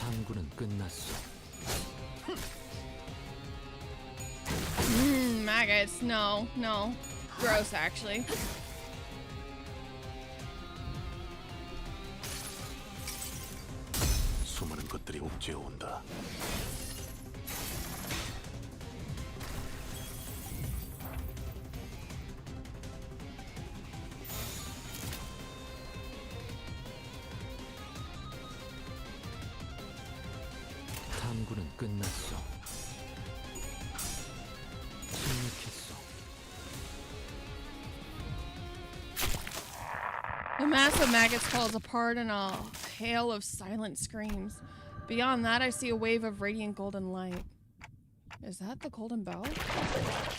탐구는 끝났어. Maggots, no. Gross, actually. 수많은 것들이 옥죄어 온다. 탐구는 끝났어. 침묵했어. The mass of maggots falls apart in a hail of silent screams. Beyond that, I see a wave of radiant golden light. Is that the golden bell?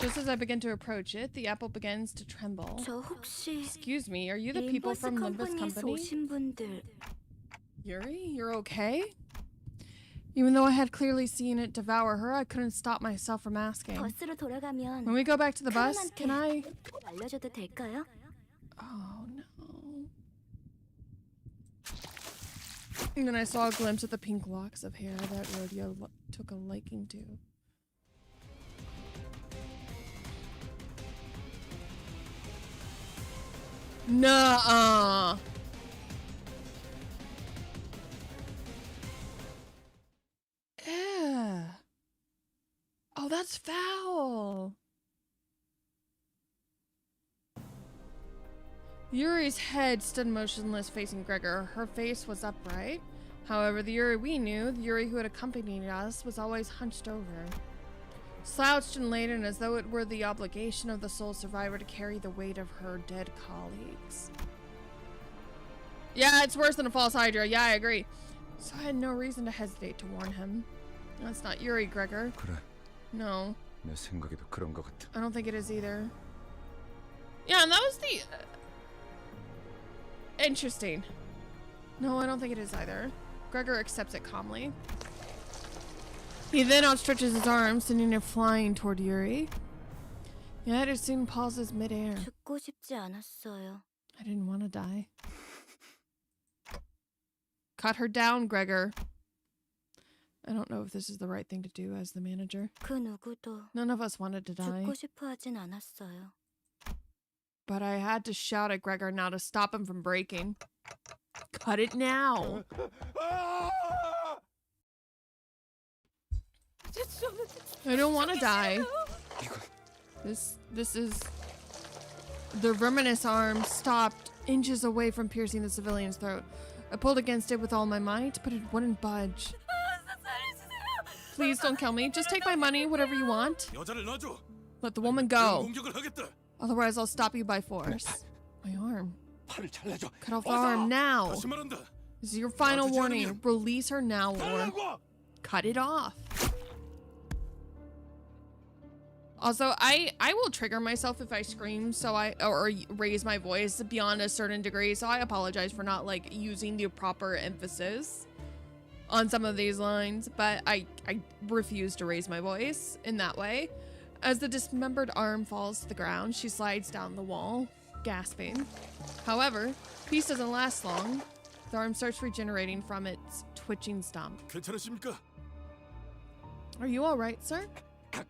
Just as I begin to approach it, the apple begins to tremble. 저 혹시 Excuse me, are you the people from Limbus 컴퍼니에서 Company? 오신 분들 Yuri, you're okay? Even though I had clearly seen it devour her, I couldn't stop myself from asking. 버스로 돌아가면 When we go back to the bus, can I... 알려줘도 될까요? Oh no. And then I saw a glimpse of the pink locks of hair that Rodeo took a liking to. Nuh-uh. Ew. Oh, that's foul. Yuri's head stood motionless facing Gregor. Her face was upright. However, the Yuri we knew, the Yuri who had accompanied us, was always hunched over. Slouched and laden as though it were the obligation of the sole survivor to carry the weight of her dead colleagues. Yeah, it's worse than a false Hydra. Yeah, I agree. So I had no reason to hesitate to warn him. That's not Yuri, Gregor. 그래. No. 내 생각에도 그런 것 같아. I don't think it is either. Yeah, and that was the... interesting. No, I don't think it is either. Gregor accepts it calmly. He then outstretches his arms, sending it flying toward Yuri. Yet it soon pauses midair. 죽고 싶지 않았어요. I didn't want to die. Cut her down, Gregor. I don't know if this is the right thing to do as the manager. 그 누구도 None of us wanted to die. 죽고 싶어 하진 않았어요. But I had to shout at Gregor now to stop him from breaking. Cut it now. I don't want to die. This is... The verminous arm stopped inches away from piercing the civilian's throat. I pulled against it with all my might, but it wouldn't budge. Please don't kill me. Just take my money, whatever you want. Let the woman go. Otherwise, I'll stop you by force. My arm. Cut off the arm now. This is your final warning. Release her now or cut it off. Also, I will trigger myself if I scream, so or raise my voice beyond a certain degree, so I apologize for not like using the proper emphasis on some of these lines, but I refuse to raise my voice in that way. As the dismembered arm falls to the ground, she slides down the wall, gasping. However, peace doesn't last long. The arm starts regenerating from its twitching stump. Are you all right, sir?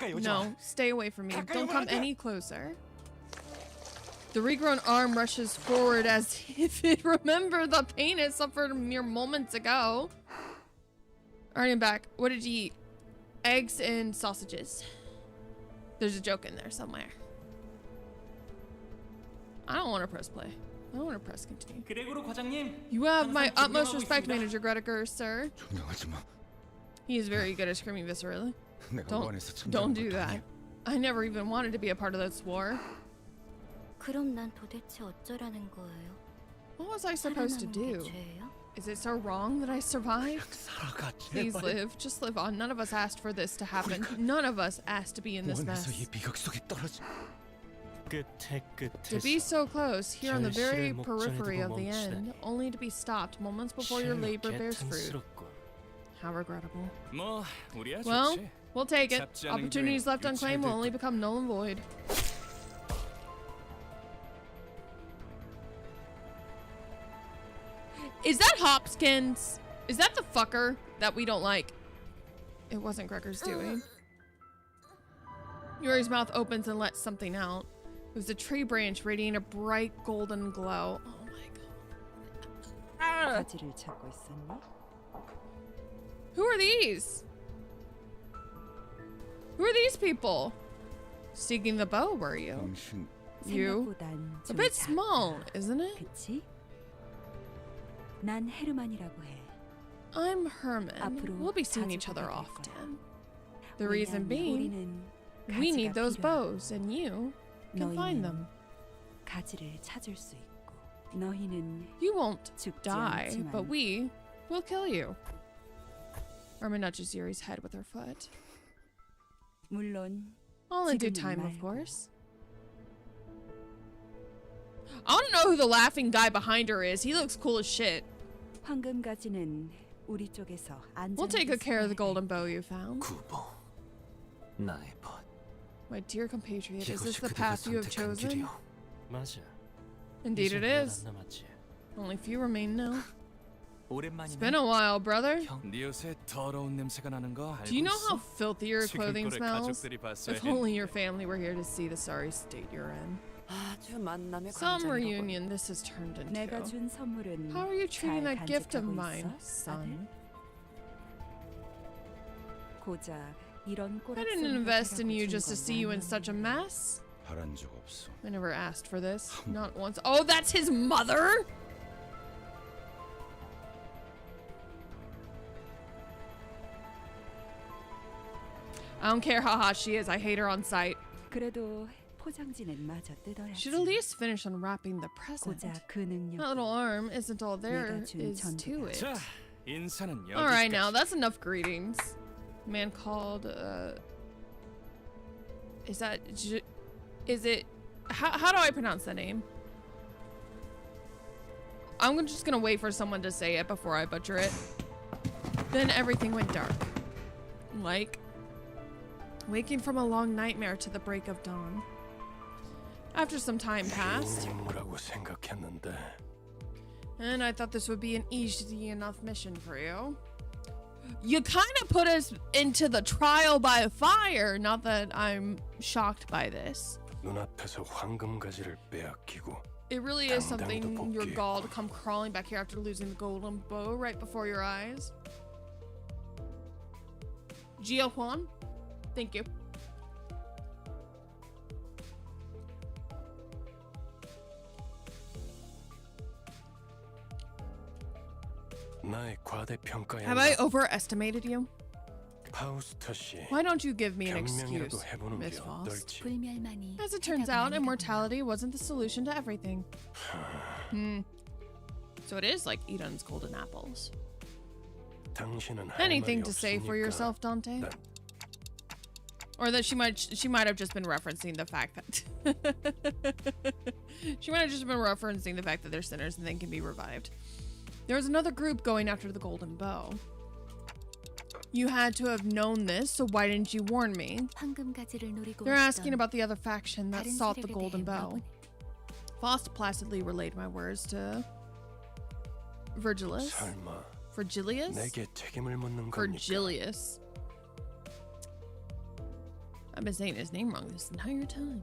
No, stay away from me. Don't come any closer. The regrown arm rushes forward as if it remembered the pain it suffered mere moments ago. Alright, I'm back. What did you eat? Eggs and sausages. There's a joke in there somewhere. I don't want to press play. I don't want to press continue. You have my utmost respect, Manager Gredeker, sir. He is very good at screaming viscerally. Don't do that. I never even wanted to be a part of this war. 그럼 난 도대체 어쩌라는 거예요? What was I supposed to do? Is it so wrong that I survived? Please live. Just live on. None of us asked for this to happen. None of us asked to be in this mess. To be so close, here on the very periphery of the end, only to be stopped moments before your labor bears fruit. How regrettable. Well, we'll take it. Opportunities left unclaimed will only become null and void. Is that Hopkins? Is that the fucker that we don't like? It wasn't Gregor's doing. Yuri's mouth opens and lets something out. It was a tree branch radiating a bright golden glow. Oh my god. Who are these? Who are these people? Seeking the bow, were you? You? A bit small, isn't it? I'm Herman. We'll be seeing each other often. The reason being, we need those bows, and you can find them. You won't die, but we will kill you. Herman nudges Yuri's head with her foot. All in due time, of course. I want to know who the laughing guy behind her is. He looks cool as shit. We'll take good care of the golden bow you found. My dear compatriot, is this the path you have chosen? Indeed it is. Only few remain now. It's been a while, brother. Do you know how filthy your clothing smells? If only your family were here to see the sorry state you're in. Some reunion this has turned into. How are you treating that gift of mine, son? I didn't invest in you just to see you in such a mess. 바란 적 없어. I never asked for this. Not once. Oh, that's his mother? I don't care how hot she is. I hate her on sight. Should at least finish unwrapping the present. That little arm isn't all there is to it. 자, 인사는 여기까지. Alright, now that's enough greetings. Man called, is it, how do I pronounce that name? I'm just gonna wait for someone to say it before I butcher it. Then everything went dark. Like waking from a long nightmare to the break of dawn. After some time passed, and I thought this would be an easy enough mission for you. You kind of put us into the trial by fire. Not that I'm shocked by this. It really is something your gall to come crawling back here after losing the golden bow right before your eyes. Gio Juan, thank you. Have I overestimated you? Why don't you give me an excuse, Miss Faust? As it turns out, immortality wasn't the solution to everything. So it is like Eden's golden apples. Anything to say for yourself, Dante? Or that she might have just been referencing the fact that she might have just been referencing the fact that they're sinners and then can be revived. There was another group going after the golden bow. You had to have known this, so why didn't you warn me? They're asking about the other faction that sought the golden bow. Faust placidly relayed my words to Virgilius. Virgilius. I've been saying his name wrong this entire time.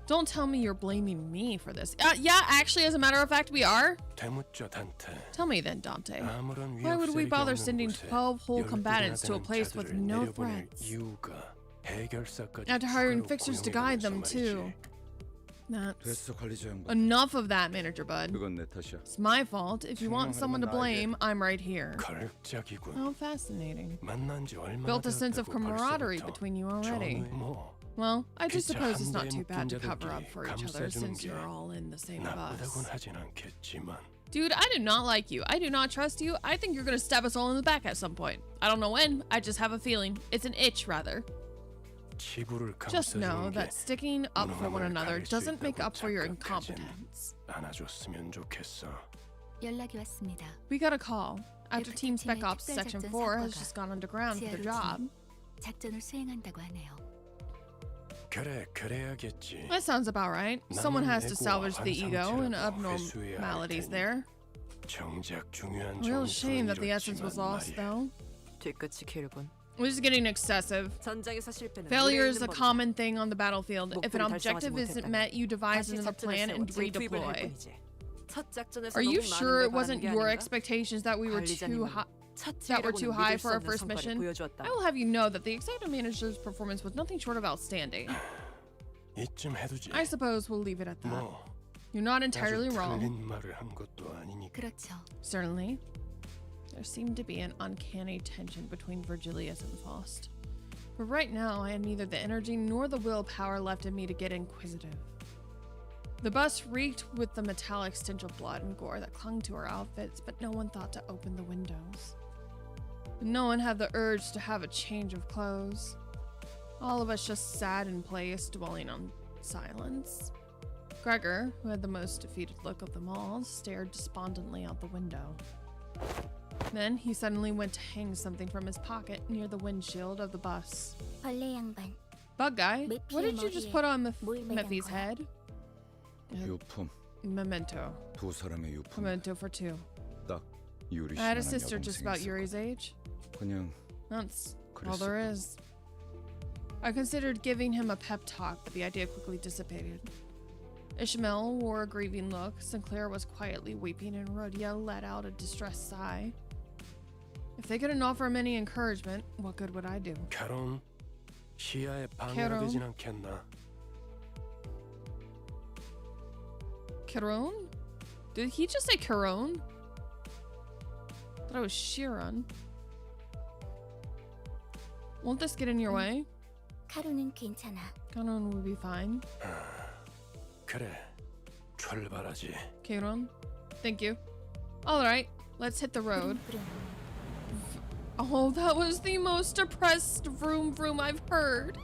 Don't tell me you're blaming me for this. Yeah, actually, as a matter of fact, we are. Tell me then, Dante. Why would we bother sending 12 whole combatants to a place with no threats? After hiring fixers to guide them, too. That's enough of that, Manager Bud. It's my fault. If you want someone to blame, I'm right here. How fascinating. Built a sense of camaraderie between you already. Well, I just suppose it's not too bad to cover up for each other since you're all in the same bus. Dude, I do not like you. I do not trust you. I think you're gonna stab us all in the back at some point. I don't know when. I just have a feeling. It's an itch, rather. Just know that sticking up for one another doesn't make up for your incompetence. We got a call. After Team Spec Ops Section 4 has just gone underground for the job. That sounds about right. Someone has to salvage the ego and abnormalities there. Real shame that the essence was lost, though. Which is getting excessive. Failure is a common thing on the battlefield. If an objective isn't met, you devise another plan and redeploy. Are you sure it wasn't your expectations that we were too high for our first mission? I will have you know that the executive manager's performance was nothing short of outstanding. I suppose we'll leave it at that. You're not entirely wrong. Certainly. There seemed to be an uncanny tension between Virgilius and Faust. But right now, I had neither the energy nor the willpower left in me to get inquisitive. The bus reeked with the metallic stench of blood and gore that clung to our outfits, but no one thought to open the windows. No one had the urge to have a change of clothes. All of us just sat in place, dwelling on silence. Gregor, who had the most defeated look of them all, stared despondently out the window. Then he suddenly went to hang something from his pocket near the windshield of the bus. Bug guy, what did you just put on Miffy's head? Memento. Memento for two. I had a sister just about Yuri's age. That's all there is. I considered giving him a pep talk, but the idea quickly dissipated. Ishmael wore a grieving look. Sinclair was quietly weeping, and Rodia let out a distressed sigh. If they couldn't offer him any encouragement, what good would I do? 결혼 시야에 방해가 되진 않겠나? Kiron? Did he just say Kiron? I thought it was Shiran. Won't this get in your way? 카로는 괜찮아. Kiron will be fine. 그래, 출발하지. Kiron, thank you. Alright, let's hit the road. Oh, that was the most depressed vroom vroom I've heard.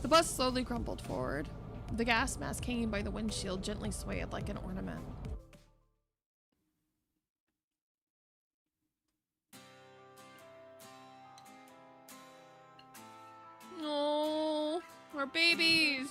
The bus slowly crumpled forward. The gas mask hanging by the windshield gently swayed like an ornament. Oh, our babies.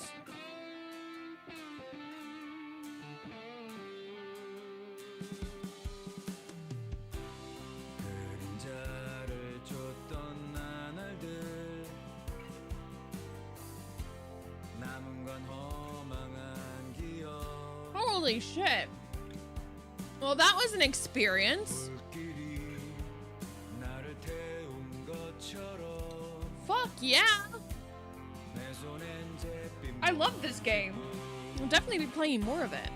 Holy shit. Well, that was an experience. Fuck yeah. I love this game. I'll definitely be playing more of it.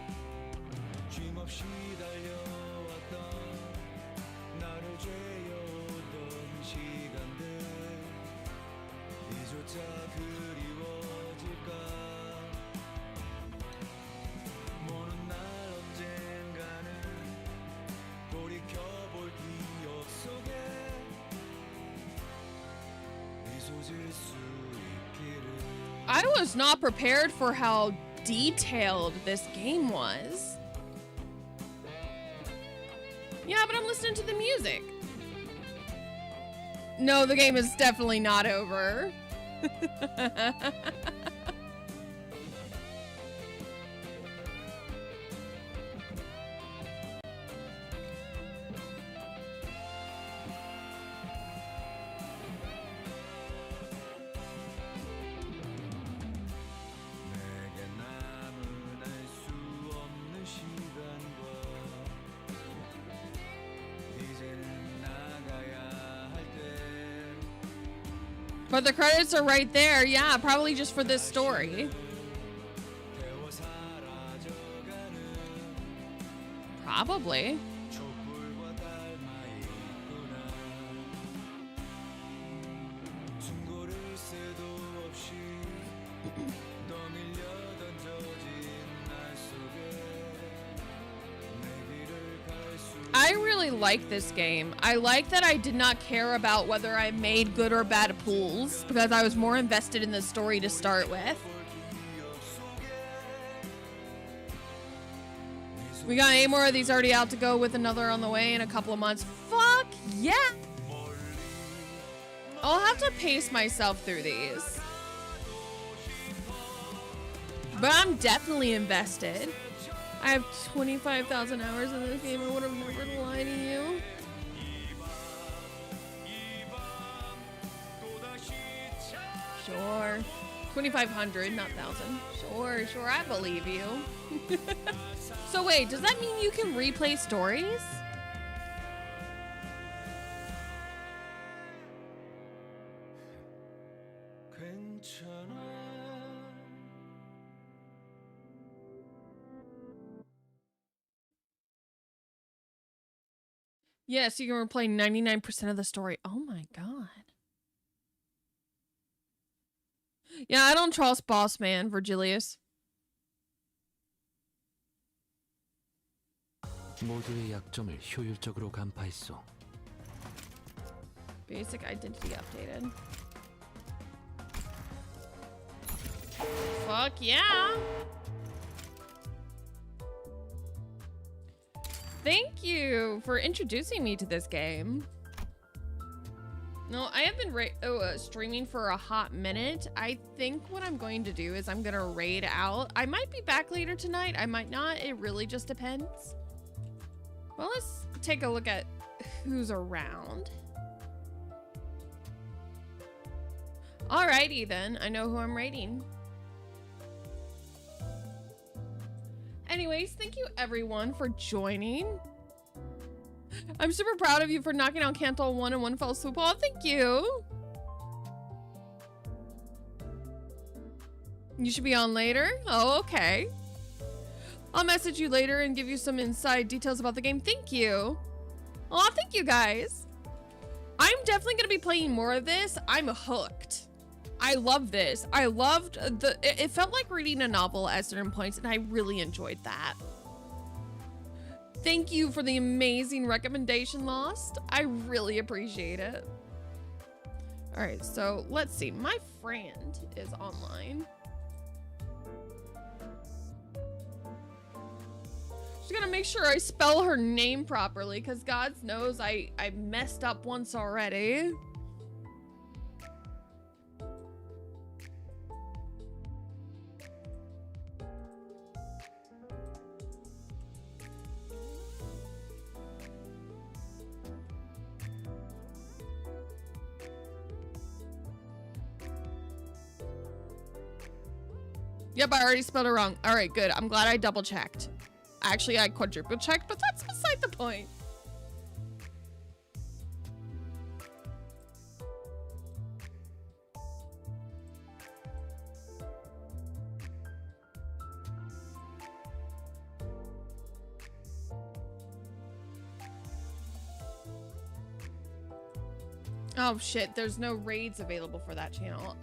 I was not prepared for how detailed this game was. Yeah, but I'm listening to the music. No, the game is definitely not over. But the credits are right there. Yeah, probably just for this story. Probably. I really like this game. I like that I did not care about whether I made good or bad pools because I was more invested in the story to start with. We got 8 more of these already out to go with another on the way in a couple of months. Fuck yeah! I'll have to pace myself through these. But I'm definitely invested. I have 25,000 hours in this game. I would have never lied to you. Sure. 2,500, not 1,000. Sure, I believe you. So wait, does that mean you can replay stories? Yes, you can replay 99% of the story. Oh my god. Yeah, I don't trust Boss Man, Virgilius. 모두의 약점을 효율적으로 간파했어. Basic identity updated. Fuck yeah. Thank you for introducing me to this game. No, I have been streaming for a hot minute. I think what I'm going to do is I'm going to raid out. I might be back later tonight. I might not. It really just depends. Well, let's take a look at who's around. Alrighty then. I know who I'm raiding. Anyways, thank you everyone for joining. I'm super proud of you for knocking out Canto 1 in one fell swoop. Oh, thank you. You should be on later? Oh, okay. I'll message you later and give you some inside details about the game. Thank you. Oh, thank you guys. I'm definitely going to be playing more of this. I'm hooked. I love this. I loved it felt like reading a novel at certain points, and I really enjoyed that. Thank you for the amazing recommendation, Lost. I really appreciate it. All right, so let's see. My friend is online. Just gotta make sure I spell her name properly, because God knows I messed up once already. Yep, I already spelled it wrong. All right, good. I'm glad I double checked. Actually, I quadruple checked, but that's beside the point. Oh shit, there's no raids available for that channel.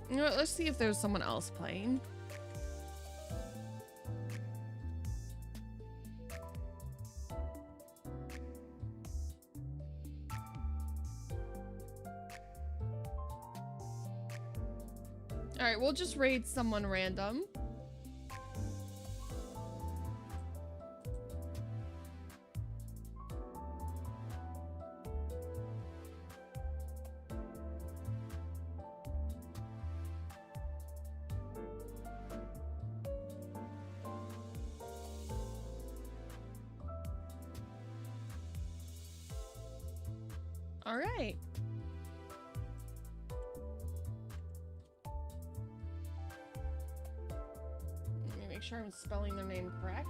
You know what, let's see if there's someone else playing. All right, we'll just raid someone random. All right. Let me make sure I'm spelling their name correct.